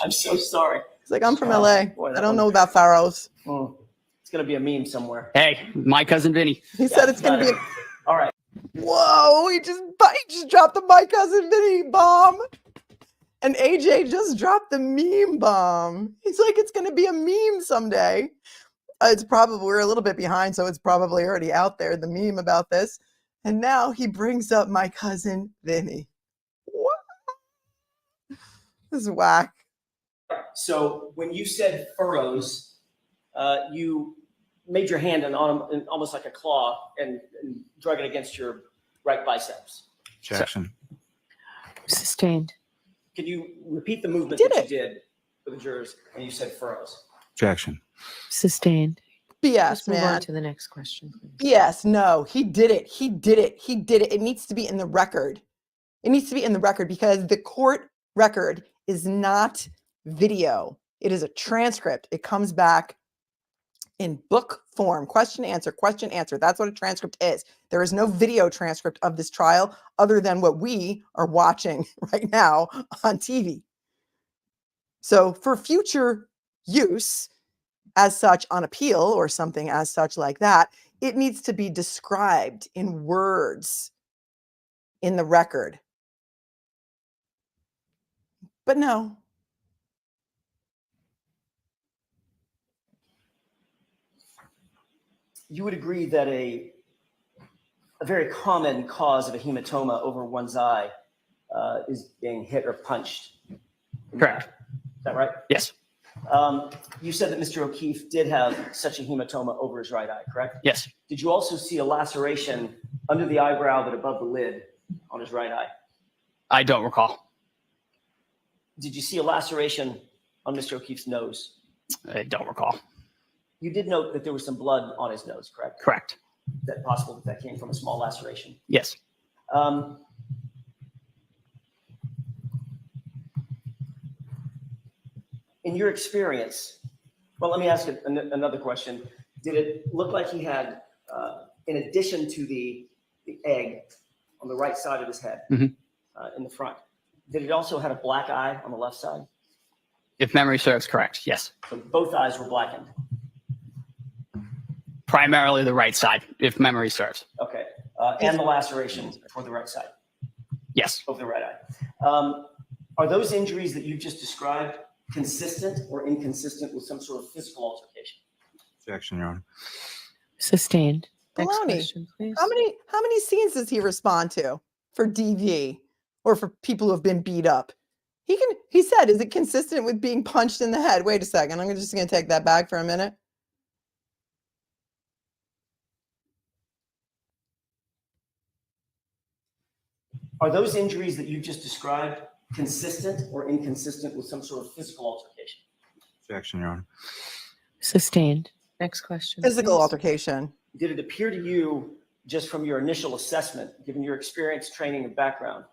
I'm so sorry. It's like, I'm from LA. Boy, I that don't one- know about furrows. It's going to be a meme somewhere. Hey, my cousin Vinny. He said it's going to be. All right. Whoa, he just dropped the My Cousin Vinny bomb. And AJ just dropped the meme bomb. He's like, it's going to be a meme someday. It's probably, we're a little bit behind, so it's probably already out there, the meme about this. And now he brings up My Cousin Vinny. What? This is whack. So when you said furrows, you made your hand in almost like a claw and drug it against your right biceps. Objection. Sustained. Can you repeat the movement Did that it. you did for the jurors and you said furrows? Objection. Sustained. BS, Let's move on man. to the next question, please. Yes, no, he did it. He did it. He did it. It needs to be in the record. It needs to be in the record because the court record is not video. It is a transcript. It comes back in book form, question, answer, question, answer. That's what a transcript is. There is no video transcript of this trial other than what we are watching right now on TV. So for future use as such on appeal or something as such like that, it needs to be described in words in the record. But no. You would agree that a very common cause of a hematoma over one's eye is being hit or punched. Correct. Is that right? Yes. You said that Mr. O'Keefe did have such a hematoma over his right eye, correct? Yes. Did you also see a laceration under the eyebrow but above the lid on his right eye? I don't recall. Did you see a laceration on Mr. O'Keefe's nose? I don't recall. You did note that there was some blood on his nose, correct? Correct. Is that possible that came from a small laceration? Yes. In your experience, well, let me ask another question. Did it look like he had, in addition to the egg on the right side of his head, Mhm. In the front, did it also have a black eye on the left side? If memory serves correct, yes. So both eyes were blackened. Primarily the right side, if memory serves. Okay. And the laceration for the right side Yes. of the right eye. Are those injuries that you just described consistent or inconsistent with some sort of physical altercation? Objection, Your Honor. Sustained. Next Baloney. question, please. How many scenes does he respond to for DV or for people who have been beat up? He said, is it consistent with being punched in the head? Wait a second. I'm just going to take that back for a minute. Are those injuries that you just described consistent or inconsistent with some sort of physical altercation? Objection, Your Honor. Sustained. Next question. Physical please. altercation. Did it appear to you, just from your initial assessment, given your experience, training, and background,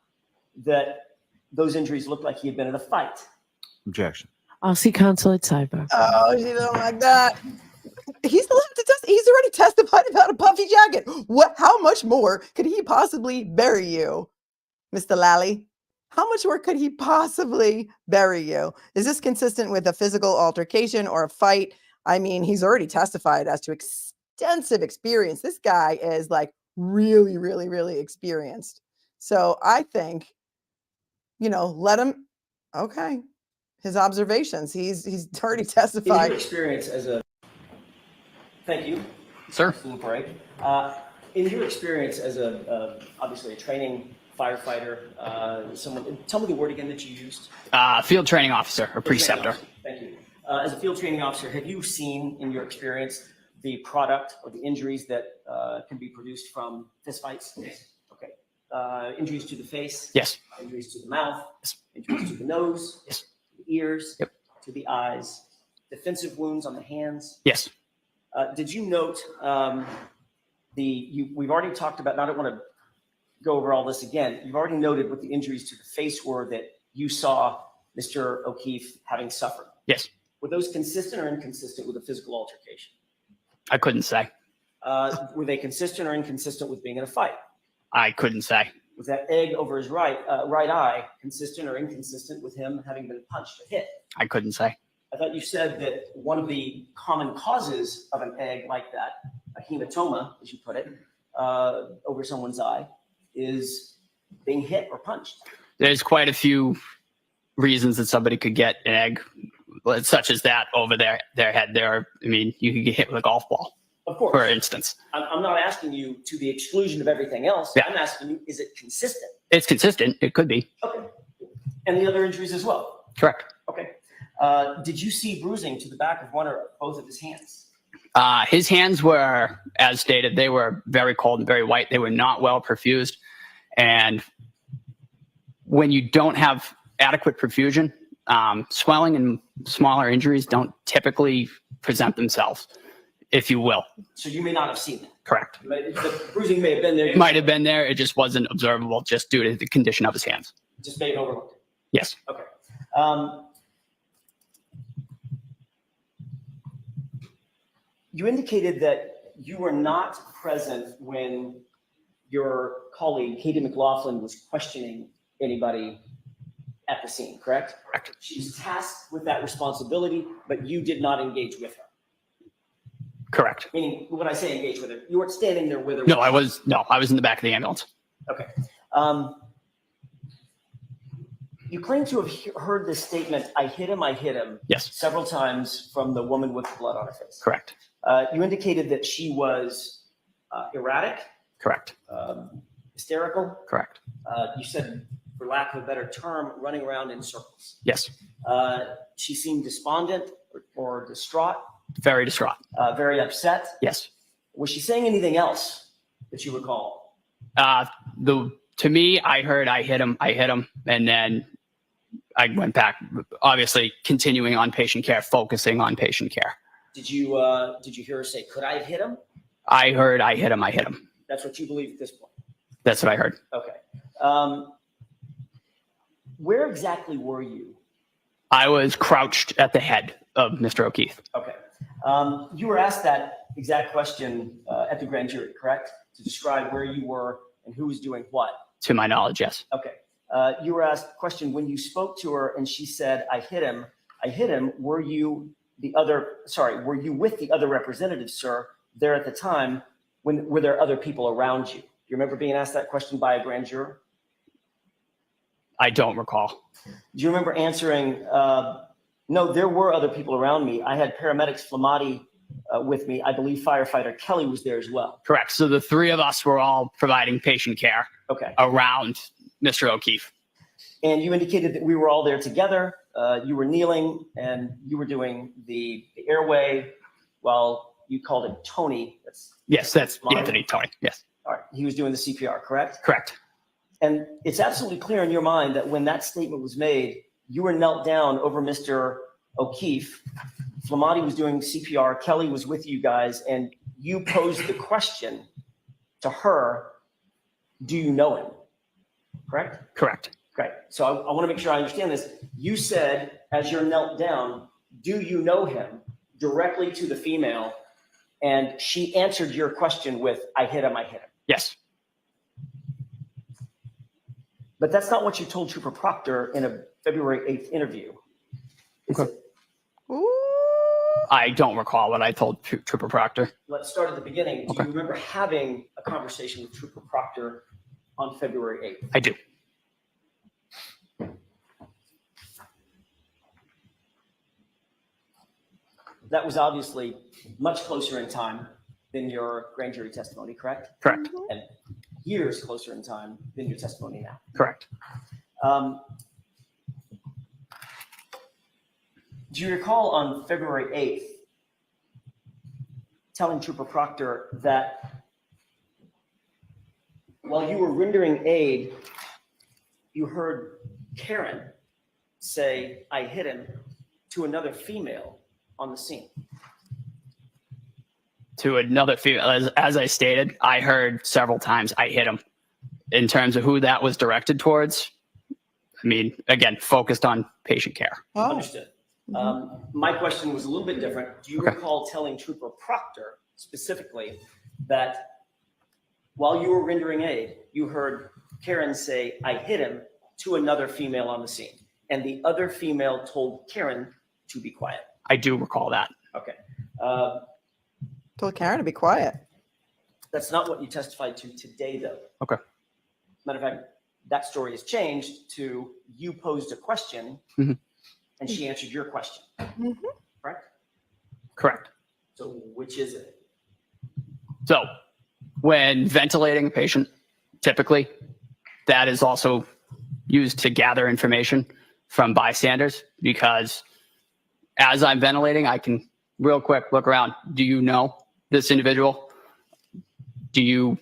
that those injuries looked like he had been in a fight? Objection. I'll see counsel at sidebar. Oh, she don't like that. He's already testified about a puffy jacket. How much more could he possibly bury you, Mr. Lally? How much more could he possibly bury you? Is this consistent with a physical altercation or a fight? I mean, he's already testified as to extensive experience. This guy is like really, really, really experienced. So I think, let him, okay. His observations, he's already In testified. your experience as a, thank you. Sir. Little break. In your experience as obviously a training firefighter, someone, tell me the word again that you used. Field training officer or preceptor. Thank you. As a field training officer, have you seen in your experience the product or the injuries that can be produced from fistfights? Yes. Okay. Injuries to the face? Yes. Injuries to the mouth? Yes. Injuries to the nose? Yes. To the ears? Yep. To the eyes? Defensive wounds on the hands? Yes. Did you note we've already talked about, and I don't want to go over all this again. You've already noted what the injuries to the face were that you saw Mr. O'Keefe having suffered. Yes, Were those consistent or inconsistent with a physical altercation? I couldn't say. Were they consistent or inconsistent with being in a fight? I couldn't say. Was that egg over his right eye consistent or inconsistent with him having been punched or hit? I couldn't say. I thought you said that one of the common causes of an egg like that, a hematoma, as you put it, over someone's eye, is being hit or punched. There's quite a few reasons that somebody could get an egg, such as that over their head. I mean, you could get hit with a golf ball, Of course. for instance. I'm not asking you to the exclusion of everything else. Yeah. I'm asking you, is it consistent? It's consistent. It could be. Okay. And the other injuries as well? Correct. Okay. Did you see bruising to the back of one or both of his hands? His hands were, as stated, they were very cold and very white. They were not well perfused. And when you don't have adequate perfusion, swelling and smaller injuries don't typically present themselves, if you will. So you may not have seen that. Correct. The bruising may have been there. It might have been there. It just wasn't observable just due to the condition of his hands. Just may have overlooked it. Yes. Okay. You indicated that you were not present when your colleague, Katie McLaughlin, was questioning anybody at the scene, correct? Correct. She was tasked with that responsibility, but you did not engage with her. Correct. Meaning, when I say engage with her, you weren't standing there with her. No, I was in the back of the ambulance. Okay. You claim to have heard this statement, I hit him, Yes. several times from the woman with the blood on her face. Correct. You indicated that she was erratic, Correct. hysterical. Correct. You said, for lack of a better term, running around in circles. Yes. She seemed despondent or distraught, Very distraught. very upset. Yes. Was she saying anything else that you recall? To me, I heard I hit him, and then I went back, obviously continuing on patient care, focusing on patient care. Did you hear her say, could I have hit him? I heard I hit him. That's what you believe at this point. That's what I heard. Okay. Where exactly were you? I was crouched at the head of Mr. O'Keefe. Okay. You were asked that exact question at the grand jury, correct? To describe where you were and who was doing what. To my knowledge, yes. Okay. You were asked a question when you spoke to her and she said, I hit him. Were you with the other representatives, sir, there at the time? Were there other people around you? Do you remember being asked that question by a grand juror? I don't recall. Do you remember answering, no, there were other people around me. I had Paramedics Flematti with me. I believe firefighter Kelly was there as well. Correct. So the three of us were all providing patient care around Mr. O'Keefe. And you indicated that we were all there together. You were kneeling and you were doing the airway while you called it Tony. Yes, that's Anthony, Tony. Yes. All right. He was doing the CPR, correct? Correct. And it's absolutely clear in your mind that when that statement was made, you were knelt down over Mr. O'Keefe. Flematti was doing CPR. Kelly was with you guys, and you posed the question to her, do you know him? Correct? Correct. Great. So I want to make sure I understand this. You said, as you're knelt down, do you know him, directly to the female, and she answered your question with, I hit him. Yes. But that's not what you told Trooper Proctor in a February 8th interview. Okay. I don't recall what I told Trooper Proctor. Let's start at the beginning. Do Okay. you remember having a conversation with Trooper Proctor on February 8th? I do. That was obviously much closer in time than your grand jury testimony, correct? Correct. And years closer in time than your testimony now. Correct. Do you recall on February 8th telling Trooper Proctor that while you were rendering aid, you heard Karen say, I hit him, to another female on the scene? To another female, as I stated, I heard several times I hit him. in terms of who that was directed towards, I mean, again, focused on patient care. Oh, Understood. mhm. My question was a little bit different. Do you Okay. recall telling Trooper Proctor specifically that while you were rendering aid, you heard Karen say, "I hit him," to another female on the scene, and the other female told Karen to be quiet? I do recall that. Okay. Told Karen to be quiet. That's not what you testified to today, though. Okay. Matter of fact, that story has changed to you posed a question Mhm. and she answered your question, Mhm. correct? Correct. So which is it? So when ventilating a patient, typically that is also used to gather information from bystanders, because as I'm ventilating, I can real quick look around. Do you know this individual? Do you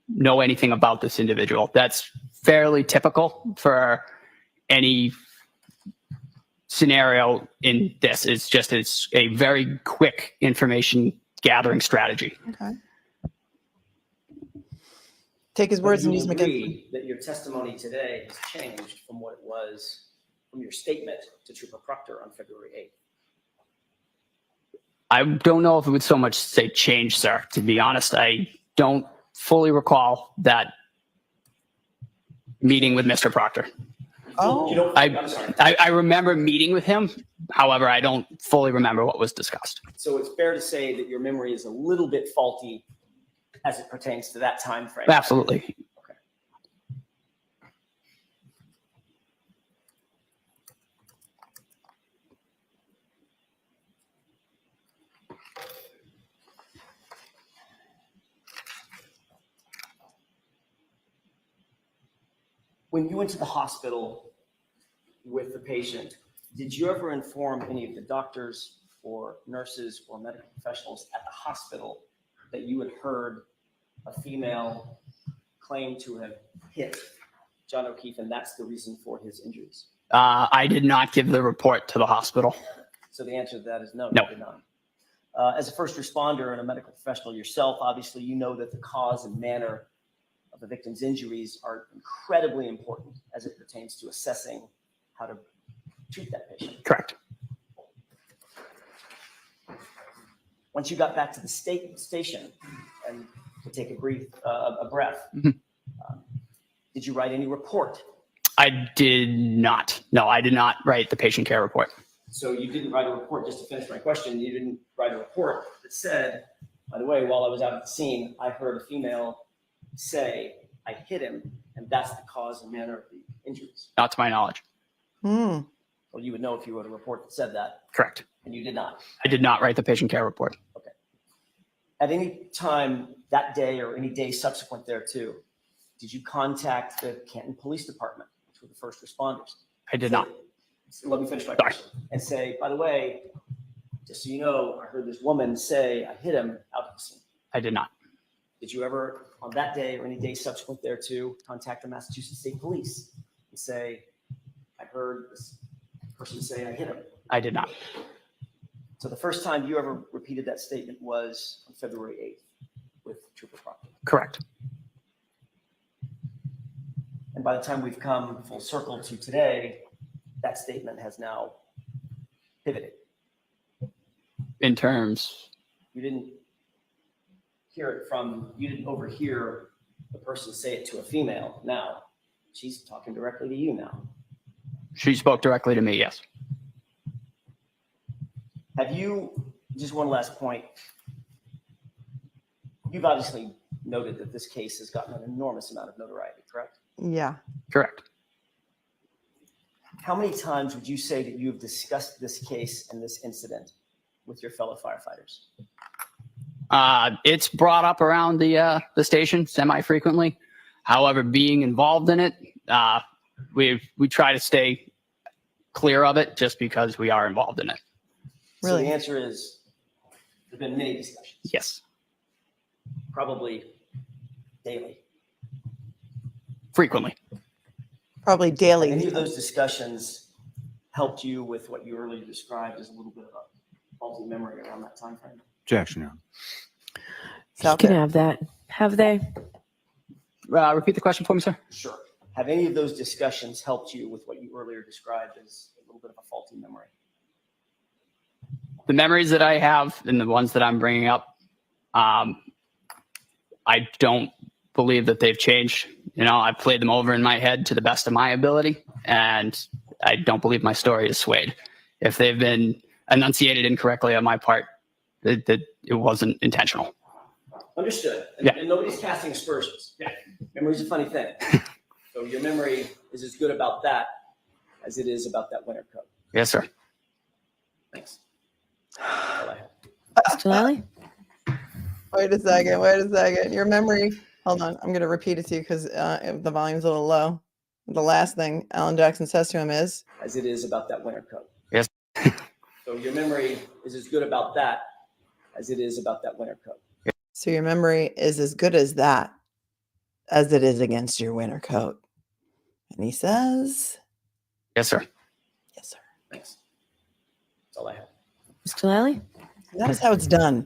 know anything about this individual? That's fairly typical for any scenario in this. It's a very quick information gathering strategy. Okay. Take his But words and you use them against him. agree that your testimony today has changed from what it was from your statement to Trooper Proctor on February 8th. I don't know if it would so much say change, sir. To be honest, I don't fully recall that meeting with Mr. Proctor. Oh. You don't, I'm sorry. I remember meeting with him. However, I don't fully remember what was discussed. So it's fair to say that your memory is a little bit faulty as it pertains to that time frame. Absolutely. When you went to the hospital with the patient, did you ever inform any of the doctors or nurses or medical professionals at the hospital that you had heard a female claim to have hit John O'Keefe and that's the reason for his injuries? I did not give the report to the hospital. So the answer to that is no, No. you did not. As a first responder and a medical professional yourself, obviously you know that the cause and manner of the victim's injuries are incredibly important as it pertains to assessing how to treat that patient. Correct. Once you got back to the station and to take a breath, Mhm. did you write any report? I did not. No, I did not write the patient care report. So you didn't write a report, just to finish my question, you didn't write a report that said, by the way, while I was out at the scene, I heard a female say, "I hit him," and that's the cause and manner of the injuries. Not to my knowledge. Hmm. Well, you would know if you wrote a report that said that, Correct. and you did not. I did not write the patient care report. At any time that day or any day subsequent thereto, did you contact the Canton Police Department, which were the first responders? I did not. So let me finish my Sorry. question. And say, by the way, just so you know, I heard this woman say, "I hit him" out at the scene. I did not. Did you ever, on that day or any day subsequent thereto, contact the Massachusetts State Police and say, "I heard this person say I hit him"? I did not. So the first time you ever repeated that statement was on February 8th with Trooper Proctor. Correct. And by the time we've come full circle to today, that statement has now pivoted. In terms, You didn't you didn't overhear the person say it to a female. Now she's talking directly to you now. she spoke directly to me, yes. Have you, just one last point. You've obviously noted that this case has gotten an enormous amount of notoriety, correct? Yeah. Correct. How many times would you say that you've discussed this case and this incident with your fellow firefighters? It's brought up around the station semi-frequently. However, being involved in it, we try to stay clear of it just because we are involved in it. So Really? the answer is, there's been many discussions, Yes, probably daily. frequently. Probably daily. Any of those discussions helped you with what you earlier described as a little bit of a faulty memory around that time frame? Objection, Your Honor. It's out Can there. have that. Have they? repeat the question for me, sir? Sure. Have any of those discussions helped you with what you earlier described as a little bit of a faulty memory? The memories that I have and the ones that I'm bringing up, I don't believe that they've changed. You know, I've played them over in my head to the best of my ability, and I don't believe my story is swayed. If they've been enunciated incorrectly on my part, that it wasn't intentional. Understood. And, Yeah. and nobody's casting aspersions. Yeah. Memory's a funny thing. So your memory is as good about that as it is about that winter coat. Yes, sir. Thanks. That's all I have. Mr. Lally? Wait a second. Your memory. Hold on. I'm going to repeat it to you because the volume's a little low. The last thing Alan Jackson says to him is, As it is about that winter coat. Yes. So your memory is as good about that as it is about that winter coat. so your memory is as good as that as it is against your winter coat. And he says, Yes, sir. yes, sir. Thanks. That's all I have. Mr. Lally? That is how it's done.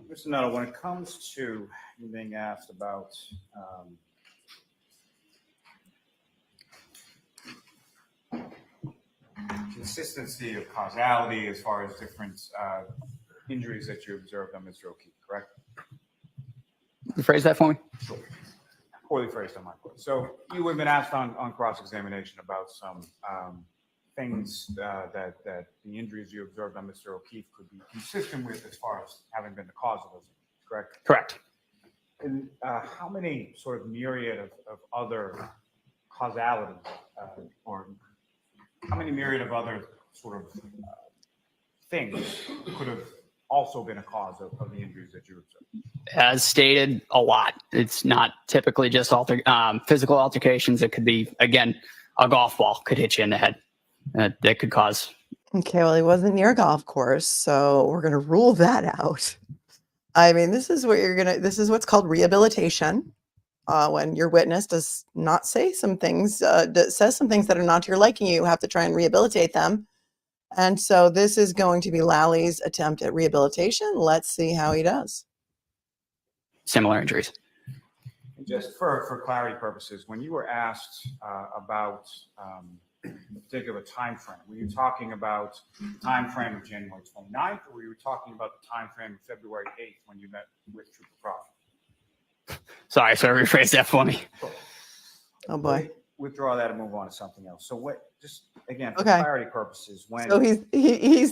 Mr. Nuttall, when it comes to you being asked about consistency of causality as far as different injuries that you observed on Mr. O'Keefe, correct? Rephrase that for me. Sure. Poorly phrased on my part. So you have been asked on cross-examination about some things that the injuries you observed on Mr. O'Keefe could be consistent with as far as having been the cause of those injuries, correct? Correct. And how many sort of myriad of other causality or how many myriad of other sort of things could have also been a cause of the injuries that you observed? As stated, a lot. It's not typically just physical altercations. It could be, again, a golf ball could hit you in the head. That could cause. Okay, well, he wasn't near a golf course, so we're going to rule that out. I mean, this is what's called rehabilitation. When your witness does not say some things, says some things that are not to your liking, you have to try and rehabilitate them. And so this is going to be Lally's attempt at rehabilitation. Let's see how he does. Similar injuries. And just for clarity purposes, when you were asked about a particular time frame, were you talking about the time frame of January 29th, or were you talking about the time frame of February 8th when you met with Trooper Crawford? Sorry, rephrase that for me. Oh boy. Withdraw that and move on to something else. So what? Just again, for Okay. clarity purposes, when So he's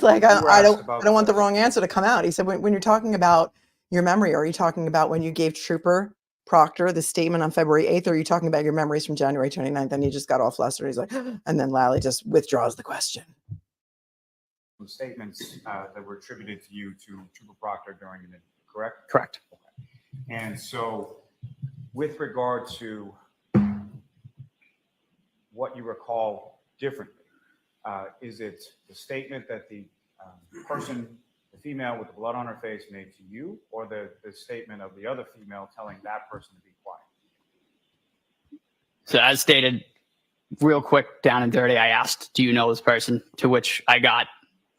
like, You were I asked don't about want the the- wrong answer to come out. He said, when you're talking about your memory, are you talking about when you gave Trooper Proctor the statement on February 8th, or are you talking about your memories from January 29th? And he just got all flustered. He's like, and then Lally just withdraws the question. statements that were attributed to you to Trooper Proctor during an interview, correct? Correct. And so with regard to what you recall differently, is it the statement that the person, the female with the blood on her face made to you, or the statement of the other female telling that person to be quiet? So as stated, real quick, down and dirty, I asked, do you know this person? To which I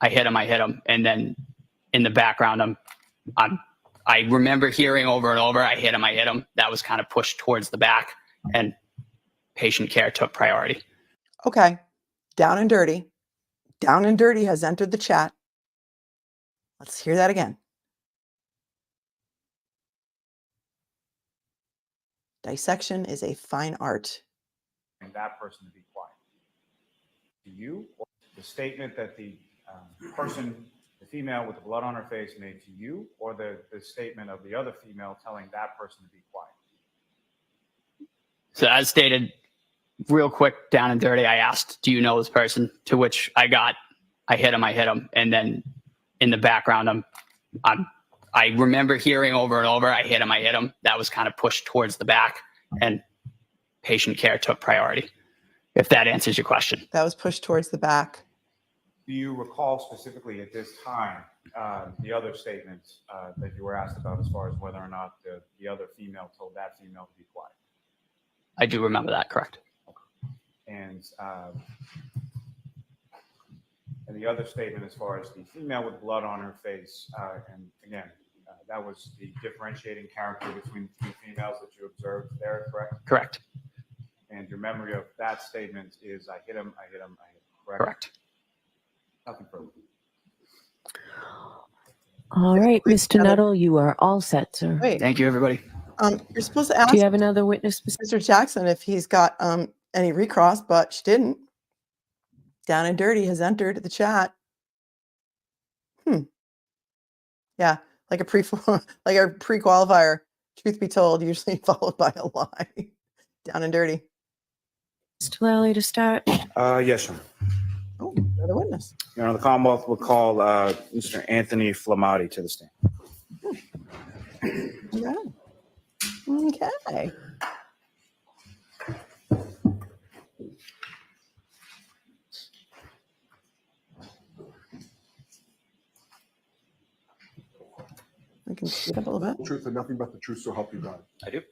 hit him. And then in the background, I remember hearing over and over, I hit him. That was kind of pushed towards the back, and patient care took priority. Okay. Down and dirty. Down and dirty has entered the chat. Let's hear that again. Dissection is a fine art. And that person to be quiet. To you, or the statement that the person, the female with the blood on her face made to you, or the statement of the other female telling that person to be quiet? So as stated, real quick, down and dirty, I asked, do you know this person? To which I hit him. And then in the background, I remember hearing over and over, I hit him. That was kind of pushed towards the back, and patient care took priority, if that answers your question. That was pushed towards the back. Do you recall specifically at this time the other statements that you were asked about as far as whether or not the other female told that female to be quiet? I do remember that, correct. And And the other statement, as far as the female with blood on her face, and again, that was the differentiating character between the two females that you observed there, correct? Correct. And your memory of that statement is, I hit him, I hit him, I hit him, correct? Correct. Nothing further. All right, Wait, Mr. another- Nuttall, you are all set, sir. Wait, Thank you, everybody. you're supposed to ask Do you have another witness? Mr. Jackson if he's got any recross, but she didn't. Down and Dirty has entered the chat. Yeah, like a pre-qualifier. Truth be told, usually followed by a lie. Down and Dirty. Mr. Lally to start. Yes, sir. Oh, another witness. Your Honor, the Commonwealth will call Mr. Anthony Flematti to the stand. Yeah. Okay. I can speed up a little bit. Truth and nothing but the truth, so help you God. I do.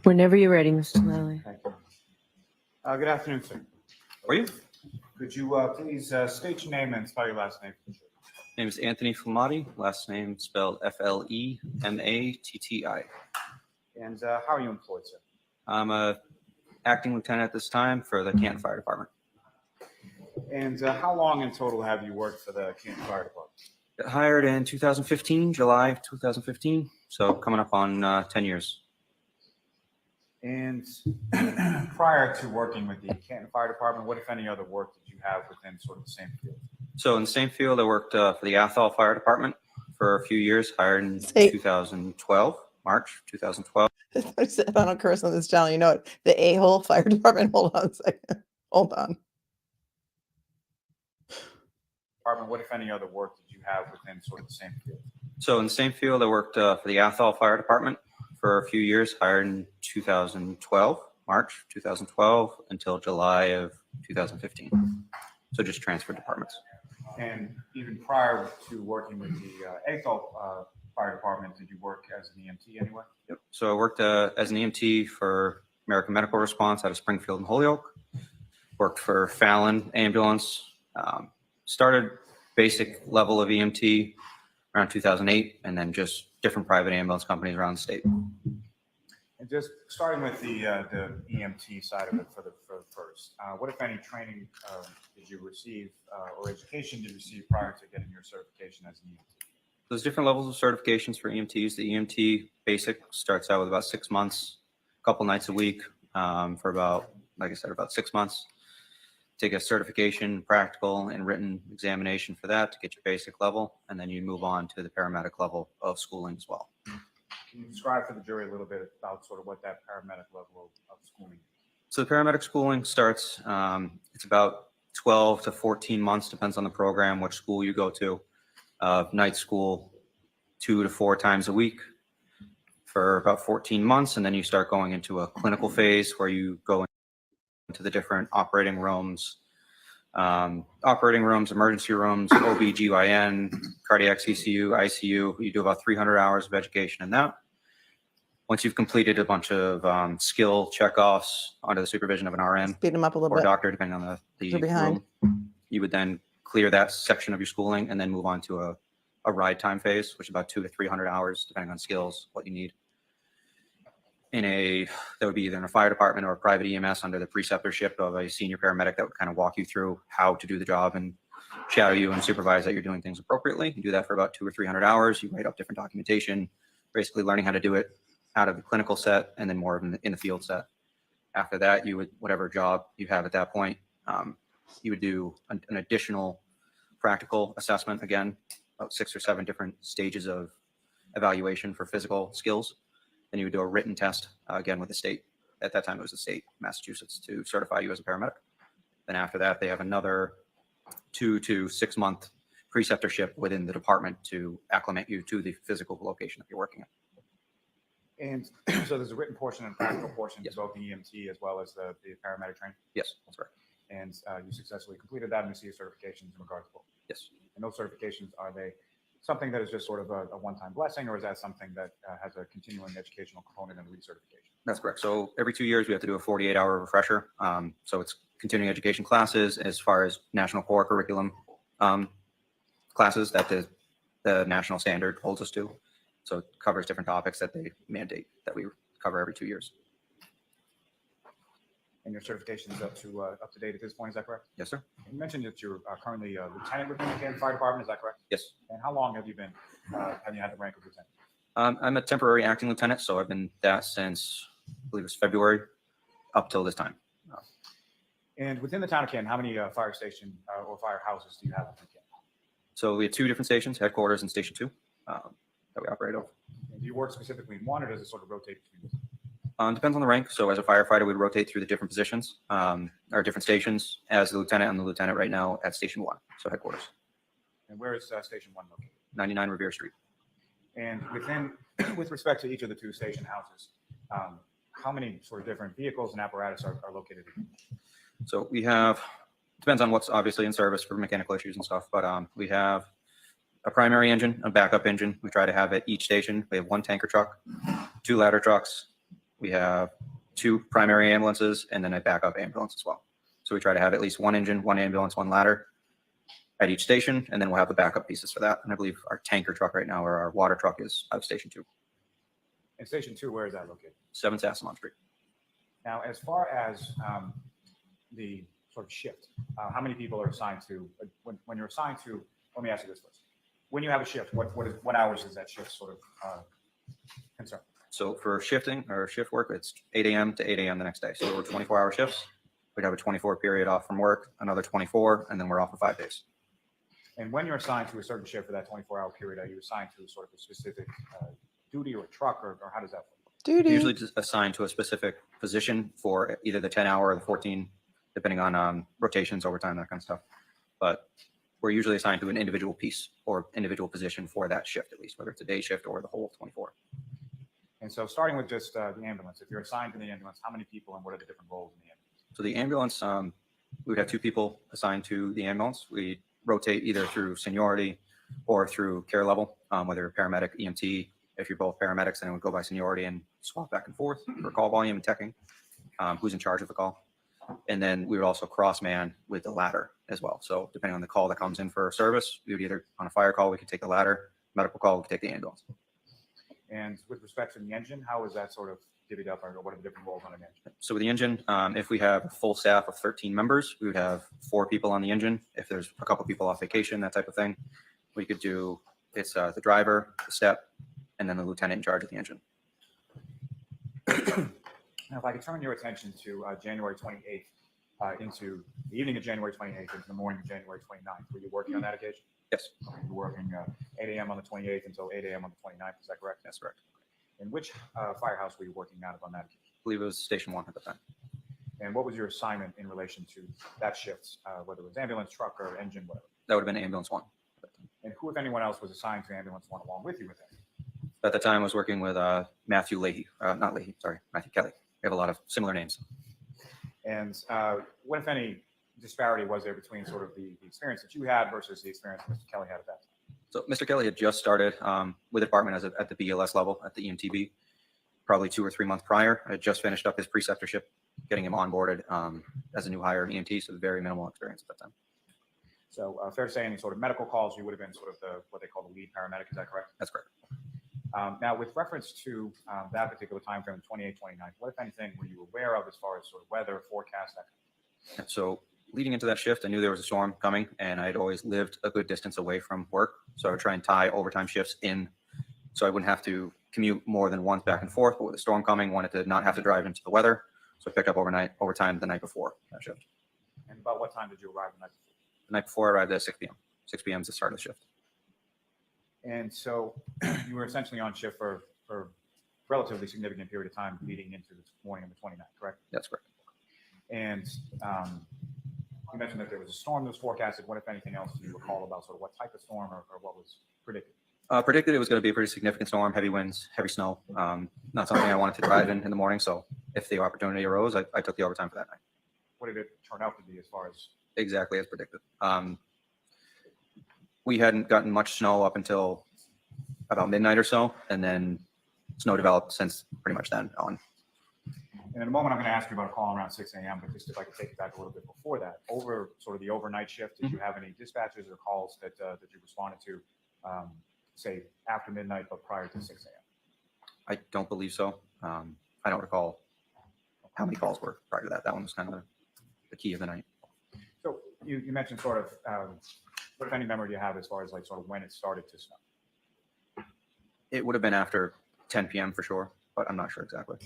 Whenever you're ready, Mr. Lally. Thank you. Good afternoon, sir. How are you? Could you please state your name and spell your last name? Name is Anthony Flematti. Last name spelled Flematti. And how are you employed, sir? I'm a acting lieutenant at this time for the Canton Fire Department. And how long in total have you worked for the Canton Fire Department? Got hired in 2015, July of 2015. So coming up on 10 years. And prior to working with the Canton Fire Department, what, if any, other work did you have within sort of the same field? So in the same field, I worked for the Athy Fire Department for a few years, hired in Say- 2012, March 2012. I said I don't curse on this channel. You know it. The a-hole fire department. Hold on a second. Hold on. Department, what, if any, other work did you have within sort of the same field? So in the same field, I worked for the Athy Fire Department for a few years, hired in 2012, March 2012 until July of 2015. So just transferred departments. And even prior to working with the Athy Fire Department, did you work as an EMT anyway? Yep. So I worked as an EMT for American Medical Response out of Springfield and Holyoke. Worked for Fallon Ambulance. Started basic level of EMT around 2008, and then just different private ambulance companies around the state. And just starting with the EMT side of it for first, what, if any, training did you receive or education did you receive prior to getting your certification as an EMT? There's different levels of certifications for EMTs. The EMT basic starts out with about 6 months, a couple nights a week for about, like I said, about 6 months. Take a certification, practical and written examination for that to get your basic level, and then you move on to the paramedic level of schooling as well. Can you describe for the jury a little bit about sort of what that paramedic level of schooling is? So the paramedic schooling starts, it's about 12 to 14 months, depends on the program, which school you go to. Night school 2 to 4 times a week for about 14 months. And then you start going into a clinical phase where you go into the different operating rooms, emergency rooms, OB/GYN, cardiac CCU, ICU. You do about 300 hours of education in that. Once you've completed a bunch of skill checkoffs under the supervision of an RN Speed them up a little or bit. doctor, depending on the You're behind. room, you would then clear that section of your schooling and then move on to a ride time phase, which is about 200 to 300 hours, depending on skills, what you need. That would be either in a fire department or a private EMS under the preceptorship of a senior paramedic that would kind of walk you through how to do the job and shadow you and supervise that you're doing things appropriately. You do that for about 200 or 300 hours. You write up different documentation, basically learning how to do it out of the clinical set and then more in the field set. After that, you would, whatever job you have at that point, you would do an additional practical assessment, again, about 6 or 7 different stages of evaluation for physical skills. Then you would do a written test, again, with the state. At that time, it was the state, Massachusetts, to certify you as a paramedic. Then after that, they have another 2 to 6 month preceptorship within the department to acclimate you to the physical location that you're working at. And so there's a written portion and practical portion to both the EMT as well as the paramedic training. Yes, that's right. And you successfully completed that and received certifications in regards to both. Yes. And those certifications, are they something that is just sort of a one-time blessing, or is that something that has a continuing educational component and recertification? That's correct. So every 2 years, we have to do a 48-hour refresher. So it's continuing education classes as far as national core curriculum classes that the national standard holds us to. So it covers different topics that they mandate that we cover every 2 years. And your certification is up to date at this point, is that correct? Yes, sir. You mentioned that you're currently a lieutenant with the Canton Fire Department, is that correct? Yes. And how long have you been, have you had the rank of lieutenant? I'm a temporary acting lieutenant, so I've been that since, I believe it was February up till this time. And within the town of Canton, how many fire station or firehouses do you have within Canton? So we have 2 different stations, headquarters and Station 2, that we operate over. And do you work specifically in one, or does it sort of rotate between? Depends on the rank. So as a firefighter, we rotate through the different positions, or different stations. As the lieutenant, I'm the lieutenant right now at Station 1, so headquarters. And where is Station 1 located? 99 Revere Street. And with respect to each of the 2 station houses, how many sort of different vehicles and apparatus are located in? So we have, depends on what's obviously in service for mechanical issues and stuff, but we have a primary engine, a backup engine. We try to have at each station. We have 1 tanker truck, 2 ladder trucks. We have 2 primary ambulances and then a backup ambulance as well. So we try to have at least 1 engine, 1 ambulance, 1 ladder at each station, and then we'll have the backup pieces for that. And I believe our tanker truck right now, or our water truck, is out of Station 2. And Station 2, where is that located? 7 Sassamon Street. Now, as far as the sort of shift, how many people are assigned to, when you're assigned to, let me ask you this first. When you have a shift, what hours is that shift sort of concern? So for shifting or shift work, it's 8 a.m. to 8 a.m. the next day. So we're 24-hour shifts. We'd have a 24 period off from work, another 24, and then we're off for 5 days. And when you're assigned to a certain shift for that 24-hour period, are you assigned to sort of a specific duty or truck, or how does that work? Duty. Usually just assigned to a specific position for either the 10-hour or the 14, depending on rotations, overtime, that kind of stuff. But we're usually assigned to an individual piece or individual position for that shift, at least, whether it's a day shift or the whole 24. And so starting with just the ambulance, if you're assigned to the ambulance, how many people and what are the different roles in the ambulance? So the ambulance, we would have 2 people assigned to the ambulance. We rotate either through seniority or through care level, whether paramedic, EMT. If you're both paramedics, then it would go by seniority and swap back and forth for call volume and teching, who's in charge of the call. And then we would also cross man with the ladder as well. So depending on the call that comes in for service, we would either, on a fire call, we could take the ladder, medical call, we could take the ambulance. And with respect to the engine, how is that sort of divvied up, or what are the different roles on an engine? So with the engine, if we have a full staff of 13 members, we would have 4 people on the engine. If there's a couple people off vacation, that type of thing, we could do, it's the driver, the step, and then the lieutenant in charge of the engine. Now, if I could turn your attention to January 28th into the evening of January 28th into the morning of January 29th, were you working on that occasion? Yes. You were working 8 a.m. on the 28th until 8 a.m. on the 29th, is that correct? That's correct. And which firehouse were you working out of on that occasion? I believe it was Station 1 at the time. And what was your assignment in relation to that shift, whether it was ambulance, truck, or engine, whatever? That would have been ambulance 1. And who, if anyone else, was assigned to ambulance 1 along with you with that? At the time, I was working with Matthew Leahy, not Leahy, sorry, Matthew Kelly. We have a lot of similar names. And what, if any, disparity was there between sort of the experience that you had versus the experience that Mr. Kelly had at that time? So Mr. Kelly had just started with the department at the BLS level, at the EMTB, probably 2 or 3 months prior. I had just finished up his preceptorship, getting him onboarded as a new hire in EMT, so very minimal experience at that time. So fair to say any sort of medical calls, you would have been sort of what they call the lead paramedic, is that correct? That's correct. Now, with reference to that particular time frame, 28, 29, what, if anything, were you aware of as far as sort of weather, forecast, that kind of thing? So leading into that shift, I knew there was a storm coming, and I'd always lived a good distance away from work. So I would try and tie overtime shifts in so I wouldn't have to commute more than once back and forth. But with the storm coming, wanted to not have to drive into the weather. So I picked up overtime the night before that shift. And about what time did you arrive the night before? The night before, I arrived at 6 p.m. 6 p.m. is the start of the shift. And so you were essentially on shift for a relatively significant period of time leading into the morning of the 29th, correct? That's correct. And you mentioned that there was a storm that was forecasted. What, if anything else, do you recall about sort of what type of storm or what was predicted? Predicted it was going to be a pretty significant storm, heavy winds, heavy snow. Not something I wanted to drive in the morning. So if the opportunity arose, I took the overtime for that night. What did it turn out to be as far as? Exactly as predicted. We hadn't gotten much snow up until about midnight or so, and then snow developed since pretty much then on. And in a moment, I'm going to ask you about a call around 6 a.m., but just if I could take you back a little bit before that, over sort of the overnight shift, did you have any dispatches or calls that you responded to, say, after midnight, but prior to 6 a.m.? I don't believe so. I don't recall how many calls were prior to that. That one was kind of the key of the night. So you mentioned sort of, what if any memory do you have as far as like sort of when it started to snow? It would have been after 10 p.m. for sure, but I'm not sure exactly.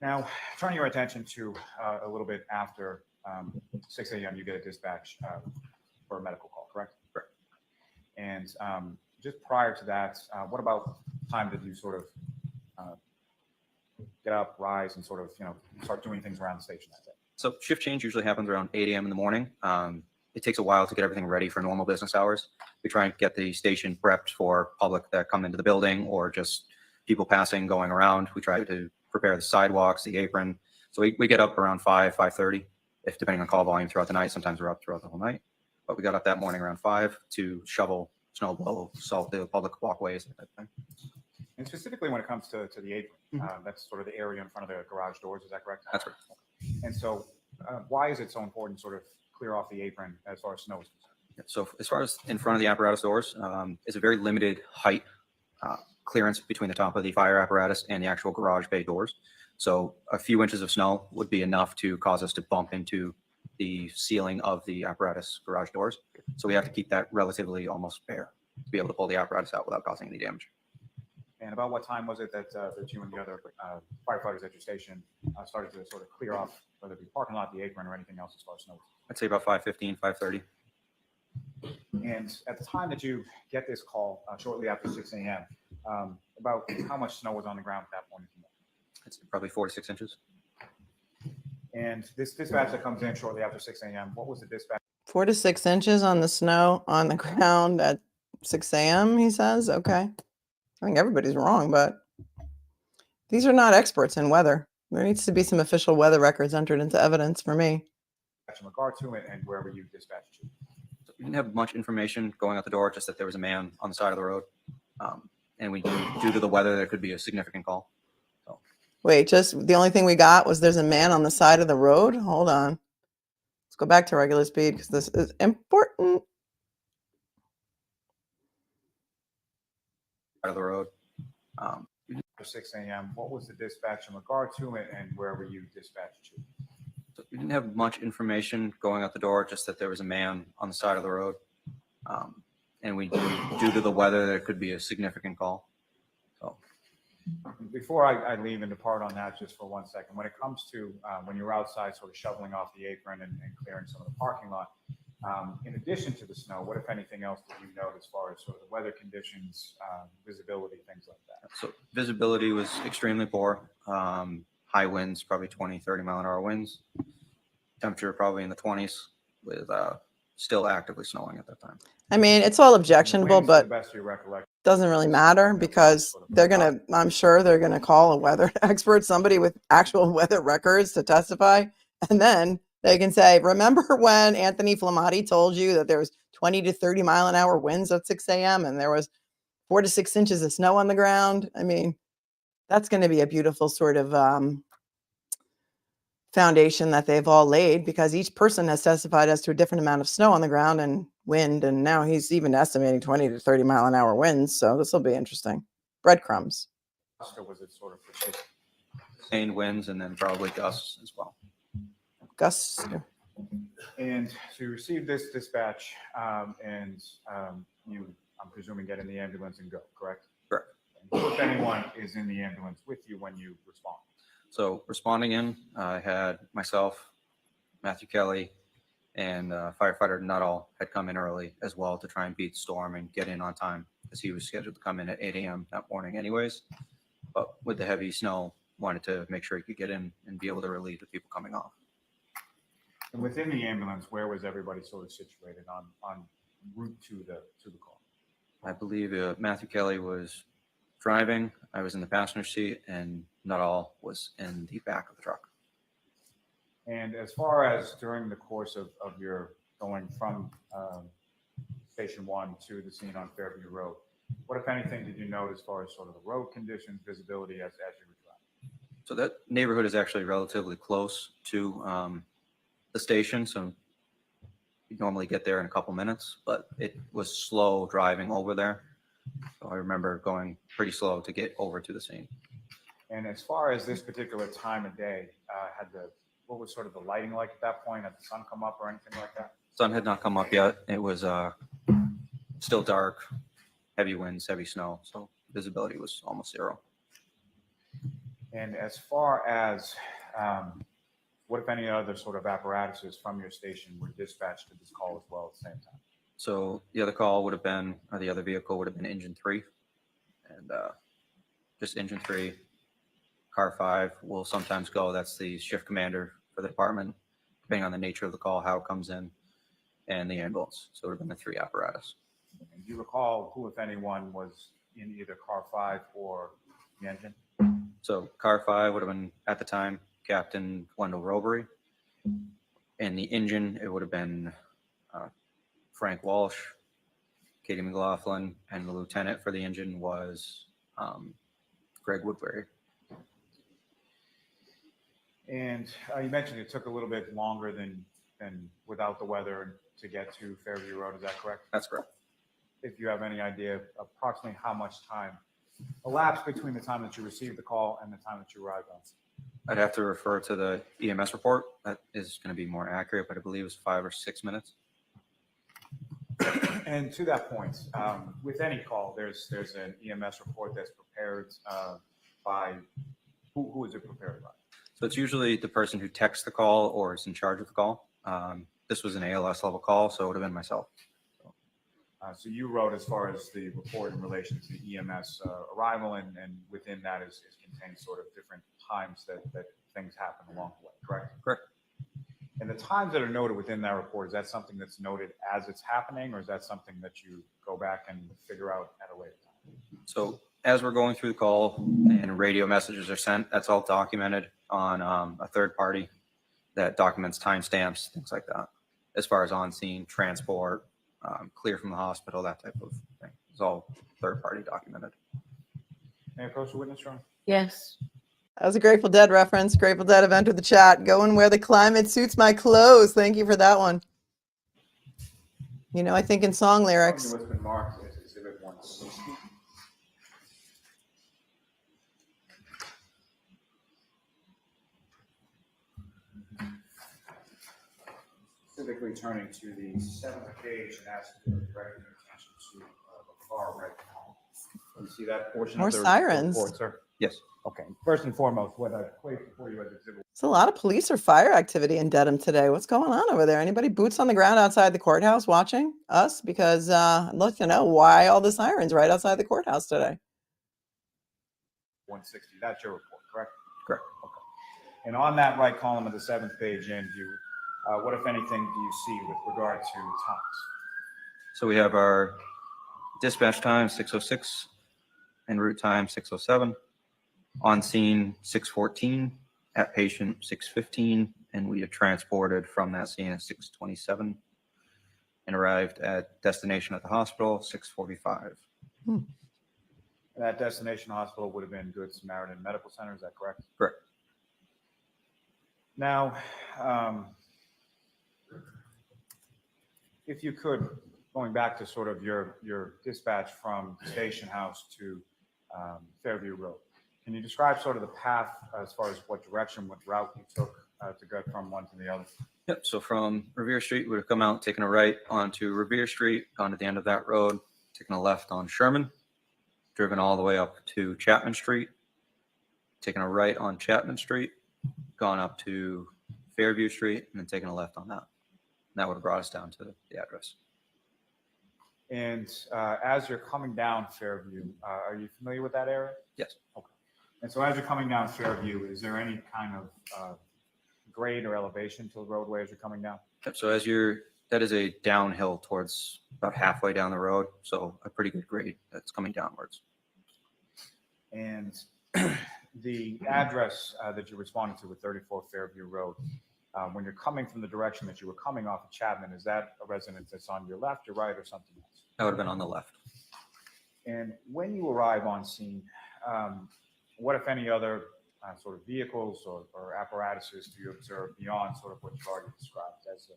Now, turning your attention to a little bit after 6 a.m., you get a dispatch for a medical call, correct? Correct. And just prior to that, what about time did you sort of get up, rise, and sort of, start doing things around the station that day? So shift change usually happens around 8 a.m. in the morning. It takes a while to get everything ready for normal business hours. We try and get the station prepped for public that come into the building or just people passing, going around. We try to prepare the sidewalks, the apron. So we get up around 5:30, if depending on call volume throughout the night. Sometimes we're up throughout the whole night. But we got up that morning around 5 to shovel, snow blow, salt the public walkways, that type of thing. And specifically when it comes to the apron, that's sort of the area in front of the garage doors, is that correct? That's right. And so why is it so important to sort of clear off the apron as far as snow is concerned? So as far as in front of the apparatus doors, it's a very limited height clearance between the top of the fire apparatus and the actual garage bay doors. So a few inches of snow would be enough to cause us to bump into the ceiling of the apparatus garage doors. So we have to keep that relatively almost bare to be able to pull the apparatus out without causing any damage. And about what time was it that you and the other firefighters at your station started to sort of clear off, whether it be parking lot, the apron, or anything else as far as snow? I'd say about 5:15, 5:30. And at the time that you get this call, shortly after 6 a.m., about how much snow was on the ground at that point? It's probably 4 to 6 inches. And this dispatch that comes in shortly after 6 a.m., what was the dispatch? 4 to 6 inches on the snow on the ground at 6 a.m., he says. Okay. I think everybody's wrong, but these are not experts in weather. There needs to be some official weather records entered into evidence for me. In regard to it, and where were you dispatched to? So we didn't have much information going out the door, just that there was a man on the side of the road. And we knew due to the weather, there could be a significant call. So. Wait, just the only thing we got was there's a man on the side of the road? Hold on. Let's go back to regular speed because this is important. Out of the road. After 6 a.m., what was the dispatch in regard to it, and where were you dispatched to? So we didn't have much information going out the door, just that there was a man on the side of the road. And we knew due to the weather, there could be a significant call. So. Before I leave and depart on that just for 1 second, when it comes to when you're outside sort of shoveling off the apron and clearing some of the parking lot, in addition to the snow, what, if anything else, did you note as far as sort of the weather conditions, visibility, things like that? So visibility was extremely poor. High winds, probably 20, 30 mile an hour winds. Temperature probably in the 20s with still actively snowing at that time. I mean, it's all objectionable, Winds, to but the best of your recollection. doesn't really matter because I'm sure they're going to call a weather expert, somebody with actual weather records to testify. And then they can say, remember when Anthony Flematti told you that there was 20 to 30 mile an hour winds at 6 a.m. and there was 4 to 6 inches of snow on the ground? I mean, that's going to be a beautiful sort of foundation that they've all laid because each person has testified as to a different amount of snow on the ground and wind. And now he's even estimating 20 to 30 mile an hour winds. So this will be interesting. Breadcrumbs. Or was it sort of persistent? Sustained winds and then probably gusts as well. Gusts. And so you received this dispatch and you, I'm presuming, get in the ambulance and go, correct? Correct. And who, if anyone, is in the ambulance with you when you respond? So responding in, I had myself, Matthew Kelly, and firefighter Nuttall had come in early as well to try and beat the storm and get in on time because he was scheduled to come in at 8 a.m. that morning anyways. But with the heavy snow, wanted to make sure he could get in and be able to relieve the people coming off. And within the ambulance, where was everybody sort of situated on route to the call? I believe Matthew Kelly was driving. I was in the passenger seat, and Nuttall was in the back of the truck. And as far as during the course of your going from Station 1 to the scene on Fairview Road. What, if anything, did you note as far as sort of the road conditions, visibility as you were driving? So that neighborhood is actually relatively close to the station, so you normally get there in a couple minutes, but it was slow driving over there. So I remember going pretty slow to get over to the scene. And as far as this particular time of day, what was sort of the lighting like at that point? Had the sun come up or anything like that? Sun had not come up yet. It was still dark, heavy winds, heavy snow, so visibility was almost zero. And as far as what, if any, other sort of apparatuses from your station were dispatched to this call as well at the same time? So the other call would have been, or the other vehicle would have been engine 3, and just engine 3. Car 5 will sometimes go. That's the shift commander for the department, depending on the nature of the call, how it comes in, and the ambulance. So it would have been the 3 apparatus. And do you recall who, if anyone, was in either car 5 or the engine? So car 5 would have been, at the time, Captain Wendell Robery. And the engine, it would have been Frank Walsh, Katie McLaughlin, and the lieutenant for the engine was Greg Woodbury. And you mentioned it took a little bit longer than without the weather to get to Fairview Road. Is that correct? That's correct. If you have any idea approximately how much time elapsed between the time that you received the call and the time that you arrived on? I'd have to refer to the EMS report. That is going to be more accurate, but I believe it was 5 or 6 minutes. And to that point, with any call, there's an EMS report that's prepared by, who is it prepared by? So it's usually the person who texts the call or is in charge of the call. This was an ALS level call, so it would have been myself. So you wrote as far as the report in relation to the EMS arrival, and within that is contained sort of different times that things happen along the way, correct? Correct. And the times that are noted within that report, is that something that's noted as it's happening, or is that something that you go back and figure out at a later time? So as we're going through the call and radio messages are sent, that's all documented on a third party that documents timestamps, things like that. As far as on scene, transport, clear from the hospital, that type of thing. It's all third party documented. Any approach to witness, Ron? Yes. That was a Grateful Dead reference. Grateful Dead have entered the chat. Going where the climate suits my clothes. Thank you for that one. You know, I think in song lyrics. What's been marked as Exhibit 160. Specifically turning to the 7th page and asking you to direct your attention to the far right column. You see that portion More of the sirens. report, sir? Yes. Okay. First and foremost, what I placed before you as Exhibit. There's a lot of police or fire activity in Dedham today. What's going on over there? Anybody boots on the ground outside the courthouse watching us? Because I'd like to know why all the sirens right outside the courthouse today. 160. That's your report, correct? Correct. Okay. And on that right column of the 7th page in view, what, if anything, do you see with regard to times? So we have our dispatch time 6:06 en route time 6:07, on scene 6:14, at patient 6:15, and we are transported from that scene at 6:27 and arrived at destination at the hospital 6:45. And that destination hospital would have been Good Samaritan Medical Center, is that correct? Correct. Now, if you could, going back to sort of your dispatch from Station House to Fairview Road, can you describe sort of the path as far as what direction, what route you took to go from one to the other? Yep. So from Revere Street, we would have come out, taken a right onto Revere Street, gone to the end of that road, taken a left on Sherman, driven all the way up to Chapman Street, taken a right on Chapman Street, gone up to Fairview Street, and then taken a left on that. And that would have brought us down to the address. And as you're coming down Fairview, are you familiar with that area? Yes. Okay. And so as you're coming down Fairview, is there any kind of grade or elevation to the roadway as you're coming down? Yep. So that is a downhill towards about halfway down the road. So a pretty good grade that's coming downwards. And the address that you responded to with 34 Fairview Road, When you're coming from the direction that you were coming off of Chapman, is that a residence that's on your left or right or something else? That would have been on the left. And when you arrive on scene, what, if any, other sort of vehicles or apparatuses do you observe beyond sort of what you've already described as the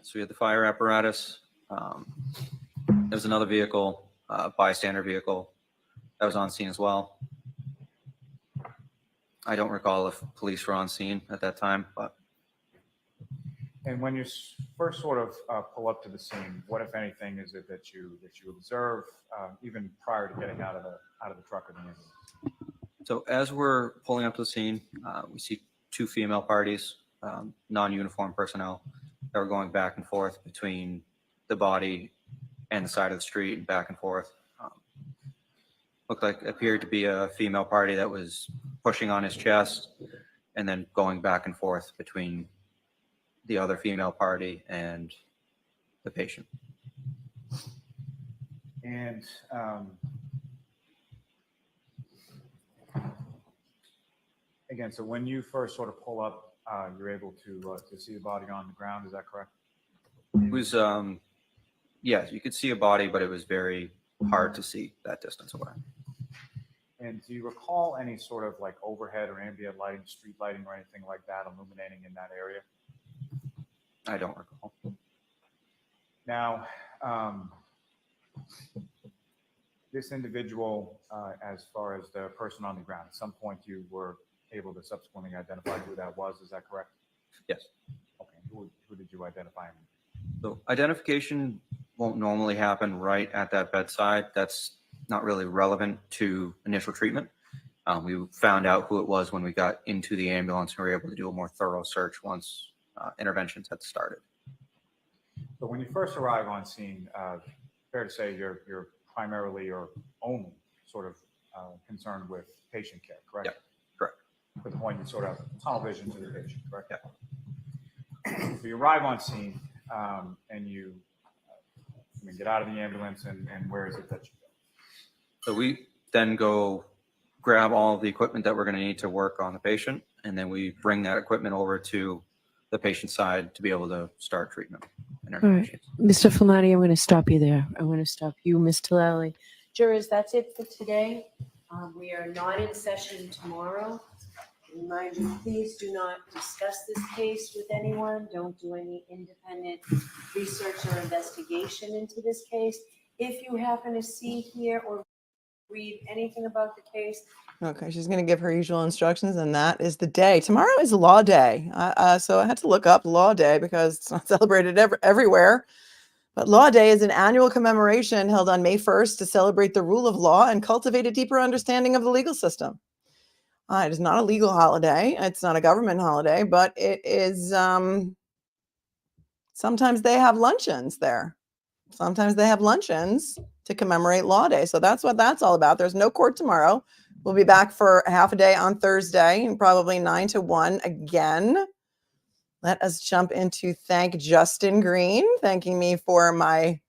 So we had the fire apparatus. There was another vehicle, bystander vehicle, that was on scene as well. I don't recall if police were on scene at that time, but And when you first sort of pull up to the scene, what, if anything, is it that you observe even prior to getting out of the truck or the ambulance? so as we're pulling up to the scene, we see two female parties, non-uniform personnel, that were going back and forth between the body and the side of the street and back and forth. Looked like appeared to be a female party that was pushing on his chest and then going back and forth between the other female party and the patient. And again, so when you first sort of pull up, you're able to see the body on the ground. Is that correct? It was, yes, you could see a body, but it was very hard to see that distance away. And do you recall any sort of like overhead or ambient lighting, street lighting, or anything like that illuminating in that area? I don't recall. Now, this individual, as far as the person on the ground, at some point you were able to subsequently identify who that was. Is that correct? Yes. Okay. Who did you identify him? So identification won't normally happen right at that bedside. That's not really relevant to initial treatment. We found out who it was when we got into the ambulance and we were able to do a more thorough search once interventions had started. So when you first arrive on scene, fair to say you're primarily or only sort of concerned with patient care, correct? Yeah, correct. To the point you sort of tunnel vision to the patient, correct? Yeah. So you arrive on scene and you get out of the ambulance and where is it that you go? So we then go grab all of the equipment that we're going to need to work on the patient, and then we bring that equipment over to the patient's side to be able to start treatment. All right, Mr. Flematti, I'm going to stop you there. I'm going to stop you, Mr. Lally. Jurors, that's it for today. We are not in session tomorrow. Remind you, please do not discuss this case with anyone. Don't do any independent research or investigation into this case. If you happen to see, hear, or read anything about the case. Okay, she's going to give her usual instructions, and that is the day. Tomorrow is Law Day. So I had to look up Law Day because it's not celebrated everywhere. But Law Day is an annual commemoration held on May 1st to celebrate the rule of law and cultivate a deeper understanding of the legal system. It is not a legal holiday. It's not a government holiday, but it is, sometimes they have luncheons there. Sometimes they have luncheons to commemorate Law Day. So that's what that's all about. There's no court tomorrow. We'll be back for half a day on Thursday and probably 9 to 1 again. Let us jump into thank Justin Green, thanking me for my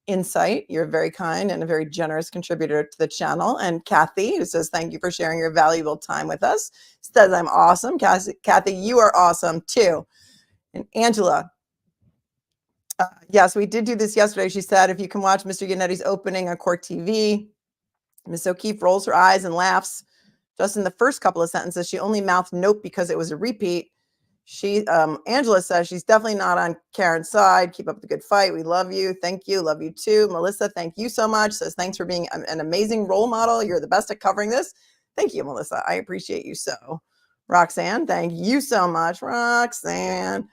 insight. You're very kind and a very generous contributor to the channel. And Kathy, who says, thank you for sharing your valuable time with us, says I'm awesome. Kathy, you are awesome too. And Angela, yes, we did do this yesterday. She said, if you can watch Mr. Yannetti's opening on Court TV, Ms. O'Keefe rolls her eyes and laughs. Just in the first couple of sentences, she only mouthed nope because it was a repeat. Angela says she's definitely not on Karen's side. Keep up the good fight. We love you. Thank you. Love you too. Melissa, thank you so much. Says thanks for being an amazing role model. You're the best at covering this. Thank you, Melissa. I appreciate you so. Roxanne, thank you so much, Roxanne.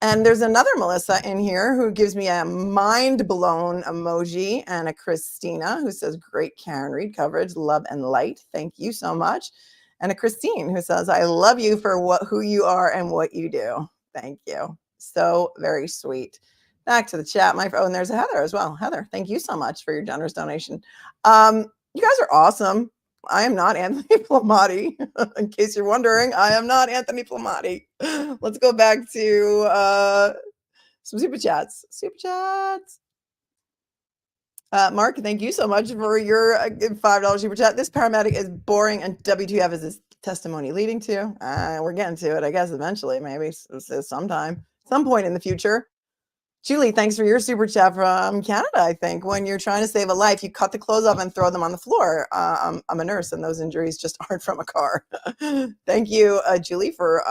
And there's another Melissa in here who gives me a mind blown emoji, and a Christina who says, great Karen Reed coverage, love and light. Thank you so much. And a Christine who says, I love you for who you are and what you do. Thank you. So very sweet. Back to the chat. And there's a Heather as well. Heather, thank you so much for your generous donation. You guys are awesome. I am not Anthony Flematti. In case you're wondering, I am not Anthony Flematti. Let's go back to some super chats. Super chats. Mark, thank you so much for your $5 super chat. This paramedic is boring and WTF is this testimony leading to? We're getting to it, I guess, eventually, maybe sometime, some point in the future. Julie, thanks for your super chat from Canada. I think when you're trying to save a life, you cut the clothes off and throw them on the floor. I'm a nurse, and those injuries just aren't from a car. Thank you, Julie, for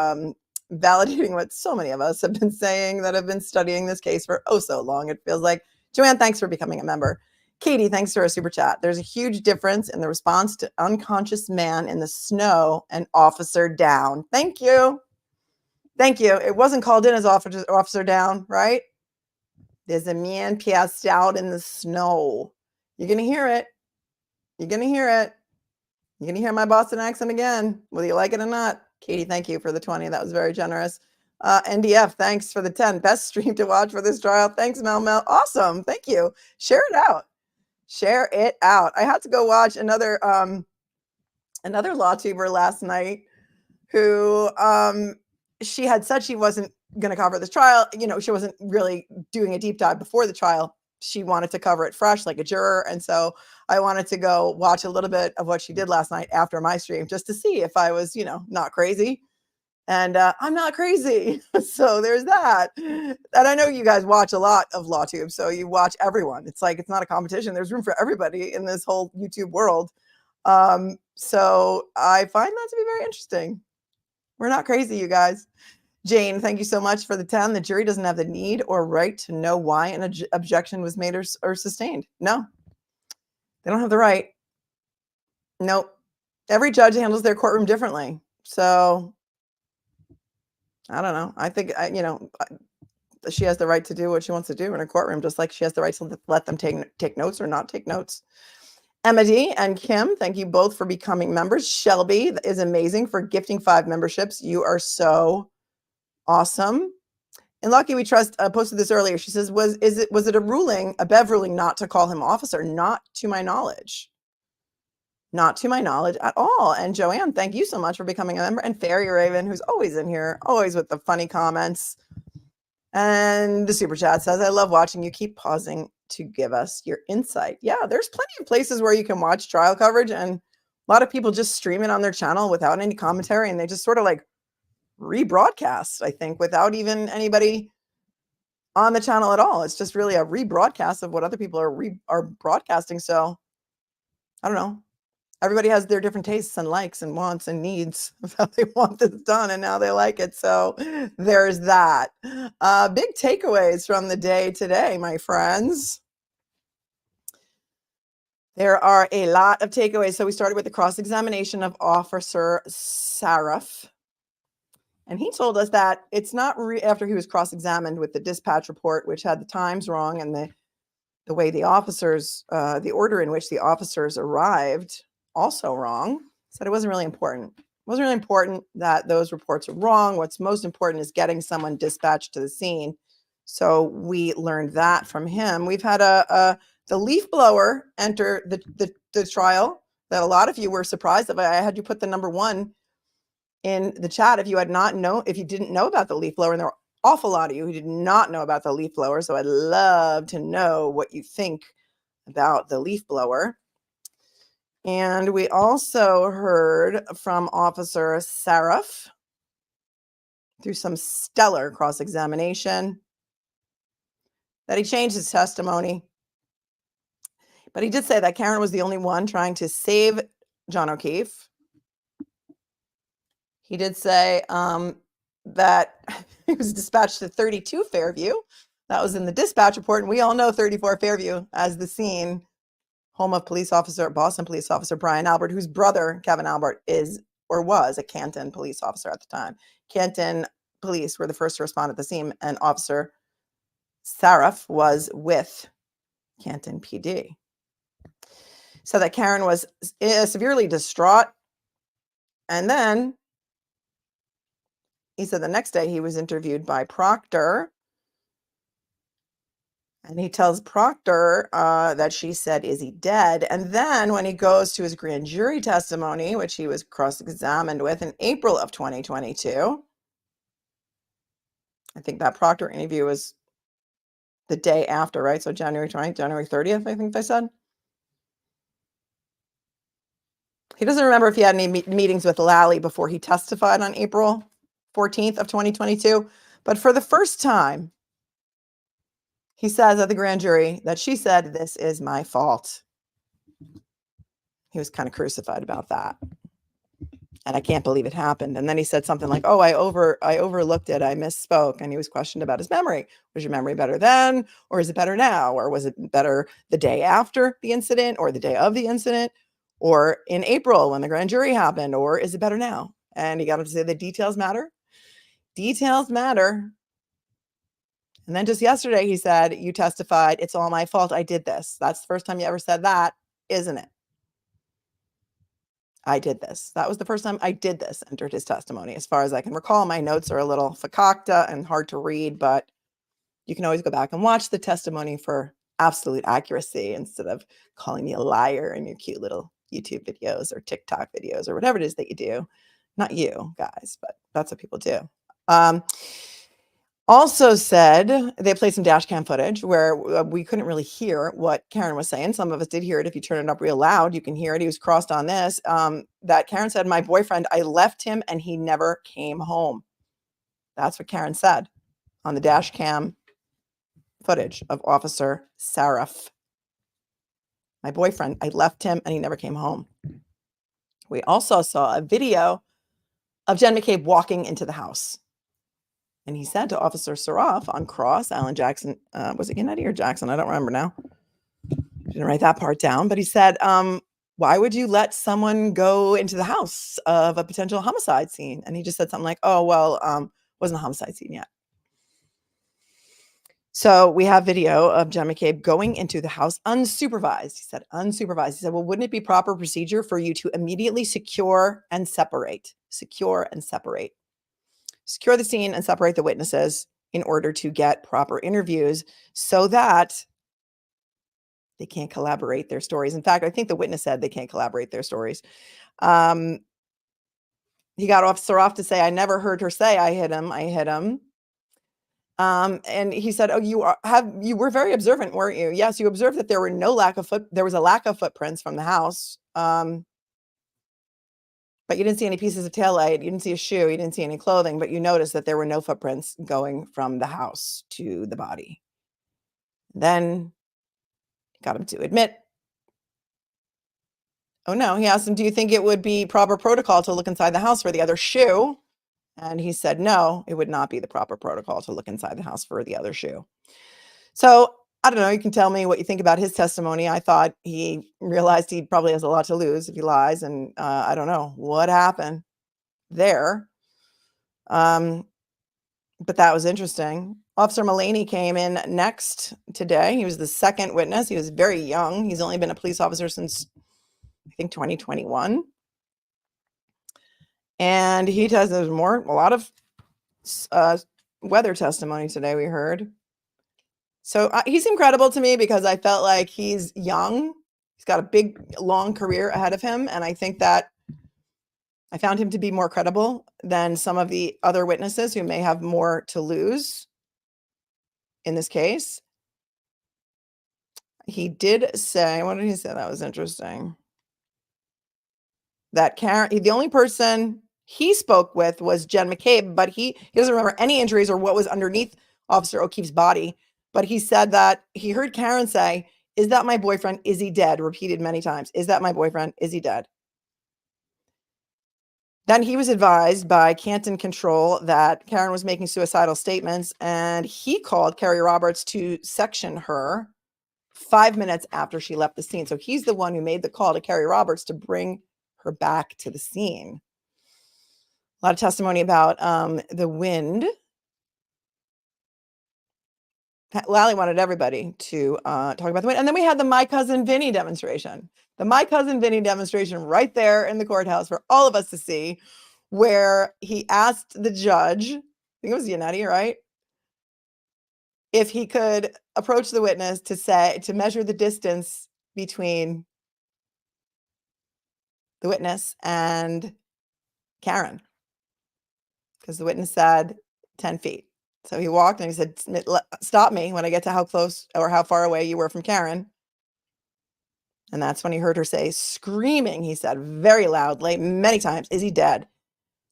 validating what so many of us have been saying that have been studying this case for oh so long. It feels like. Joanne, thanks for becoming a member. Katie, thanks for a super chat. There's a huge difference in the response to unconscious man in the snow and officer down. Thank you. Thank you. It wasn't called in as officer down, right? There's a man passed out in the snow. You're going to hear it. You're going to hear it. You're going to hear my Boston accent again, whether you like it or not. Katie, thank you for the 20. That was very generous. NDF, thanks for the 10. Best stream to watch for this trial. Thanks, Mel. Awesome. Thank you. Share it out. Share it out. I had to go watch another law tuber last night who she had said she wasn't going to cover this trial. You know, she wasn't really doing a deep dive before the trial. She wanted to cover it fresh like a juror. And so I wanted to go watch a little bit of what she did last night after my stream just to see if I was, you know, not crazy. And I'm not crazy. So there's that. And I know you guys watch a lot of LawTube. So you watch everyone. It's like, it's not a competition. There's room for everybody in this whole YouTube world. So I find that to be very interesting. We're not crazy, you guys. Jane, thank you so much for the 10. The jury doesn't have the need or right to know why an objection was made or sustained. No, they don't have the right. Nope. Every judge handles their courtroom differently. So I don't know. I think, you know, she has the right to do what she wants to do in her courtroom, just like she has the right to let them take notes or not take notes. Emma D and Kim, thank you both for becoming members. Shelby is amazing for gifting 5 memberships. You are so awesome. And Lucky We Trust posted this earlier. She says, was it a ruling, a Bev ruling, not to call him officer? Not to my knowledge. Not to my knowledge at all. And Joanne, thank you so much for becoming a member. And Fairy Raven, who's always in here, always with the funny comments. And the super chat says, I love watching you. Keep pausing to give us your insight. Yeah, there's plenty of places where you can watch trial coverage, and a lot of people just stream it on their channel without any commentary, and they just sort of like rebroadcast, I think, without even anybody on the channel at all. It's just really a rebroadcast of what other people are broadcasting. So I don't know. Everybody has their different tastes and likes and wants and needs of how they want this done and how they like it. So there's that. Big takeaways from the day today, my friends. There are a lot of takeaways. So we started with the cross-examination of Officer Saraf. And he told us that it's not after he was cross-examined with the dispatch report, which had the times wrong and the way the officers, the order in which the officers arrived also wrong. Said it wasn't really important. It wasn't really important that those reports are wrong. What's most important is getting someone dispatched to the scene. So we learned that from him. We've had the leaf blower enter the trial that a lot of you were surprised of. I had you put the number 1 in the chat if you didn't know about the leaf blower, and there were an awful lot of you who did not know about the leaf blower. So I'd love to know what you think about the leaf blower. And we also heard from Officer Saraf through some stellar cross-examination that he changed his testimony. But he did say that Karen was the only one trying to save John O'Keefe. He did say that he was dispatched to 32 Fairview. That was in the dispatch report. And we all know 34 Fairview as the scene, home of Boston police officer Brian Albert, whose brother, Kevin Albert, is or was a Canton police officer at the time. Canton police were the first to respond at the scene, and Officer Saraf was with Canton PD. So that Karen was severely distraught. And then he said the next day he was interviewed by Proctor. And he tells Proctor that she said, is he dead? And then when he goes to his grand jury testimony, which he was cross-examined with in April of 2022, I think that Proctor interview was the day after, right? So January 20th, January 30th, I think they said. He doesn't remember if he had any meetings with Lally before he testified on April 14th of 2022. But for the first time, he says at the grand jury that she said, "This is my fault." He was kind of crucified about that. And I can't believe it happened. And then he said something like, "Oh, I overlooked it. I misspoke." And he was questioned about his memory. Was your memory better then, or is it better now? Or was it better the day after the incident, or the day of the incident, or in April when the grand jury happened, or is it better now? And he got him to say the details matter. Details matter. And then just yesterday he said, "You testified, it's all my fault. I did this." That's the first time you ever said that, isn't it? I did this. That was the first time I did this, entered his testimony. As far as I can recall, my notes are a little fakakta and hard to read, but you can always go back and watch the testimony for absolute accuracy instead of calling me a liar in your cute little YouTube videos or TikTok videos or whatever it is that you do. Not you guys, but that's what people do. Also said they played some dash cam footage where we couldn't really hear what Karen was saying. Some of us did hear it. If you turn it up real loud, you can hear it. He was crossed on this. That Karen said, "My boyfriend, I left him and he never came home." That's what Karen said on the dash cam footage of Officer Saraf. "My boyfriend, I left him and he never came home." We also saw a video of Jen McCabe walking into the house. And he said to Officer Saraf on cross, Alan Jackson, was it Kennedy or Jackson? I don't remember now. Didn't write that part down, but he said, "Why would you let someone go into the house of a potential homicide scene?" And he just said something like, "Oh, well, wasn't a homicide scene yet." So we have video of Jen McCabe going into the house unsupervised. He said, unsupervised. He said, "Well, wouldn't it be proper procedure for you to immediately secure and separate? Secure and separate. Secure the scene and separate the witnesses in order to get proper interviews so that they can't collaborate their stories." In fact, I think the witness said they can't collaborate their stories. He got Officer off to say, "I never heard her say I hit him. I hit him." And he said, "Oh, you were very observant, weren't you?" "Yes, you observed that there was a lack of footprints from the house. But you didn't see any pieces of taillight. You didn't see a shoe. You didn't see any clothing, but you noticed that there were no footprints going from the house to the body." Then got him to admit. Oh no, he asked him, "Do you think it would be proper protocol to look inside the house for the other shoe?" And he said, "No, it would not be the proper protocol to look inside the house for the other shoe." So I don't know. You can tell me what you think about his testimony. I thought he realized he probably has a lot to lose if he lies. And I don't know what happened there. But that was interesting. Officer Mullaney came in next today. He was the second witness. He was very young. He's only been a police officer since, I think, 2021. And he does a lot of weather testimony today, we heard. So he seemed credible to me because I felt like he's young. He's got a big, long career ahead of him. And I think that I found him to be more credible than some of the other witnesses who may have more to lose in this case. He did say, what did he say? That was interesting. That Karen, the only person he spoke with was Jen McCabe, but he doesn't remember any injuries or what was underneath Officer O'Keefe's body. But he said that he heard Karen say, "Is that my boyfriend? Is he dead?" Repeated many times. "Is that my boyfriend? Is he dead?" Then he was advised by Canton Control that Karen was making suicidal statements, and he called Carrie Roberts to section her 5 minutes after she left the scene. So he's the one who made the call to Carrie Roberts to bring her back to the scene. A lot of testimony about the wind. Lally wanted everybody to talk about the wind. And then we had the My Cousin Vinny demonstration. The My Cousin Vinny demonstration right there in the courthouse for all of us to see, where he asked the judge, I think it was Yannetti, right? If he could approach the witness to measure the distance between the witness and Karen. Because the witness said 10 feet. So he walked and he said, "Stop me when I get to how close or how far away you were from Karen." And that's when he heard her say, screaming, he said very loudly, many times, is he dead?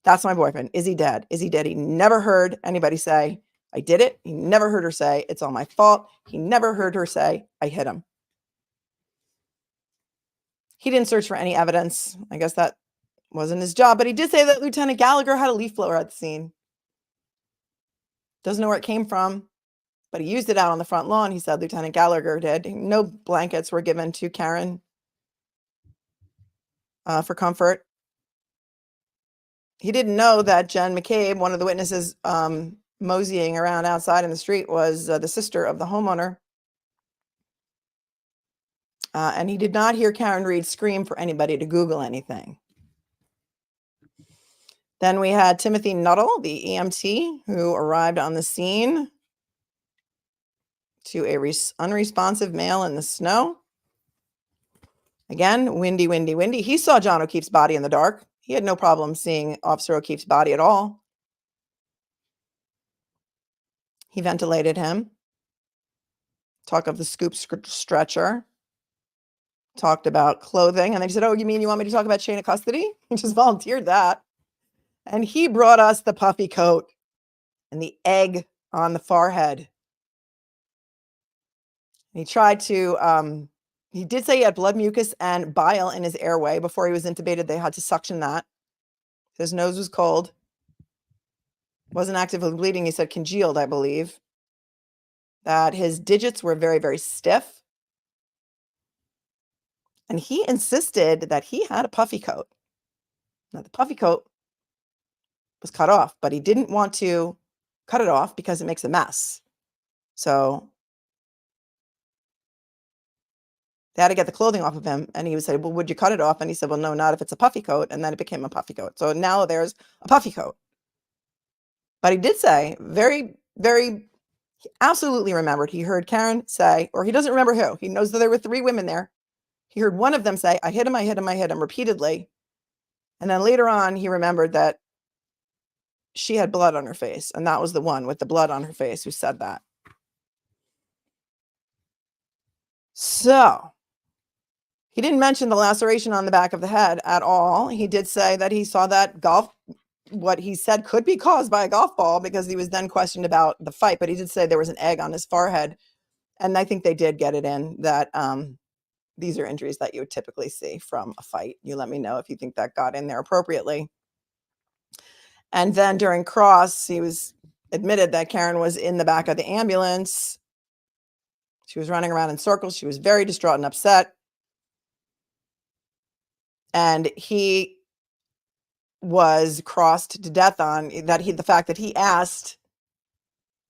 That's my boyfriend. Is he dead? Is he dead? He never heard anybody say, I did it. He never heard her say, it's all my fault. He never heard her say, I hit him. He didn't search for any evidence. I guess that wasn't his job, but he did say that Lieutenant Gallagher had a leaf blower at the scene. Doesn't know where it came from, but he used it out on the front lawn. He said Lieutenant Gallagher did. No blankets were given to Karen for comfort. He didn't know that Jen McCabe, one of the witnesses moseying around outside in the street, was the sister of the homeowner. And he did not hear Karen Reed scream for anybody to Google anything. Then we had Timothy Nuttall, the EMT, who arrived on the scene to a unresponsive male in the snow. Again, windy, windy, windy. He saw John O'Keefe's body in the dark. He had no problem seeing Officer O'Keefe's body at all. He ventilated him. Talked of the scoop stretcher. Talked about clothing. And then he said, oh, you mean you want me to talk about chain of custody? He just volunteered that. And he brought us the puffy coat and the egg on the forehead. He tried to, he did say he had blood, mucus, and bile in his airway. Before he was intubated, they had to suction that. His nose was cold. Wasn't actively bleeding. He said congealed, I believe. That his digits were very, very stiff. And he insisted that he had a puffy coat. Now, the puffy coat was cut off, but he didn't want to cut it off because it makes a mess. So they had to get the clothing off of him. And he would say, well, would you cut it off? And he said, well, no, not if it's a puffy coat. And then it became a puffy coat. So now there's a puffy coat. But he did say he absolutely remembered. He heard Karen say, or he doesn't remember who. He knows that there were 3 women there. He heard one of them say, I hit him, I hit him, I hit him repeatedly. And then later on, he remembered that she had blood on her face. And that was the one with the blood on her face who said that. So he didn't mention the laceration on the back of the head at all. He did say that he saw that what he said could be caused by a golf ball, because he was then questioned about the fight. But he did say there was an egg on his forehead. And I think they did get it in that these are injuries that you would typically see from a fight. You let me know if you think that got in there appropriately. And then during cross, he was admitted that Karen was in the back of the ambulance. She was running around in circles. She was very distraught and upset. And he was crossed to death on that. The fact that he asked,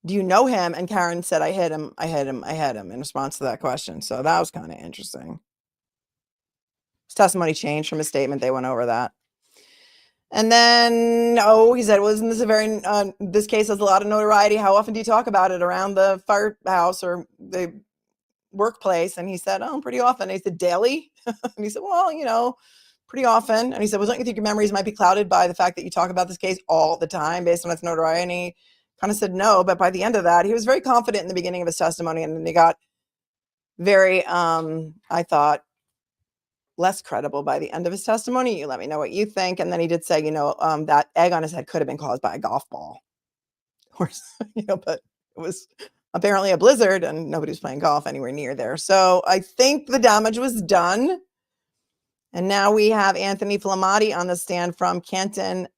do you know him? And Karen said, I hit him, I hit him, I hit him, in response to that question. So that was kind of interesting. His testimony changed from his statement. They went over that. And then, he said, wasn't this a very, this case has a lot of notoriety. How often do you talk about it around the firehouse or the workplace? And he said, pretty often. And he said, daily? And he said, well, pretty often. And he said, well, don't you think your memories might be clouded by the fact that you talk about this case all the time based on its notoriety? And he kind of said no, but by the end of that, he was very confident in the beginning of his testimony. And then he got very, I thought, less credible by the end of his testimony. You let me know what you think. And then he did say, that egg on his head could have been caused by a golf ball. Or, but it was apparently a blizzard and nobody was playing golf anywhere near there. So I think the damage was done. And now we have Anthony Flematti on the stand from Canton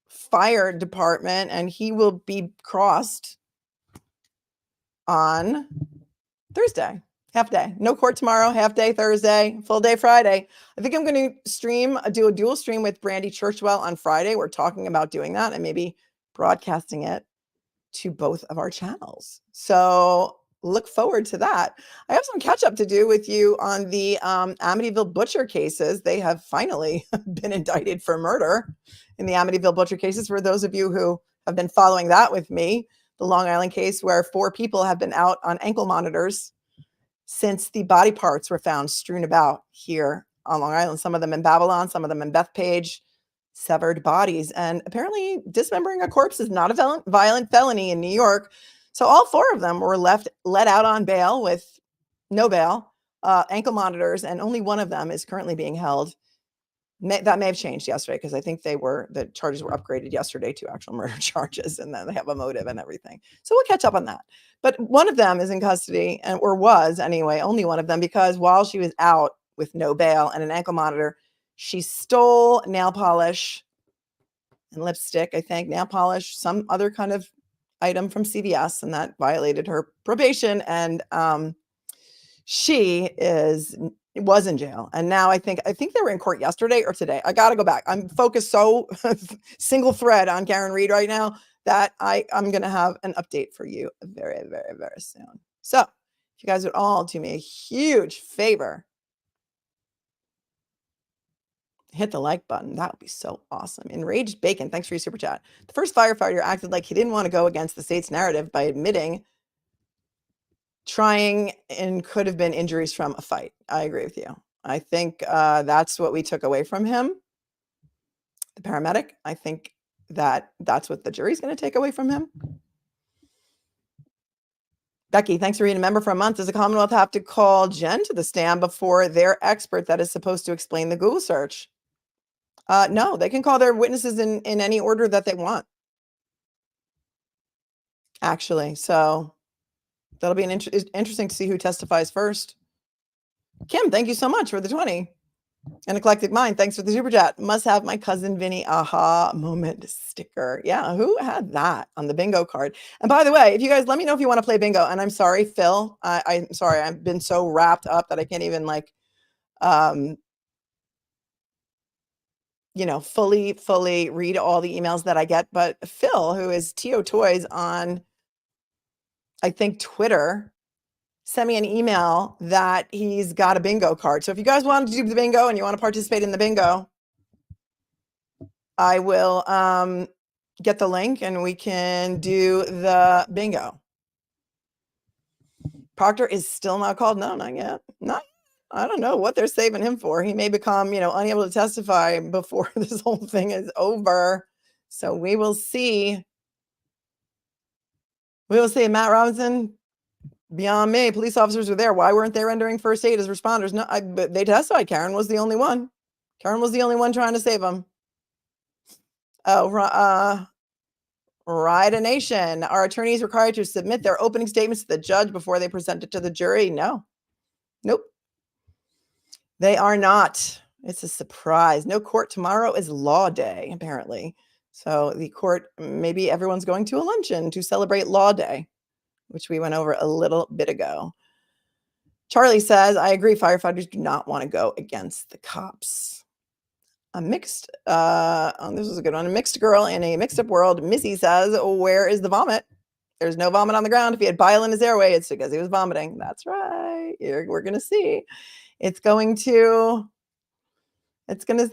Fire Department, and he will be crossed on Thursday. Half day. No court tomorrow, half day Thursday, full day Friday. I think I'm going to do a dual stream with Brandy Churchwell on Friday. We're talking about doing that and maybe broadcasting it to both of our channels. So look forward to that. I have some catch up to do with you on the Amityville Butcher cases. They have finally been indicted for murder in the Amityville Butcher cases. For those of you who have been following that with me, the Long Island case where 4 people have been out on ankle monitors since the body parts were found strewn about here on Long Island, some of them in Babylon, some of them in Bethpage, severed bodies. And apparently dismembering a corpse is not a violent felony in New York. So all 4 of them were let out on bail with no bail ankle monitors, and only one of them is currently being held. That may have changed yesterday because I think the charges were upgraded yesterday to actual murder charges, and then they have a motive and everything. So we'll catch up on that. But one of them is in custody, or was anyway, only one of them, because while she was out with no bail and an ankle monitor, she stole nail polish and lipstick, I think, nail polish, some other kind of item from CVS, and that violated her probation. And she was in jail, and now I think they were in court yesterday or today. I got to go back. I'm focused so single thread on Karen Reed right now that I'm going to have an update for you very, very, very soon. So if you guys would all do me a huge favor, hit the like button. That would be so awesome. Enraged Bacon, thanks for your super chat. The first firefighter acted like he didn't want to go against the state's narrative by admitting trying and could have been injuries from a fight. I agree with you. I think that's what we took away from him, the paramedic. I think that's what the jury's going to take away from him. Becky, thanks for being a member for a month. Does the Commonwealth have to call Jen to the stand before their expert that is supposed to explain the Google search? No, they can call their witnesses in any order that they want, actually. So that'll be interesting to see who testifies first. Kim, thank you so much for the 20. An Eclectic Mind, thanks for the super chat. Must have my Cousin Vinny aha moment sticker. Yeah, who had that on the bingo card? And by the way, if you guys let me know if you want to play bingo. And I'm sorry, Phil. I'm sorry, I've been so wrapped up that I can't even fully read all the emails that I get. But Phil, who is T.O. Toys on, I think, Twitter, sent me an email that he's got a bingo card. So if you guys want to do the bingo and you want to participate in the bingo, I will get the link and we can do the bingo. Proctor is still not called. No, not yet. I don't know what they're saving him for. He may become, unable to testify before this whole thing is over. So we will see. We will see. Matt Robinson, beyond me. Police officers were there. Why weren't they rendering first aid as responders? No, but they testified. Karen was the only one. Karen was the only one trying to save him. Oh, Ride Nation. Are attorneys required to submit their opening statements to the judge before they present it to the jury? No. Nope. They are not. It's a surprise. No court tomorrow is law day, apparently. So the court, maybe everyone's going to a luncheon to celebrate Law Day, which we went over a little bit ago. Charlie says, I agree, firefighters do not want to go against the cops. This is a good one. A mixed girl in a mixed up world. Missy says, where is the vomit? There's no vomit on the ground. If he had bile in his airway, it's because he was vomiting. That's right. We're going to see. It's going to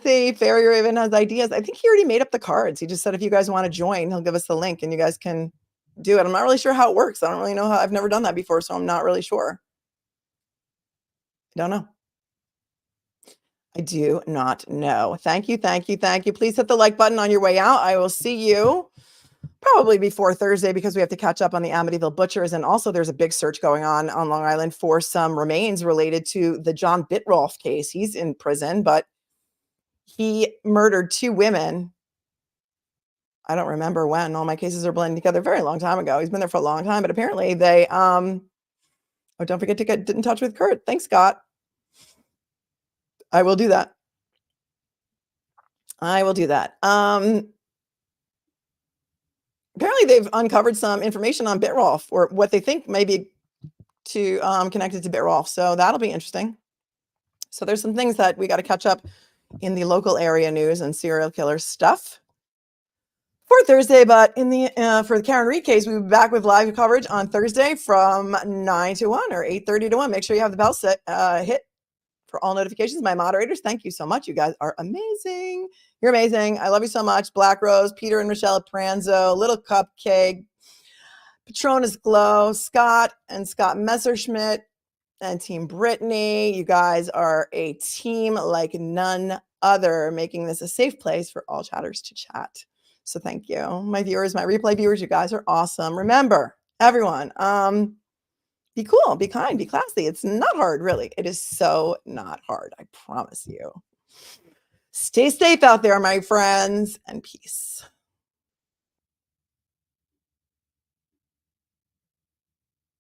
see. Fairy Raven has ideas. I think he already made up the cards. He just said, if you guys want to join, he'll give us the link and you guys can do it. I'm not really sure how it works. I don't really know how. I've never done that before, so I'm not really sure. I don't know. I do not know. Thank you. Please hit the like button on your way out. I will see you probably before Thursday because we have to catch up on the Amityville butchers. And also there's a big search going on Long Island for some remains related to the John Bitrolf case. He's in prison, but he murdered 2 women. I don't remember when. All my cases are blending together. Very long time ago. He's been there for a long time, but apparently they, don't forget to get in touch with Kurt. Thanks, Scott. I will do that. Apparently they've uncovered some information on Bitrolf, or what they think may be connected to Bitrolf. So that'll be interesting. So there's some things that we got to catch up in the local area news and serial killer stuff for Thursday. But in the for the Karen Reed case, we'll be back with live coverage on Thursday from 9 to 1 or 8:30 to 1. Make sure you have the bell set hit for all notifications. My moderators, thank you so much. You guys are amazing. You're amazing. I love you so much. Black Rose, Peter and Michelle Pranzo, Little Cupcake, Patronus Glow, Scott and Scott Messerschmidt, and Team Brittany. You guys are a team like none other, making this a safe place for all chatters to chat. So thank you. My viewers, my replay viewers, you guys are awesome. Remember, everyone, Be cool, be kind, be classy. It's not hard, really. It is so not hard. I promise you. Stay safe out there, my friends, and peace.